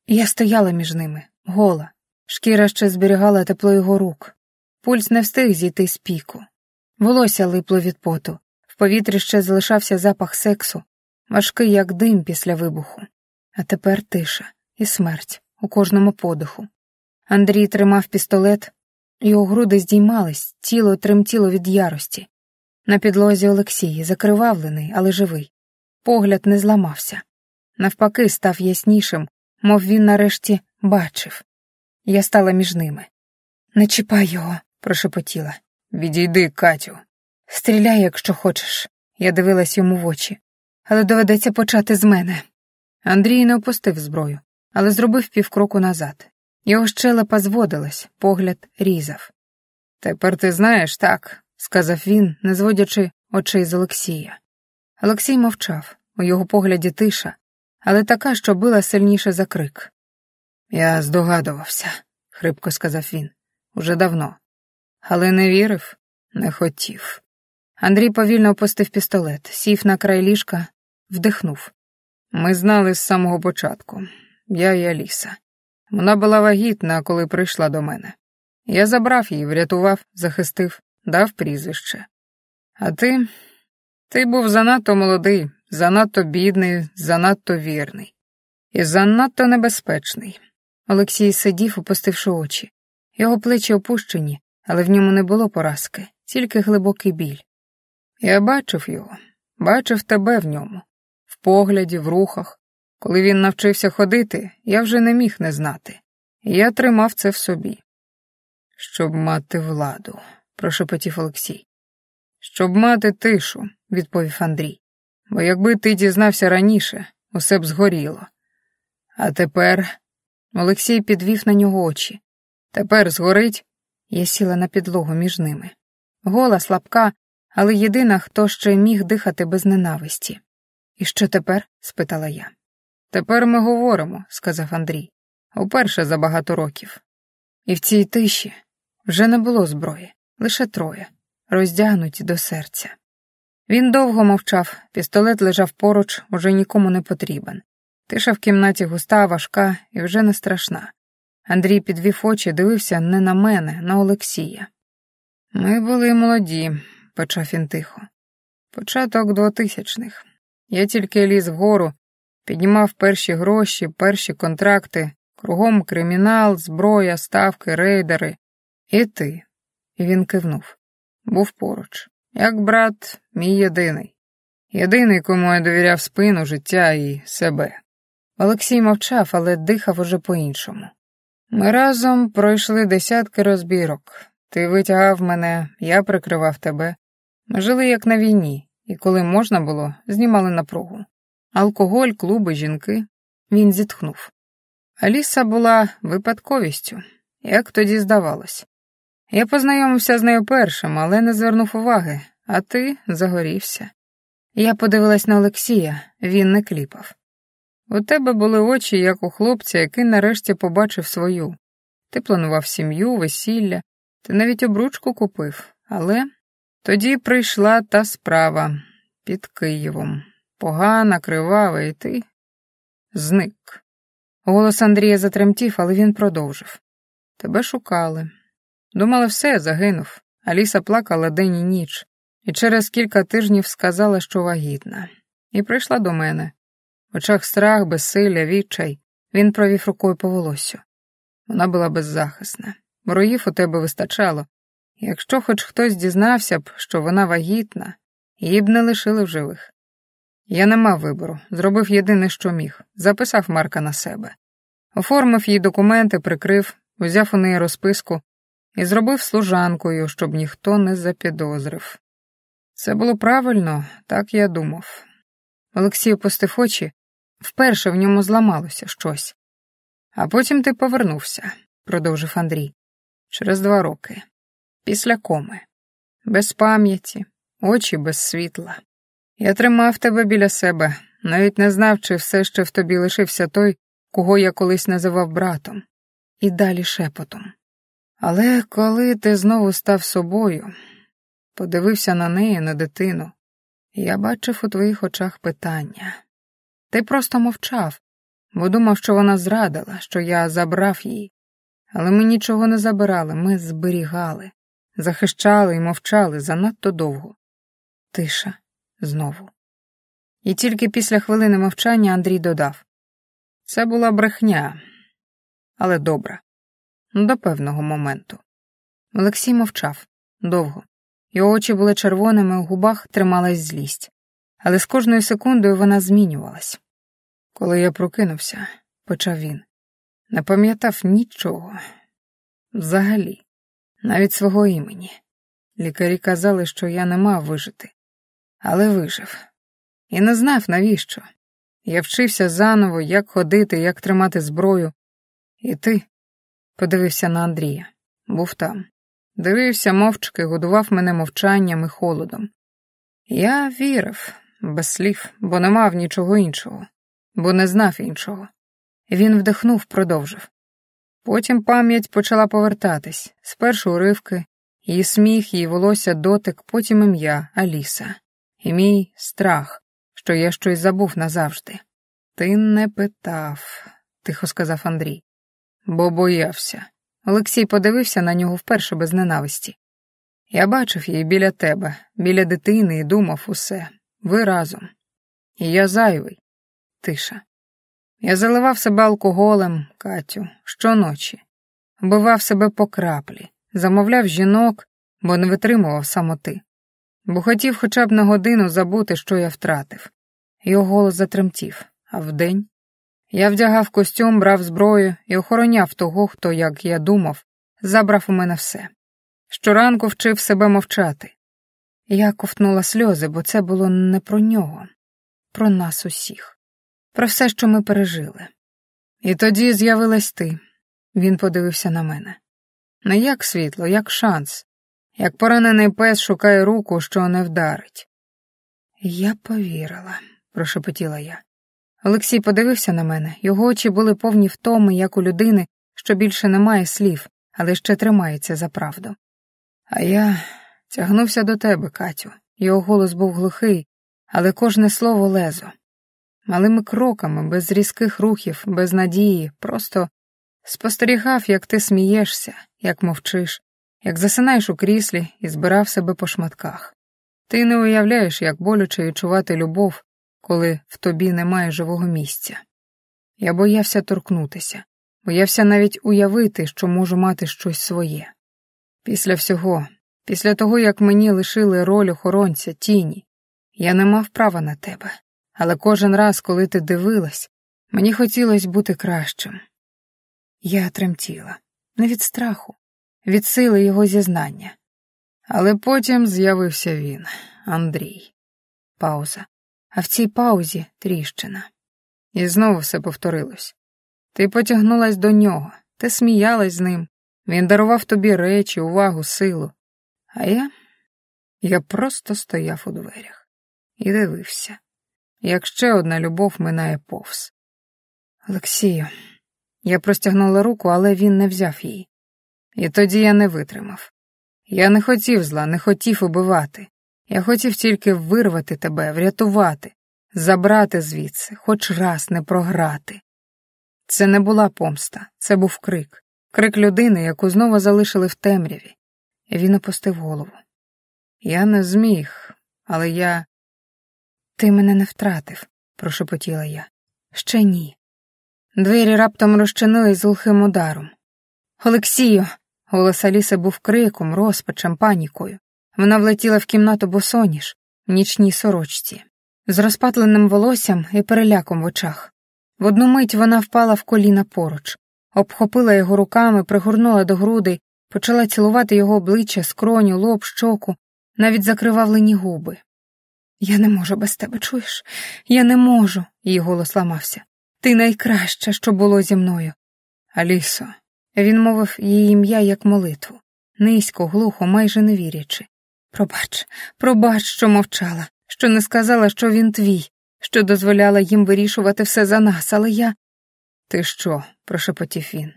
S1: Я стояла між ними, гола. Шкіра ще зберігала тепло його рук. Пульс не встиг зійти з піку. Волосся липло від поту. В повітрі ще залишався запах сексу, важкий, як дим після вибуху. А тепер тиша і смерть у кожному подиху. Андрій тримав пістолет, його груди здіймались, тіло тремтіло від ярості. На підлозі Олексій, закривавлений, але живий. Погляд не зламався. Навпаки, став яснішим, мов він нарешті бачив. Я стала між ними. «Не чіпай його», — прошепотіла. «Відійди, Катю». «Стріляй, якщо хочеш. Я дивилась йому в очі. Але доведеться почати з мене. Андрій не опустив зброю, але зробив півкроку назад. Його щелепа зводилась, погляд різав. «Тепер ти знаєш, так», — сказав він, не зводячи очей з Олексія. Олексій мовчав, у його погляді тиша, але така, що била сильніше за крик. «Я здогадувався», — хрипко сказав він, — «уже давно. Але не вірив, не хотів». Андрій повільно опустив пістолет, сів на край ліжка, вдихнув. «Ми знали з самого початку. Я і Аліса. Вона була вагітна, коли прийшла до мене. Я забрав її, врятував, захистив, дав прізвище. А ти був занадто молодий, занадто бідний, занадто вірний. І занадто небезпечний». Олексій сидів, опустивши очі. Його плечі опущені, але в ньому не було поразки, тільки глибокий біль. Я бачив його, бачив тебе в ньому, в погляді, в рухах. Коли він навчився ходити, я вже не міг не знати. І я тримав це в собі. «Щоб мати владу», – прошепотів Олексій. «Щоб мати тишу», – відповів Андрій. «Бо якби ти дізнався раніше, усе б згоріло. А тепер...» Олексій підвів на нього очі. «Тепер згорить?» Я сіла на підлогу між ними. Гола, слабка, але єдина, хто ще міг дихати без ненависті. «І що тепер?» – спитала я. «Тепер ми говоримо», – сказав Андрій. «Уперше за багато років». І в цій тиші вже не було зброї, лише троє, роздягнуті до серця. Він довго мовчав, пістолет лежав поруч, уже нікому не потрібен. Тиша в кімнаті густа, важка і вже не страшна. Андрій підвів очі, дивився не на мене, на Олексія. «Ми були молоді», – почав він тихо. «Початок 2000-х. Я тільки ліз вгору, піднімав перші гроші, перші контракти, кругом кримінал, зброя, ставки, рейдери. І ти». І він кивнув. Був поруч. Як брат, мій єдиний. Єдиний, кому я довіряв спину, життя і себе. Олексій мовчав, але дихав уже по-іншому. Ми разом пройшли десятки розбірок. Ти витягав мене, я прикривав тебе. Ми жили як на війні, і коли можна було, знімали напругу. Алкоголь, клуби, жінки. Він зітхнув. Аліса була випадковістю, як тоді здавалось. Я познайомився з нею першим, але не звернув уваги, а ти загорівся. Я подивилась на Олексія, він не кліпав. У тебе були очі, як у хлопця, який нарешті побачив свою. Ти планував сім'ю, весілля, ти навіть обручку купив, але тоді прийшла та справа під Києвом. Погана, кривава, і ти зник. Голос Андрія затремтів, але він продовжив. Тебе шукали. Думали, все, загинув. Аліса плакала день і ніч, і через кілька тижнів сказала, що вагітна. І прийшла до мене. В очах страх, безсилля, відчай. Він провів рукою по волосю. Вона була беззахисна. Ворогів у тебе вистачало. Якщо хоч хтось дізнався б, що вона вагітна, її б не лишили в живих. Я не мав вибору, зробив єдине, що міг. Записав Марка на себе. Оформив їй документи, прикрив, узяв у неї розписку і зробив служанкою, щоб ніхто не запідозрив. Це було правильно, так я думав. Олексій опустив очі, вперше в ньому зламалося щось. А потім ти повернувся, продовжив Андрій, через 2 роки. Після коми. Без пам'яті, очі без світла. Я тримав тебе біля себе, навіть не знав, чи все ще в тобі лишився той, кого я колись називав братом. І далі шепотом. Але коли ти знову став собою, подивився на неї, на дитину, я бачив у твоїх очах питання. Ти просто мовчав, бо думав, що вона зрадила, що я забрав її. Але ми нічого не забирали, ми зберігали, захищали і мовчали занадто довго. Тиша знову. І тільки після хвилини мовчання Андрій додав. Це була брехня, але добра. До певного моменту. Олексій мовчав. Довго. Його очі були червоними, у губах трималась злість. Але з кожною секундою вона змінювалась. Коли я прокинувся, почав він, не пам'ятав нічого. Взагалі. Навіть свого імені. Лікарі казали, що я не мав вижити. Але вижив. І не знав, навіщо. Я вчився заново, як ходити, як тримати зброю. І ти, подивився на Андрія, був там. Дивився мовчки, годував мене мовчанням і холодом. Я вірив, без слів, бо не мав нічого іншого, бо не знав іншого. Він вдихнув, продовжив. Потім пам'ять почала повертатись. Спершу уривки, її сміх, її волосся, дотик, потім ім'я Аліса. І мій страх, що я щось забув назавжди. Ти не питав, тихо сказав Андрій. Бо боявся. Олексій подивився на нього вперше без ненависті. Я бачив її біля тебе, біля дитини і думав усе. Ви разом. І я зайвий. Тиша. Я заливав себе алкоголем, Катю, щоночі. Вбивав себе по краплі. Замовляв жінок, бо не витримував самоти. Бо хотів хоча б на годину забути, що я втратив. Його голос затремтів. А вдень? Я вдягав костюм, брав зброю і охороняв того, хто, як я думав, забрав у мене все. Щоранку вчив себе мовчати. Я ковтнула сльози, бо це було не про нього, про нас усіх, про все, що ми пережили. І тоді з'явилась ти. Він подивився на мене. Не як світло, як шанс, як поранений пес шукає руку, що не вдарить. Я повірила, прошепотіла я. Олексій подивився на мене, його очі були повні втоми, як у людини, що більше не має слів, але ще тримається за правду. А я тягнувся до тебе, Катю. Його голос був глухий, але кожне слово лезо. Малими кроками, без різких рухів, без надії, просто спостерігав, як ти смієшся, як мовчиш, як засинаєш у кріслі і збирав себе по шматках. Ти не уявляєш, як боляче відчувати любов, коли в тобі немає живого місця. Я боявся торкнутися, боявся навіть уявити, що можу мати щось своє. Після всього, після того, як мені лишили роль охоронця, тіні, я не мав права на тебе. Але кожен раз, коли ти дивилась, мені хотілося бути кращим. Я тремтіла, не від страху, від сили його зізнання. Але потім з'явився він, Андрій. Пауза. А в цій паузі тріщина. І знову все повторилось. Ти потягнулась до нього, ти сміялась з ним, він дарував тобі речі, увагу, силу. А я просто стояв у дверях і дивився, як ще одна любов минає повз. Олексію, я простягнула руку, але він не взяв її. І тоді я не витримав. Я не хотів зла, не хотів убивати. Я хотів тільки вирвати тебе, врятувати, забрати звідси, хоч раз не програти. Це не була помста, це був крик. Крик людини, яку знову залишили в темряві. І він опустив голову. Я не зміг, але я... Ти мене не втратив, прошепотіла я. Ще ні. Двері раптом розчинились з глухим ударом. Олексію! Голос Аліси був криком, розпачем, панікою. Вона влетіла в кімнату босоніж, в нічній сорочці, з розпатленим волоссям і переляком в очах. В одну мить вона впала в коліна поруч, обхопила його руками, пригорнула до грудей, почала цілувати його обличчя, скроню, лоб, щоку, навіть закривавлені губи. «Я не можу без тебе, чуєш? Я не можу!» Її голос ламався. «Ти найкраща, що було зі мною!» «Алісо!» Він мовив її ім'я як молитву, низько, глухо, майже не вірячи. Пробач, що мовчала, що не сказала, що він твій, що дозволяла їм вирішувати все за нас, але я...» «Ти що?» – прошепотів він.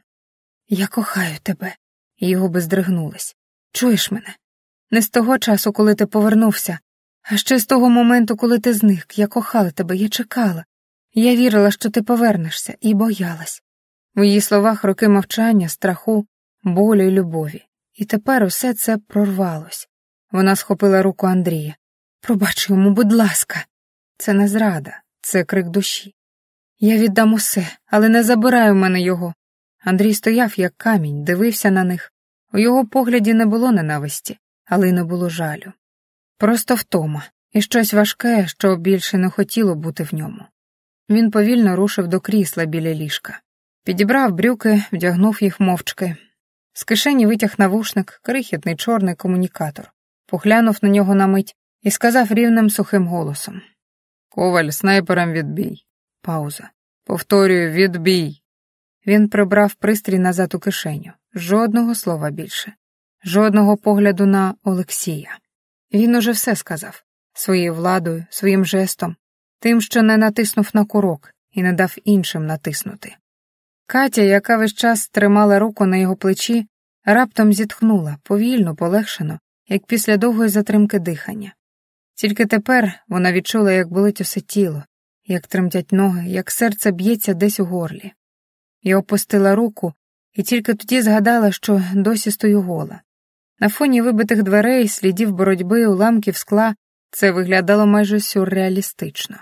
S1: «Я кохаю тебе», – її губи здригнулись. «Чуєш мене? Не з того часу, коли ти повернувся, а ще з того моменту, коли ти зник. Я кохала тебе, я чекала. Я вірила, що ти повернешся, і боялась». В її словах роки мовчання, страху, болю й любові. І тепер усе це прорвалось. Вона схопила руку Андрія. «Пробач йому, будь ласка!» Це не зрада, це крик душі. «Я віддам усе, але не забирай у мене його». Андрій стояв, як камінь, дивився на них. У його погляді не було ненависті, але й не було жалю. Просто втома, і щось важке, що більше не хотіло бути в ньому. Він повільно рушив до крісла біля ліжка. Підібрав брюки, вдягнув їх мовчки. З кишені витяг навушник, крихітний чорний комунікатор. Поглянув на нього на мить і сказав рівним сухим голосом. «Коваль, снайперам відбій». Пауза. «Повторюю, відбій». Він прибрав пристрій назад у кишеню. Жодного слова більше. Жодного погляду на Олексія. Він уже все сказав. Своєю владою, своїм жестом, тим, що не натиснув на курок і не дав іншим натиснути. Катя, яка весь час тримала руку на його плечі, раптом зітхнула, повільно, полегшено, як після довгої затримки дихання. Тільки тепер вона відчула, як болить усе тіло, як тремтять ноги, як серце б'ється десь у горлі. Я опустила руку і тільки тоді згадала, що досі стою гола. На фоні вибитих дверей, слідів боротьби, уламків скла це виглядало майже сюрреалістично.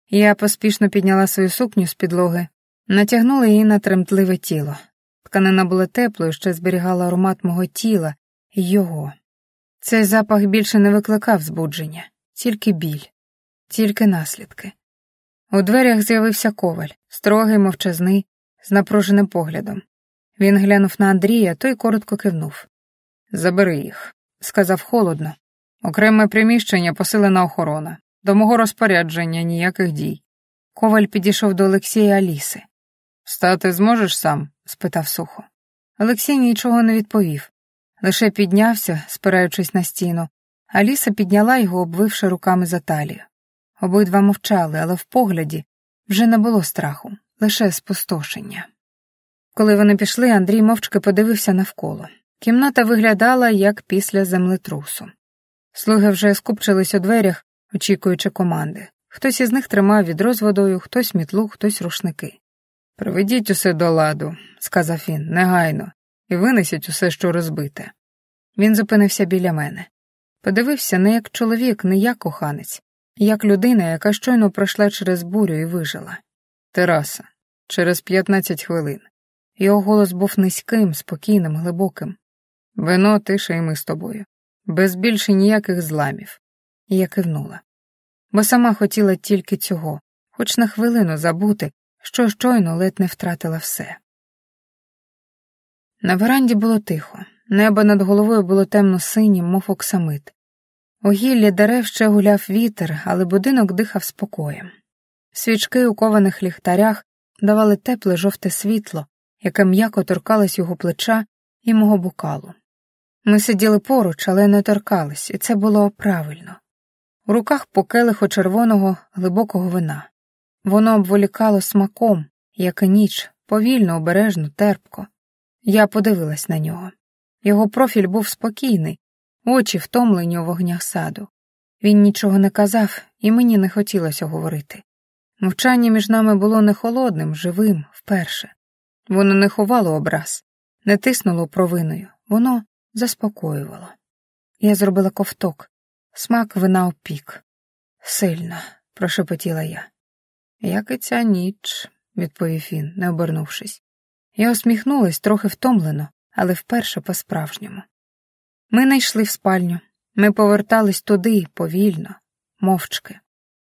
S1: Я поспішно підняла свою сукню з підлоги, натягнула її на тремтливе тіло. Тканина була теплою, ще зберігала аромат мого тіла і його. Цей запах більше не викликав збудження, тільки біль, тільки наслідки. У дверях з'явився Коваль, строгий, мовчазний, з напруженим поглядом. Він глянув на Андрія, той коротко кивнув. «Забери їх», — сказав холодно. «Окреме приміщення, посилена охорона. До мого розпорядження ніяких дій». Коваль підійшов до Олексія і Аліси. «Встати зможеш сам?» — спитав сухо. Олексій нічого не відповів. Лише піднявся, спираючись на стіну. Аліса підняла його, обвивши руками за талію. Обидва мовчали, але в погляді вже не було страху, лише спустошення. Коли вони пішли, Андрій мовчки подивився навколо. Кімната виглядала, як після землетрусу. Слуги вже скупчились у дверях, очікуючи команди. Хтось із них тримав відро з водою, хтось мітлу, хтось рушники. «Приведіть усе до ладу», — сказав він, — «негайно, і винесіть усе, що розбите». Він зупинився біля мене. Подивився не як чоловік, не як коханець, як людина, яка щойно пройшла через бурю і вижила. «Тераса, через 15 хвилин». Його голос був низьким, спокійним, глибоким. «Вино, тиша і ми з тобою. Без більше ніяких зламів». І я кивнула. Бо сама хотіла тільки цього, хоч на хвилину забути, що щойно ледь не втратила все. На веранді було тихо. Небо над головою було темно-синім, мов оксамит. У гіллі дерев ще гуляв вітер, але будинок дихав спокоєм. Свічки у кованих ліхтарях давали тепле жовте світло, яке м'яко торкалось його плеча і мого бокалу. Ми сиділи поруч, але не торкались, і це було правильно. У руках по келиху червоного, глибокого вина. Воно обволікало смаком, як і ніч, повільно, обережно, терпко. Я подивилась на нього. Його профіль був спокійний, очі втомлені у вогнях саду. Він нічого не казав, і мені не хотілося говорити. Мовчання між нами було не холодним, живим, вперше. Воно не ховало образ, не тиснуло провиною, воно заспокоювало. Я зробила ковток, смак вина опік. «Сильно», — прошепотіла я. «Як і ця ніч», — відповів він, не обернувшись. Я усміхнулась трохи втомлено, але вперше по-справжньому. Ми не йшли в спальню. Ми повертались туди, повільно, мовчки.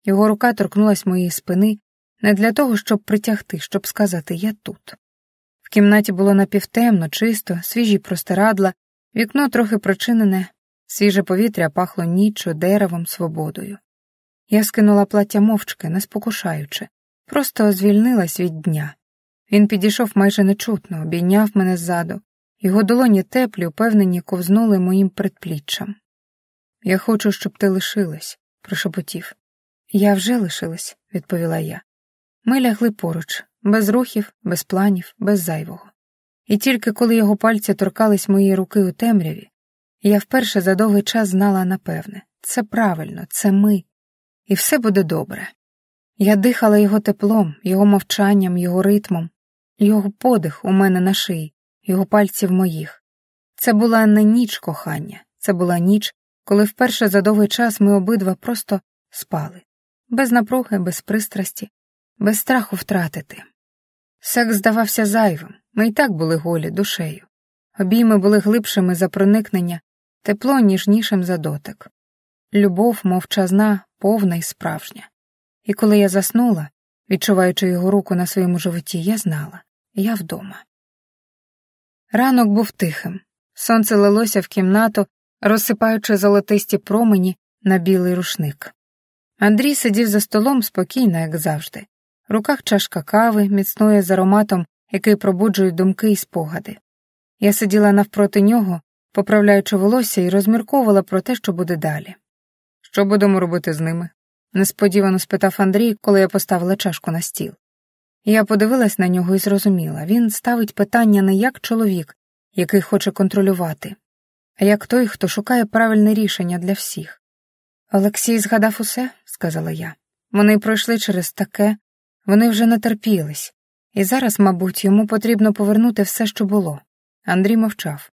S1: Його рука торкнулась моєї спини не для того, щоб притягти, щоб сказати «я тут». В кімнаті було напівтемно, чисто, свіжі простирадла, вікно трохи прочинене, свіже повітря пахло ніччю, деревом, свободою. Я скинула плаття мовчки, не спокушаючи, просто звільнилась від дня. Він підійшов майже нечутно, обійняв мене ззаду. Його долоні теплі, упевнені, ковзнули моїм предпліччям. «Я хочу, щоб ти лишилась», — прошепотів. «Я вже лишилась», — відповіла я. Ми лягли поруч, без рухів, без планів, без зайвого. І тільки коли його пальці торкались моєї руки у темряві, я вперше за довгий час знала напевне. Це правильно, це ми. І все буде добре. Я дихала його теплом, його мовчанням, його ритмом, його подих у мене на шиї, його пальці в моїх. Це була не ніч кохання, це була ніч, коли вперше за довгий час ми обидва просто спали. Без напруги, без пристрасті, без страху втратити. Секс здавався зайвим, ми й так були голі душею. Обійми були глибшими за проникнення, тепло ніжнішим за дотик. Любов мовчазна, повна і справжня. І коли я заснула, відчуваючи його руку на своєму животі, я знала, я вдома. Ранок був тихим. Сонце лилося в кімнату, розсипаючи золотисті промені на білий рушник. Андрій сидів за столом спокійно, як завжди. В руках чашка кави, міцної з ароматом, який пробуджує думки і спогади. Я сиділа навпроти нього, поправляючи волосся, і розмірковувала про те, що буде далі. «Що будемо робити з ними?» — несподівано спитав Андрій, коли я поставила чашку на стіл. Я подивилась на нього і зрозуміла, він ставить питання не як чоловік, який хоче контролювати, а як той, хто шукає правильне рішення для всіх. «Олексій згадав усе», — сказала я. «Вони пройшли через таке, вони вже натерпілись, і зараз, мабуть, йому потрібно повернути все, що було». Андрій мовчав.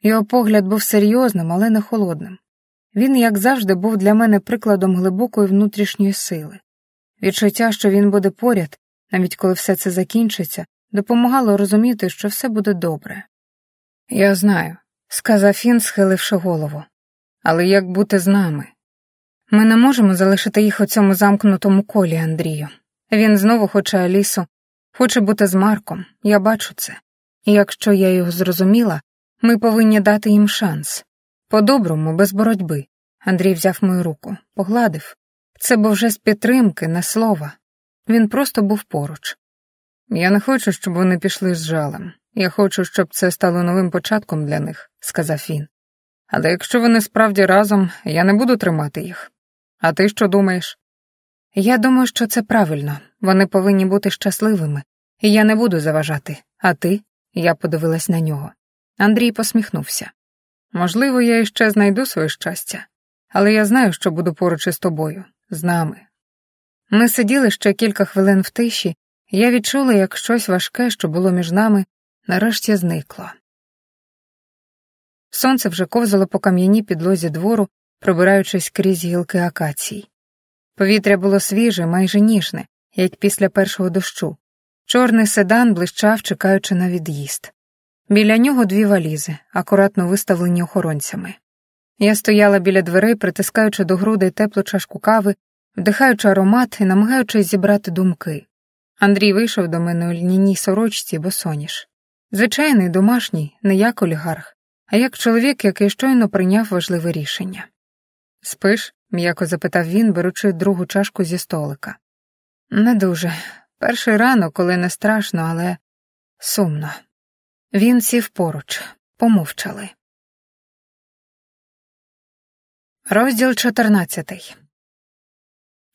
S1: Його погляд був серйозним, але не холодним. Він, як завжди, був для мене прикладом глибокої внутрішньої сили. Відчуття, що він буде поряд, навіть коли все це закінчиться, допомагало розуміти, що все буде добре. «Я знаю», — сказав він, схиливши голову. «Але як бути з нами? Ми не можемо залишити їх у цьому замкнутому колі, Андрію. Він знову хоче Алісу, хоче бути з Марком, я бачу це. І якщо я його зрозуміла, ми повинні дати їм шанс. По-доброму, без боротьби». Андрій взяв мою руку, погладив. Це був жест підтримки, не слова. Він просто був поруч. «Я не хочу, щоб вони пішли з жалем. Я хочу, щоб це стало новим початком для них», — сказав він. «Але якщо вони справді разом, я не буду тримати їх. А ти що думаєш?» «Я думаю, що це правильно. Вони повинні бути щасливими. І я не буду заважати. А ти?» — я подивилась на нього. Андрій посміхнувся. «Можливо, я іще знайду своє щастя. Але я знаю, що буду поруч із тобою. З нами». Ми сиділи ще кілька хвилин в тиші, і я відчула, як щось важке, що було між нами, нарешті зникло. Сонце вже ковзало по кам'яній підлозі двору, пробираючись крізь гілки акацій. Повітря було свіже, майже ніжне, як після першого дощу. Чорний седан блищав, чекаючи на від'їзд. Біля нього 2 валізи, акуратно виставлені охоронцями. Я стояла біля дверей, притискаючи до грудей теплу чашку кави, вдихаючи аромат і намагаючись зібрати думки. Андрій вийшов до мене у льняній сорочці, босоніж. Звичайний, домашній, не як олігарх, а як чоловік, який щойно прийняв важливе рішення. «Спиш?» — м'яко запитав він, беручи другу чашку зі столика. «Не дуже. Перший ранок, коли не страшно, але сумно». Він сів поруч. Помовчали. Розділ 14.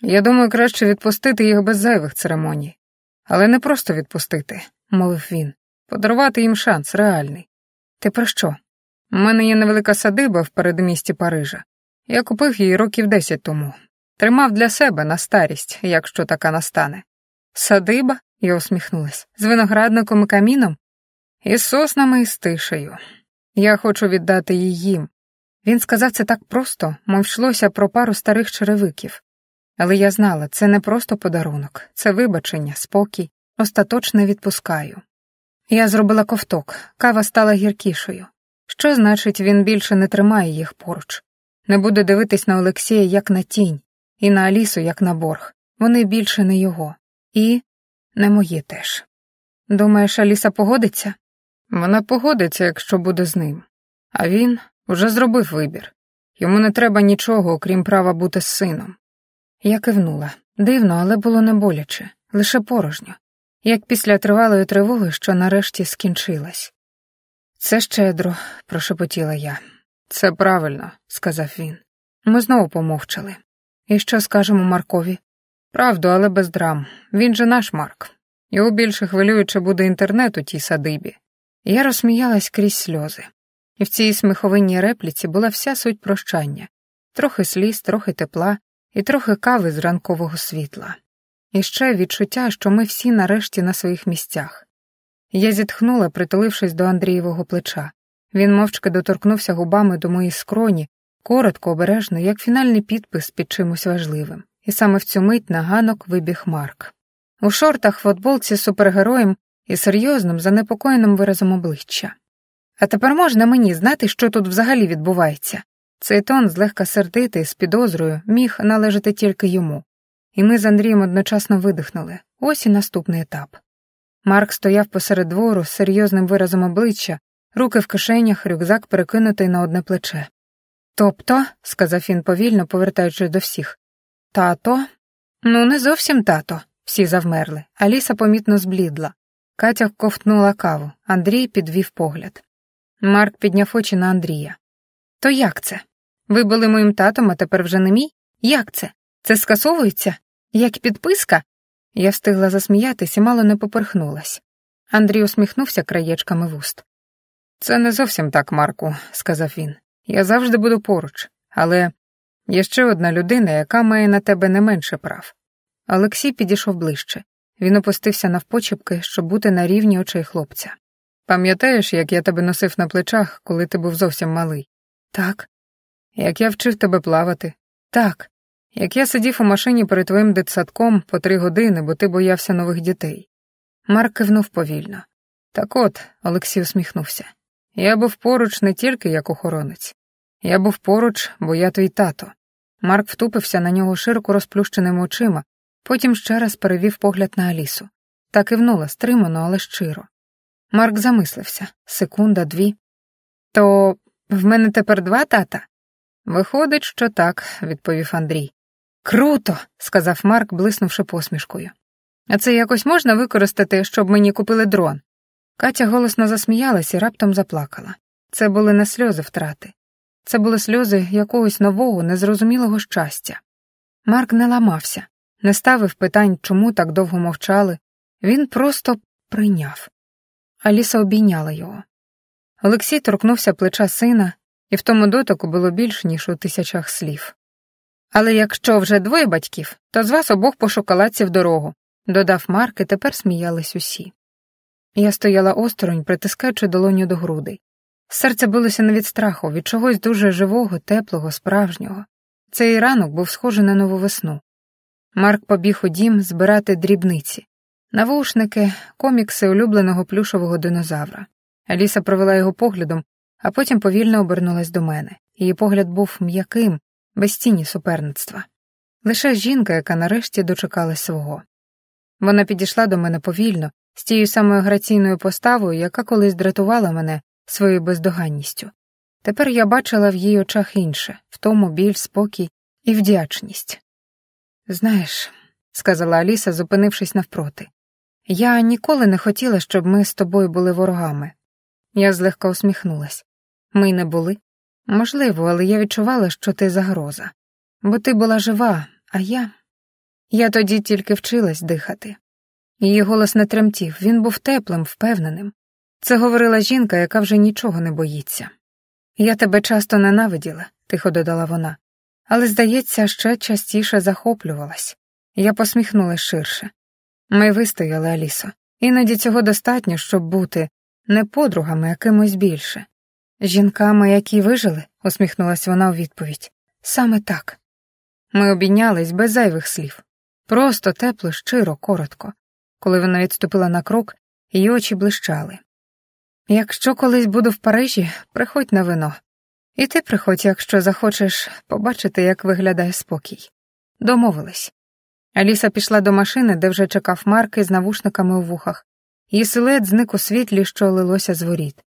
S1: «Я думаю, краще відпустити їх без зайвих церемоній. Але не просто відпустити», — мовив він. «Подарувати їм шанс, реальний». «Ти про що?» «У мене є невелика садиба в передмісті Парижа. Я купив її років 10 тому. Тримав для себе на старість, якщо така настане». «Садиба?» — я усміхнулась. «З виноградником і каміном?» «Із соснами і з тишею. Я хочу віддати її їм». Він сказав це так просто, мов йшлося про пару старих черевиків. Але я знала, це не просто подарунок, це вибачення, спокій, остаточно відпускаю. Я зробила ковток, кава стала гіркішою. Що значить, він більше не тримає їх поруч? Не буде дивитись на Олексія як на тінь, і на Алісу як на борг. Вони більше не його. І не мої теж. Думаєш, Аліса погодиться? Вона погодиться, якщо буде з ним. А він уже зробив вибір. Йому не треба нічого, окрім права бути з сином. Я кивнула. Дивно, але було не боляче, лише порожньо. Як після тривалої тривоги, що нарешті скінчилась. «Це щедро», – прошепотіла я. «Це правильно», – сказав він. Ми знову помовчали. «І що скажемо Маркові?» «Правду, але без драм. Він же наш Марк. Його більше хвилює, чи буде інтернет у тій садибі». Я розсміялась крізь сльози. І в цій сміховинній репліці була вся суть прощання. Трохи сліз, трохи тепла і трохи кави з ранкового світла. І ще відчуття, що ми всі нарешті на своїх місцях. Я зітхнула, притулившись до Андрієвого плеча. Він мовчки доторкнувся губами до моєї скроні, коротко, обережно, як фінальний підпис під чимось важливим. І саме в цю мить на ганок вибіг Марк. У шортах, футболці з супергероєм і серйозним, занепокоєним виразом обличчя. «А тепер можна мені знати, що тут взагалі відбувається?» Цей тон, злегка сердитий, з підозрою, міг належати тільки йому. І ми з Андрієм одночасно видихнули. Ось і наступний етап. Марк стояв посеред двору з серйозним виразом обличчя, руки в кишенях, рюкзак перекинутий на одне плече. Тобто, сказав він повільно, повертаючись до всіх, тато? Ну, не зовсім тато. Всі завмерли. Аліса помітно зблідла. Катя ковтнула каву. Андрій підвів погляд. Марк підняв очі на Андрія. То як це? Ви були моїм татом, а тепер вже не мій? Як це? Це скасовується? Як підписка? Я встигла засміятись і мало не поперхнулась. Андрій усміхнувся краєчками вуст. Це не зовсім так, Марку, сказав він. Я завжди буду поруч, але є ще одна людина, яка має на тебе не менше прав. Олексій підійшов ближче. Він опустився навпочепки, щоб бути на рівні очей хлопця. Пам'ятаєш, як я тебе носив на плечах, коли ти був зовсім малий? Так. Як я вчив тебе плавати? Так. Як я сидів у машині перед твоїм дитсадком по 3 години, бо ти боявся нових дітей? Марк кивнув повільно. Так от, Олексій усміхнувся. Я був поруч не тільки як охоронець. Я був поруч, бо я твій тато. Марк втупився на нього широко розплющеними очима, потім ще раз перевів погляд на Алісу. Та кивнула стримано, але щиро. Марк замислився. Секунда, 2. То в мене тепер 2 тата? Виходить, що так, відповів Андрій. Круто, сказав Марк, блиснувши посмішкою. А це якось можна використати, щоб мені купили дрон? Катя голосно засміялась і раптом заплакала. Це були не сльози втрати. Це були сльози якогось нового, незрозумілого щастя. Марк не ламався, не ставив питань, чому так довго мовчали. Він просто прийняв. Аліса обійняла його. Олексій торкнувся плеча сина, і в тому дотику було більш, ніж у 1000 слів. Але якщо вже 2 батьків, то з вас обох по шоколадці в дорогу, додав Марк, і тепер сміялись усі. Я стояла осторонь, притискаючи долоню до грудей. Серце билося не від страху, від чогось дуже живого, теплого, справжнього. Цей ранок був схожий на нову весну. Марк побіг у дім збирати дрібниці. Навушники, комікси улюбленого плюшового динозавра. Аліса провела його поглядом, а потім повільно обернулась до мене. Її погляд був м'яким, без тіні суперництва. Лише жінка, яка нарешті дочекалась свого. Вона підійшла до мене повільно, з тією самою граційною поставою, яка колись дратувала мене своєю бездоганністю. Тепер я бачила в її очах інше, в тому біль, спокій і вдячність. «Знаєш», — сказала Аліса, зупинившись навпроти, — «я ніколи не хотіла, щоб ми з тобою були ворогами». Я злегка усміхнулась. «Ми й не були. Можливо, але я відчувала, що ти загроза. Бо ти була жива, а я... Я тоді тільки вчилась дихати». Її голос не тремтів, він був теплим, впевненим. Це говорила жінка, яка вже нічого не боїться. «Я тебе часто ненавиділа», — тихо додала вона, але, здається, ще частіше захоплювалась. Я посміхнулась ширше. Ми вистояли, Алісо. Іноді цього достатньо, щоб бути не подругами, а кимось більше. «Жінками, які вижили», — усміхнулась вона у відповідь. «Саме так». Ми обійнялись без зайвих слів. Просто тепло, щиро, коротко. Коли вона відступила на крок, її очі блищали. «Якщо колись буду в Парижі, приходь на вино. І ти приходь, якщо захочеш побачити, як виглядає спокій». Домовились. Аліса пішла до машини, де вже чекав Марк із навушниками у вухах. Її силует зник у світлі, що лилося з воріт.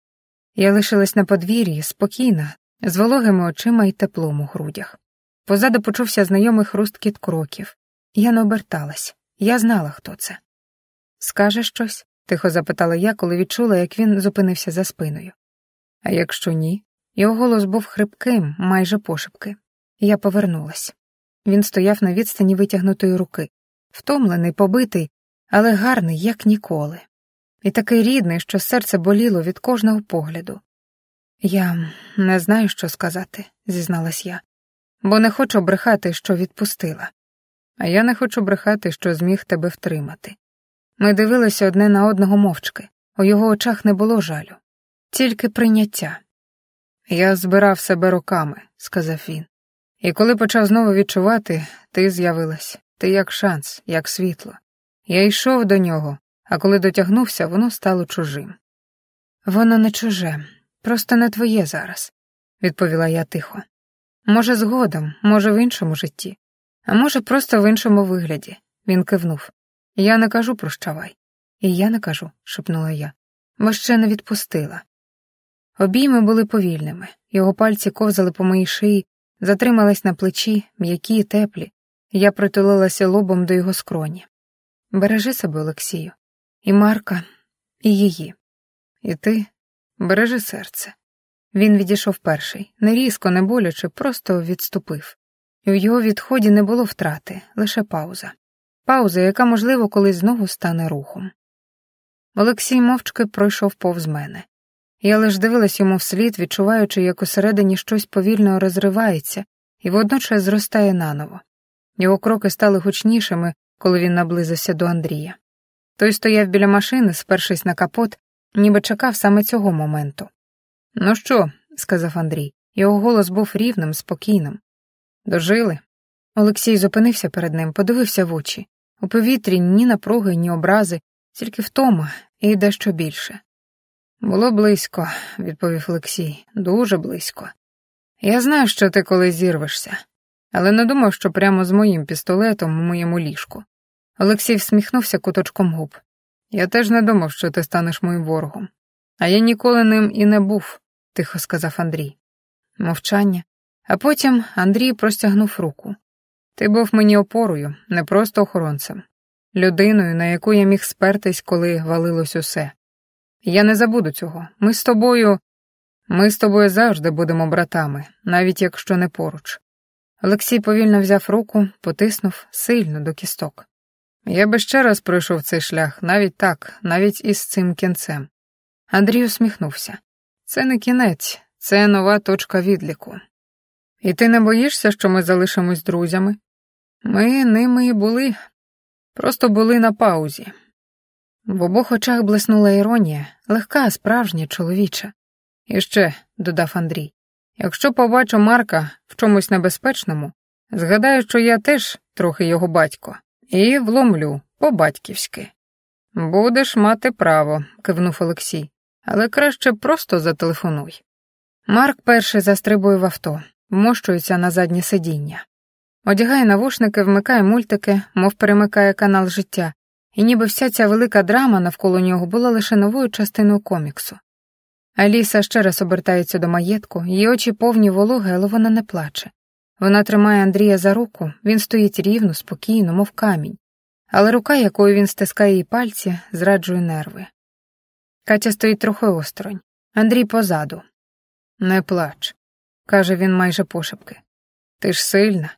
S1: Я лишилась на подвір'ї, спокійна, з вологими очима і теплом у грудях. Позаду почувся знайомий хрусткіт кроків. Я не оберталась. Я знала, хто це. «Скажеш щось?» — тихо запитала я, коли відчула, як він зупинився за спиною. «А якщо ні?» Його голос був хрипким, майже пошепки. Я повернулась. Він стояв на відстані витягнутої руки. Втомлений, побитий, але гарний, як ніколи. І такий рідний, що серце боліло від кожного погляду. «Я не знаю, що сказати», — зізналась я. «Бо не хочу брехати, що відпустила. А я не хочу брехати, що зміг тебе втримати». Ми дивилися одне на одного мовчки. У його очах не було жалю. Тільки прийняття. «Я збирав себе роками», — сказав він. «І коли почав знову відчувати, ти з'явилась. Ти як шанс, як світло. Я йшов до нього, а коли дотягнувся, воно стало чужим». «Воно не чуже, просто не твоє зараз», — відповіла я тихо. «Може, згодом, може, в іншому житті, а може, просто в іншому вигляді». Він кивнув. «Я не кажу прощавай». «І я не кажу», — шепнула я, бо ще не відпустила. Обійми були повільними, його пальці ковзали по моїй шиї, затримались на плечі, м'які, теплі. Я притулилася лобом до його скроні. Бережи себе, Олексію. І Марка, і її. І ти бережи серце. Він відійшов перший, не різко, не боляче, просто відступив. І у його відході не було втрати, лише пауза. Пауза, яка, можливо, колись знову стане рухом. Олексій мовчки пройшов повз мене. Я лиш дивилась йому вслід, відчуваючи, як усередині щось повільно розривається і водночас зростає наново. Його кроки стали гучнішими, коли він наблизився до Андрія. Той стояв біля машини, спершись на капот, ніби чекав саме цього моменту. «Ну що?» – сказав Андрій. Його голос був рівним, спокійним. «Дожили?» Олексій зупинився перед ним, подивився в очі. У повітрі ні напруги, ні образи, тільки втома і дещо більше. «Було близько», – відповів Олексій, – «дуже близько. Я знаю, що ти колись зірвешся, але не думав, що прямо з моїм пістолетом у моєму ліжку». Олексій всміхнувся куточком губ. «Я теж не думав, що ти станеш моїм ворогом. А я ніколи ним і не був», – тихо сказав Андрій. Мовчання. А потім Андрій простягнув руку. «Ти був мені опорою, не просто охоронцем. Людиною, на яку я міг спертись, коли валилось усе. Я не забуду цього. Ми з тобою завжди будемо братами, навіть якщо не поруч». Олексій повільно взяв руку, потиснув сильно до кісток. «Я би ще раз пройшов цей шлях, навіть із цим кінцем». Андрій усміхнувся. «Це не кінець, це нова точка відліку. І ти не боїшся, що ми залишимось друзями? Ми ними і були, просто були на паузі». В обох очах блиснула іронія, легка, справжня, чоловіча. «І ще», – додав Андрій, – «якщо побачу Марка в чомусь небезпечному, згадаю, що я теж трохи його батько, і вломлю по-батьківськи». «Будеш мати право», – кивнув Олексій, – «але краще просто зателефонуй». Марк перший застрибує в авто, вмощується на заднє сидіння. Одягає навушники, вмикає мультики, мов перемикає канал життя, і ніби вся ця велика драма навколо нього була лише новою частиною коміксу. Аліса ще раз обертається до маєтку, її очі повні вологи, але вона не плаче. Вона тримає Андрія за руку, він стоїть рівно, спокійно, мов камінь, але рука, якою він стискає її пальці, зраджує нерви. Катя стоїть трохи осторонь, Андрій позаду. «Не плач», – каже він майже пошепки. «Ти ж сильна».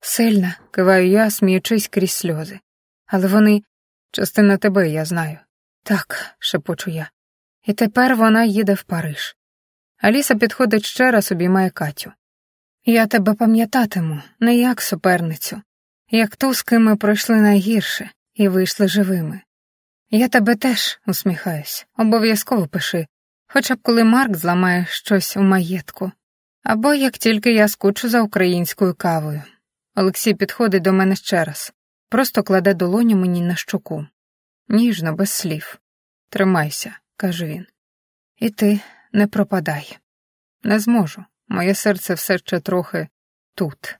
S1: «Сильна», – киваю я, сміючись крізь сльози. «Але вони… частина тебе, я знаю». «Так», – шепочу я. І тепер вона їде в Париж. Аліса підходить ще раз, обіймає Катю. «Я тебе пам'ятатиму, не як суперницю, як ту, з ким ми пройшли найгірше і вийшли живими. Я тебе теж, усміхаюсь, обов'язково пиши, хоча б коли Марк зламає щось у маєтку. Або як тільки я скучу за українською кавою». Олексій підходить до мене ще раз, просто кладе долоню мені на щоку. Ніжно, без слів. «Тримайся», – каже він. «І ти не пропадай». «Не зможу, моє серце все ще трохи тут».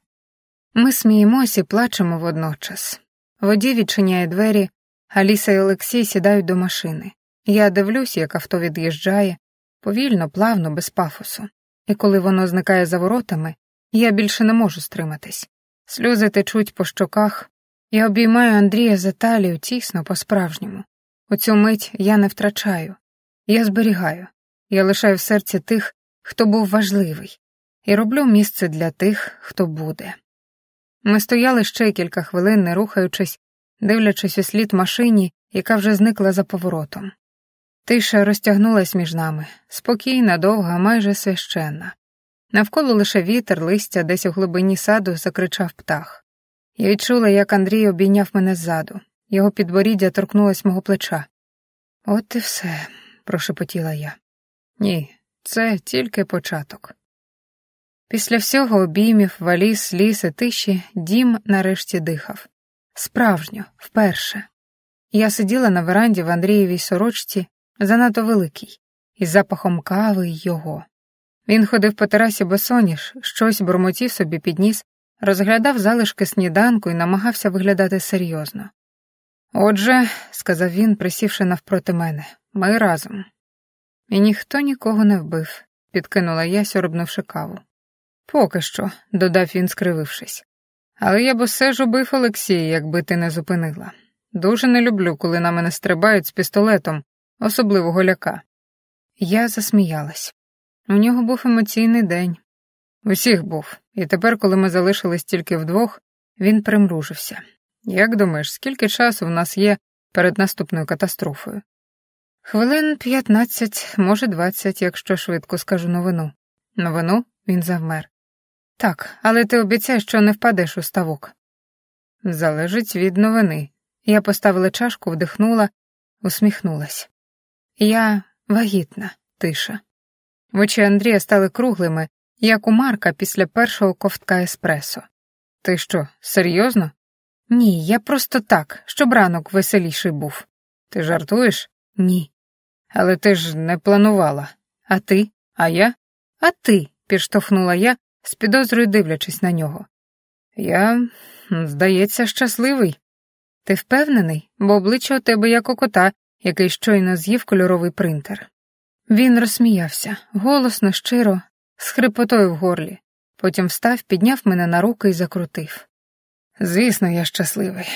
S1: Ми сміємось і плачемо водночас. Водій відчиняє двері, Аліса і Олексій сідають до машини. Я дивлюсь, як авто від'їжджає, повільно, плавно, без пафосу. І коли воно зникає за воротами, я більше не можу стриматись. Сльози течуть по щоках, я обіймаю Андрія за талію тісно по-справжньому. У цю мить я не втрачаю, я зберігаю, я лишаю в серці тих, хто був важливий, і роблю місце для тих, хто буде. Ми стояли ще кілька хвилин, не рухаючись, дивлячись услід машині, яка вже зникла за поворотом. Тиша розтягнулась між нами, спокійна, довга, майже священна. Навколо лише вітер, листя, десь у глибині саду закричав птах. Я відчула, як Андрій обійняв мене ззаду. Його підборіддя торкнулось мого плеча. «От і все», – прошепотіла я. «Ні, це тільки початок». Після всього обіймів, валіз, сліз і тиші дім нарешті дихав. Справжньо, вперше. Я сиділа на веранді в Андрієвій сорочці, занадто великій, із запахом кави й його. Він ходив по терасі босоніж, щось бурмотів собі під ніс, розглядав залишки сніданку і намагався виглядати серйозно. «Отже», – сказав він, присівши навпроти мене, – «ми разом». І ніхто нікого не вбив, підкинула я, сьорбнувши каву. Поки що, додав він, скривившись. Але я б усе ж убив Олексія, якби ти не зупинила. Дуже не люблю, коли на мене стрибають з пістолетом, особливо голяка. Я засміялась. У нього був емоційний день. Усіх був, і тепер, коли ми залишились тільки вдвох, він примружився. Як думаєш, скільки часу в нас є перед наступною катастрофою? Хвилин 15, може 20, якщо швидко скажу новину. Новину? Він завмер. Так, але ти обіцяєш, що не впадеш у ставок. Залежить від новини. Я поставила чашку, вдихнула, усміхнулась. Я вагітна, тиша. Очі Андрія стали круглими, як у Марка після першого ковтка еспресо. Ти що, серйозно? Ні, я просто так, щоб ранок веселіший був. Ти жартуєш? Ні. Але ти ж не планувала. А ти? А я? А ти, підштовхнула я, з підозрою дивлячись на нього. Я, здається, щасливий. Ти впевнений? Бо обличчя у тебе як у кота, який щойно з'їв кольоровий принтер. Він розсміявся, голосно, щиро, з хрипотою в горлі. Потім встав, підняв мене на руки і закрутив. Звісно, я щасливий.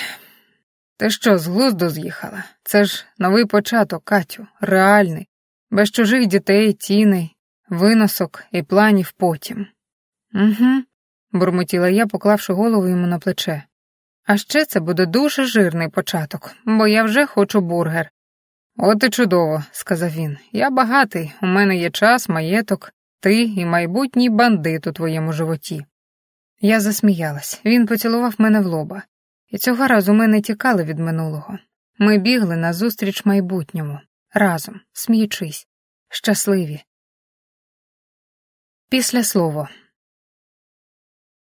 S1: Ти що, з глузду з'їхала? Це ж новий початок, Катю, реальний, без чужих дітей, тіней, виносок і планів потім. Угу, бурмотіла я, поклавши голову йому на плече. А ще це буде дуже жирний початок, бо я вже хочу бургер. От і чудово, сказав він. Я багатий, у мене є час, маєток, ти і майбутній бандит у твоєму животі. Я засміялась, він поцілував мене в лоба. І цього разу ми не тікали від минулого. Ми бігли назустріч майбутньому, разом, сміючись, щасливі. Післяслово.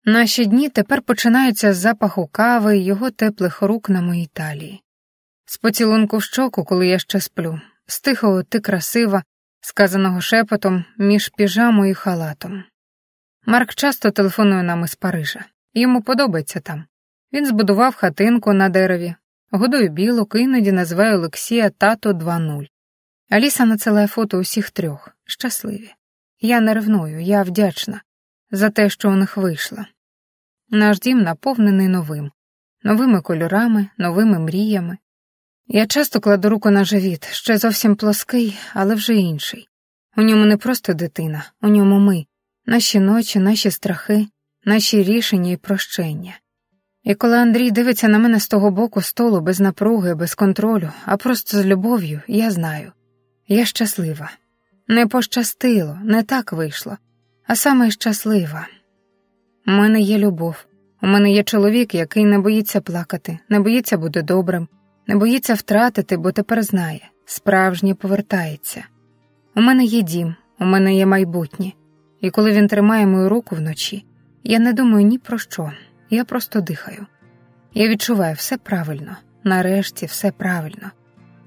S1: Наші дні тепер починаються з запаху кави і його теплих рук на моїй талії. З поцілунку в щоку, коли я ще сплю, з тихого «ти красива», сказаного шепотом між піжамою і халатом. Марк часто телефонує нам із Парижа. Йому подобається там. Він збудував хатинку на дереві, годує білок і іноді називає Олексія «Тато 2.0». Аліса надсилає фото усіх трьох, щасливі. Я не ревную, я вдячна за те, що у них вийшло. Наш дім наповнений новими кольорами, новими мріями. Я часто кладу руку на живіт, ще зовсім плоский, але вже інший. У ньому не просто дитина, у ньому ми, наші ночі, наші страхи, наші рішення і прощення. І коли Андрій дивиться на мене з того боку столу, без напруги, без контролю, а просто з любов'ю, я знаю. Я щаслива. Не пощастило, не так вийшло, а саме щаслива. У мене є любов, у мене є чоловік, який не боїться плакати, не боїться бути добрим, не боїться втратити, бо тепер знає, справжнє повертається. У мене є дім, у мене є майбутнє, і коли він тримає мою руку вночі, я не думаю ні про що, я просто дихаю. Я відчуваю все правильно, нарешті все правильно.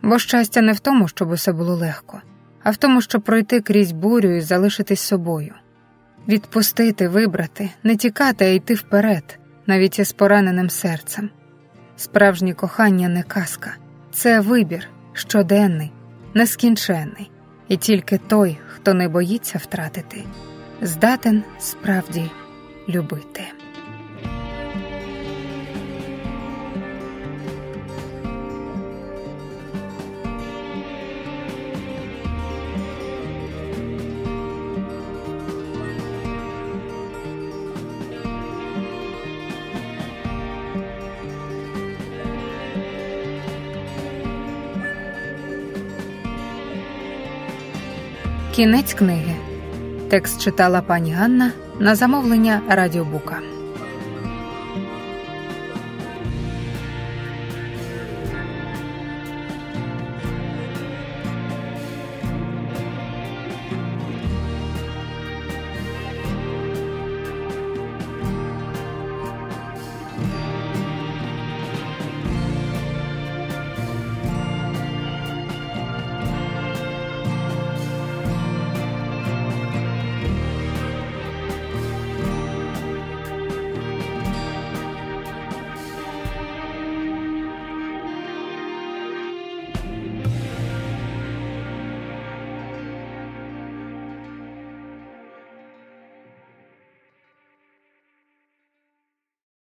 S1: Бо щастя не в тому, щоб усе було легко, а в тому, щоб пройти крізь бурю і залишитись собою. Відпустити, вибрати, не тікати, а йти вперед, навіть із пораненим серцем. Справжнє кохання не казка, це вибір, щоденний, нескінченний. І тільки той, хто не боїться втратити, здатен справді любити. Кінець книги. Текст читала пані Ганна на замовлення Радіобука.